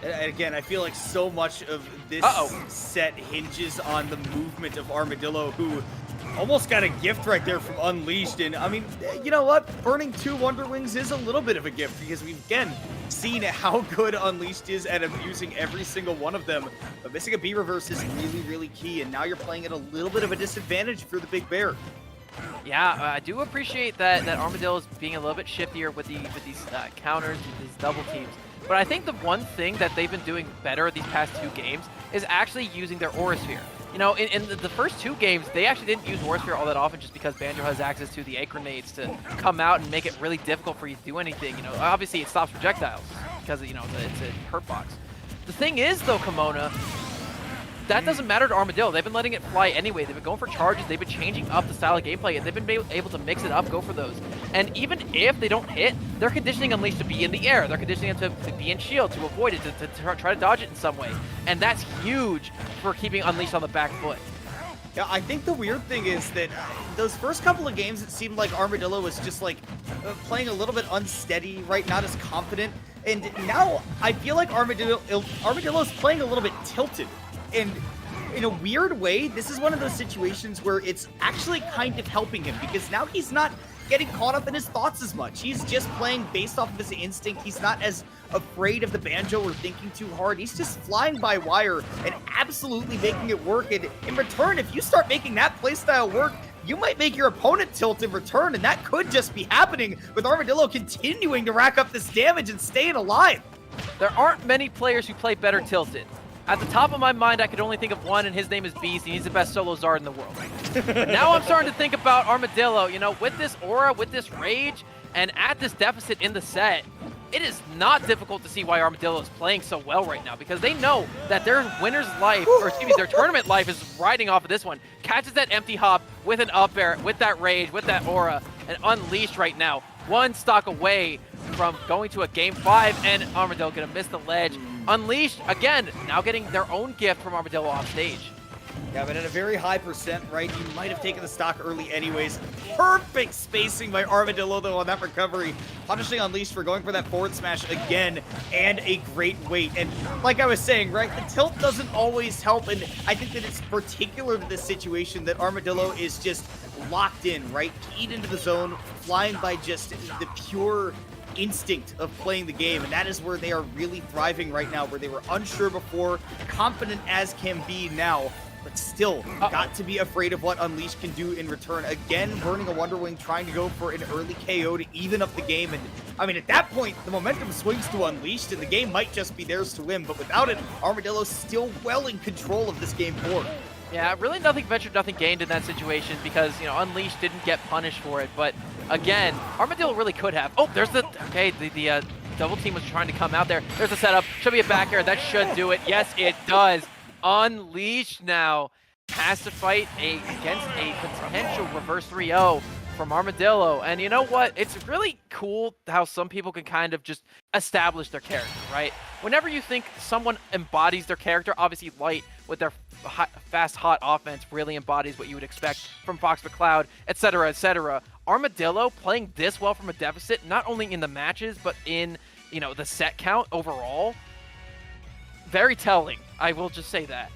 And again, I feel like so much of this set hinges on the movement of Armadillo, who almost got a gift right there from Unleashed. And I mean, you know what? Burning 2 Wonder Wings is a little bit of a gift, because we've, again, seen how good Unleashed is at abusing every single one of them. But missing a B reverse is really, really key. And now you're playing at a little bit of a disadvantage if you're the big bear. Yeah, I do appreciate that Armadillo is being a little bit shiftier with these counters, with these double teams. But I think the one thing that they've been doing better these past 2 games is actually using their Aura Sphere. In the first 2 games, they actually didn't use Aura Sphere all that often, just because Banjo has access to the egg grenades to come out and make it really difficult for you to do anything. Obviously it stops projectiles because it's a hurt box. The thing is, though, Kimona, that doesn't matter to Armadillo. They've been letting it fly anyway. They've been going for charges. They've been changing up the style of gameplay, and they've been able to mix it up, go for those. And even if they don't hit, they're conditioning Unleashed to be in the air. They're conditioning them to be in shield, to avoid it, to try to dodge it in some way. And that's huge for keeping Unleashed on the back foot. Yeah, I think the weird thing is that those first couple of games, it seemed like Armadillo was just like playing a little bit unsteady, right? Not as confident. And now I feel like Armadillo's playing a little bit tilted. And in a weird way, this is one of those situations where it's actually kind of helping him, because now he's not getting caught up in his thoughts as much. He's just playing based off of his instinct. He's not as afraid of the Banjo or thinking too hard. He's just flying by wire and absolutely making it work. And in return, if you start making that playstyle work, you might make your opponent tilt in return, and that could just be happening with Armadillo continuing to rack up this damage and staying alive. There aren't many players who play better tilted. At the top of my mind, I could only think of one, and his name is Beast, and he's the best solo Zard in the world. But now I'm starting to think about Armadillo. With this aura, with this rage, and at this deficit in the set, it is not difficult to see why Armadillo is playing so well right now, because they know that their winner's life, or excuse me, their tournament life is riding off of this one. Catches that empty hop with an up air, with that rage, with that aura, and Unleashed right now. 1 stock away from going to a game 5, and Armadillo gonna miss the ledge. Unleashed, again, now getting their own gift from Armadillo off stage. Yeah, but at a very high percent, right? You might have taken the stock early anyways. Perfect spacing by Armadillo, though, on that recovery. Punishing Unleashed for going for that forward smash again, and a great weight. And like I was saying, right, the tilt doesn't always help, and I think that it's particular to this situation that Armadillo is just locked in, right? Keyed into the zone, flying by just the pure instinct of playing the game, and that is where they are really thriving right now, where they were unsure before, confident as can be now, but still got to be afraid of what Unleashed can do in return. Again, burning a Wonder Wing, trying to go for an early KO to even up the game. And I mean, at that point, the momentum swings to Unleashed, and the game might just be theirs to win. But without it, Armadillo's still well in control of this game 4. Yeah, really nothing ventured, nothing gained in that situation because, you know, Unleashed didn't get punished for it. But again, Armadillo really could have. Oh, there's the, okay, the double team was trying to come out there. There's the setup. Should be a back air. That should do it. Yes, it does. Unleashed now has to fight against a potential reverse 3-0 from Armadillo. And you know what? It's really cool how some people can kind of just establish their character, right? Whenever you think someone embodies their character, obviously Light with their fast, hot offense really embodies what you would expect from Fox McCloud, etc., etc. Armadillo playing this well from a deficit, not only in the matches, but in, you know, the set count overall. Very telling. I will just say that.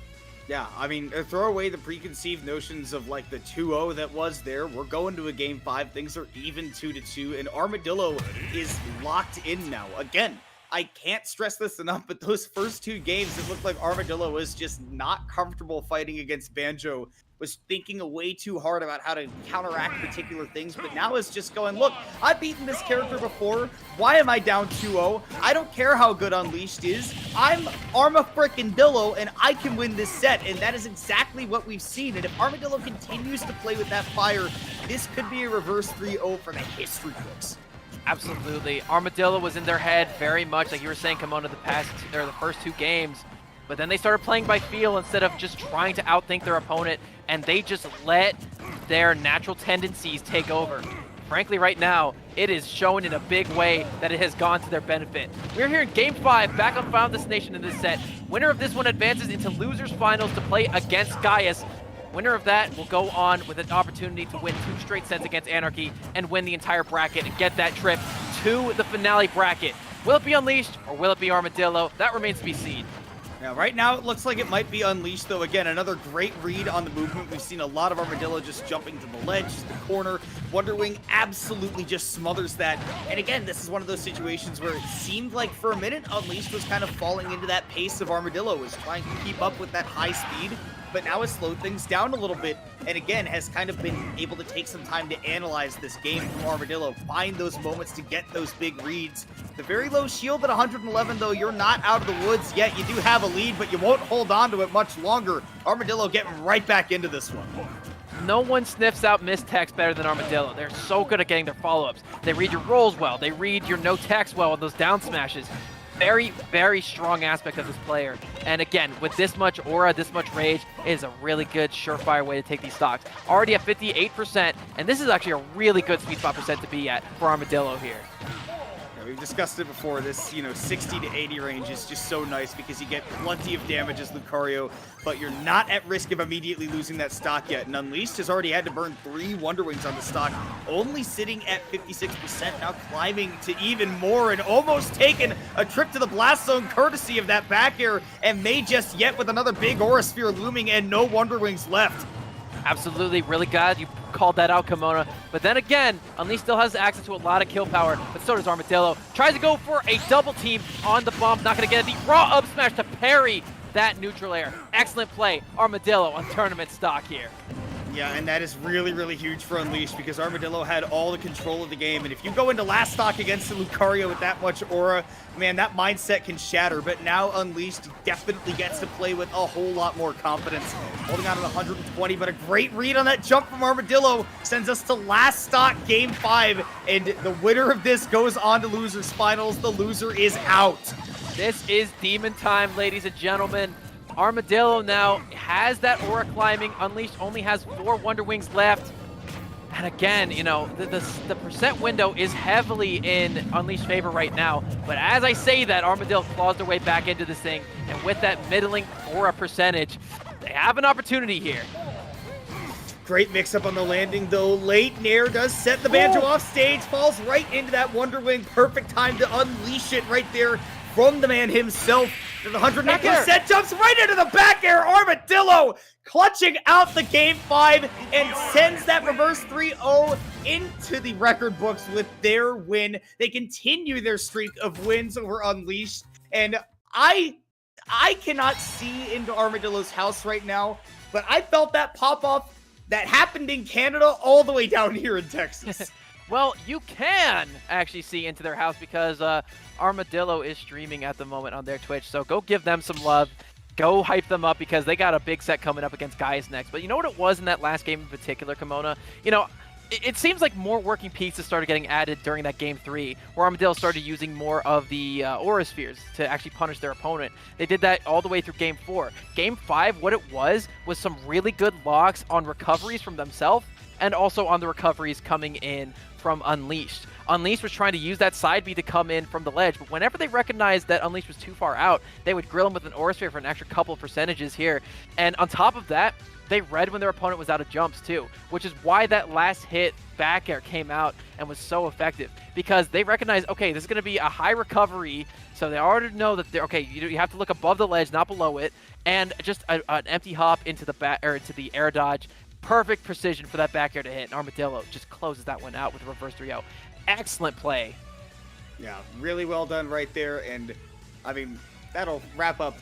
Yeah, I mean, throw away the preconceived notions of like the 2-0 that was there. We're going to a game 5. Things are even 2-2, and Armadillo is locked in now. Again, I can't stress this enough, but those first 2 games, it looked like Armadillo was just not comfortable fighting against Banjo, was thinking way too hard about how to counteract particular things, but now is just going, look, I've beaten this character before. Why am I down 2-0? I don't care how good Unleashed is. I'm Arma-frickin-Dillo, and I can win this set, and that is exactly what we've seen. And if Armadillo continues to play with that fire, this could be a reverse 3-0 for the history books. Absolutely. Armadillo was in their head very much, like you were saying, Kimono, the first 2 games. But then they started playing by feel instead of just trying to outthink their opponent, and they just let their natural tendencies take over. Frankly, right now, it is showing in a big way that it has gone to their benefit. We're here in Game 5, back on Final Destination in this set. Winner of this one advances into Losers Finals to play against Gaius. Winner of that will go on with an opportunity to win 2 straight sets against Anarchy and win the entire bracket and get that trip to the finale bracket. Will it be Unleashed or will it be Armadillo? That remains to be seen. Now, right now, it looks like it might be Unleashed, though. Again, another great read on the movement. We've seen a lot of Armadillo just jumping to the ledge, the corner. Wonder Wing absolutely just smothers that. And again, this is one of those situations where it seemed like for a minute, Unleashed was kind of falling into that pace of Armadillo, was trying to keep up with that high speed, but now has slowed things down a little bit, and again, has kind of been able to take some time to analyze this game from Armadillo, find those moments to get those big reads. The very low shield at 111, though, you're not out of the woods yet. You do have a lead, but you won't hold on to it much longer. Armadillo getting right back into this one. No one sniffs out mistext better than Armadillo. They're so good at getting their follow-ups. They read your rolls well. They read your no-text well on those down smashes. Very, very strong aspect of this player. And again, with this much aura, this much rage, it is a really good, surefire way to take these stocks. Already at 58%, and this is actually a really good sweet spot percent to be at for Armadillo here. We've discussed it before. This, 60 to 80 range is just so nice because you get plenty of damage as Lucario, but you're not at risk of immediately losing that stock yet. And Unleashed has already had to burn 3 Wonder Wings on the stock, only sitting at 56%, now climbing to even more and almost taking a trip to the Blast Zone courtesy of that back air, and may just yet with another big Aura Sphere looming and no Wonder Wings left. Absolutely, really glad you called that out, Kimono. But then again, Unleashed still has access to a lot of kill power, but so does Armadillo. Tries to go for a double team on the bomb, not going to get it. The raw up smash to parry that neutral air. Excellent play, Armadillo on tournament stock here. Yeah, and that is really, really huge for Unleashed because Armadillo had all the control of the game. And if you go into last stock against the Lucario with that much aura, man, that mindset can shatter. But now Unleashed definitely gets to play with a whole lot more confidence. Holding on at 120, but a great read on that jump from Armadillo sends us to last stock, Game 5. And the winner of this goes on to Losers Finals. The loser is out. This is demon time, ladies and gentlemen. Armadillo now has that aura climbing. Unleashed only has 4 Wonder Wings left. And again, the percent window is heavily in Unleashed favor right now. But as I say that, Armadillo claws their way back into this thing. And with that middling aura percentage, they have an opportunity here. Great mix-up on the landing, though. Late Nair does set the Banjo off stage, falls right into that Wonder Wing. Perfect time to unleash it right there from the man himself. The 108% jumps right into the back air. Armadillo clutching out the Game 5 and sends that reverse 3-0 into the record books with their win. They continue their streak of wins over Unleashed, and I cannot see into Armadillo's house right now, but I felt that pop-off that happened in Canada all the way down here in Texas. Well, you can actually see into their house because Armadillo is streaming at the moment on their Twitch, so go give them some love. Go hype them up because they got a big set coming up against Gaius next. But you know what it was in that last game in particular, Kimona? You know, it seems like more working pieces started getting added during that Game 3, where Armadillo started using more of the Aura Spheres to actually punish their opponent. They did that all the way through Game 4. Game 5, what it was some really good locks on recoveries from themselves, and also on the recoveries coming in from Unleashed. Unleashed was trying to use that side B to come in from the ledge, but whenever they recognized that Unleashed was too far out, they would grill him with an Aura Sphere for an extra couple of percentages here. And on top of that, they read when their opponent was out of jumps too, which is why that last hit back air came out and was so effective, because they recognized, okay, this is going to be a high recovery, so they already know that they're okay. You have to look above the ledge, not below it, and just an empty hop into the back or into the air dodge. Perfect precision for that back air to hit, and Armadillo just closes that one out with a reverse 3-0. Excellent play. Yeah, really well done right there, and I mean, that'll wrap up,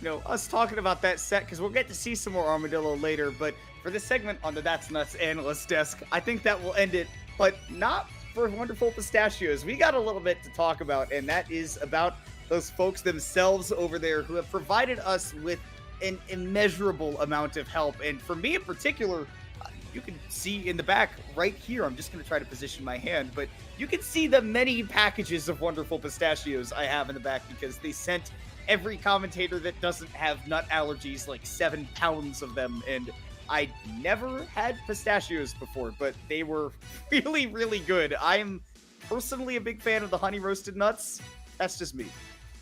you know, us talking about that set, because we'll get to see some more Armadillo later, but for this segment on the That's Nuts analyst desk, I think that will end it, but not for Wonderful Pistachios. We got a little bit to talk about, and that is about those folks themselves over there who have provided us with an immeasurable amount of help. And for me in particular, you can see in the back right here, I'm just going to try to position my hand, but you can see the many packages of Wonderful Pistachios I have in the back, because they sent every commentator that doesn't have nut allergies like 7 pounds of them, and I never had pistachios before, but they were really, really good. I'm personally a big fan of the honey roasted nuts. That's just me.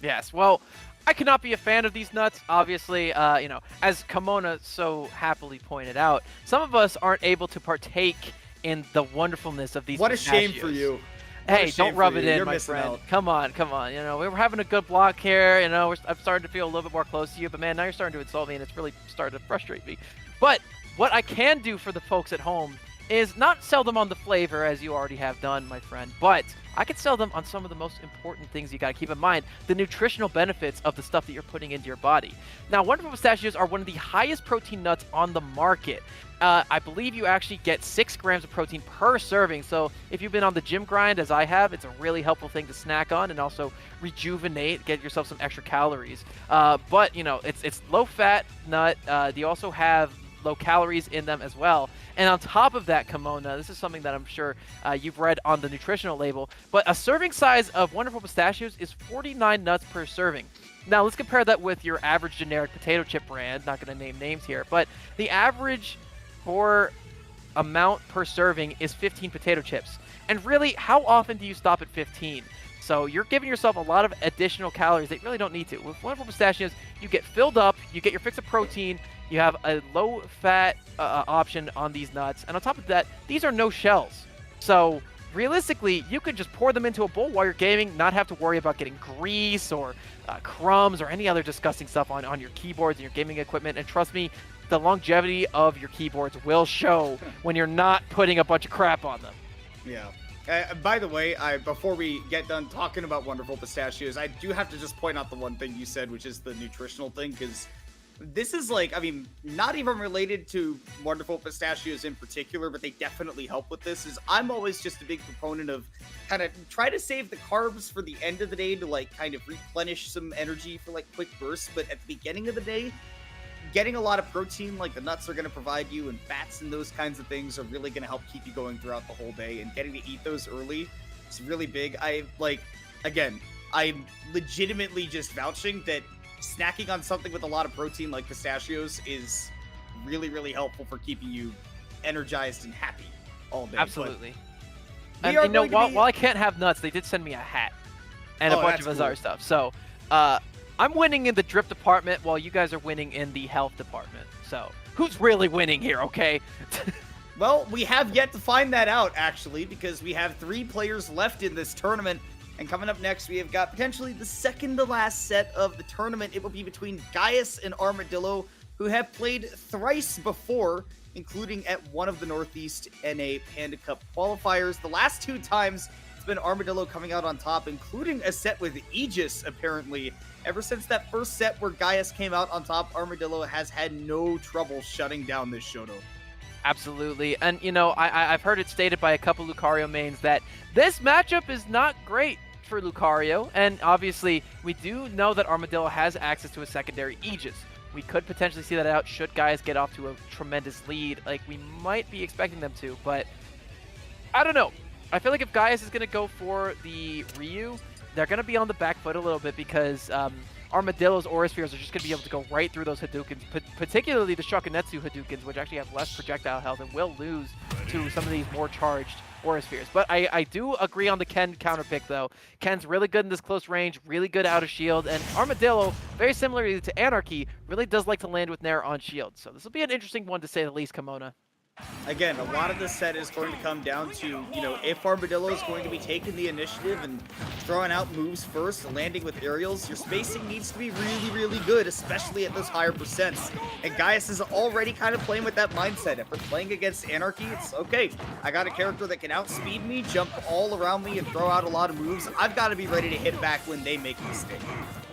Yes, well, I cannot be a fan of these nuts, obviously. You know, as Kimona so happily pointed out, some of us aren't able to partake in the wonderfulness of these pistachios. What a shame for you. Hey, don't rub it in, my friend. Out. Come on. You know, we were having a good block here. You know, I'm starting to feel a little bit more close to you. But, man, now you're starting to insult me, and it's really starting to frustrate me. But what I can do for the folks at home is not sell them on the flavor, as you already have done, my friend, but I could sell them on some of the most important things you got to keep in mind, the nutritional benefits of the stuff that you're putting into your body. Now, Wonderful Pistachios are one of the highest protein nuts on the market. I believe you actually get 6 grams of protein per serving, so if you've been on the gym grind, as I have, it's a really helpful thing to snack on and also rejuvenate, get yourself some extra calories. But, you know, it's low-fat nut. They also have low calories in them as well. And on top of that, Kimona, this is something that I'm sure you've read on the nutritional label, but a serving size of Wonderful Pistachios is 49 nuts per serving. Now, let's compare that with your average generic potato chip brand. Not going to name names here, but the average for amount per serving is 15 potato chips. And really, how often do you stop at 15? So you're giving yourself a lot of additional calories that you really don't need to. With Wonderful Pistachios, you get filled up, you get your fix of protein, you have a low-fat option on these nuts, and on top of that, these are no shells. So realistically, you could just pour them into a bowl while you're gaming, not have to worry about getting grease or crumbs or any other disgusting stuff on your keyboards and your gaming equipment. And trust me, the longevity of your keyboards will show when you're not putting a bunch of crap on them. Yeah. By the way, before we get done talking about Wonderful Pistachios, I do have to just point out the one thing you said, which is the nutritional thing, because this is like, I mean, not even related to Wonderful Pistachios in particular, but they definitely help with this, is I'm always just a big proponent of kind of try to save the carbs for the end of the day to like kind of replenish some energy for like quick bursts, but at the beginning of the day, getting a lot of protein like the nuts are going to provide you, and fats and those kinds of things are really going to help keep you going throughout the whole day, and getting to eat those early is really big. I'm legitimately just vouching that snacking on something with a lot of protein like pistachios is really, really helpful for keeping you energized and happy all day. Absolutely. And you know, while I can't have nuts, they did send me a hat and a bunch of bizarre stuff. So I'm winning in the drip department while you guys are winning in the health department. So who's really winning here, okay? Well, we have yet to find that out, actually, because we have 3 players left in this tournament. And coming up next, we have got potentially the second to last set of the tournament. It will be between Gaius and Armadillo, who have played thrice before, including at one of the Northeast NA Panda Cup qualifiers. The last 2 times, it's been Armadillo coming out on top, including a set with Aegis, apparently. Ever since that first set where Gaius came out on top, Armadillo has had no trouble shutting down this Shoto. Absolutely. And, you know, I've heard it stated by a couple Lucario mains that this matchup is not great for Lucario. And obviously, we do know that Armadillo has access to a secondary Aegis. We could potentially see that out should Gaius get off to a tremendous lead, like we might be expecting them to. But I don't know. I feel like if Gaius is going to go for the Ryu, they're going to be on the back foot a little bit because Armadillo's Aura Spheres are just going to be able to go right through those Hadoukens, particularly the Shakunetsu Hadoukens, which actually have less projectile health and will lose to some of these more charged Aura Spheres. But I do agree on the Ken counter pick, though. Ken's really good in this close range, really good out of shield, and Armadillo, very similarly to Anarchy, really does like to land with Nair on shield. So this will be an interesting one to say the least, Kimona. Again, a lot of this set is going to come down to, you know, if Armadillo is going to be taking the initiative and throwing out moves first, landing with aerials, your spacing needs to be really, really good, especially at those higher percents. And Gaius is already kind of playing with that mindset. If we're playing against Anarchy, it's okay. I got a character that can outspeed me, jump all around me, and throw out a lot of moves. I've got to be ready to hit back when they make a mistake.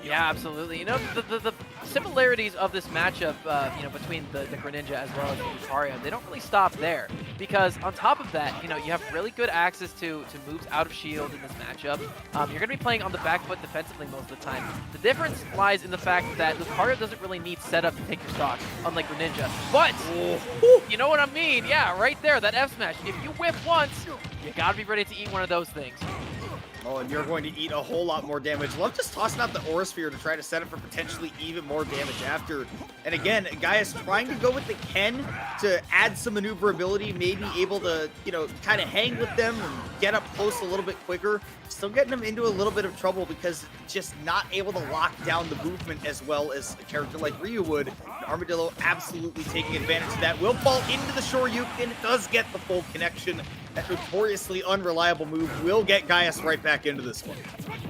Yeah, absolutely. You know, the similarities of this matchup, you know, between the Greninja as well as the Lucario, they don't really stop there. Because on top of that, you know, you have really good access to moves out of shield in this matchup. You're going to be playing on the back foot defensively most of the time. The difference lies in the fact that Lucario doesn't really need setup to take your stock, unlike Greninja. But, you know what I mean? Yeah, right there, that F smash. If you whip once, you got to be ready to eat one of those things. Oh, and you're going to eat a whole lot more damage. Love just tossing out the Aura Sphere to try to set up for potentially even more damage after. And again, Gaius trying to go with the Ken to add some maneuverability, maybe able to, you know, kind of hang with them and get up close a little bit quicker. Still getting them into a little bit of trouble because just not able to lock down the movement as well as a character like Ryu would. And Armadillo absolutely taking advantage of that. Will fall into the Shoryuken, does get the full connection. That notoriously unreliable move will get Gaius right back into this one.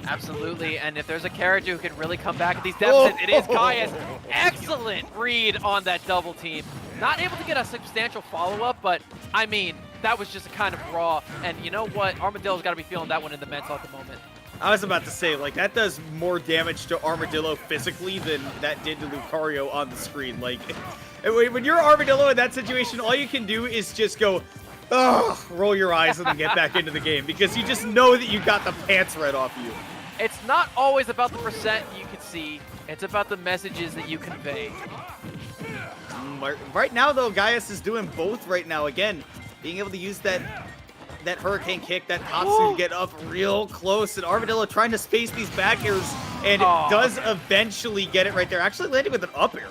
Absolutely, and if there's a character who can really come back at these deficits, it is Gaius. Excellent read on that double team. Not able to get a substantial follow-up, but I mean, that was just kind of raw. And you know what? Armadillo's got to be feeling that one in the mental at the moment. I was about to say, like, that does more damage to Armadillo physically than that did to Lucario on the screen. Like, when you're Armadillo in that situation, all you can do is just go, ugh, roll your eyes and then get back into the game because you just know that you got the pants right off you. It's not always about the percent you can see. It's about the messages that you convey. Right now, though, Gaius is doing both right now. Again, being able to use that Hurricane Kick, that Tatsu to get up real close, and Armadillo trying to space these back airs, and does eventually get it right there. Actually landing with an up air.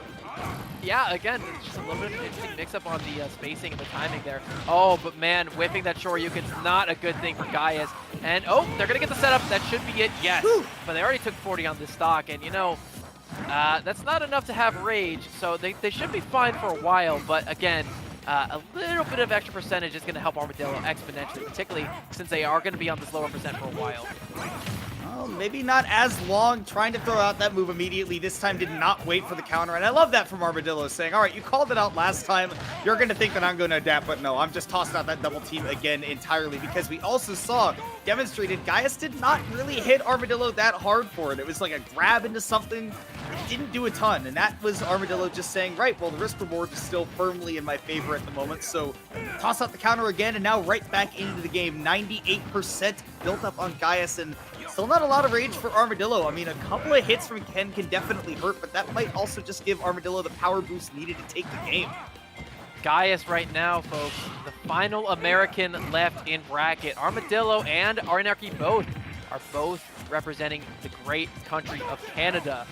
Yeah, again, it's just a little bit of an interesting mix-up on the spacing and the timing there. Oh, but man, whipping that Shoryuken's not a good thing for Gaius. And, oh, they're going to get the setup. That should be it, yes. Woo. But they already took 40 on this stock, and, you know, that's not enough to have rage, so they should be fine for a while. But, again, a little bit of extra percentage is going to help Armadillo exponentially, particularly since they are going to be on this lower percent for a while. Well, maybe not as long trying to throw out that move immediately. This time did not wait for the counter, and I love that from Armadillo saying, all right, you called it out last time. You're going to think that I'm going to adapt, but no, I'm just tossing out that double team again entirely because we also saw demonstrated Gaius did not really hit Armadillo that hard for it. It was like a grab into something. It didn't do a ton, and that was Armadillo just saying, right, well, the risk reward is still firmly in my favor at the moment, so toss out the counter again, and now right back into the game. 98% built up on Gaius, and still not a lot of rage for Armadillo. I mean, a couple of hits from Ken can definitely hurt, but that might also just give Armadillo the power boost needed to take the game. Gaius right now, folks, the final American left in bracket. Armadillo and Anarchy are both representing the great country of Canada.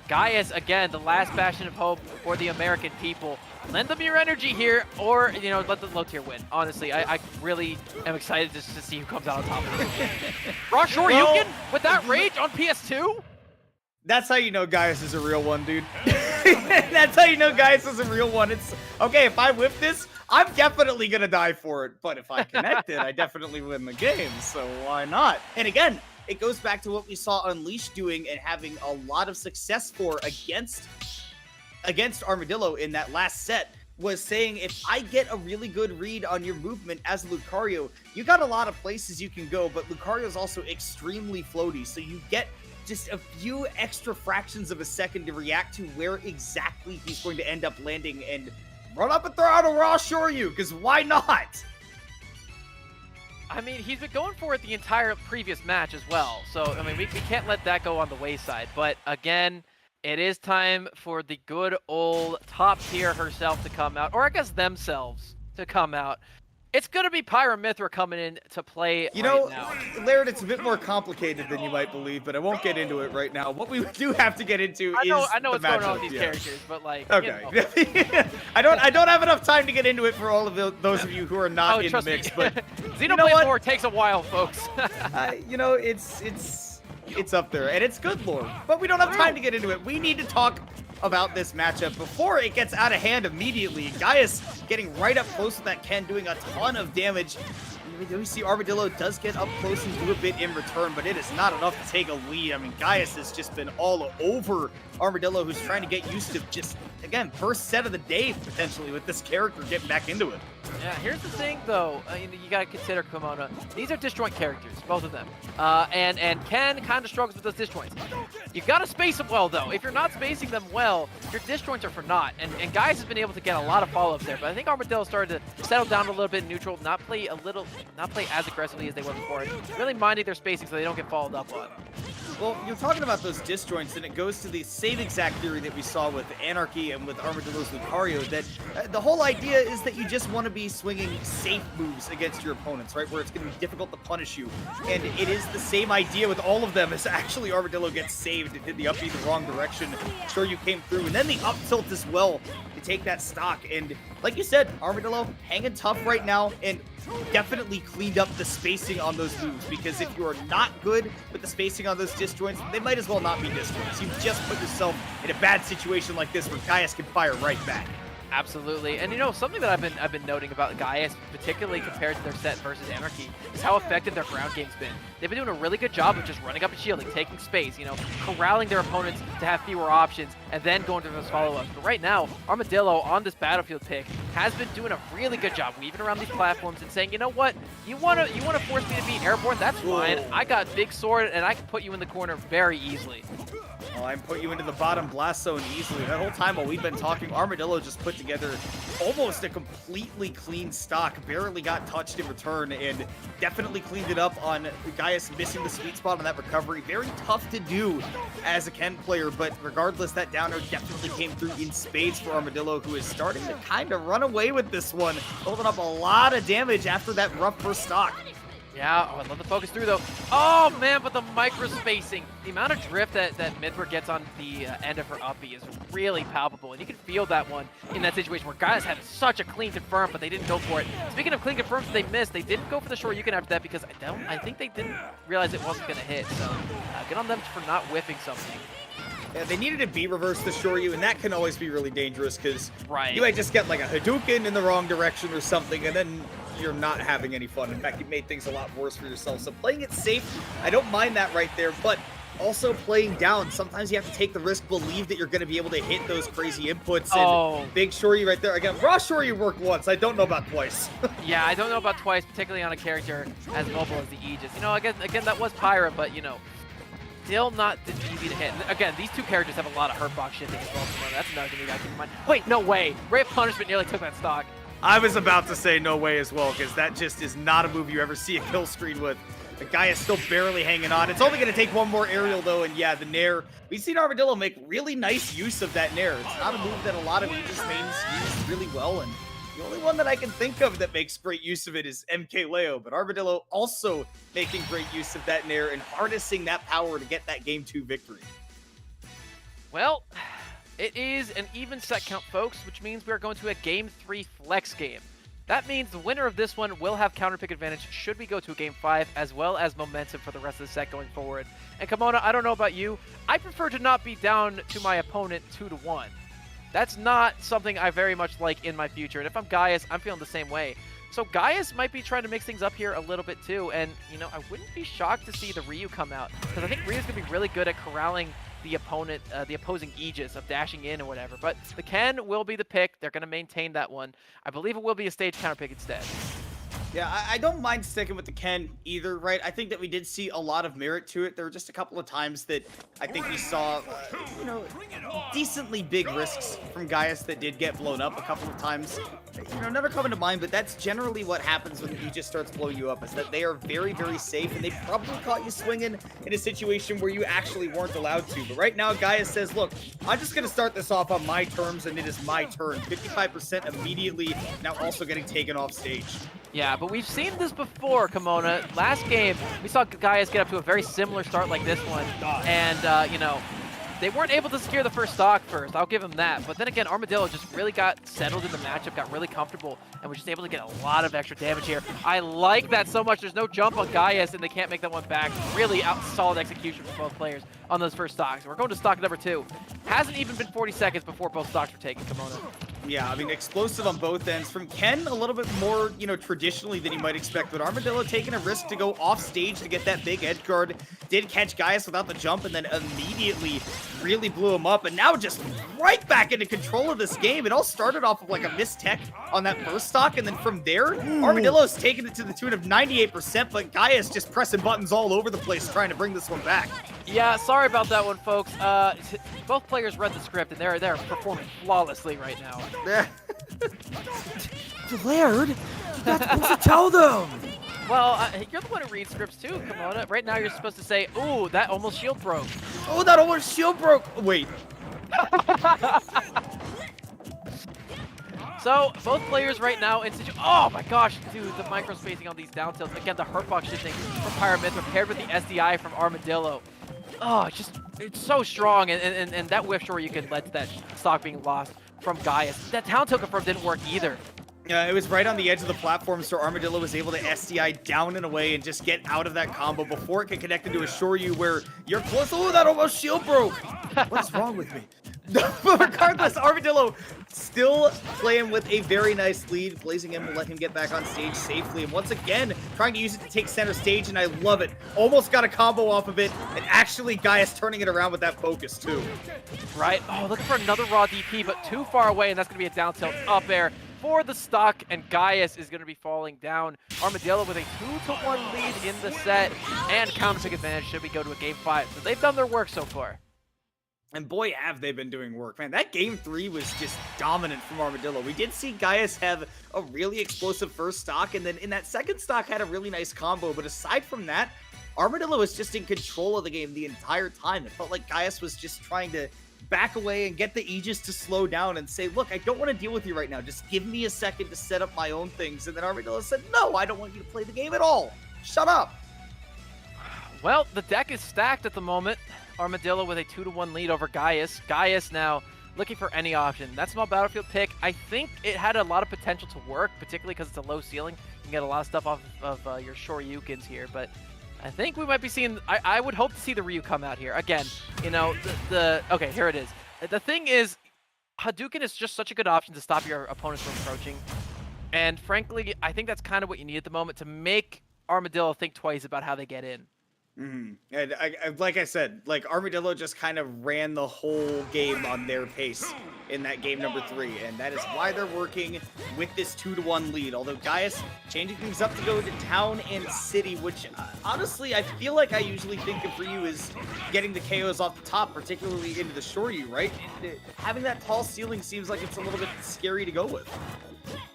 Gaius, again, the last bastion of hope for the American people. Lend them your energy here, or, you know, let the low tier win. Honestly, I really am excited just to see who comes out on top of it. Raw Shoryuken with that rage on PS2? That's how you know Gaius is a real one, dude. That's how you know Gaius is a real one. It's okay, if I whip this, I'm definitely gonna die for it. But if I connect it, I definitely win the game. So why not? And again, it goes back to what we saw Unleashed doing and having a lot of success for against Armadillo in that last set, was saying, if I get a really good read on your movement as Lucario, you got a lot of places you can go, but Lucario's also extremely floaty, so you get just a few extra fractions of a second to react to where exactly he's going to end up landing and run up and throw out a raw Shoryu, because why not? I mean, he's been going for it the entire previous match as well. So, I mean, we can't let that go on the wayside. But again, it is time for the good old top tier herself to come out, or I guess themselves to come out. It's going to be Pyra Mythra coming in to play now. Laird, it's a bit more complicated than you might believe, but I won't get into it right now. What we do have to get into I know the what's going on matchup, with these characters, but like, okay. You know. I don't have enough time to get into it for all of those of you who are not in the mix, but Xenoblade lore takes a while, folks. It's up there, and it's good lore, but we don't have time to get into it. We need to talk about this matchup before it gets out of hand immediately. Gaius getting right up close with that Ken, doing a ton of damage. We see Armadillo does get up close and do a bit in return, but it is not enough to take a lead. I mean, Gaius has just been all over Armadillo, who's trying to get used to just, again, first set of the day, potentially, with this character getting back into it. Yeah, here's the thing, though. You gotta consider Kimona. These are disjoint characters, both of them. And Ken kind of struggles with those disjoints. You gotta space them well, though. If you're not spacing them well, your disjoints are for naught. And Gaius has been able to get a lot of follow-ups there, but I think Armadillo started to settle down a little bit in neutral, not play as aggressively as they were before, really minding their spacing so they don't get followed up on. Well, you're talking about those disjoints, and it goes to the same exact theory that we saw with Anarchy and with Armadillo's Lucario, that the whole idea is that you just want to be swinging safe moves against your opponents, right, where it's going to be difficult to punish you. And it is the same idea with all of them, as actually Armadillo gets saved. It did the up B the wrong direction. Sure, you came through, and then the up tilt as well to take that stock. And like you said, Armadillo hanging tough right now, and definitely cleaned up the spacing on those moves, because if you are not good with the spacing on those disjoints, they might as well not be disjoints. You've just put yourself in a bad situation like this where Gaius can fire right back. Absolutely. And you know, something that I've been noting about Gaius, particularly compared to their set versus Anarchy, is how effective their ground game's been. They've been doing a really good job of just running up and shielding, taking space, you know, corralling their opponents to have fewer options, and then going to those follow-ups. But right now, Armadillo on this battlefield pick has been doing a really good job weaving around these platforms and saying, you know what, you wanna force me to be airborne? That's fine. I got big sword and I can put you in the corner very easily. Oh, I put you into the bottom blast zone easily. That whole time while we've been talking, Armadillo just put together almost a completely clean stock. Barely got touched in return, and definitely cleaned it up on Gaius missing the sweet spot on that recovery. Very tough to do as a Ken player, but regardless, that downer definitely came through in spades for Armadillo, who is starting to kind of run away with this one. Holding up a lot of damage after that rough first stock. Yeah, I love the focus through, though. Oh, man, but the micro spacing. The amount of drift that Mythra gets on the end of her uppy is really palpable, and you can feel that one in that situation where guys had such a clean confirm, but they didn't go for it. Speaking of clean confirms they missed, they didn't go for the Shoryuken after that because I think they didn't realize it wasn't going to hit, so good on them for not whiffing something. Yeah, they needed to B reverse the Shoryu, and that can always be really dangerous because right. You might just get like a Hadouken in the wrong direction or something, and then you're not having any fun. In fact, you made things a lot worse for yourself. So playing it safe, I don't mind that right there, but also playing down. Sometimes you have to take the risk, believe that you're going to be able to hit those crazy inputs. And big Shoryu right there. Again, raw Shoryu worked once. I don't know about twice. Yeah, I don't know about twice, particularly on a character as mobile as the Aegis. You know, again that was Pyra, but you know, still not easy to hit. And again, these two characters have a lot of hurtbox shifting as well. So that's another thing you gotta keep in mind. Wait, no way. Ray of Punishment nearly took that stock. I was about to say no way as well, because that just is not a move you ever see a kill screen with. The guy is still barely hanging on. It's only going to take one more aerial, though, and yeah, the Nair. We've seen Armadillo make really nice use of that Nair. It's not a move that a lot of Aegis mains use really well, and the only one that I can think of that makes great use of it is MK Leo, but Armadillo also making great use of that Nair and harnessing that power to get that Game 2 victory. Well, it is an even set count, folks, which means we are going to a Game 3 flex game. That means the winner of this one will have counter pick advantage should we go to a game 5, as well as momentum for the rest of the set going forward. And Kimona, I don't know about you, I prefer to not be down to my opponent 2-1. That's not something I very much like in my future. And if I'm Gaius, I'm feeling the same way. So Gaius might be trying to mix things up here a little bit too. And, you know, I wouldn't be shocked to see the Ryu come out, because I think Ryu's going to be really good at corralling the opponent, the opposing Aegis of dashing in or whatever. But the Ken will be the pick. They're going to maintain that one. I believe it will be a stage counter pick instead. Yeah, I don't mind sticking with the Ken either, right? I think that we did see a lot of merit to it. There were just a couple of times that I think we saw, you know, decently big risks from Gaius that did get blown up a couple of times. You know, never coming to mind, but that's generally what happens when Aegis starts blowing you up, is that they are very, very safe, and they probably caught you swinging in a situation where you actually weren't allowed to. But right now, Gaius says, look, I'm just going to start this off on my terms, and it is my turn. 55% immediately, now also getting taken off stage. Yeah, but we've seen this before, Kimona. Last game, we saw Gaius get up to a very similar start like this one, and, you know, they weren't able to secure the first stock first. I'll give them that. But then again, Armadillo just really got settled in the matchup, got really comfortable, and was just able to get a lot of extra damage here. I like that so much. There's no jump on Gaius, and they can't make that one back. Really solid execution from both players on those first stocks. We're going to stock number 2. Hasn't even been 40 seconds before both stocks were taken, Kimona. Yeah, I mean, explosive on both ends. From Ken, a little bit more, you know, traditionally than you might expect, but Armadillo taking a risk to go off stage to get that big edge guard. Did catch Gaius without the jump, and then immediately really blew him up, and now just right back into control of this game. It all started off with like a missed tech on that first stock, and then from there, Armadillo's taken it to the tune of 98%, but Gaius just pressing buttons all over the place trying to bring this one back. Yeah, sorry about that one, folks. Both players read the script, and they're performing flawlessly right now. Blared, you're not supposed to tell them. Well, you're the one who reads scripts too, Kimona. Right now, you're supposed to say, "Ooh, that almost shield broke." Oh, that almost shield broke. Wait. So, both players right now in situation. Oh my gosh, dude, the micro spacing on these down tilts. Again, the hurtbox shifting from Pyramithra paired with the SDI from Armadillo. Oh, it's so strong, and that whiff shore you can lead to that stock being lost from Gaius. That Town Token Confirm didn't work either. It was right on the edge of the platform, so Armadillo was able to SDI down and away and just get out of that combo before it could connect into a Shoryu where you're close. Oh, that almost shield broke. What's wrong with me? But regardless, Armadillo still playing with a very nice lead. Blazing him will let him get back on stage safely. And once again, trying to use it to take center stage, and I love it. Almost got a combo off of it, and actually Gaius turning it around with that focus too. Right? Oh, looking for another raw DP, but too far away, and that's going to be a down tilt up air for the stock, and Gaius is going to be falling down. Armadillo with a 2-1 lead in the set, and counter pick advantage should we go to a game 5. So they've done their work so far. And boy, have they been doing work. Man, that game 3 was just dominant from Armadillo. We did see Gaius have a really explosive first stock, and then in that second stock had a really nice combo. But aside from that, Armadillo was just in control of the game the entire time. It felt like Gaius was just trying to back away and get the Aegis to slow down and say, look, I don't want to deal with you right now. Just give me a second to set up my own things. And then Armadillo said, no, I don't want you to play the game at all. Shut up. Well, the deck is stacked at the moment. Armadillo with a 2-1 lead over Gaius. Gaius now looking for any option. That small battlefield pick, I think it had a lot of potential to work, particularly because it's a low ceiling. You can get a lot of stuff off of your Shoryukens here, but I think we might be seeing, I would hope to see the Ryu come out here. Again, you know, okay, here it is. The thing is, Hadouken is just such a good option to stop your opponents from approaching. And frankly, I think that's kind of what you need at the moment to make Armadillo think twice about how they get in. And like I said, like Armadillo just kind of ran the whole game on their pace in that game number 3, and that is why they're working with this 2-1 lead. Although Gaius changing things up to go to town and city, which honestly I feel like I usually think of for you is getting the KOs off the top, particularly into the Shoryu, right? Having that tall ceiling seems like it's a little bit scary to go with.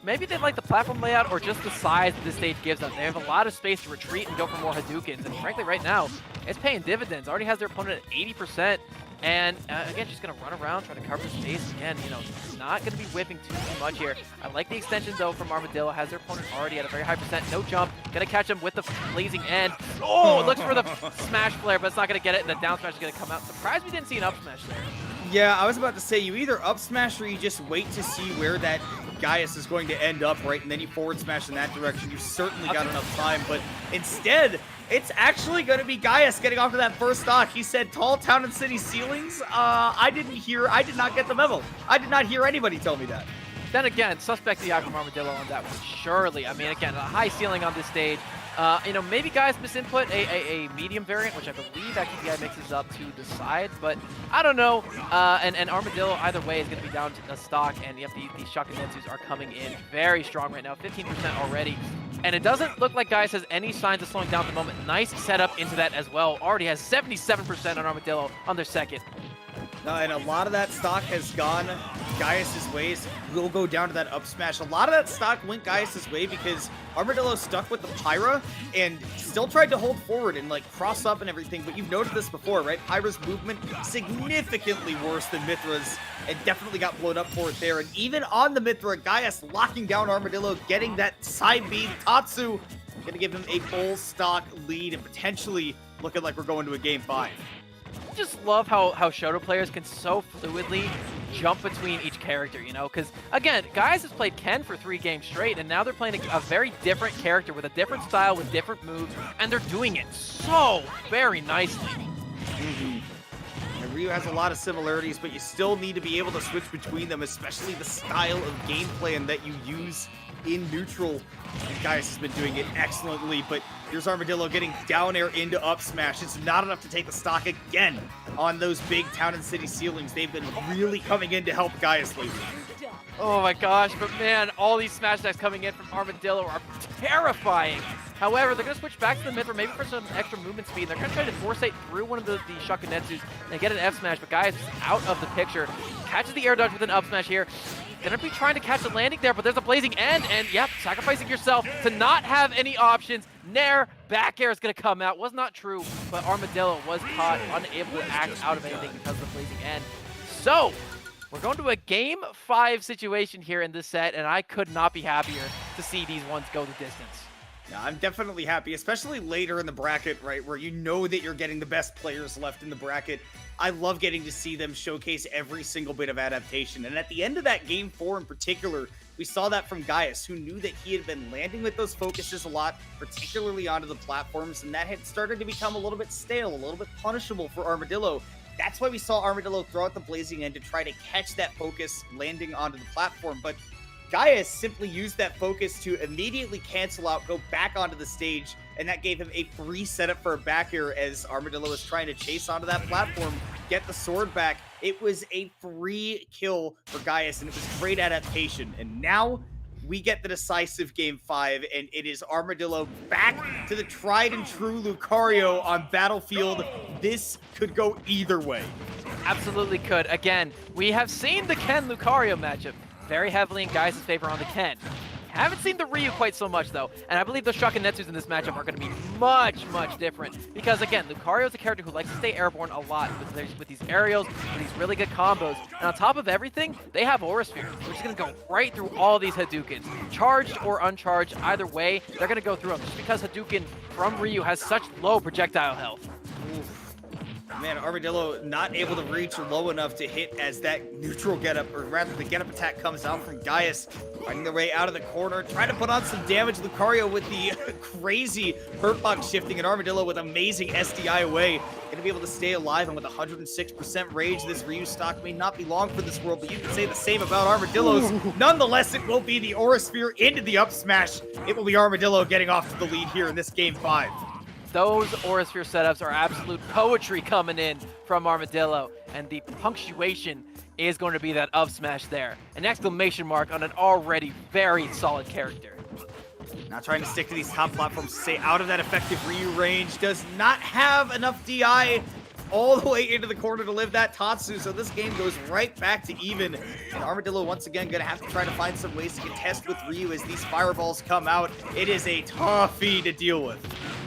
Maybe they like the platform layout or just the size that this stage gives them. They have a lot of space to retreat and go for more Hadoukens. And frankly, right now, it's paying dividends. Already has their opponent at 80%. And again, just going to run around, trying to cover space. Again, you know, not going to be whipping too much here. I like the extension, though, from Armadillo. Has their opponent already at a very high percent. No jump. Going to catch him with the blazing end. Oh, looks for the smash flare, but it's not going to get it. And the down smash is going to come out. Surprised we didn't see an up smash there. Yeah, I was about to say, you either up smash or you just wait to see where that Gaius is going to end up, right? And then you forward smash in that direction. You certainly got enough time, but instead, it's actually going to be Gaius getting off to that first stock. He said tall town and city ceilings. I did not get the memo. I did not hear anybody tell me that. Then again, suspect the from Armadillo on that one, surely. I mean, again, a high ceiling on this stage. You know, maybe guys misinput a medium variant, which I believe XPI mixes up to the side, but I don't know. And Armadillo, either way, is going to be down to a stock, and yep, these Shakunetsus are coming in very strong right now, 15% already. And it doesn't look like Gaius has any signs of slowing down at the moment. Nice setup into that as well. Already has 77% on Armadillo on their second. And a lot of that stock has gone Gaius' ways. We'll go down to that up smash. A lot of that stock went Gaius' way because Armadillo stuck with the Pyra and still tried to hold forward and like cross up and everything. But you've noted this before, right? Pyra's movement significantly worse than Mythra's and definitely got blown up for it there. And even on the Mythra, Gaius locking down Armadillo, getting that side beat. Tatsu gonna give him a full stock lead and potentially looking like we're going to a game 5. I just love how Shoto players can so fluidly jump between each character, you know? Because, again, Gaius has played Ken for 3 games straight, and now they're playing a very different character with a different style, with different moves, and they're doing it so very nicely. And Ryu has a lot of similarities, but you still need to be able to switch between them, especially the style of game plan that you use in neutral. And Gaius has been doing it excellently, but here's Armadillo getting down air into up smash. It's not enough to take the stock again on those big town and city ceilings. They've been really coming in to help Gaius lately. Oh my gosh, but man, all these smash attacks coming in from Armadillo are terrifying. However, they're going to switch back to the mid for maybe for some extra movement speed. They're going to try to foresight through one of the Shakunetsus and get an F smash, but Gaius is out of the picture. Catches the air dodge with an up smash here. Gonna be trying to catch a landing there, but there's a blazing end, and yep, sacrificing yourself to not have any options. Nair, back air is gonna come out. Was not true, but Armadillo was caught unable to act out of anything because of the blazing end. So, we're going to a game 5 situation here in this set, and I could not be happier to see these ones go the distance. Yeah, I'm definitely happy, especially later in the bracket, right, where you know that you're getting the best players left in the bracket. I love getting to see them showcase every single bit of adaptation. And at the end of that game 4 in particular, we saw that from Gaius, who knew that he had been landing with those focuses a lot, particularly onto the platforms, and that had started to become a little bit stale, a little bit punishable for Armadillo. That's why we saw Armadillo throw out the blazing end to try to catch that focus landing onto the platform. But Gaius simply used that focus to immediately cancel out, go back onto the stage, and that gave him a free setup for a back air as Armadillo was trying to chase onto that platform, get the sword back. It was a free kill for Gaius, and it was great adaptation. And now we get the decisive game 5, and it is Armadillo back to the tried and true Lucario on Battlefield. This could go either way. Absolutely could. Again, we have seen the Ken Lucario matchup very heavily in Gaius' favor on the Ken. Haven't seen the Ryu quite so much, though, and I believe the Shakunetsus in this matchup are going to be much, much different. Because, again, Lucario is a character who likes to stay airborne a lot with these aerials, with these really good combos. And on top of everything, they have Aura Sphere, which is going to go right through all these Hadoukens. Charged or uncharged, either way, they're going to go through them, just because Hadouken from Ryu has such low projectile health. Oof. Man, Armadillo not able to reach low enough to hit as that neutral getup, or rather the getup attack comes out from Gaius, finding their way out of the corner, trying to put on some damage. Lucario with the crazy hurtbox shifting, and Armadillo with amazing SDI away. Going to be able to stay alive, and with 106% rage, this Ryu stock may not be long for this world, but you can say the same about Armadillo's. Nonetheless, it will be the Aura Sphere into the up smash. It will be Armadillo getting off to the lead here in this game 5. Those Aura Sphere setups are absolute poetry coming in from Armadillo, and the punctuation is going to be that up smash there. An exclamation mark on an already very solid character. Now trying to stick to these top platforms to stay out of that effective Ryu range. Does not have enough DI all the way into the corner to live that Tatsu, so this game goes right back to even. And Armadillo once again going to have to try to find some ways to contest with Ryu as these fireballs come out. It is a toughie to deal with.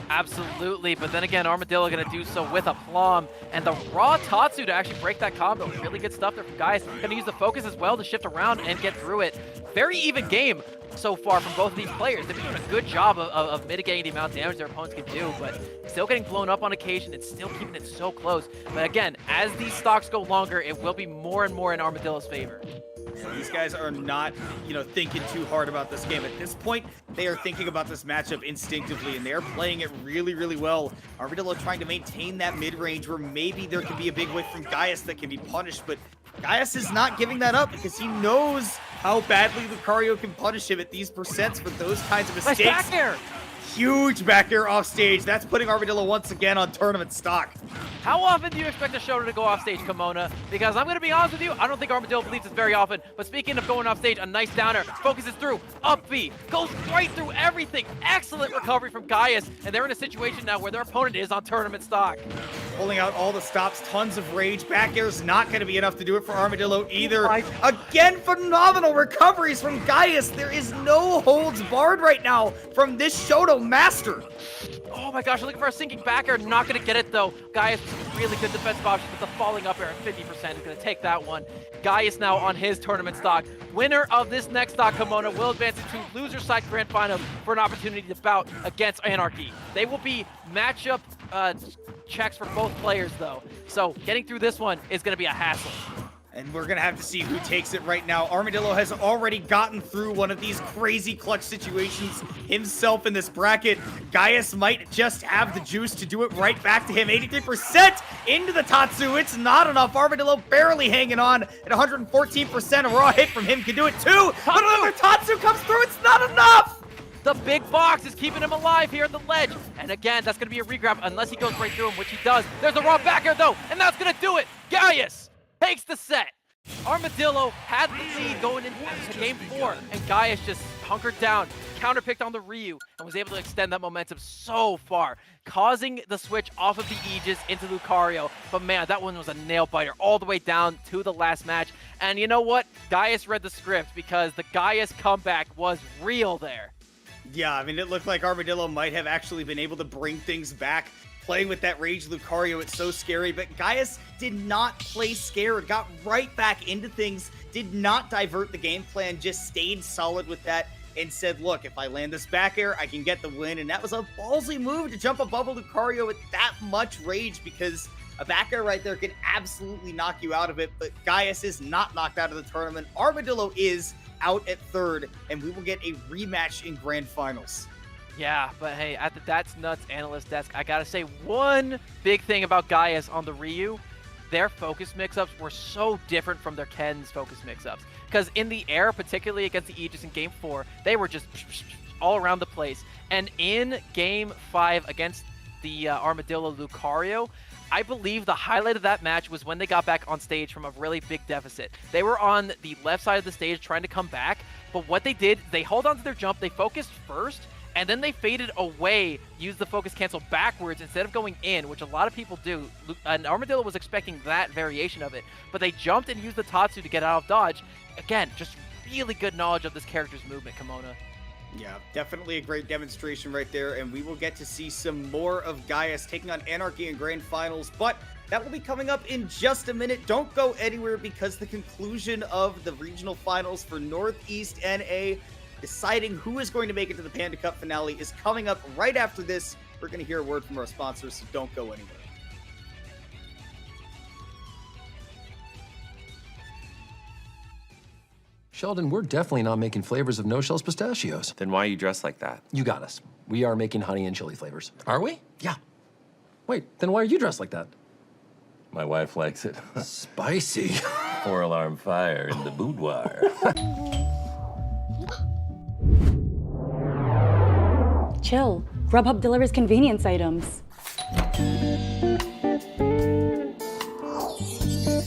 Absolutely, but then again, Armadillo going to do so with aplomb, and the raw Tatsu to actually break that combo. Really good stuff there from Gaius. Going to use the focus as well to shift around and get through it. Very even game so far from both of these players. They've been doing a good job of mitigating the amount of damage their opponents can do, but still getting blown up on occasion and still keeping it so close. But again, as these stocks go longer, it will be more and more in Armadillo's favor. These guys are not, thinking too hard about this game. At this point, they are thinking about this matchup instinctively, and they're playing it really, really well. Armadillo trying to maintain that mid-range where maybe there can be a big whiff from Gaius that can be punished, but Gaius is not giving that up because he knows how badly Lucario can punish him at these percents for those kinds of mistakes. Nice back air! Huge back air off stage. That's putting Armadillo once again on tournament stock. How often do you expect a Shota to go off stage, Kimona? Because I'm going to be honest with you, I don't think Armadillo believes this very often. But speaking of going off stage, a nice downer, focuses through, up B, goes right through everything. Excellent recovery from Gaius, and they're in a situation now where their opponent is on tournament stock. Pulling out all the stops, tons of rage. Back air's not going to be enough to do it for Armadillo either. Again, phenomenal recoveries from Gaius. There is no holds barred right now from this Shoto master. Oh my gosh, looking for a sinking back air. Not going to get it though. Gaius, really good defensive option, but the falling up air at 50% is going to take that one. Gaius now on his tournament stock. Winner of this next stock, Kimona, will advance into loser side grand finals for an opportunity to bout against Anarchy. They will be matchup checks for both players though. So getting through this one is going to be a hassle. And we're going to have to see who takes it right now. Armadillo has already gotten through one of these crazy clutch situations himself in this bracket. Gaius might just have the juice to do it right back to him. 83% into the Tatsu. It's not enough. Armadillo barely hanging on at 114%. A raw hit from him can do it too. But another Tatsu comes through. It's not enough. The big box is keeping him alive here at the ledge. And again, that's going to be a regrab unless he goes right through him, which he does. There's a raw back air though, and that's going to do it. Gaius takes the set. Armadillo had the lead going into game 4, and Gaius just hunkered down, counterpicked on the Ryu, and was able to extend that momentum so far, causing the switch off of the Aegis into Lucario. But man, that one was a nail-biter all the way down to the last match. And you know what? Gaius read the script because the Gaius comeback was real there. Yeah, I mean, it looked like Armadillo might have actually been able to bring things back. Playing with that rage Lucario, it's so scary, but Gaius did not play scared, got right back into things, did not divert the game plan, just stayed solid with that and said, look, if I land this back air, I can get the win. And that was a ballsy move to jump above a Lucario with that much rage, because a back air right there can absolutely knock you out of it, but Gaius is not knocked out of the tournament. Armadillo is out at third, and we will get a rematch in grand finals. Yeah, but hey, at the That's Nuts analyst desk, I gotta say one big thing about Gaius on the Ryu. Their focus mix-ups were so different from their Ken's focus mix-ups. Because in the air, particularly against the Aegis in Game 4, they were just all around the place. And in Game 5 against the Armadillo Lucario, I believe the highlight of that match was when they got back on stage from a really big deficit. They were on the left side of the stage trying to come back, but what they did, they held on to their jump, they focused first, and then they faded away, used the focus cancel backwards instead of going in, which a lot of people do. And Armadillo was expecting that variation of it, but they jumped and used the Tatsu to get out of dodge. Again, just really good knowledge of this character's movement, Kimona. Yeah, definitely a great demonstration right there, and we will get to see some more of Gaius taking on Anarchy in grand finals, but that will be coming up in just a minute. Don't go anywhere, because the conclusion of the regional finals for Northeast NA, deciding who is going to make it to the Panda Cup finale, is coming up right after this. We're going to hear a word from our sponsors, so don't go anywhere. Sheldon, we're definitely not making flavors of no-shells pistachios. Then why are you dressed like that? You got us. We are making honey and chili flavors. Are we? Yeah. Wait, then why are you dressed like that? My wife likes it. Spicy. 4-alarm fire in the boudoir. Chill. Grubhub delivers convenience items.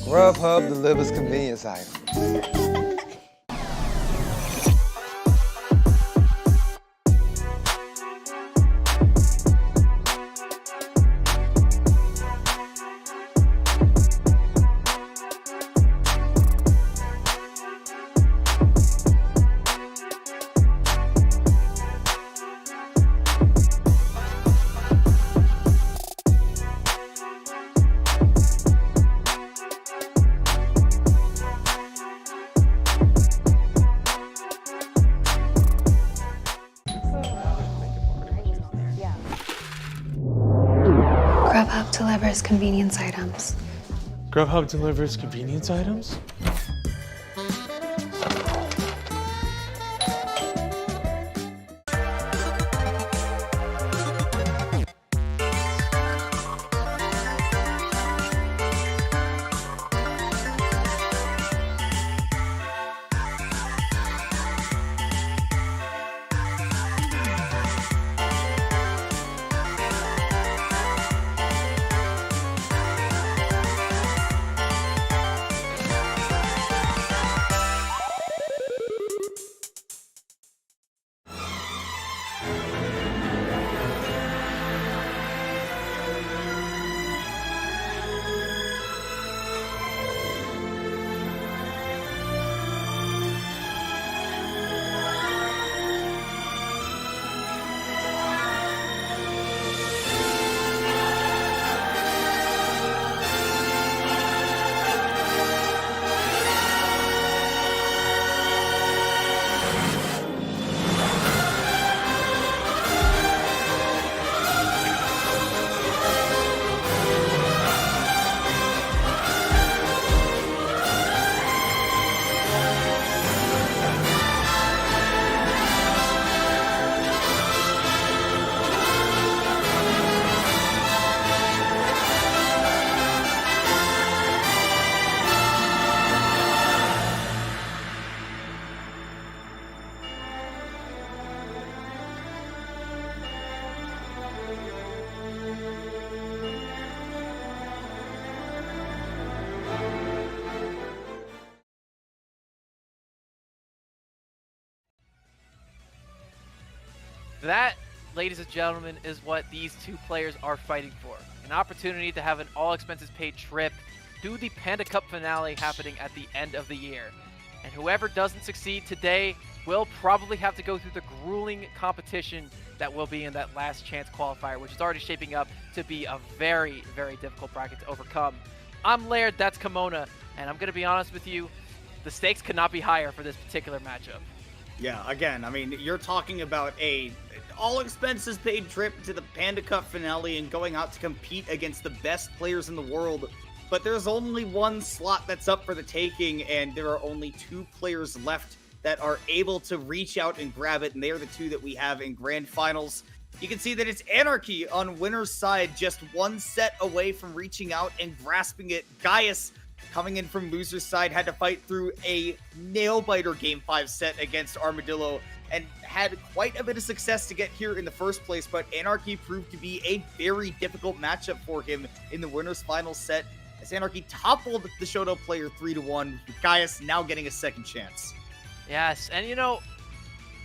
Grubhub delivers convenience items. convenience items. Grubhub delivers convenience items? That, ladies and gentlemen, is what these two players are fighting for. An opportunity to have an all-expenses-paid trip to the Panda Cup finale happening at the end of the year. And whoever doesn't succeed today will probably have to go through the grueling competition that will be in that last chance qualifier, which is already shaping up to be a very, very difficult bracket to overcome. I'm Laird, that's Kimona, and I'm going to be honest with you, the stakes could not be higher for this particular matchup. Yeah, again, I mean, you're talking about a all-expenses-paid trip to the Panda Cup finale and going out to compete against the best players in the world. But there's only one slot that's up for the taking, and there are only 2 players left that are able to reach out and grab it, and they are the 2 that we have in grand finals. You can see that it's Anarchy on winner's side, just 1 set away from reaching out and grasping it. Gaius, coming in from loser's side, had to fight through a nail-biter Game 5 set against Armadillo and had quite a bit of success to get here in the first place, but Anarchy proved to be a very difficult matchup for him in the winner's final set, as Anarchy toppled the Shoto player 3-1, with Gaius now getting a second chance. Yes, and you know,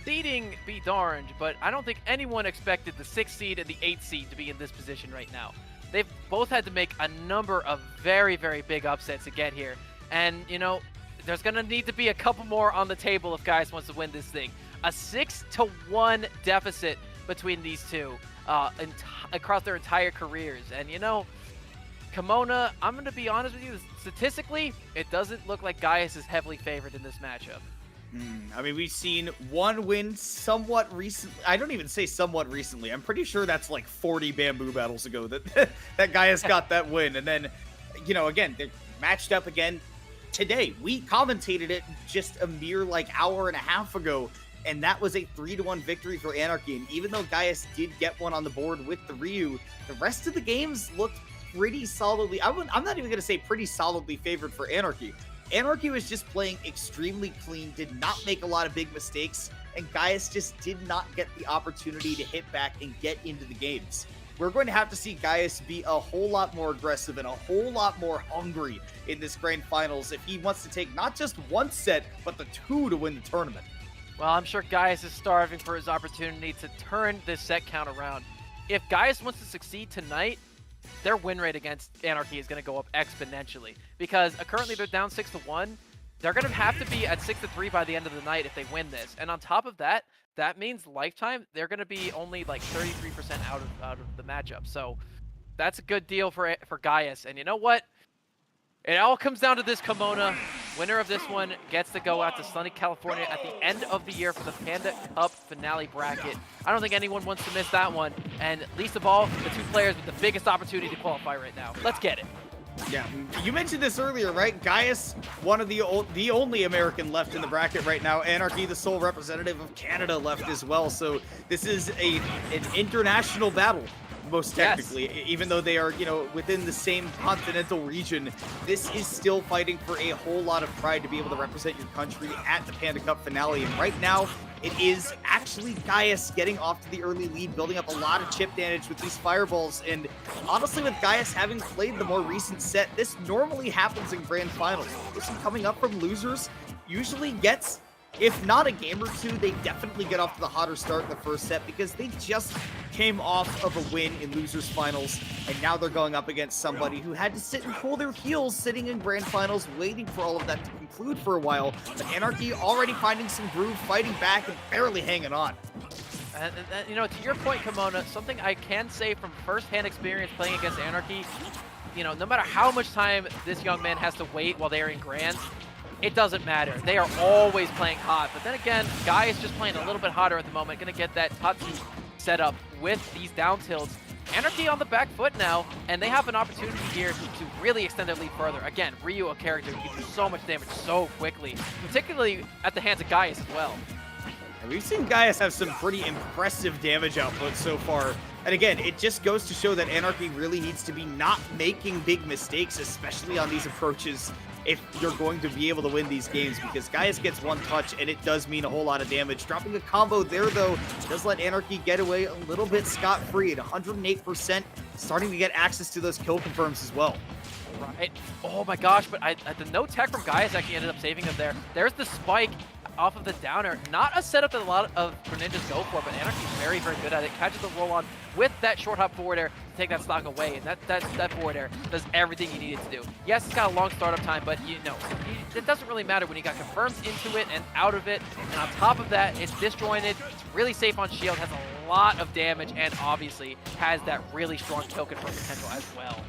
seeding be darned, but I don't think anyone expected the 6th seed and the 8th seed to be in this position right now. They've both had to make a number of very, very big upsets to get here. And, you know, there's going to need to be a couple more on the table if Gaius wants to win this thing. A 6-1 deficit between these two across their entire careers. And, you know, Kimona, I'm going to be honest with you, statistically, it doesn't look like Gaius is heavily favored in this matchup. I mean, we've seen one win somewhat recently. I don't even say somewhat recently. I'm pretty sure that's like 40 bamboo battles ago that that Gaius got that win. And then, you know, again, they're matched up again today. We commentated it just a mere like hour and a half ago, and that was a 3-1 victory for Anarchy. And even though Gaius did get one on the board with the Ryu, the rest of the games looked pretty solidly. I'm not even going to say pretty solidly favored for Anarchy. Anarchy was just playing extremely clean, did not make a lot of big mistakes, and Gaius just did not get the opportunity to hit back and get into the games. We're going to have to see Gaius be a whole lot more aggressive and a whole lot more hungry in this grand finals if he wants to take not just 1 set, but the 2 to win the tournament. Well, I'm sure Gaius is starving for his opportunity to turn this set count around. If Gaius wants to succeed tonight, their win rate against Anarchy is going to go up exponentially, because currently they're down 6-1. They're going to have to be at 6-3 by the end of the night if they win this. And on top of that, that means lifetime, they're going to be only like 33% out of the matchup. So that's a good deal for Gaius. And you know what? It all comes down to this, Kimona. Winner of this one gets to go out to sunny California at the end of the year for the Panda Cup finale bracket. I don't think anyone wants to miss that one. And least of all, the two players with the biggest opportunity to qualify right now. Let's get it. Yeah, you mentioned this earlier, right? Gaius, one of the only American left in the bracket right now. Anarchy, the sole representative of Canada, left as well. So this is an international battle, most technically. Yes. Even though they are, within the same continental region, this is still fighting for a whole lot of pride to be able to represent your country at the Panda Cup finale. And right now, it is actually Gaius getting off to the early lead, building up a lot of chip damage with these fireballs. And honestly, with Gaius having played the more recent set, this normally happens in grand finals. The person coming up from losers usually gets, if not a game or two, they definitely get off to the hotter start in the first set because they just came off of a win in losers finals, and now they're going up against somebody who had to sit and cool their heels sitting in grand finals, waiting for all of that to conclude for a while. But Anarchy already finding some groove, fighting back, and barely hanging on. And to your point, Kimona, something I can say from first-hand experience playing against Anarchy, no matter how much time this young man has to wait while they are in grands, it doesn't matter. They are always playing hot. But then again, Gaius just playing a little bit hotter at the moment. Going to get that Tapu set up with these down tilts. Anarchy on the back foot now, and they have an opportunity here to really extend their lead further. Again, Ryu, a character who can do so much damage so quickly, particularly at the hands of Gaius as well. And we've seen Gaius have some pretty impressive damage output so far. And again, it just goes to show that Anarchy really needs to be not making big mistakes, especially on these approaches, if you're going to be able to win these games, because Gaius gets one touch and it does mean a whole lot of damage. Dropping a combo there, though, does let Anarchy get away a little bit scot-free at 108%, starting to get access to those kill confirms as well. Right. Oh my gosh, but the no tech from Gaius actually ended up saving him there. There's the spike off of the downer. Not a setup that a lot of ninjas go for, but Anarchy's very, very good at it. Catches the roll on with that short hop forward air to take that stock away, and that forward air does everything you need it to do. Yes, it's got a long startup time, but it doesn't really matter when you got confirmed into it and out of it. And on top of that, it's disjointed, it's really safe on shield, has a lot of damage, and obviously has that really strong kill confirm potential as well.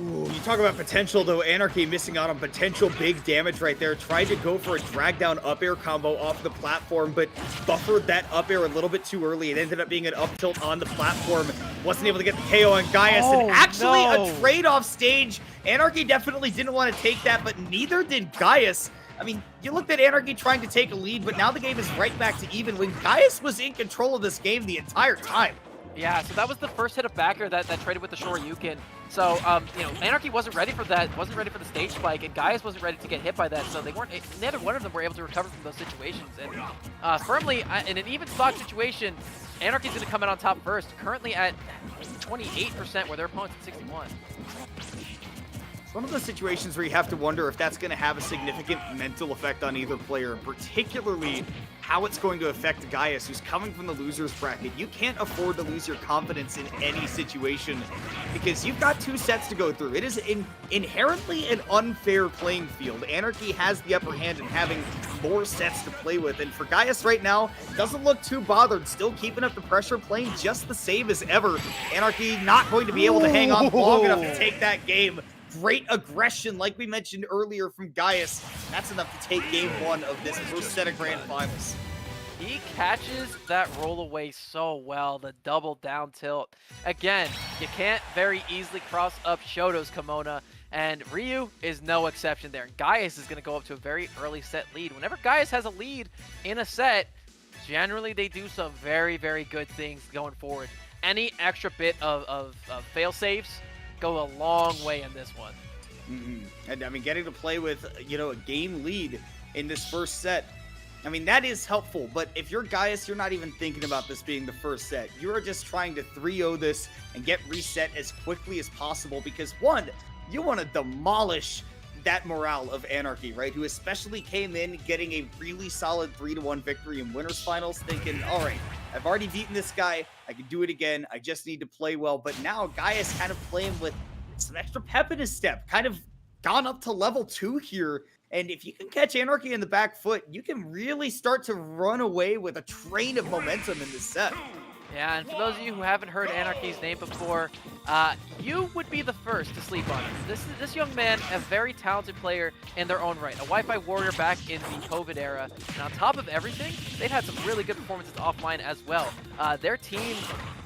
Ooh, you talk about potential, though. Anarchy missing out on potential big damage right there. Tried to go for a drag down up air combo off the platform, but buffered that up air a little bit too early. It ended up being an up tilt on the platform. Wasn't able to get the KO on Gaius, and actually a trade-off stage. Anarchy definitely didn't want to take that, but neither did Gaius. I mean, you looked at Anarchy trying to take a lead, but now the game is right back to even when Gaius was in control of this game the entire time. Yeah, so that was the first hit of backer that traded with the Shoryuken. So, Anarchy wasn't ready for that, wasn't ready for the stage spike, and Gaius wasn't ready to get hit by that, so they weren't, neither one of them were able to recover from those situations. And firmly, in an even stock situation, Anarchy's going to come out on top first, currently at 28%, where their opponent's at 61%. It's one of those situations where you have to wonder if that's going to have a significant mental effect on either player, particularly how it's going to affect Gaius, who's coming from the loser's bracket. You can't afford to lose your confidence in any situation because you've got 2 sets to go through. It is inherently an unfair playing field. Anarchy has the upper hand in having more sets to play with, and for Gaius right now, doesn't look too bothered, still keeping up the pressure, playing just the same as ever. Anarchy not going to be able to hang on long enough to take that game. Great aggression, like we mentioned earlier, from Gaius. That's enough to take game 1 of this first set of grand finals. He catches that roll away so well, the double down tilt. Again, you can't very easily cross up Shoto's Kimona, and Ryu is no exception there. Gaius is going to go up to a very early set lead. Whenever Gaius has a lead in a set, generally they do some very, very good things going forward. Any extra bit of fail safes go a long way in this one. And I mean, getting to play with, a game lead in this first set, I mean, that is helpful, but if you're Gaius, you're not even thinking about this being the first set. You are just trying to 3-0 this and get reset as quickly as possible because, one, you want to demolish that morale of Anarchy, right? Who especially came in getting a really solid 3-1 victory in winners finals, thinking, all right, I've already beaten this guy. I can do it again. I just need to play well. But now Gaius kind of playing with some extra pep in his step, kind of gone up to level 2 here. And if you can catch Anarchy in the back foot, you can really start to run away with a train of momentum in this set. Yeah, and for those of you who haven't heard Anarchy's name before, you would be the first to sleep on him. This young man, a very talented player in their own right, a Wi-Fi warrior back in the COVID era. And on top of everything, they've had some really good performances offline as well. Their team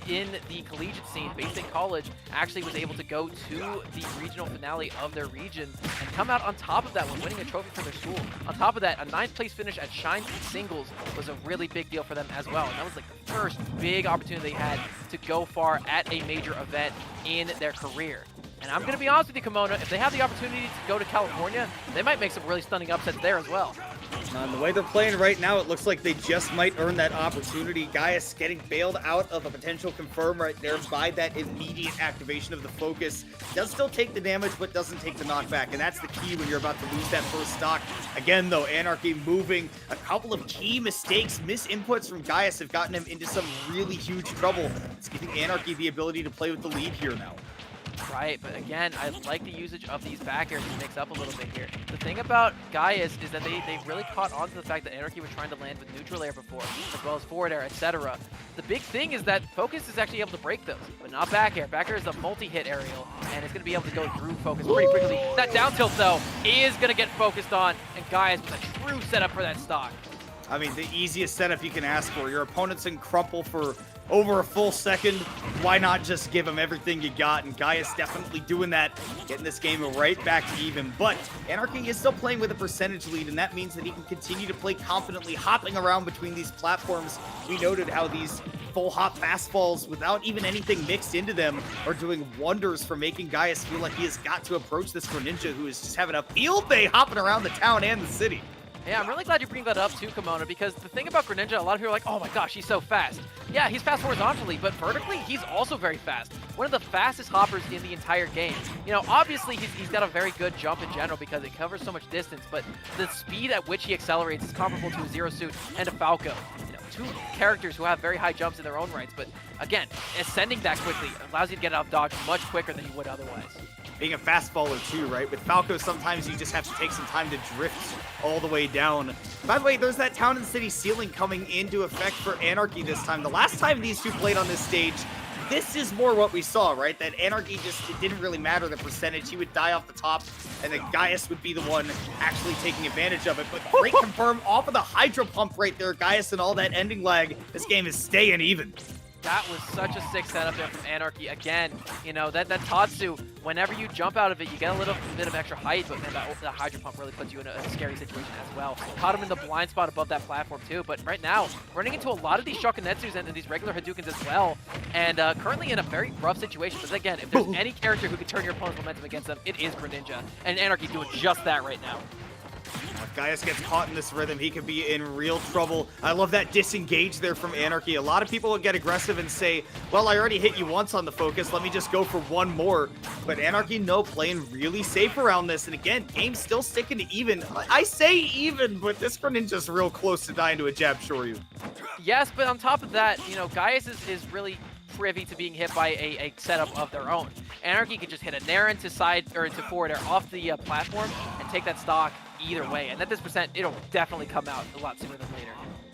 in the collegiate scene, based in college, actually was able to go to the regional finale of their region and come out on top of that one, winning a trophy for their school. On top of that, a 9th place finish at Shines Singles was a really big deal for them as well. And that was like the first big opportunity they had to go far at a major event in their career. And I'm going to be honest with you, Kimona, if they have the opportunity to go to California, they might make some really stunning upsets there as well. And the way they're playing right now, it looks like they just might earn that opportunity. Gaius getting bailed out of a potential confirm right there by that immediate activation of the focus. Does still take the damage, but doesn't take the knockback. And that's the key when you're about to lose that first stock. Again, though, Anarchy moving. A couple of key mistakes, misinputs from Gaius have gotten him into some really huge trouble. It's giving Anarchy the ability to play with the lead here now. Right, but again, I like the usage of these back airs to mix up a little bit here. The thing about Gaius is that they really caught on to the fact that Anarchy was trying to land with neutral air before, as well as forward air, etc. The big thing is that Focus is actually able to break those, but not back air. Back air is a multi-hit aerial, and it's going to be able to go through Focus pretty quickly. That down tilt, though, is going to get focused on, and Gaius with a true setup for that stock. I mean, the easiest setup you can ask for. Your opponent's in crumple for over a full second. Why not just give him everything you got? And Gaius definitely doing that, getting this game right back to even. But Anarchy is still playing with a percentage lead, and that means that he can continue to play confidently, hopping around between these platforms. We noted how these full hop fastballs without even anything mixed into them are doing wonders for making Gaius feel like he has got to approach this Greninja, who is just having a field day hopping around the town and the city. Yeah, I'm really glad you bring that up too, Kimona, because the thing about Greninja, a lot of people are like, oh my gosh, he's so fast. Yeah, he's fast horizontally, but vertically, he's also very fast. One of the fastest hoppers in the entire game. You know, obviously, he's got a very good jump in general because it covers so much distance, but the speed at which he accelerates is comparable to a Zero Suit and a Falco. You know, two characters who have very high jumps in their own rights, but again, ascending that quickly allows you to get out of dodge much quicker than you would otherwise. Being a fastballer too, right? With Falco, sometimes you just have to take some time to drift all the way down. By the way, there's that town and city ceiling coming into effect for Anarchy this time. The last time these two played on this stage, this is more what we saw, right? That Anarchy just, it didn't really matter the percentage. He would die off the top, and then Gaius would be the one actually taking advantage of it. But great confirm off of the Hydro Pump right there, Gaius, and all that ending lag. This game is staying even. That was such a sick setup there from Anarchy. Again, you know, that Tatsu, whenever you jump out of it, you get a little bit of extra height, but man, that Hydro Pump really puts you in a scary situation as well. Caught him in the blind spot above that platform too, but right now, running into a lot of these Shokunetsus and these regular Hadoukens as well, and currently in a very rough situation. But again, if there's any character who can turn your opponent's momentum against them, it is Greninja, and Anarchy doing just that right now. If Gaius gets caught in this rhythm, he could be in real trouble. I love that disengage there from Anarchy. A lot of people would get aggressive and say, well, I already hit you once on the focus. Let me just go for one more. But Anarchy, no, playing really safe around this. And again, game's still sticking to even. I say even, but this Greninja's real close to dying to a jab Shoryu. Yes, but on top of that, you know, Gaius is really privy to being hit by a setup of their own. Anarchy can just hit a Nair into side or into forward air off the platform and take that stock either way. And at this percent, it'll definitely come out a lot sooner than later.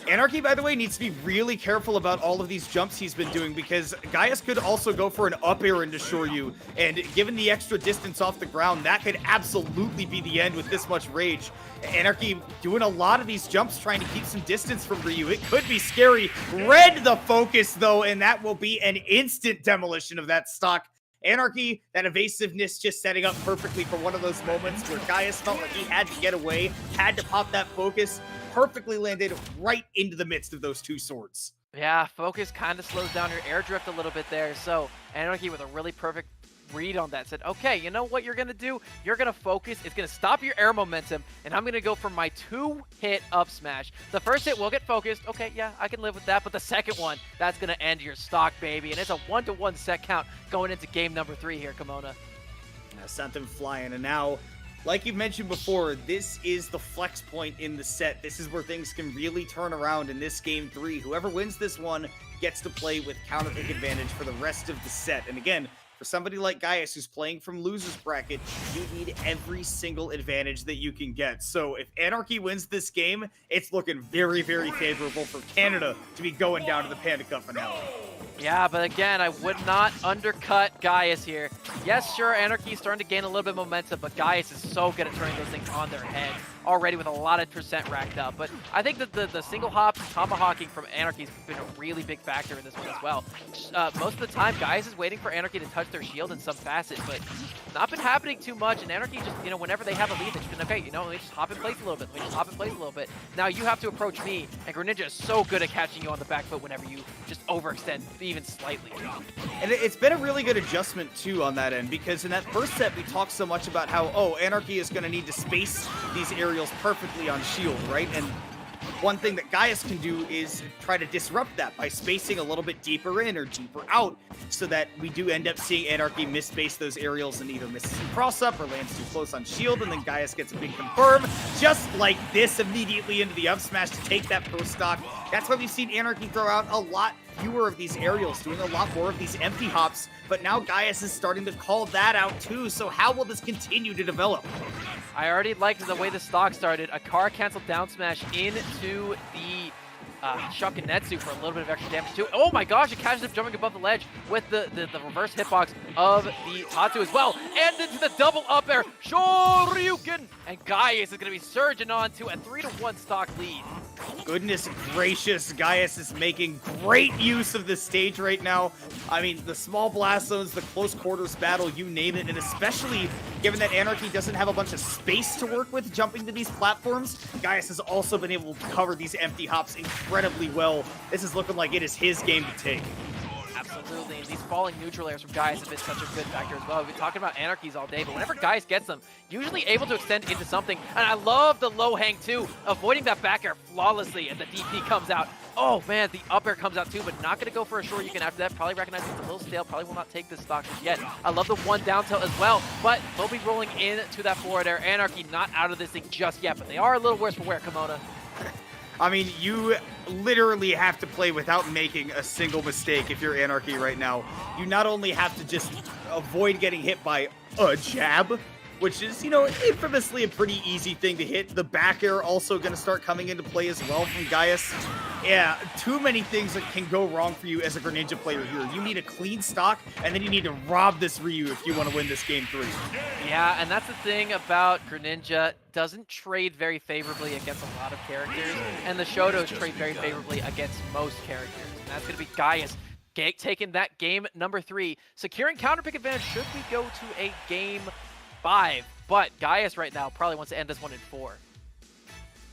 Anarchy, by the way, needs to be really careful about all of these jumps he's been doing because Gaius could also go for an up air into Shoryu, and given the extra distance off the ground, that could absolutely be the end with this much rage. Anarchy doing a lot of these jumps trying to keep some distance from Ryu. It could be scary. Read the focus, though, and that will be an instant demolition of that stock. Anarchy, that evasiveness just setting up perfectly for one of those moments where Gaius felt like he had to get away, had to pop that focus, perfectly landed right into the midst of those two swords. Yeah, focus kind of slows down your air drift a little bit there, so Anarchy with a really perfect read on that said, okay, you know what you're gonna do? You're gonna focus, it's gonna stop your air momentum, and I'm gonna go for my 2-hit up smash. The first hit will get focused, okay, yeah, I can live with that, but the second one, that's gonna end your stock, baby, and it's a 1-to-1 set count going into game number 3 here, Kimona. Sent them flying, and now, like you mentioned before, this is the flex point in the set. This is where things can really turn around in this game 3. Whoever wins this one gets to play with counter pick advantage for the rest of the set. And again, for somebody like Gaius who's playing from loser's bracket, you need every single advantage that you can get. So if Anarchy wins this game, it's looking very, very favorable for Canada to be going down to the Panda Cup finale. Yeah, but again, I would not undercut Gaius here. Yes, sure, Anarchy is starting to gain a little bit of momentum, but Gaius is so good at turning those things on their head already with a lot of percent racked up. But I think that the single hops tomahawking from Anarchy has been a really big factor in this one as well. Most of the time, Gaius is waiting for Anarchy to touch their shield in some facet, but not been happening too much. And Anarchy just, whenever they have a lead, they've just been, okay, let me just hop in place a little bit. Let me just hop in place a little bit. Now you have to approach me, and Greninja is so good at catching you on the back foot whenever you just overextend even slightly. And it's been a really good adjustment, too, on that end, because in that first set, we talked so much about how, Anarchy is going to need to space these aerials perfectly on shield, right? And one thing that Gaius can do is try to disrupt that by spacing a little bit deeper in or deeper out, so that we do end up seeing Anarchy misspace those aerials and either misses a cross-up or lands too close on shield, and then Gaius gets a big confirm, just like this, immediately into the up smash to take that pro stock. That's why we've seen Anarchy throw out a lot fewer of these aerials, doing a lot more of these empty hops, but now Gaius is starting to call that out too, so how will this continue to develop? I already liked the way the stock started. A car canceled down smash into the Shukanetsu for a little bit of extra damage too. Oh my gosh, it catches him jumping above the ledge with the reverse hitbox of the Tapu as well. And into the double up air, Shoryuken! And Gaius is going to be surging on to a 3-1 stock lead. Goodness gracious, Gaius is making great use of this stage right now. I mean, the small blast zones, the close quarters battle, you name it, and especially given that Anarchy doesn't have a bunch of space to work with jumping to these platforms, Gaius has also been able to cover these empty hops incredibly well. This is looking like it is his game to take. Absolutely, and these falling neutral airs from Gaius have been such a good factor as well. We've been talking about Anarchies all day, but whenever Gaius gets them, usually able to extend into something. And I love the low hang too, avoiding that back air flawlessly, and the DP comes out. Oh man, the up air comes out too, but not going to go for a Shoryuken after that. Probably recognizing it's a little stale, probably will not take this stock just yet. I love the one down tilt as well, but they'll be rolling into that forward air. Anarchy not out of this thing just yet, but they are a little worse for wear, Kimona. I mean, you literally have to play without making a single mistake if you're Anarchy right now. You not only have to just avoid getting hit by a jab, which is, infamously a pretty easy thing to hit. The back air also going to start coming into play as well from Gaius. Yeah, too many things that can go wrong for you as a Greninja player here. You need a clean stock, and then you need to rob this Ryu if you want to win this game 3. Yeah, and that's the thing about Greninja. Doesn't trade very favorably against a lot of characters, and the Shotos trade very favorably against most characters. And that's going to be Gaius taking that game number 3. Securing counter pick advantage should we go to a game 5, but Gaius right now probably wants to end this one in 4.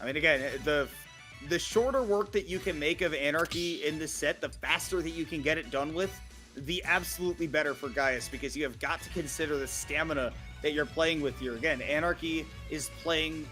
I mean, again, the shorter work that you can make of Anarchy in this set, the faster that you can get it done with, the absolutely better for Gaius, because you have got to consider the stamina that you're playing with here. Again, Anarchy is playing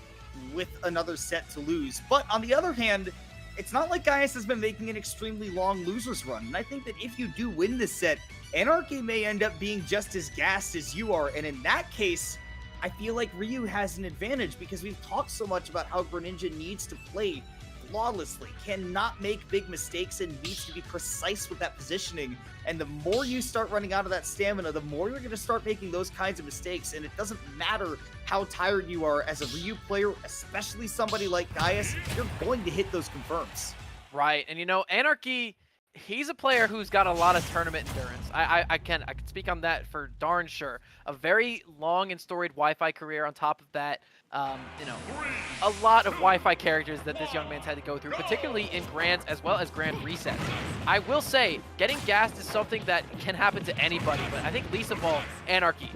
with another set to lose, but on the other hand, it's not like Gaius has been making an extremely long losers run, and I think that if you do win this set, Anarchy may end up being just as gassed as you are, and in that case, I feel like Ryu has an advantage because we've talked so much about how Greninja needs to play flawlessly, cannot make big mistakes, and needs to be precise with that positioning. And the more you start running out of that stamina, the more you're going to start making those kinds of mistakes. And it doesn't matter how tired you are as a Ryu player, especially somebody like Gaius, you're going to hit those confirms. Right, and Anarchy, he's a player who's got a lot of tournament endurance. I can speak on that for darn sure. A very long and storied Wi-Fi career on top of that. A lot of Wi-Fi characters that this young man's had to go through, particularly in Grands as well as Grand Resets. I will say, getting gassed is something that can happen to anybody, but I think least of all, Anarchy.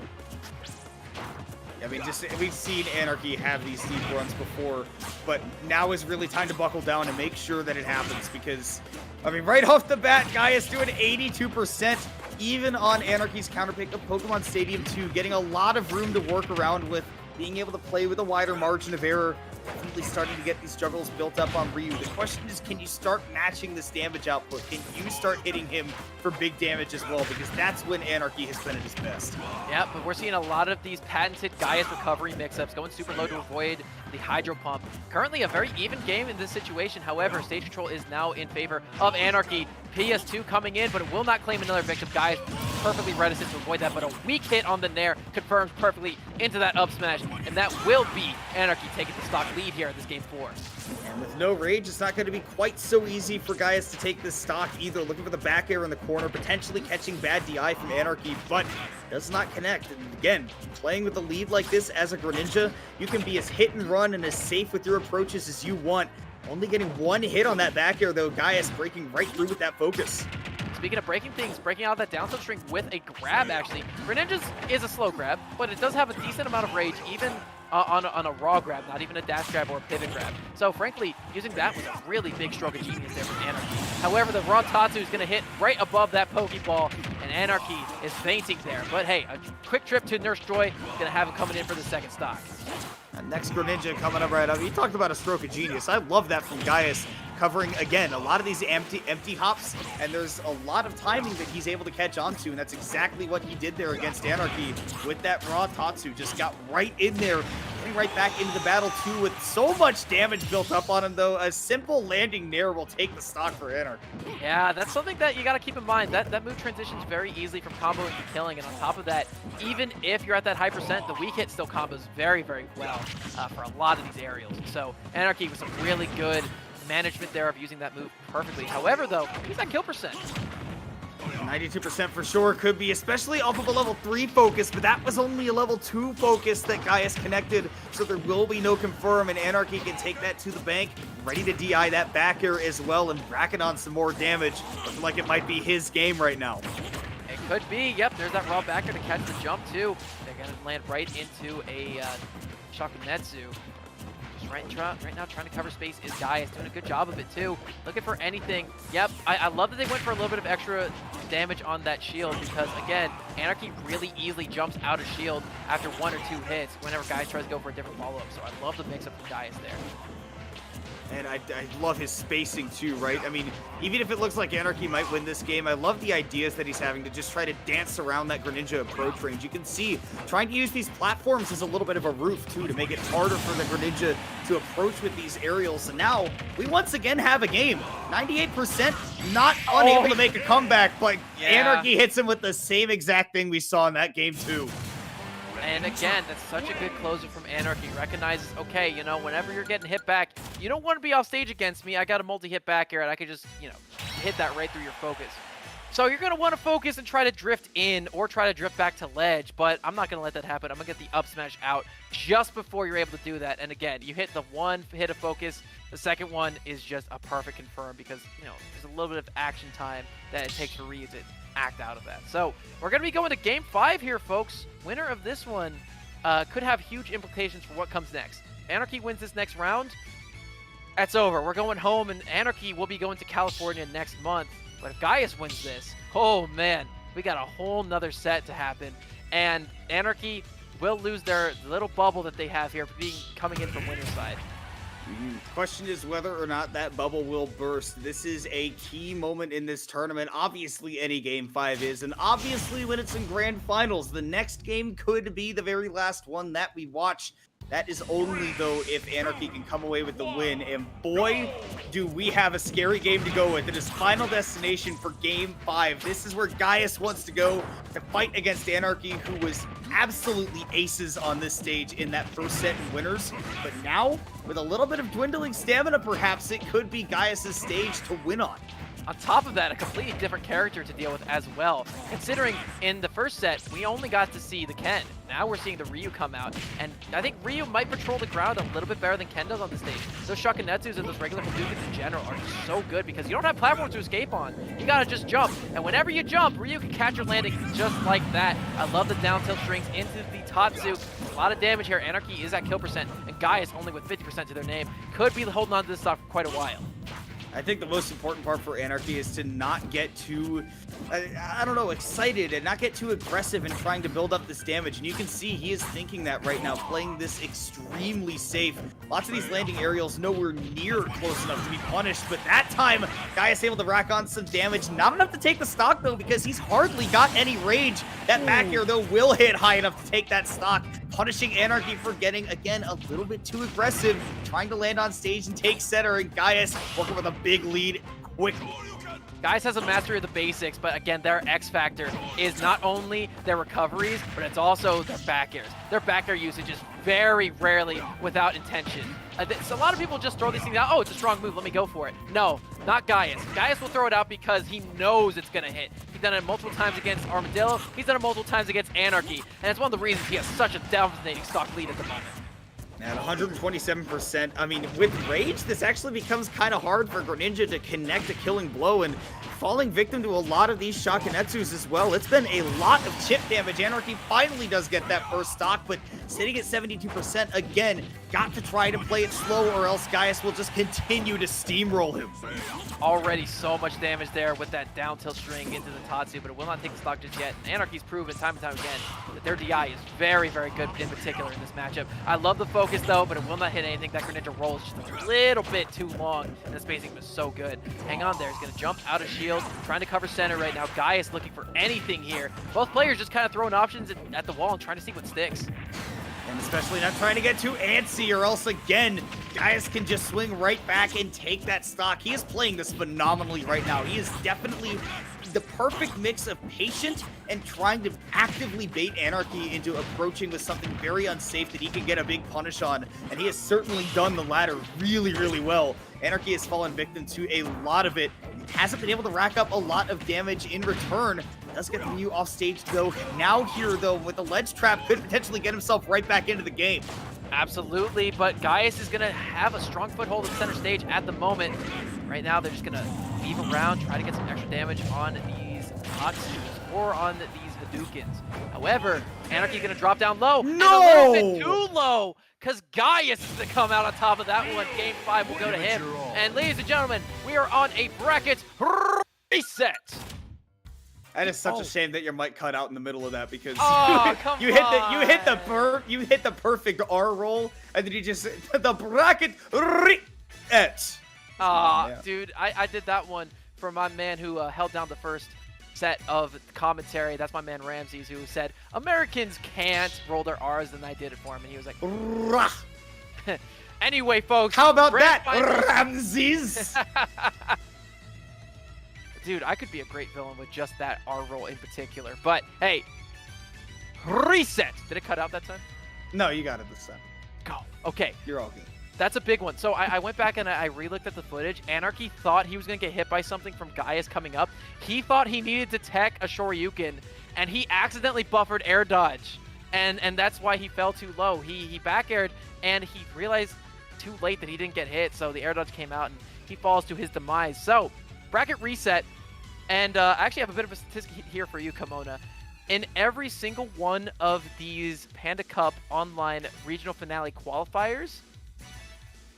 I mean, we've seen Anarchy have these deep runs before, but now is really time to buckle down and make sure that it happens, because, I mean, right off the bat, Gaius doing 82%, even on Anarchy's counterpick of Pokemon Stadium 2, getting a lot of room to work around with, being able to play with a wider margin of error, definitely starting to get these juggles built up on Ryu. The question is, can you start matching this damage output? Can you start hitting him for big damage as well? Because that's when Anarchy has been at his best. Yeah, but we're seeing a lot of these patented Gaius recovery mix-ups, going super low to avoid the Hydro Pump. Currently a very even game in this situation. However, stage control is now in favor of Anarchy. PS2 coming in, but it will not claim another victim. Gaius perfectly reticent to avoid that, but a weak hit on the Nair confirms perfectly into that up smash, and that will be Anarchy taking the stock lead here in this game 4. And with no rage, it's not going to be quite so easy for Gaius to take this stock either. Looking for the back air in the corner, potentially catching bad DI from Anarchy, but does not connect. And again, playing with a lead like this as a Greninja, you can be as hit and run and as safe with your approaches as you want. Only getting one hit on that back air though, Gaius breaking right through with that focus. Speaking of breaking things, breaking out that down tilt string with a grab, actually. Greninja's is a slow grab, but it does have a decent amount of rage, even on a raw grab, not even a dash grab or a pivot grab. So frankly, using that was a really big stroke of genius there from Anarchy. However, the raw Tatsu is going to hit right above that Pokeball, and Anarchy is fainting there. But hey, a quick trip to Nurse Joy is going to have him coming in for the second stock. Next Greninja coming up right up. He talked about a stroke of genius. I love that from Gaius, covering, again, a lot of these empty hops, and there's a lot of timing that he's able to catch on to, and that's exactly what he did there against Anarchy with that raw Tatsu. Just got right in there, getting right back into the battle, too, with so much damage built up on him, though. A simple landing Nair will take the stock for Anarchy. Yeah, that's something that you got to keep in mind. That move transitions very easily from comboing to killing, and on top of that, even if you're at that high percent, the weak hit still combos very, very well for a lot of these aerials. So Anarchy with some really good management there of using that move perfectly. However, though, he's at kill percent. 92% for sure could be, especially off of a level 3 focus, but that was only a level 2 focus that Gaius connected, so there will be no confirm, and Anarchy can take that to the bank, ready to DI that back air as well and racking on some more damage. Looking like it might be his game right now. It could be. Yep, there's that raw backer to catch the jump, too. They're going to land right into a Shakunetsu. Just right now trying to cover space is Gaius, doing a good job of it too. Looking for anything. Yep, I love that they went for a little bit of extra damage on that shield because, again, Anarchy really easily jumps out of shield after 1 or 2 hits whenever Gaius tries to go for a different follow-up. So I love the mix-up from Gaius there. And I love his spacing too, right? I mean, even if it looks like Anarchy might win this game, I love the ideas that he's having to just try to dance around that Greninja approach range. You can see, trying to use these platforms as a little bit of a roof too, to make it harder for the Greninja to approach with these aerials. And now, we once again have a game. 98%, not unable to make a comeback, but Anarchy hits him with the same exact thing we saw in that game too. And again, that's such a good closer from Anarchy. Recognizes, okay, you know, whenever you're getting hit back, you don't want to be off stage against me. I got a multi-hit back here, and I could just, you know, hit that right through your focus. So you're going to want to focus and try to drift in or try to drift back to ledge, but I'm not going to let that happen. I'm going to get the up smash out just before you're able to do that. And again, you hit the one hit of focus. The second one is just a perfect confirm because, you know, there's a little bit of action time that it takes for Ryu to act out of that. So we're going to be going to game 5 here, folks. Winner of this one could have huge implications for what comes next. Anarchy wins this next round, that's over. We're going home, and Anarchy will be going to California next month. But if Gaius wins this, oh man, we got a whole nother set to happen. And Anarchy will lose their little bubble that they have here coming in from winner's side. Question is whether or not that bubble will burst. This is a key moment in this tournament. Obviously, any game 5 is, and obviously when it's in grand finals, the next game could be the very last one that we watch. That is only, though, if Anarchy can come away with the win. And boy, do we have a scary game to go with. It is Final Destination for Game 5. This is where Gaius wants to go to fight against Anarchy, who was absolutely aces on this stage in that first set in winners. But now, with a little bit of dwindling stamina, perhaps it could be Gaius' stage to win on. On top of that, a completely different character to deal with as well. Considering in the first set, we only got to see the Ken. Now we're seeing the Ryu come out. And I think Ryu might patrol the ground a little bit better than Ken does on the stage. Those Shakunetsus and those regular Hadoukens in general are just so good because you don't have platforms to escape on. You gotta just jump. And whenever you jump, Ryu can catch your landing just like that. I love the down tilt strings into the Tatsu. A lot of damage here. Anarchy is at kill percent. And Gaius only with 50% to their name. Could be holding on to this stock for quite a while. I think the most important part for Anarchy is to not get too, I don't know, excited and not get too aggressive in trying to build up this damage. And you can see he is thinking that right now, playing this extremely safe. Lots of these landing aerials nowhere near close enough to be punished, but that time, Gaius able to rack on some damage. Not enough to take the stock, though, because he's hardly got any rage. That back air, though, will hit high enough to take that stock, punishing Anarchy for getting, again, a little bit too aggressive, trying to land on stage and take center, and Gaius working with a big lead quickly. Gaius has a mastery of the basics, but again, their X factor is not only their recoveries, but it's also their back airs. Their back air usage is very rarely without intention. So a lot of people just throw these things out. Oh, it's a strong move. Let me go for it. No, not Gaius. Gaius will throw it out because he knows it's going to hit. He's done it multiple times against Armadillo. He's done it multiple times against Anarchy. And it's one of the reasons he has such a devastating stock lead at the moment. At 127%, I mean, with Rage, this actually becomes kind of hard for Greninja to connect a killing blow, and falling victim to a lot of these Shakinetsus as well. It's been a lot of chip damage. Anarchy finally does get that first stock, but sitting at 72%, again, got to try to play it slow or else Gaius will just continue to steamroll him. Already so much damage there with that down tilt string into the Tatsu, but it will not take the stock just yet. And Anarchy's proven time and time again that their DI is very, very good in particular in this matchup. I love the focus though, but it will not hit anything. That Greninja rolls just a little bit too long, and the spacing was so good. Hang on there. He's going to jump out of shield, trying to cover center right now. Gaius looking for anything here. Both players just kind of throwing options at the wall and trying to see what sticks. And especially not trying to get too antsy, or else again, Gaius can just swing right back and take that stock. He is playing this phenomenally right now. He is definitely the perfect mix of patient and trying to actively bait Anarchy into approaching with something very unsafe that he can get a big punish on. And he has certainly done the latter really, really well. Anarchy has fallen victim to a lot of it. Hasn't been able to rack up a lot of damage in return. Does get Ryu off stage though. Now here though, with the ledge trap, could potentially get himself right back into the game. Absolutely, but Gaius is going to have a strong foothold at center stage at the moment. Right now, they're just going to weave around, try to get some extra damage on these Tatsus or on these Hadoukens. However, Anarchy going to drop down low. No! And a little bit too low, because Gaius is going to come out on top of that one. Game 5 will go to him. And ladies and gentlemen, we are on a bracket reset. That is such a shame that your mic cut out in the middle of that, because you hit the perfect R roll, and then you just the bracket reset. Dude, I did that one for my man who held down the first set of commentary. That's my man Ramses, who said Americans can't roll their R's, and I did it for him, and he was like, anyway, folks. How about that, Ramses? Dude, I could be a great villain with just that R roll in particular. But hey, reset. Did it cut out that time? No, you got it this time. Go. Okay. You're all good. That's a big one. So I went back and I re-looked at the footage. Anarchy thought he was going to get hit by something from Gaius coming up. He thought he needed to tech a Shoryuken, and he accidentally buffered air dodge. And that's why he fell too low. He back aired, and he realized too late that he didn't get hit, so the air dodge came out, and he falls to his demise. So, bracket reset. And I actually have a bit of a statistic here for you, Kimona. In every single one of these Panda Cup online regional finale qualifiers,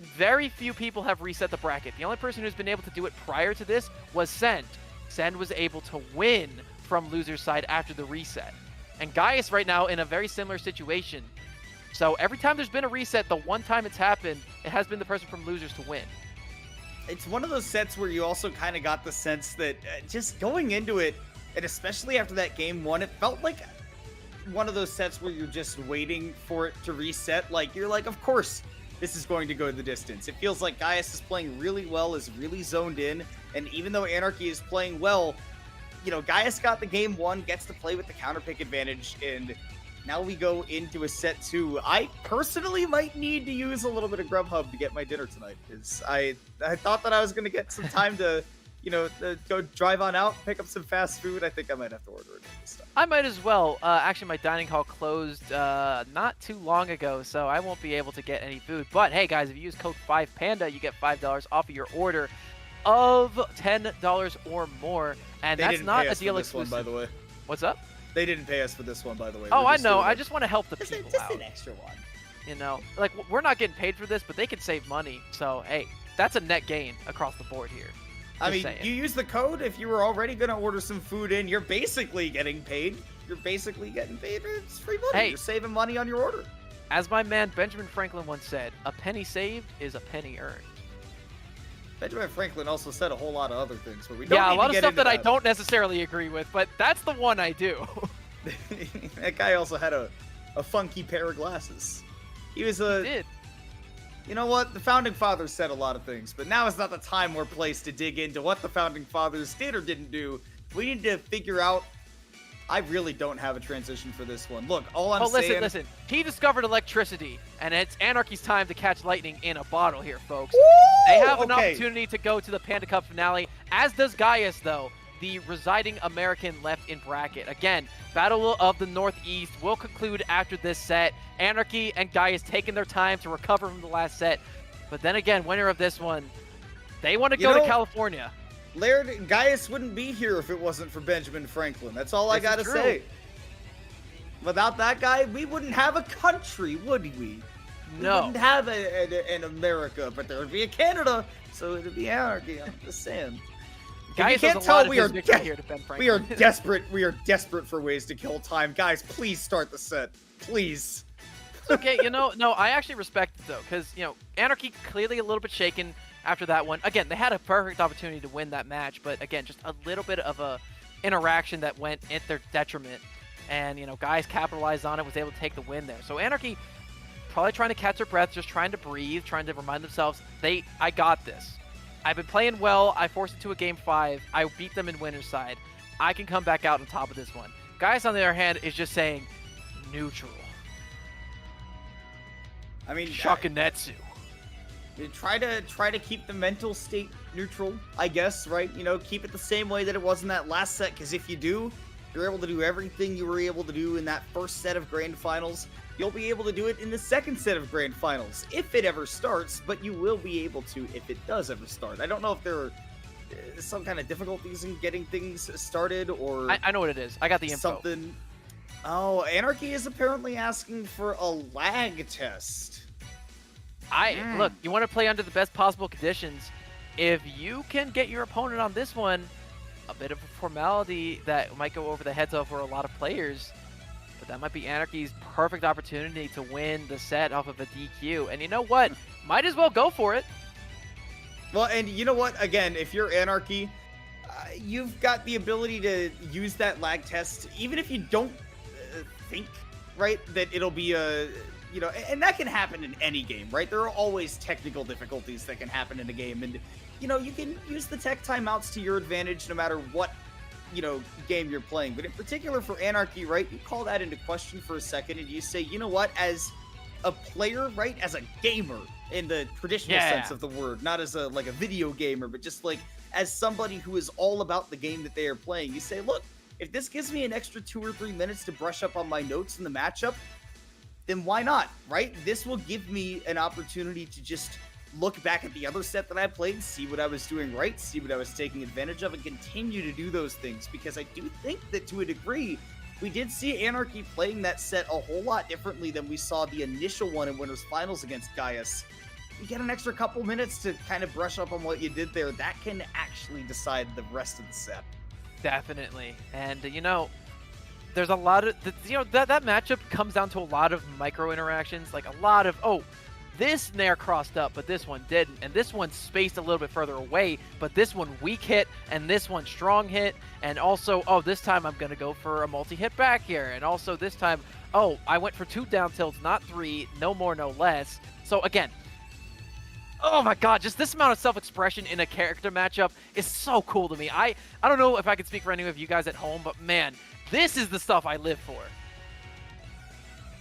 very few people have reset the bracket. The only person who's been able to do it prior to this was Send. Send was able to win from loser's side after the reset. And Gaius right now in a very similar situation. So every time there's been a reset, the one time it's happened, it has been the person from losers to win. It's one of those sets where you also kind of got the sense that just going into it, and especially after that game 1, it felt like one of those sets where you're just waiting for it to reset. Like, you're like, of course, this is going to go the distance. It feels like Gaius is playing really well, is really zoned in, and even though Anarchy is playing well, you know, Gaius got the game 1, gets to play with the counter pick advantage, and now we go into a set 2. I personally might need to use a little bit of Grubhub to get my dinner tonight, because I thought that I was going to get some time to, you know, go drive on out, pick up some fast food. I think I might have to order it this time. I might as well. Actually, my dining hall closed not too long ago, so I won't be able to get any food. But hey, guys, if you use code 5PANDA, you get $5 off of your order of $10 or more. And that's not a deal exclusive. By the way. What's up? They didn't pay us for this one, by the way. Oh, I know. I just want to help the people just out. an extra one. You know, like, we're not getting paid for this, but they can save money. So, hey, that's a net gain across the board here. I mean, you use the code. If you were already going to order some food in, you're basically getting paid. You're basically getting paid. It's free money. Hey, you're saving money on your order. As my man Benjamin Franklin once said, a penny saved is a penny earned. Benjamin Franklin also said a whole lot of other things, but we don't Yeah, need a lot to of get stuff into that I don't necessarily agree with, but that's the one I do. That guy also had a funky pair of glasses. He was a... He did. you know what? The Founding Fathers said a lot of things, but now is not the time or place to dig into what the Founding Fathers did or didn't do. We need to figure out. I really don't have a transition for this one. Look, all I'm saying... listen. He discovered electricity, and it's Anarchy's time to catch lightning in a bottle here, folks. Woo! They have an Okay. opportunity to go to the Panda Cup finale, as does Gaius, though, the residing American left in bracket. Again, Battle of the Northeast will conclude after this set. Anarchy and Gaius taking their time to recover from the last set. But then again, winner of this one, they want to go to California. Laird, Gaius wouldn't be here if it wasn't for Benjamin Franklin. That's all I This is gotta true. say. Without that guy, we wouldn't have a country, would we? No. We wouldn't have an America, but there would be a Canada, so it would be anarchy. I'm just saying. Gaius you has can't a tell lot of we his are victory here to Ben Franklin. we are desperate. We are desperate for ways to kill time, guys. Please start the set, please. Okay, no, I actually respect it, though, because, Anarchy clearly a little bit shaken after that one. Again, they had a perfect opportunity to win that match, but again, just a little bit of a interaction that went at their detriment. And, guys capitalized on it, was able to take the win there. So Anarchy probably trying to catch their breath, just trying to breathe, trying to remind themselves, I got this. I've been playing well. I forced it to a game 5. I beat them in winner's side. I can come back out on top of this one. Gaius, on the other hand, is just saying neutral. I mean, Shakunetsu. Try to keep the mental state neutral, I guess, right? Keep it the same way that it was in that last set, because if you do, you're able to do everything you were able to do in that first set of grand finals. You'll be able to do it in the second set of grand finals, if it ever starts, but you will be able to if it does ever start. I don't know if there are some kind of difficulties in getting things started, or... I know what it is. I got the info. Something... Oh, Anarchy is apparently asking for a lag test. Look, you want to play under the best possible conditions. If you can get your opponent on this one, a bit of a formality that might go over the heads of for a lot of players, but that might be Anarchy's perfect opportunity to win the set off of a DQ. And you know what? Might as well go for it. Well, and you know what? Again, if you're Anarchy, you've got the ability to use that lag test, even if you don't think, right, that it'll be a... and that can happen in any game, right? There are always technical difficulties that can happen in a game, and, you can use the tech timeouts to your advantage no matter what, game you're playing. But in particular for Anarchy, right, you call that into question for a second, and you say, you know what, as a player, right, as a gamer, in the traditional sense of the word, not as a video gamer, but just as somebody who is all about the game that they are playing, you say, look, if this gives me an extra 2 or 3 minutes to brush up on my notes in the matchup, then why not, right? This will give me an opportunity to just look back at the other set that I played, see what I was doing right, see what I was taking advantage of, and continue to do those things, because I do think that to a degree, we did see Anarchy playing that set a whole lot differently than we saw the initial one in Winners Finals against Gaius. You get an extra couple minutes to kind of brush up on what you did there, that can actually decide the rest of the set. Definitely. And, there's a lot of, that matchup comes down to a lot of micro interactions, like a lot of, this Nair crossed up, but this one didn't, and this one spaced a little bit further away, but this one weak hit, and this one strong hit, and also, this time I'm going to go for a multi-hit back here, and also this time, I went for 2 down tilts, not 3, no more, no less. So again, oh my god, just this amount of self-expression in a character matchup is so cool to me. I don't know if I can speak for any of you guys at home, but man, this is the stuff I live for.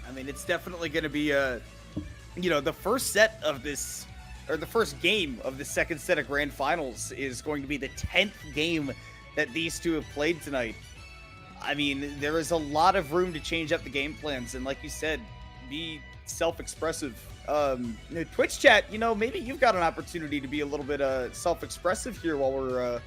I mean, it's definitely going to be the first set of this, or the first game of the second set of grand finals is going to be the 10th game that these two have played tonight. I mean, there is a lot of room to change up the game plans, and like you said, be self-expressive. Twitch chat, maybe you've got an opportunity to be a little bit self-expressive here while we're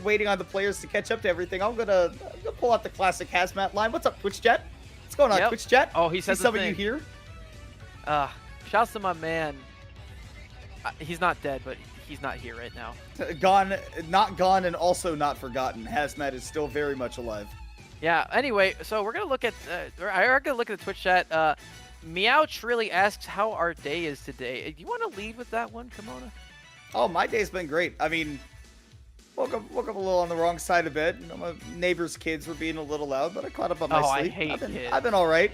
waiting on the players to catch up to everything. I'm gonna pull out the classic hazmat line. What's up, Twitch chat? What's going on, Twitch chat? Oh, he says some of you here. Shouts to my man. He's not dead, but he's not here right now. Not gone, and also not forgotten. Hazmat is still very much alive. Yeah. Anyway, so we're gonna look at. I'm gonna look at the Twitch chat. Meowch really asks how our day is today. Do you want to lead with that one, Kimona? Oh, my day's been great. I mean, woke up a little on the wrong side of bed. My neighbor's kids were being a little loud, but I caught up on my sleep. I hate kids. I've been all right.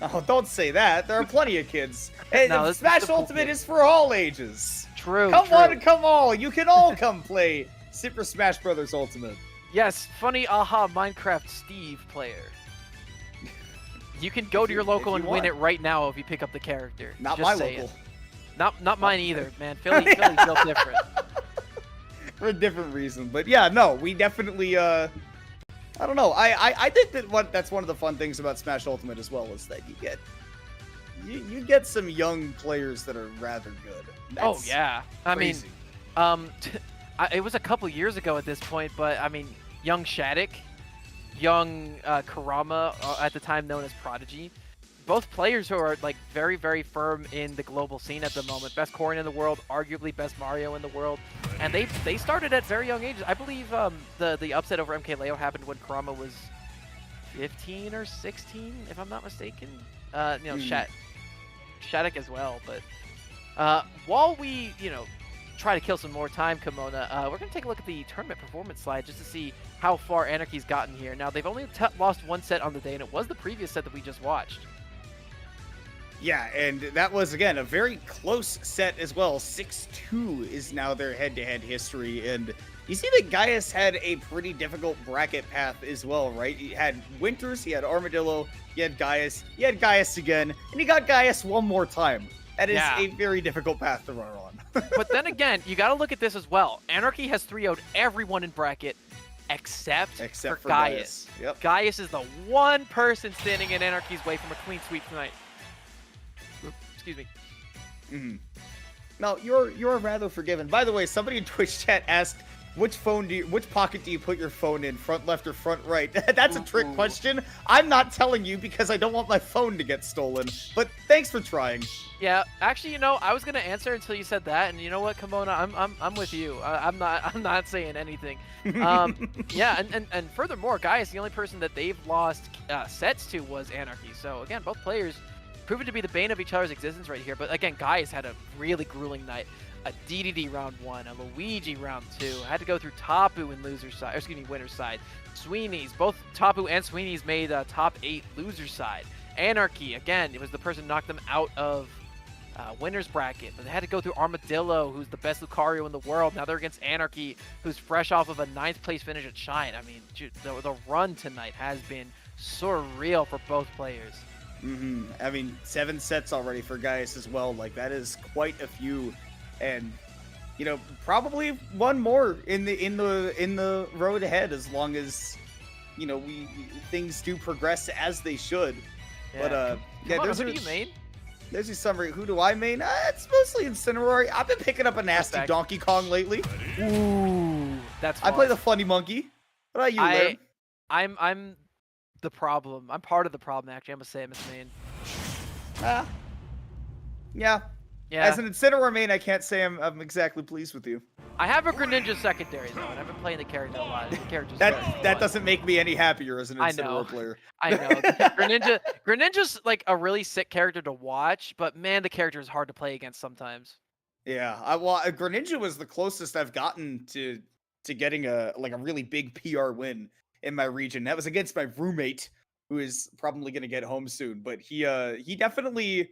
Oh, don't say that. There are plenty of kids. And No, this is Smash the cool Ultimate kid. is for all ages. True. Come true. on, come on. You can all come play Super Smash Brothers Ultimate. Yes, funny aha Minecraft Steve player. You can go to your local you and win want. it right now if you pick up the character. Not Just my saying. local. Not mine either, man. Philly's built different. For a different reason. But yeah, no, we definitely, I don't know. I think that that's one of the fun things about Smash Ultimate as well is that you get some young players that are rather good. Oh That's yeah. crazy. It was a couple years ago at this point, but I mean, young Shattuck, young Karama, at the time known as Prodigy, both players who are like very, very firm in the global scene at the moment. Best Corrin in the world, arguably best Mario in the world, and they started at very young ages. I believe the upset over MKLeo happened when Karama was 15 or 16, if I'm not mistaken. Shattuck as well. But while we try to kill some more time, Kimona, we're gonna take a look at the tournament performance slide just to see how far Anarchy's gotten here. Now they've only lost one set on the day, and it was the previous set that we just watched. Yeah, and that was, again, a very close set as well. 6-2 is now their head-to-head history, and you see that Gaius had a pretty difficult bracket path as well, right? He had Winters, he had Armadillo, he had Gaius again, and he got Gaius one more time. That is a very difficult path to run on. But then again, you got to look at this as well. Anarchy has 3-0'd everyone in bracket except for Gaius. Yep. Gaius is the one person standing in Anarchy's way from a clean sweep tonight. Excuse me. Mm-hmm. No, you're rather forgiven. By the way, somebody in Twitch chat asked, which pocket do you put your phone in, front left or front right? That's a trick question. I'm not telling you because I don't want my phone to get stolen. But thanks for trying. Yeah, actually, I was gonna answer until you said that, and you know what, Kimona, I'm with you. I'm not saying anything. Yeah, and furthermore, Gaius, the only person that they've lost sets to was Anarchy. So again, both players proven to be the bane of each other's existence right here. But again, Gaius had a really grueling night. A DDD round 1, a Luigi round 2. Had to go through Tapu in winner's side. Sweeney's, both Tapu and Sweeney's made top 8 loser's side. Anarchy, again, it was the person who knocked them out of winner's bracket. But they had to go through Armadillo, who's the best Lucario in the world. Now they're against Anarchy, who's fresh off of a 9th place finish at Shine. I mean, the run tonight has been surreal for both players. Mm-hmm. I mean, 7 sets already for Gaius as well. Like, that is quite a few. And probably one more in the road ahead, as long as things do progress as they should. Yeah. But who do you main? There's your summary. Who do I main? It's mostly Incineroar. I've been picking up a nasty Donkey Kong lately. Ooh, that's fun. I play the funny monkey. What about you, Larry? I'm the problem. I'm part of the problem, actually. I'm a Samus main. Yeah. As an Incineroar main, I can't say I'm exactly pleased with you. I have a Greninja secondary, though, and I've been playing the character a lot. The character's that doesn't make me any happier as an Incineroar player. I know. Greninja's like a really sick character to watch, but man, the character is hard to play against sometimes. Yeah, Greninja was the closest I've gotten to getting a really big PR win in my region. That was against my roommate, who is probably going to get home soon. But he definitely,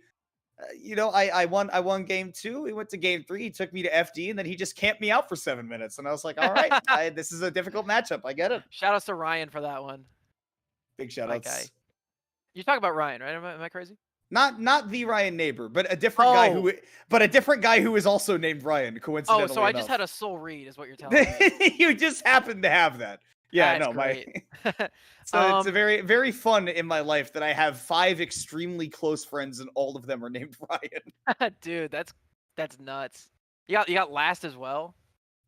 I won game 2. We went to game 3. He took me to FD, and then he just camped me out for 7 minutes. And I was like, all right, this is a difficult matchup. I get it. Shout outs to Ryan for that one. Big shout outs. You're talking about Ryan, right? Am I crazy? Not the Ryan neighbor, but a different guy who is also named Ryan, coincidentally. Oh, so I just had a soul read, is what you're telling me. You just happened to have that. Yeah, That's no, great. So it's a very, very fun in my life that I have 5 extremely close friends, and all of them are named Ryan. Dude, that's nuts. You got Last as well.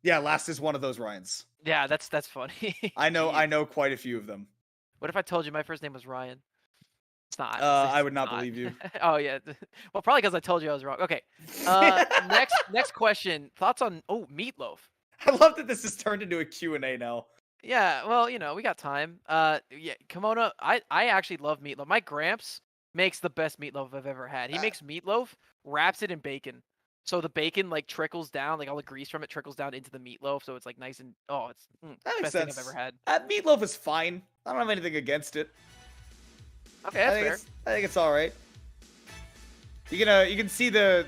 Yeah, Last is one of those Ryans. Yeah, that's funny. I know quite a few of them. What if I told you my first name was Ryan? It's not. I would not believe you. Oh yeah. Well, probably because I told you I was wrong. Okay. Next question. Thoughts on Meatloaf? I love that this has turned into a Q&A now. Yeah. Well, we got time. Yeah, Kimona. I actually love meatloaf. My Gramps makes the best meatloaf I've ever had. He makes meatloaf, wraps it in bacon. So the bacon trickles down, all the grease from it trickles down into the meatloaf. So it's nice and it's That makes best sense. thing I've ever had. Meatloaf is fine. I don't have anything against it. Okay, that's fair. I think it's all right. You can see the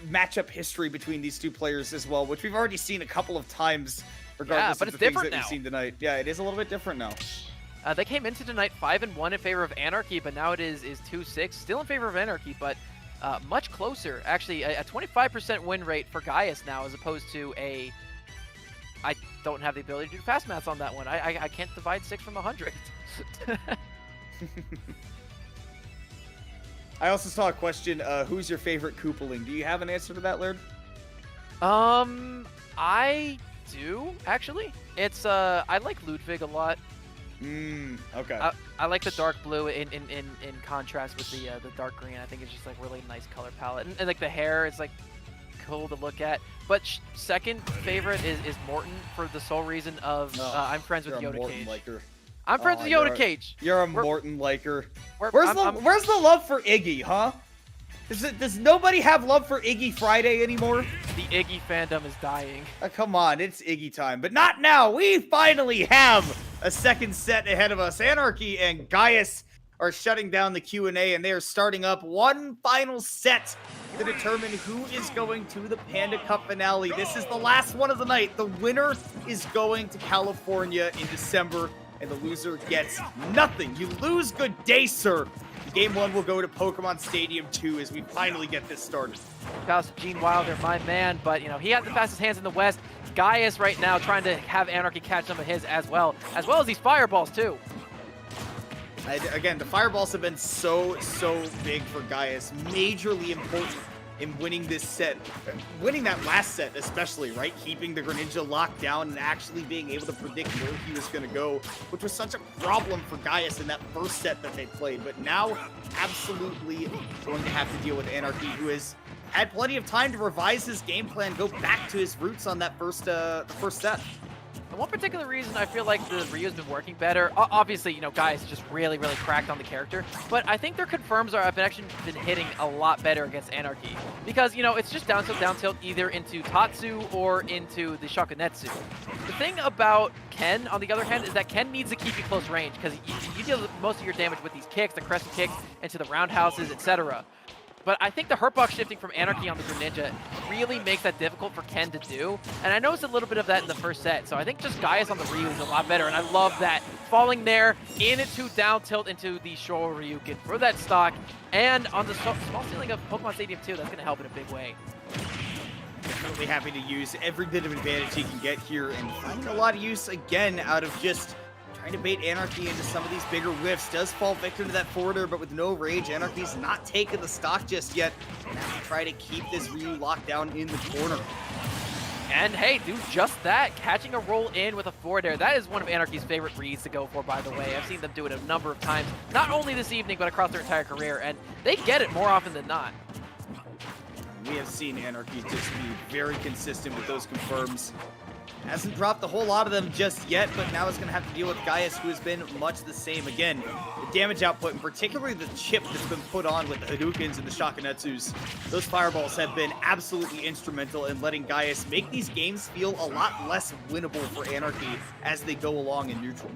matchup history between these two players as well, which we've already seen a couple of times. Regardless but of it's the things different that we've now. seen tonight. Yeah, it is a little bit different now. They came into tonight 5-1 in favor of Anarchy, but now it is 2-6, still in favor of Anarchy, but much closer. Actually, a 25% win rate for Gaius now, as opposed to a. I don't have the ability to do fast maths on that one. I can't divide 6 from 100. I also saw a question. Who's your favorite Koopaling? Do you have an answer to that, Laird? I do actually. It's I like Ludwig a lot. Okay. I like the dark blue in contrast with the dark green. I think it's just like really nice color palette, and like the hair is like cool to look at. But second favorite is Morton for the sole reason of I'm friends with Yoda Cage. Liker. I'm friends with Yoda Cage. You're a Morton liker. Where's the love for Iggy, huh? Does nobody have love for Iggy Friday anymore? The Iggy fandom is dying. Come on, it's Iggy time. But not now. We finally have a second set ahead of us. Anarchy and Gaius are shutting down the Q&A, and they are starting up one final set to determine who is going to the Panda Cup finale. This is the last one of the night. The winner is going to California in December, and the loser gets nothing. You lose, good day, sir. Game 1 will go to Pokemon Stadium 2 as we finally get this started. Shouts to Gene Wilder, my man, but you know, he has the fastest hands in the West. Gaius right now trying to have Anarchy catch some of his as well as these fireballs too. Again, the fireballs have been so big for Gaius, majorly important in winning this set, winning that last set especially, right? Keeping the Greninja locked down and actually being able to predict where he was going to go, which was such a problem for Gaius in that first set that they played. But now, absolutely going to have to deal with Anarchy, who has had plenty of time to revise his game plan, go back to his roots on that first set. And one particular reason I feel like the Ryu's been working better, obviously, you know, Gaius just really cracked on the character, but I think their confirms have actually been hitting a lot better against Anarchy. Because, you know, it's just down tilt either into Tatsu or into the Shakunetsu. The thing about Ken, on the other hand, is that Ken needs to keep you close range, because you deal most of your damage with these kicks, the crescent kicks, into the roundhouses, etc. But I think the hurtbox shifting from Anarchy on the Greninja really makes that difficult for Ken to do. And I noticed a little bit of that in the first set. So I think just Gaius on the Ryu is a lot better. And I love that. Falling there, into down tilt into the Shoryuken for that stock. And on the small ceiling of Pokemon Stadium 2, that's going to help in a big way. Definitely happy to use every bit of advantage he can get here. And finding a lot of use, again, out of just trying to bait Anarchy into some of these bigger whiffs. Does fall victim to that forwarder, but with no rage, Anarchy's not taking the stock just yet. And have to try to keep this Ryu locked down in the corner. And hey, do just that, catching a roll in with a forward air. That is one of Anarchy's favorite reads to go for, by the way. I've seen them do it a number of times, not only this evening, but across their entire career, and they get it more often than not. We have seen Anarchy just be very consistent with those confirms. Hasn't dropped a whole lot of them just yet, but now it's going to have to deal with Gaius, who has been much the same. Again, the damage output, and particularly the chip that's been put on with the Hadoukens and the Shakunetsus, those fireballs have been absolutely instrumental in letting Gaius make these games feel a lot less winnable for Anarchy as they go along in neutral.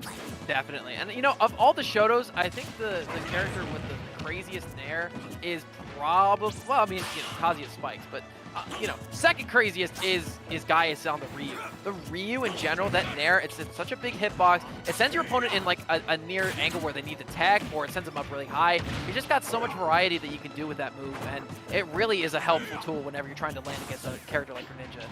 Definitely. And, you know, of all the Shotos, I think the character with the craziest nair is probably, well, I mean, you know, Kazuya spikes, but you know, second craziest is Gaius on the Ryu. The Ryu in general, that nair, it's such a big hitbox. It sends your opponent in like a near angle where they need to tag, or it sends them up really high. You just got so much variety that you can do with that move, and it really is a helpful tool whenever you're trying to land against a character like Greninja.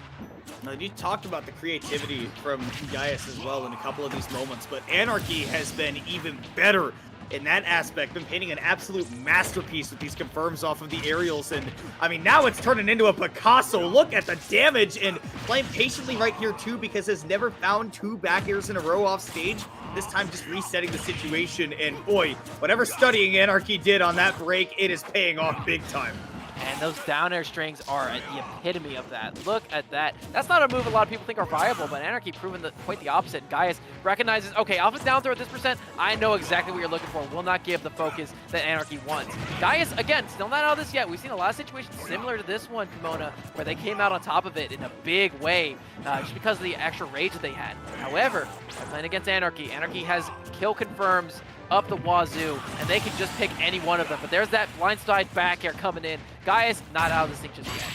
Now, you talked about the creativity from Gaius as well in a couple of these moments, but Anarchy has been even better in that aspect, been painting an absolute masterpiece with these confirms off of the aerials. And I mean, now it's turning into a Picasso. Look at the damage, and playing patiently right here too, because has never found 2 back airs in a row off stage. This time just resetting the situation, and boy, whatever studying Anarchy did on that break, it is paying off big time. And those down air strings are the epitome of that. Look at that. That's not a move a lot of people think are viable, but Anarchy proven quite the opposite. Gaius recognizes, okay, off and down throw at this percent, I know exactly what you're looking for. Will not give the focus that Anarchy wants. Gaius, again, still not out of this yet. We've seen a lot of situations similar to this one, Kimona, where they came out on top of it in a big way, just because of the extra rage that they had. However, by playing against Anarchy, Anarchy has kill confirms up the wazoo, and they can just pick any one of them. But there's that blindside back air coming in. Gaius not out of this thing just yet.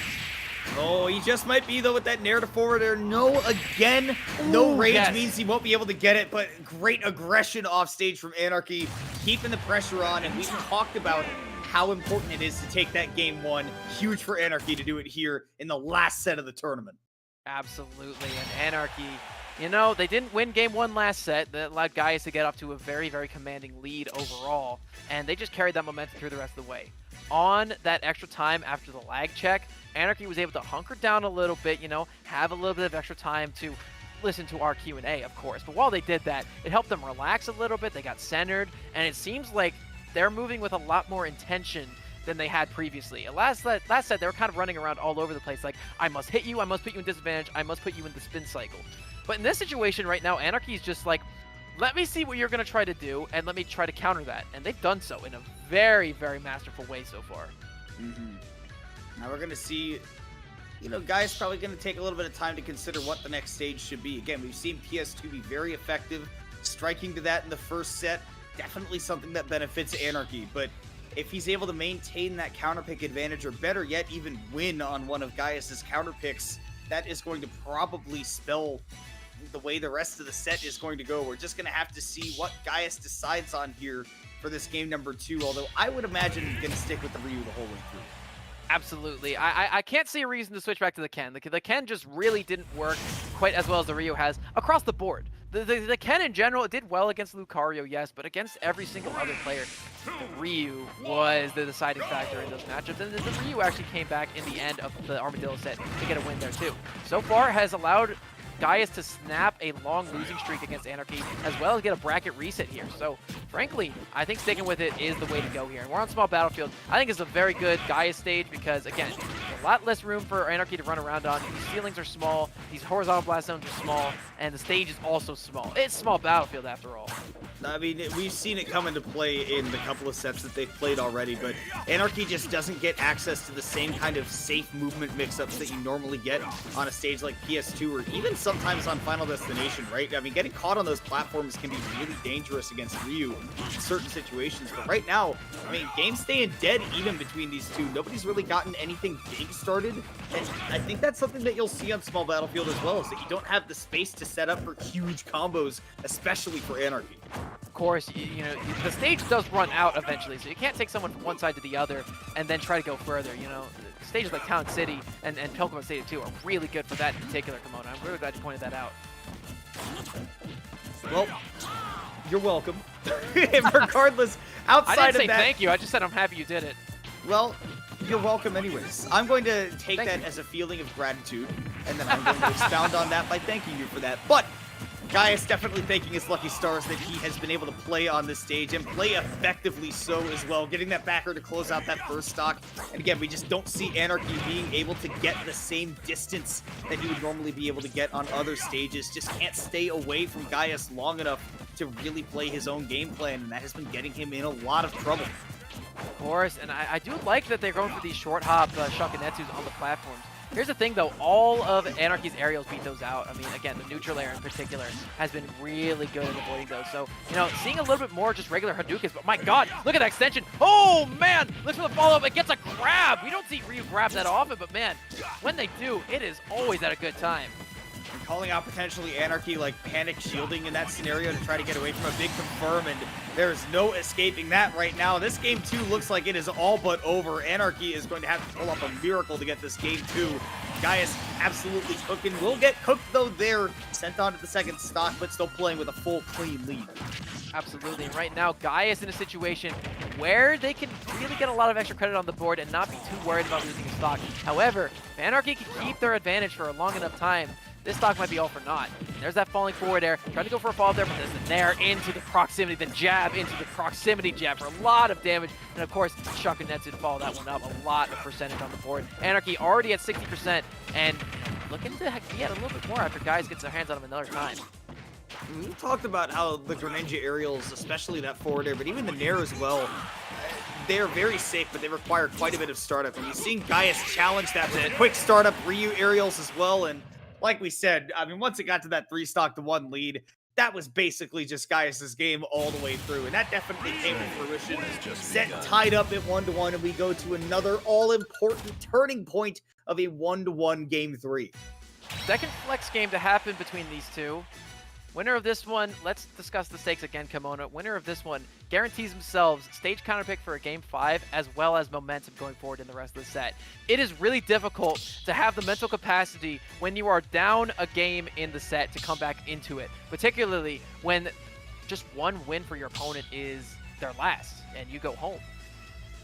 Oh, he just might be, though, with that narrative forward there. No, again. No rage yes. means he won't be able to get it, but great aggression off stage from Anarchy, keeping the pressure on, and we've talked about how important it is to take that game one. Huge for Anarchy to do it here in the last set of the tournament. Absolutely, and Anarchy, you know, they didn't win game one last set. That allowed Gaius to get off to a very, very commanding lead overall, and they just carried that momentum through the rest of the way. On that extra time after the lag check, Anarchy was able to hunker down a little bit, you know, have a little bit of extra time to listen to our Q&A, of course. But while they did that, it helped them relax a little bit. They got centered, and it seems like they're moving with a lot more intention than they had previously. Last set, they were kind of running around all over the place, like, I must hit you, I must put you in disadvantage, I must put you in the spin cycle. But in this situation right now, Anarchy is just like, let me see what you're going to try to do, and let me try to counter that. And they've done so in a very, very masterful way so far. Now we're going to see, you know, Gaius probably going to take a little bit of time to consider what the next stage should be. Again, we've seen PS2 be very effective, striking to that in the first set. Definitely something that benefits Anarchy, but if he's able to maintain that counterpick advantage, or better yet, even win on one of Gaius's counterpicks, that is going to probably spell the way the rest of the set is going to go. We're just going to have to see what Gaius decides on here for this game number 2, although I would imagine he's going to stick with the Ryu the whole way through. Absolutely. I can't see a reason to switch back to the Ken. The Ken just really didn't work quite as well as the Ryu has across the board. The Ken in general, it did well against Lucario, yes, but against every single other player, the Ryu was the deciding factor in those matchups, and the Ryu actually came back in the end of the Armadillo set to get a win there too. So far has allowed Gaius to snap a long losing streak against Anarchy, as well as get a bracket reset here. So, frankly, I think sticking with it is the way to go here. And we're on small battlefield. I think it's a very good Gaius stage because, again, a lot less room for Anarchy to run around on. These ceilings are small, these horizontal blast zones are small, and the stage is also small. It's small battlefield after all. I mean, we've seen it come into play in the couple of sets that they've played already, but Anarchy just doesn't get access to the same kind of safe movement mix-ups that you normally get on a stage like PS2 or even sometimes on Final Destination, right? I mean, getting caught on those platforms can be really dangerous against Ryu in certain situations, but right now, I mean, game's staying dead even between these two. Nobody's really gotten anything big started, and I think that's something that you'll see on small battlefield as well, is that you don't have the space to set up for huge combos, especially for Anarchy. Of course, you know, the stage does run out eventually, so you can't take someone from one side to the other and then try to go further, you know. Stages like Town City and Pokemon Stadium 2 are really good for that in particular, Komodo. I'm really glad you pointed that out. Well, you're welcome. And regardless, outside I didn't say of that, thank you, I just said I'm happy you did it. well, you're welcome anyways. I'm going to take that as a feeling of gratitude, and then I'm going to expound on that by thanking you for that. But Gaius definitely thanking his lucky stars that he has been able to play on this stage and play effectively so as well, getting that backer to close out that first stock. And again, we just don't see Anarchy being able to get the same distance that he would normally be able to get on other stages. Just can't stay away from Gaius long enough to really play his own game plan, and that has been getting him in a lot of trouble. Of course, and I do like that they're going for these short hop Shakunetsus on the platforms. Here's the thing, though. All of Anarchy's aerials beat those out. I mean, again, the neutral air in particular has been really good at avoiding those. So, you know, seeing a little bit more just regular Hadoukens, but my God, look at that extension. Oh, man, looks for the follow-up. It gets a grab. We don't see Ryu grab that often, but, man, when they do, it is always at a good time. And calling out potentially Anarchy, like panic shielding in that scenario to try to get away from a big confirm, and there's no escaping that right now. This game 2 looks like it is all but over. Anarchy is going to have to pull up a miracle to get this game 2. Gaius absolutely cooking. Will get cooked though there. Sent on to the second stock, but still playing with a full clean lead. Absolutely. And right now, Gaius in a situation where they can really get a lot of extra credit on the board and not be too worried about losing a stock. However, if Anarchy can keep their advantage for a long enough time, this stock might be all for naught. And there's that falling forward air. Trying to go for a fall there, but there's the nair into the proximity, the jab into the proximity jab for a lot of damage. And of course, Shakunetsu to follow that one up. A lot of percentage on the board. Anarchy already at 60% and looking to get a little bit more after Gaius gets their hands on him another time. We talked about how the Greninja aerials, especially that forward air, but even the nair as well, they are very safe, but they require quite a bit of startup. And you've seen Gaius challenge that with quick startup Ryu aerials as well. And like we said, I mean, once it got to that 3-stock to 1 lead, that was basically just Gaius' game all the way through, and that definitely came to fruition. Set tied up at 1-1, and we go to another all-important turning point of a 1-1 game 3. Second flex game to happen between these two. Winner of this one, let's discuss the stakes again, Kimona. Winner of this one guarantees themselves stage counter pick for a game 5, as well as momentum going forward in the rest of the set. It is really difficult to have the mental capacity when you are down a game in the set to come back into it, particularly when just one win for your opponent is their last and you go home.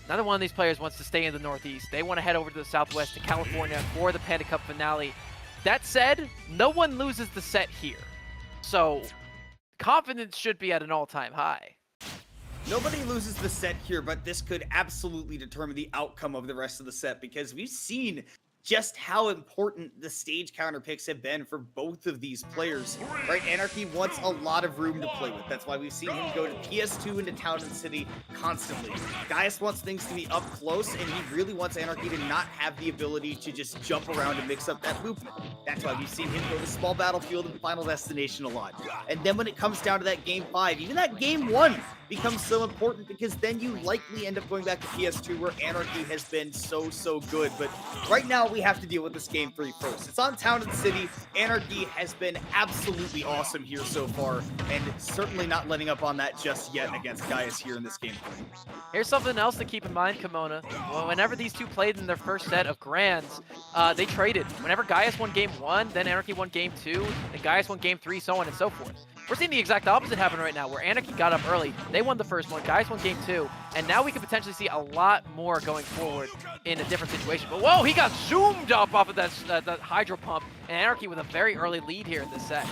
Neither one of these players wants to stay in the Northeast. They want to head over to the Southwest, to California for the Panda Cup finale. That said, no one loses the set here. So, confidence should be at an all-time high. Nobody loses the set here, but this could absolutely determine the outcome of the rest of the set, because we've seen just how important the stage counter picks have been for both of these players, right? Anarchy wants a lot of room to play with. That's why we've seen him go to PS2 into Town and City constantly. Gaius wants things to be up close, and he really wants Anarchy to not have the ability to just jump around and mix up that loop. That's why we've seen him go to Small Battlefield and Final Destination a lot. And then when it comes down to that game 5, even that game 1 becomes so important, because then you likely end up going back to PS2, where Anarchy has been so good. But right now we have to deal with this game 3 first. It's on Town and City. Anarchy has been absolutely awesome here so far, and certainly not letting up on that just yet against Gaius here in this game 3. Here's something else to keep in mind, Kimona. Well, whenever these two played in their first set of Grands, they traded. Whenever Gaius won game 1, then Anarchy won game 2, then Gaius won game 3, so on and so forth. We're seeing the exact opposite happen right now, where Anarchy got up early. They won the first one, Gaius won game 2, and now we could potentially see a lot more going forward in a different situation. But whoa, he got zoomed up off of that Hydro Pump, and Anarchy with a very early lead here in this set.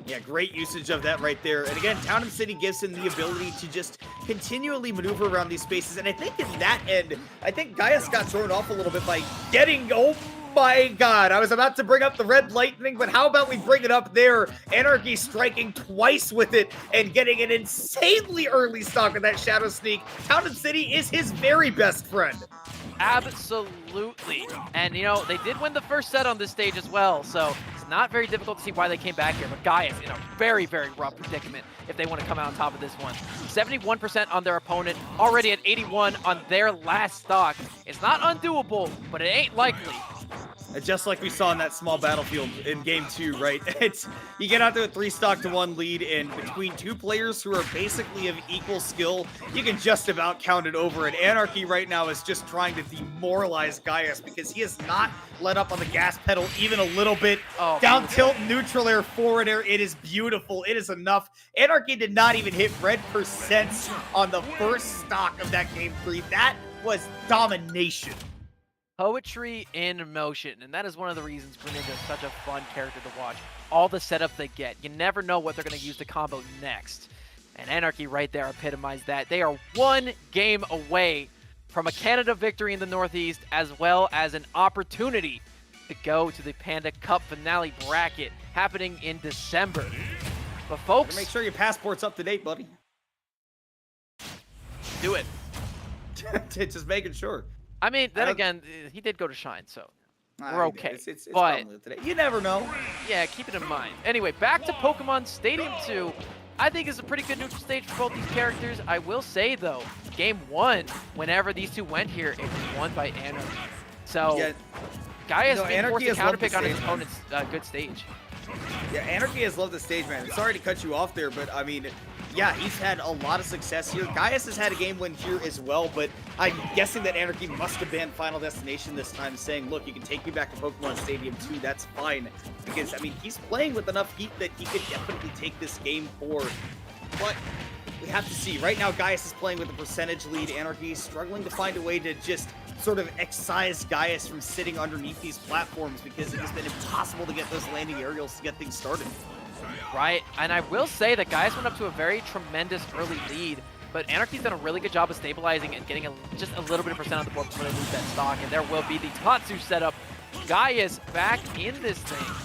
Yeah, great usage of that right there. And again, Town and City gives him the ability to just continually maneuver around these spaces. And I think in that end, I think Gaius got thrown off a little bit by getting... Oh my god, I was about to bring up the red lightning, but how about we bring it up there? Anarchy striking twice with it and getting an insanely early stock of that Shadow Sneak. Town and City is his very best friend. Absolutely. And, you know, they did win the first set on this stage as well, so it's not very difficult to see why they came back here. But Gaius in a very rough predicament if they want to come out on top of this one. 71% on their opponent, already at 81 on their last stock. It's not undoable, but it ain't likely. Just like we saw in that Small Battlefield in game 2, right? It's you get out to a 3-stock-to-1 lead, and between two players who are basically of equal skill, you can just about count it over. And Anarchy right now is just trying to demoralize Gaius, because he has not let up on the gas pedal even a little bit. Oh, down tilt, neutral air, forward air. It is beautiful. It is enough. Anarchy did not even hit red percents on the first stock of that game 3. That was domination. Poetry in motion, and that is one of the reasons Greninja is such a fun character to watch. All the setup they get, you never know what they're going to use to combo next. And Anarchy right there epitomized that. They are one game away from a Canada victory in the Northeast, as well as an opportunity to go to the Panda Cup finale bracket happening in December. But folks, make sure your passport's up to date, buddy. Do it. Just making sure. I mean, then again, he did go to Shine, so we're okay. It's but today. You never know. Yeah, keep it in mind. Anyway, back to Pokemon Stadium 2. I think it's a pretty good neutral stage for both these characters. I will say, though, game 1, whenever these two went here, it was won by Anarchy. So, yeah, Gaius being Anarchy forced to has counterpick on his stage, opponent's good stage. Yeah, Anarchy has loved the stage, man. Sorry to cut you off there, but I mean, yeah, he's had a lot of success here. Gaius has had a game win here as well, but I'm guessing that Anarchy must have banned Final Destination this time, saying, look, you can take me back to Pokemon Stadium 2, that's fine. Because, I mean, he's playing with enough heat that he could definitely take this game forward. But we have to see. Right now, Gaius is playing with a percentage lead. Anarchy is struggling to find a way to just sort of excise Gaius from sitting underneath these platforms, because it has been impossible to get those landing aerials to get things started. Right, and I will say that Gaius went up to a very tremendous early lead, but Anarchy's done a really good job of stabilizing and getting just a little bit of percent on the board before they lose that stock, and there will be the Tatsu setup. Gaius back in this thing.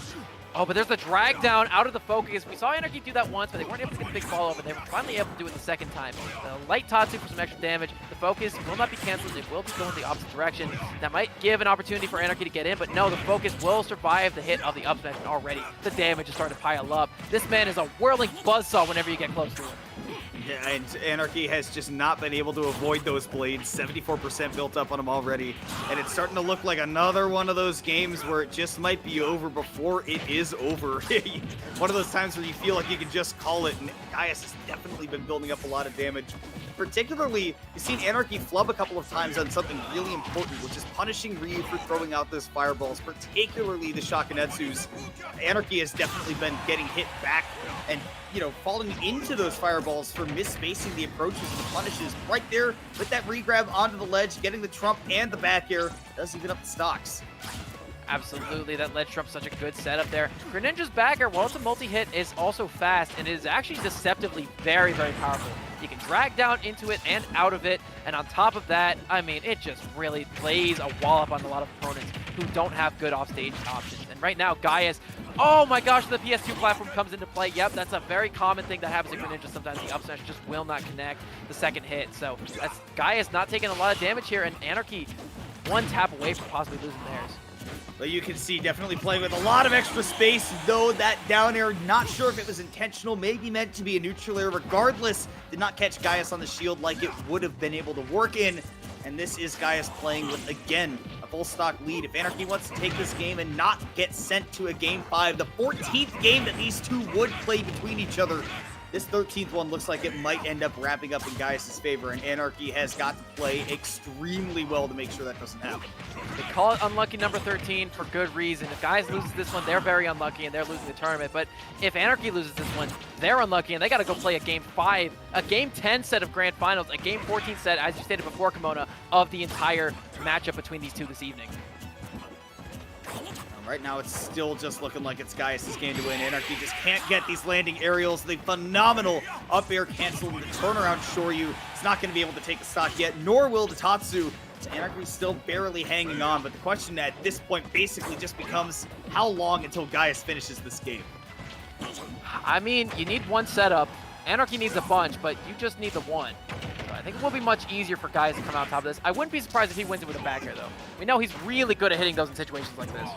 Oh, but there's the drag down out of the focus. We saw Anarchy do that once, but they weren't able to get the big follow-up, and they were finally able to do it the second time. The light Tatsu for some extra damage. The focus will not be canceled. It will be going the opposite direction. That might give an opportunity for Anarchy to get in, but no, the focus will survive the hit of the up smash, and already the damage is starting to pile up. This man is a whirling buzzsaw whenever you get close to him. Yeah, and Anarchy has just not been able to avoid those blades. 74% built up on him already. And it's starting to look like another one of those games where it just might be over before it is over. One of those times where you feel like you can just call it. And Gaius has definitely been building up a lot of damage. Particularly, you've seen Anarchy flub a couple of times on something really important, which is punishing Ryu for throwing out those fireballs, particularly the Shakunetsus. Anarchy has definitely been getting hit back and, you know, falling into those fireballs for misspacing the approaches and the punishes. Right there with that regrab onto the ledge, getting the trump and the back air, does even up the stocks. Absolutely, that ledge trump's such a good setup there. Greninja's back air, while it's a multi-hit, is also fast, and it is actually deceptively very, very powerful. You can drag down into it and out of it, and on top of that, I mean, it just really lays a wallop on a lot of opponents who don't have good offstage options. And right now, Gaius, oh my gosh, the PS2 platform comes into play. Yep, that's a very common thing that happens to Greninja. Sometimes the up smash just will not connect the second hit. So that's Gaius not taking a lot of damage here, and Anarchy one tap away from possibly losing theirs. But you can see definitely playing with a lot of extra space, though that down air, not sure if it was intentional, maybe meant to be a neutral air. Regardless, did not catch Gaius on the shield like it would have been able to work in. And this is Gaius playing with, again, a full stock lead. If Anarchy wants to take this game and not get sent to a Game 5, the 14th game that these two would play between each other, this 13th one looks like it might end up wrapping up in Gaius' favor, and Anarchy has got to play extremely well to make sure that doesn't happen. They call it unlucky number 13 for good reason. If Gaius loses this one, they're very unlucky and they're losing the tournament. But if Anarchy loses this one, they're unlucky and they got to go play a Game 5, a Game 10 set of Grand Finals, a Game 14 set, as you stated before, Kimona, of the entire matchup between these two this evening. Right now, it's still just looking like it's Gaius' game to win. Anarchy just can't get these landing aerials. The phenomenal up air cancel with the turnaround Shoryu. It's not going to be able to take the stock yet, nor will the Tatsu. So Anarchy's still barely hanging on, but the question at this point basically just becomes how long until Gaius finishes this game? I mean, you need one setup. Anarchy needs a bunch, but you just need the one. So I think it will be much easier for Gaius to come out on top of this. I wouldn't be surprised if he wins it with a back air, though. We know he's really good at hitting those in situations like this.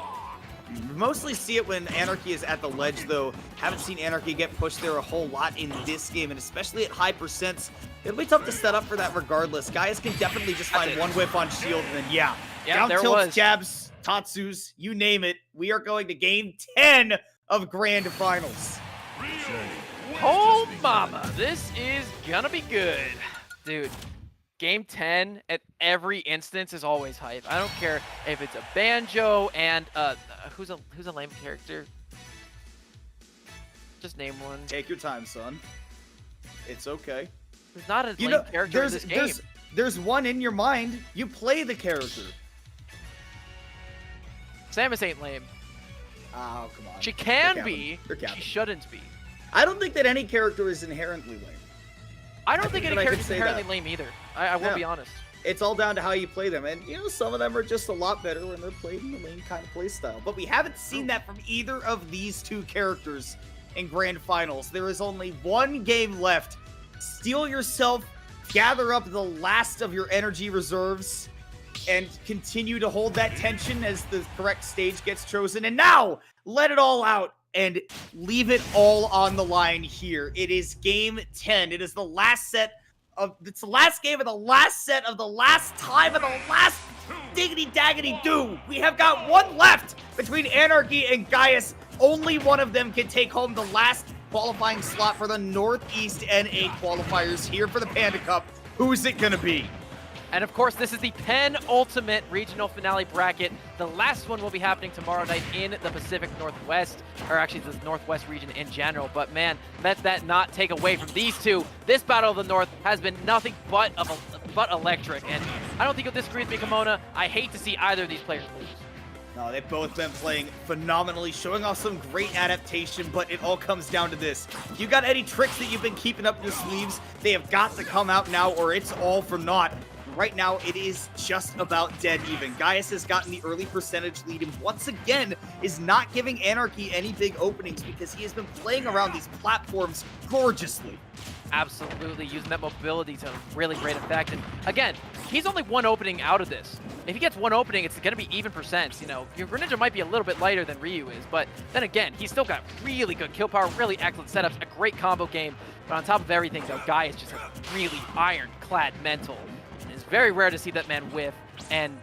Mostly see it when Anarchy is at the ledge, though. Haven't seen Anarchy get pushed there a whole lot in this game, and especially at high percents. It'll be tough to set up for that regardless. Gaius can definitely just find one whip on shield, and then, yeah down tilts, jabs, Tatsus, you name it. We are going to Game 10 of Grand Finals. Oh, mama, this is gonna be good. Dude, Game 10 at every instance is always hype. I don't care if it's a Banjo and who's a lame character. Just name one. Take your time, son. It's okay. There's not a lame character in this game. There's one in your mind. You play the character. Samus ain't lame. Oh, come on. She can be. She shouldn't be. I don't think that any character is inherently lame. I don't think any character is inherently lame either. I will be honest. It's all down to how you play them. And, you know, some of them are just a lot better when they're played in the lane kind of play style. But we haven't seen that from either of these two characters in Grand Finals. There is only one game left. Steel yourself, gather up the last of your energy reserves, and continue to hold that tension as the correct stage gets chosen. And now, let it all out and leave it all on the line here. It is Game 10. It is the last set of, it's the last game of the last set of the last time of the last diggity daggity do. We have got one left between Anarchy and Gaius. Only one of them can take home the last qualifying slot for the Northeast NA qualifiers here for the Panda Cup. Who is it gonna be? And of course, this is the penultimate regional finale bracket. The last one will be happening tomorrow night in the Pacific Northwest, or actually the Northwest region in general. But man, let that not take away from these two. This Battle of the North has been nothing but electric. And I don't think you'll disagree with me, Kimona. I hate to see either of these players lose. No, they've both been playing phenomenally, showing off some great adaptation, but it all comes down to this. If you got any tricks that you've been keeping up your sleeves, they have got to come out now, or it's all for naught. right now it is just about dead even. Gaius has gotten the early percentage lead and once again is not giving Anarchy any big openings because he has been playing around these platforms gorgeously. Absolutely, using that mobility to really great effect. And again, he's only one opening out of this. If he gets one opening, it's going to be even percents. You know, your Greninja might be a little bit lighter than Ryu is, but then again, he's still got really good kill power, really excellent setups, a great combo game. But on top of everything, though, Gaius just has really ironclad mental. And it's very rare to see that man whiff and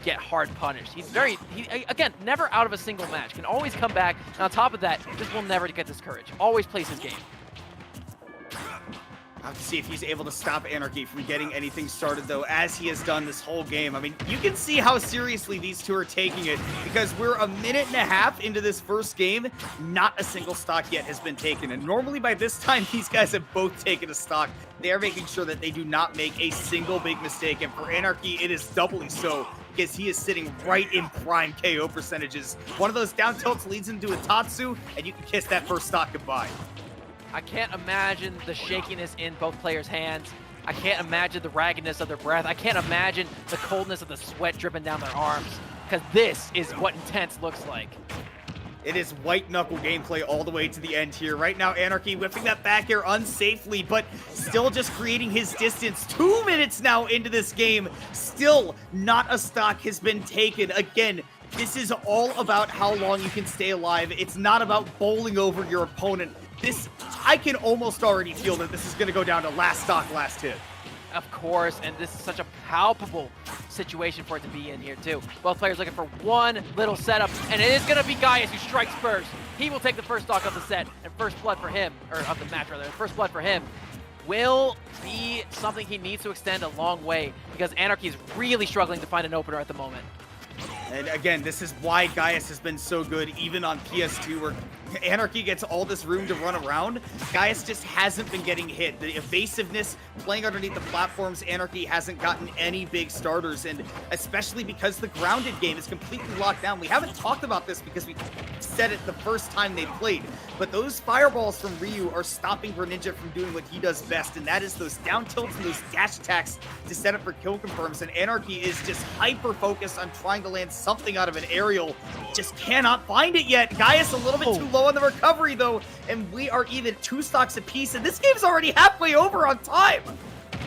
get hard punished. He's again, never out of a single match, can always come back. And on top of that, just will never get discouraged. Always plays his game. I'll have to see if he's able to stop Anarchy from getting anything started, though, as he has done this whole game. I mean, you can see how seriously these two are taking it, because we're a minute and a half into this first game. Not a single stock yet has been taken, and normally by this time, these guys have both taken a stock. They are making sure that they do not make a single big mistake, and for Anarchy, it is doubly so, because he is sitting right in prime KO percentages. One of those down tilts leads into a Tatsu, and you can kiss that first stock goodbye. I can't imagine the shakiness in both players' hands. I can't imagine the raggedness of their breath. I can't imagine the coldness of the sweat dripping down their arms, because this is what intense looks like. It is white knuckle gameplay all the way to the end here. Right now, Anarchy whipping that back air unsafely, but still just creating his distance. 2 minutes now into this game. Still not a stock has been taken. Again, this is all about how long you can stay alive. It's not about bowling over your opponent. I can almost already feel that this is going to go down to last stock, last hit. Of course, and this is such a palpable situation for it to be in here, too. Both players looking for one little setup, and it is going to be Gaius who strikes first. He will take the first stock of the set, and first blood for him, or of the match, rather. First blood for him will be something he needs to extend a long way, because Anarchy is really struggling to find an opener at the moment. And again, this is why Gaius has been so good, even on PS2, where Anarchy gets all this room to run around. Gaius just hasn't been getting hit. The evasiveness, playing underneath the platforms, Anarchy hasn't gotten any big starters, and especially because the grounded game is completely locked down. We haven't talked about this because we said it the first time they played, but those fireballs from Ryu are stopping Greninja from doing what he does best, and that is those down tilts and those dash attacks to set up for kill confirms, and Anarchy is just hyper-focused on trying to land something out of an aerial. Just cannot find it yet. Gaius a little bit too low on the recovery, though, and we are even 2 stocks apiece, and this game's already halfway over on time.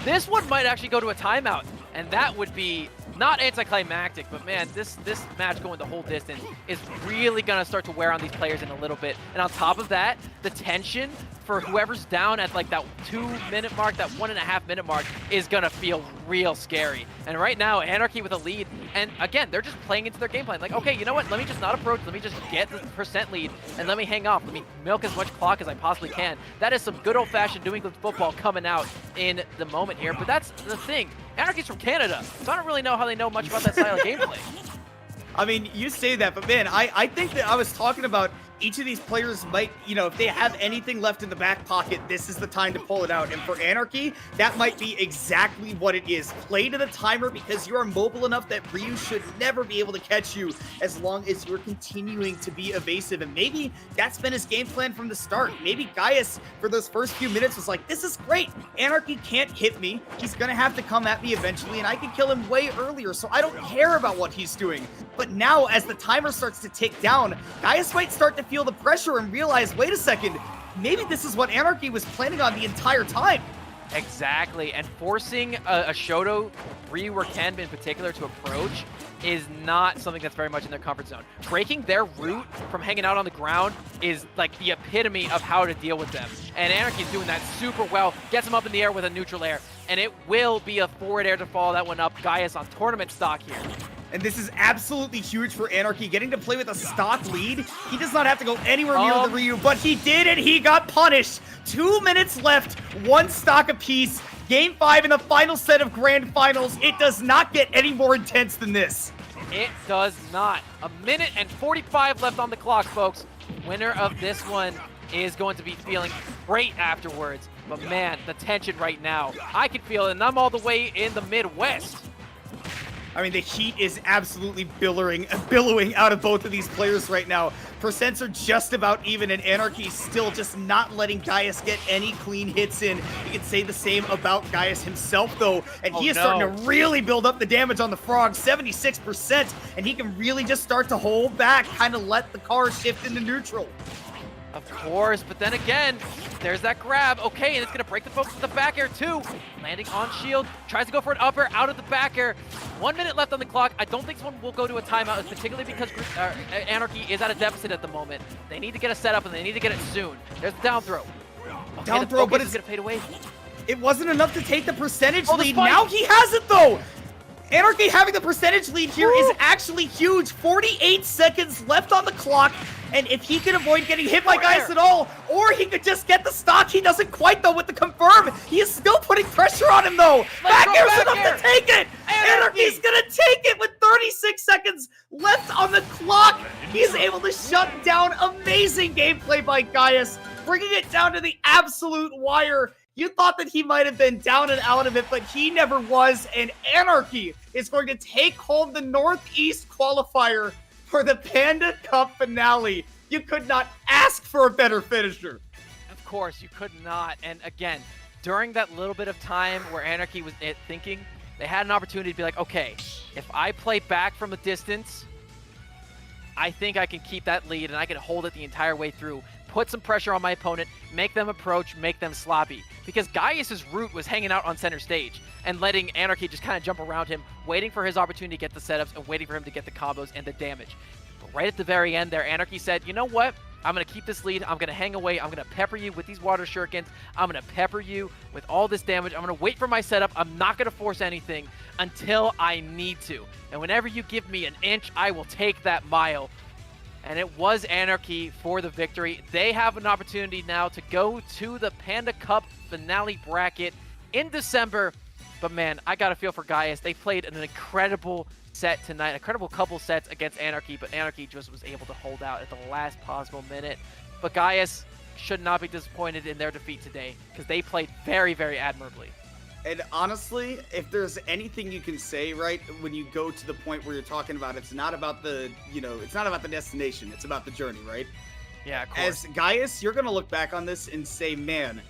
This one might actually go to a timeout, and that would be not anticlimactic, but man, this match going the whole distance is really going to start to wear on these players in a little bit. And on top of that, the tension for whoever's down at like that 2-minute mark, that 1.5-minute mark, is going to feel real scary. And right now, Anarchy with a lead, and again, they're just playing into their game plan. Like, okay, you know what? Let me just not approach. Let me just get the percent lead, and let me hang off. Let me milk as much clock as I possibly can. That is some good old-fashioned New England football coming out in the moment here. But that's the thing. Anarchy's from Canada, so I don't really know how they know much about that style of gameplay. I mean, you say that, but man, I think that I was talking about each of these players might, you know, if they have anything left in the back pocket, this is the time to pull it out. And for Anarchy, that might be exactly what it is. Play to the timer because you are mobile enough that Ryu should never be able to catch you as long as you're continuing to be evasive. And maybe that's been his game plan from the start. Maybe Gaius, for those first few minutes, was like, this is great. Anarchy can't hit me. He's going to have to come at me eventually, and I can kill him way earlier, so I don't care about what he's doing. But now, as the timer starts to tick down, Gaius might start to feel the pressure and realize, wait a second, maybe this is what Anarchy was planning on the entire time. Exactly, and forcing a Shoto, Ryu or Ken in particular, to approach is not something that's very much in their comfort zone. Breaking their route from hanging out on the ground is like the epitome of how to deal with them. And Anarchy's doing that super well, gets him up in the air with a neutral air, and it will be a forward air to follow that one up. Gaius on tournament stock here. And this is absolutely huge for Anarchy, getting to play with a stock lead. He does not have to go anywhere near the Ryu, but he did, and he got punished. 2 minutes left, 1 stock apiece. Game 5 in the final set of Grand Finals. It does not get any more intense than this. It does not. 1 minute and 45 left on the clock, folks. Winner of this one is going to be feeling great afterwards. But man, the tension right now, I can feel it, and I'm all the way in the Midwest. I mean, the heat is absolutely billowing out of both of these players right now. Percents are just about even, and Anarchy still just not letting Gaius get any clean hits in. You could say the same about Gaius himself, though, and he is starting to really build up the damage on the Frog, 76%, and he can really just start to hold back, kind of let the car shift into neutral. Of course, but then again, there's that grab. Okay, and it's going to break the focus with the back air, too. Landing on shield, tries to go for an up air out of the back air. 1 minute left on the clock. I don't think this one will go to a timeout, particularly because Anarchy is at a deficit at the moment. They need to get a setup, and they need to get it soon. There's the down throw. Okay, Down throw, but it's going to fade away. It wasn't enough to take the percentage the lead. spike. Now he has it, though. Anarchy having the percentage lead here is actually huge. 48 seconds left on the clock. And if he can avoid getting hit by Gaius at all, or he could just get the stock, he doesn't quite, though, with the confirm. He is still putting pressure on him, though. Back air's enough to take it. Anarchy's going to take it with 36 seconds left on the clock. He's able to shut down. Amazing gameplay by Gaius, bringing it down to the absolute wire. You thought that he might have been down and out of it, but he never was. And Anarchy is going to take home the Northeast qualifier for the Panda Cup finale. You could not ask for a better finisher. Of course, you could not. And again, during that little bit of time where Anarchy was thinking, they had an opportunity to be like, okay, if I play back from a distance, I think I can keep that lead and I can hold it the entire way through. Put some pressure on my opponent, make them approach, make them sloppy. Because Gaius's route was hanging out on center stage and letting Anarchy just kind of jump around him, waiting for his opportunity to get the setups and waiting for him to get the combos and the damage. But right at the very end there, Anarchy said, you know what? I'm going to keep this lead. I'm going to hang away. I'm going to pepper you with these water shurikens. I'm going to pepper you with all this damage. I'm going to wait for my setup. I'm not going to force anything until I need to. And whenever you give me an inch, I will take that mile. And it was Anarchy for the victory. They have an opportunity now to go to the Panda Cup finale bracket in December. But man, I got a feel for Gaius. They played an incredible set tonight, an incredible couple sets against Anarchy, but Anarchy just was able to hold out at the last possible minute. But Gaius should not be disappointed in their defeat today because they played very, very admirably. And honestly, if there's anything you can say, right, when you go to the point where you're talking about it's not about the, it's not about the destination, it's about the journey, right? Yeah, of course. As Gaius, you're going to look back on this and say, man,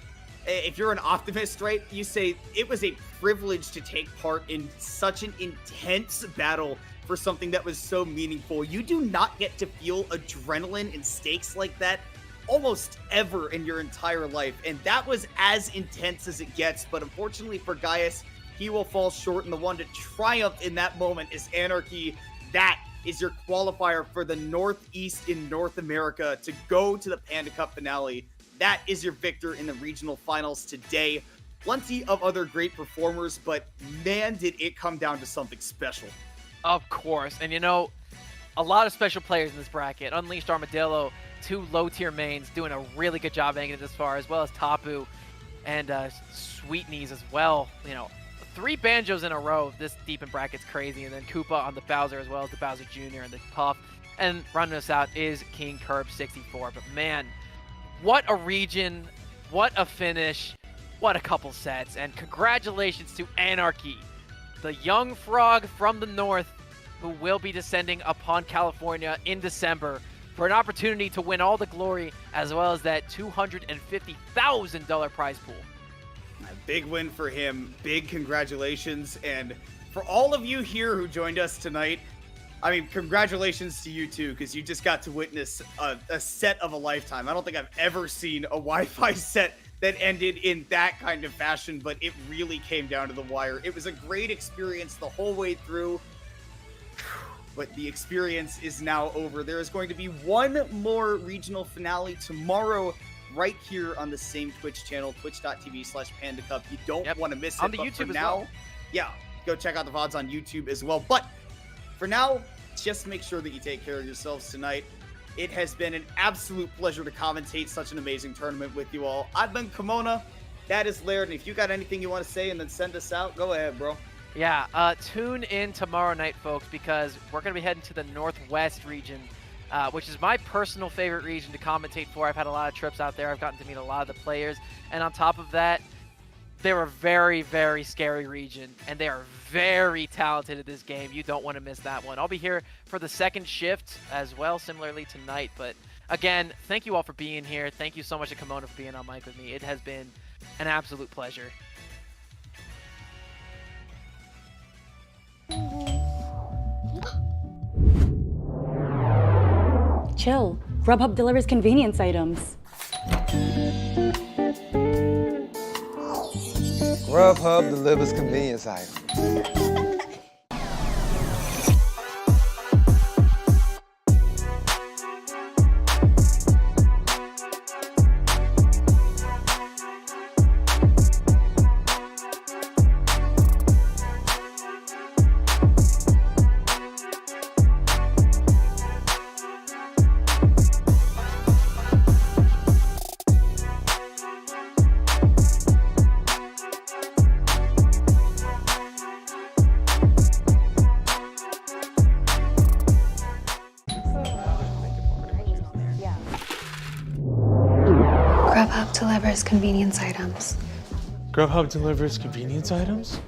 if you're an optimist, right, you say it was a privilege to take part in such an intense battle for something that was so meaningful. You do not get to feel adrenaline and stakes like that almost ever in your entire life, and that was as intense as it gets. But unfortunately for Gaius, he will fall short, and the one to triumph in that moment is Anarchy. That is your qualifier for the Northeast in North America to go to the Panda Cup finale. That is your victor in the regional finals today. Plenty of other great performers, but man, did it come down to something special. Of course, and a lot of special players in this bracket. Unleashed Armadillo, 2 low-tier mains doing a really good job making it this far, as well as Tapu and Sweetneys as well. 3 Banjos in a row this deep in bracket's crazy, and then Koopa on the Bowser as well as the Bowser Jr. and the Puff. And rounding us out is King Curb 64. But man, what a region, what a finish, what a couple sets, and congratulations to Anarchy, the young frog from the north who will be descending upon California in December for an opportunity to win all the glory, as well as that $250,000 prize pool. A big win for him. Big congratulations. And for all of you here who joined us tonight, I mean, congratulations to you too, because you just got to witness a set of a lifetime. I don't think I've ever seen a Wi-Fi set that ended in that kind of fashion, but it really came down to the wire. It was a great experience the whole way through. But the experience is now over. There is going to be one more regional finale tomorrow right here on the same Twitch channel, twitch.tv/PandaCup. You don't want to miss it. On the YouTube as well. Yeah, go check out the VODs on YouTube as well. But for now, just make sure that you take care of yourselves tonight. It has been an absolute pleasure to commentate such an amazing tournament with you all. I've been Kimona. That is Laird. And if you got anything you want to say and then send us out, go ahead, bro. Yeah, tune in tomorrow night, folks, because we're going to be heading to the Northwest region, which is my personal favorite region to commentate for. I've had a lot of trips out there. I've gotten to meet a lot of the players. And on top of that, they're a very, very scary region, and they are very talented at this game. You don't want to miss that one. I'll be here for the second shift as well, similarly tonight. But again, thank you all for being here. Thank you so much to Kimona for being on mic with me. It has been an absolute pleasure. Chill. Grubhub delivers convenience items. Grubhub delivers convenience items. Grubhub delivers convenience items. Grubhub delivers convenience items?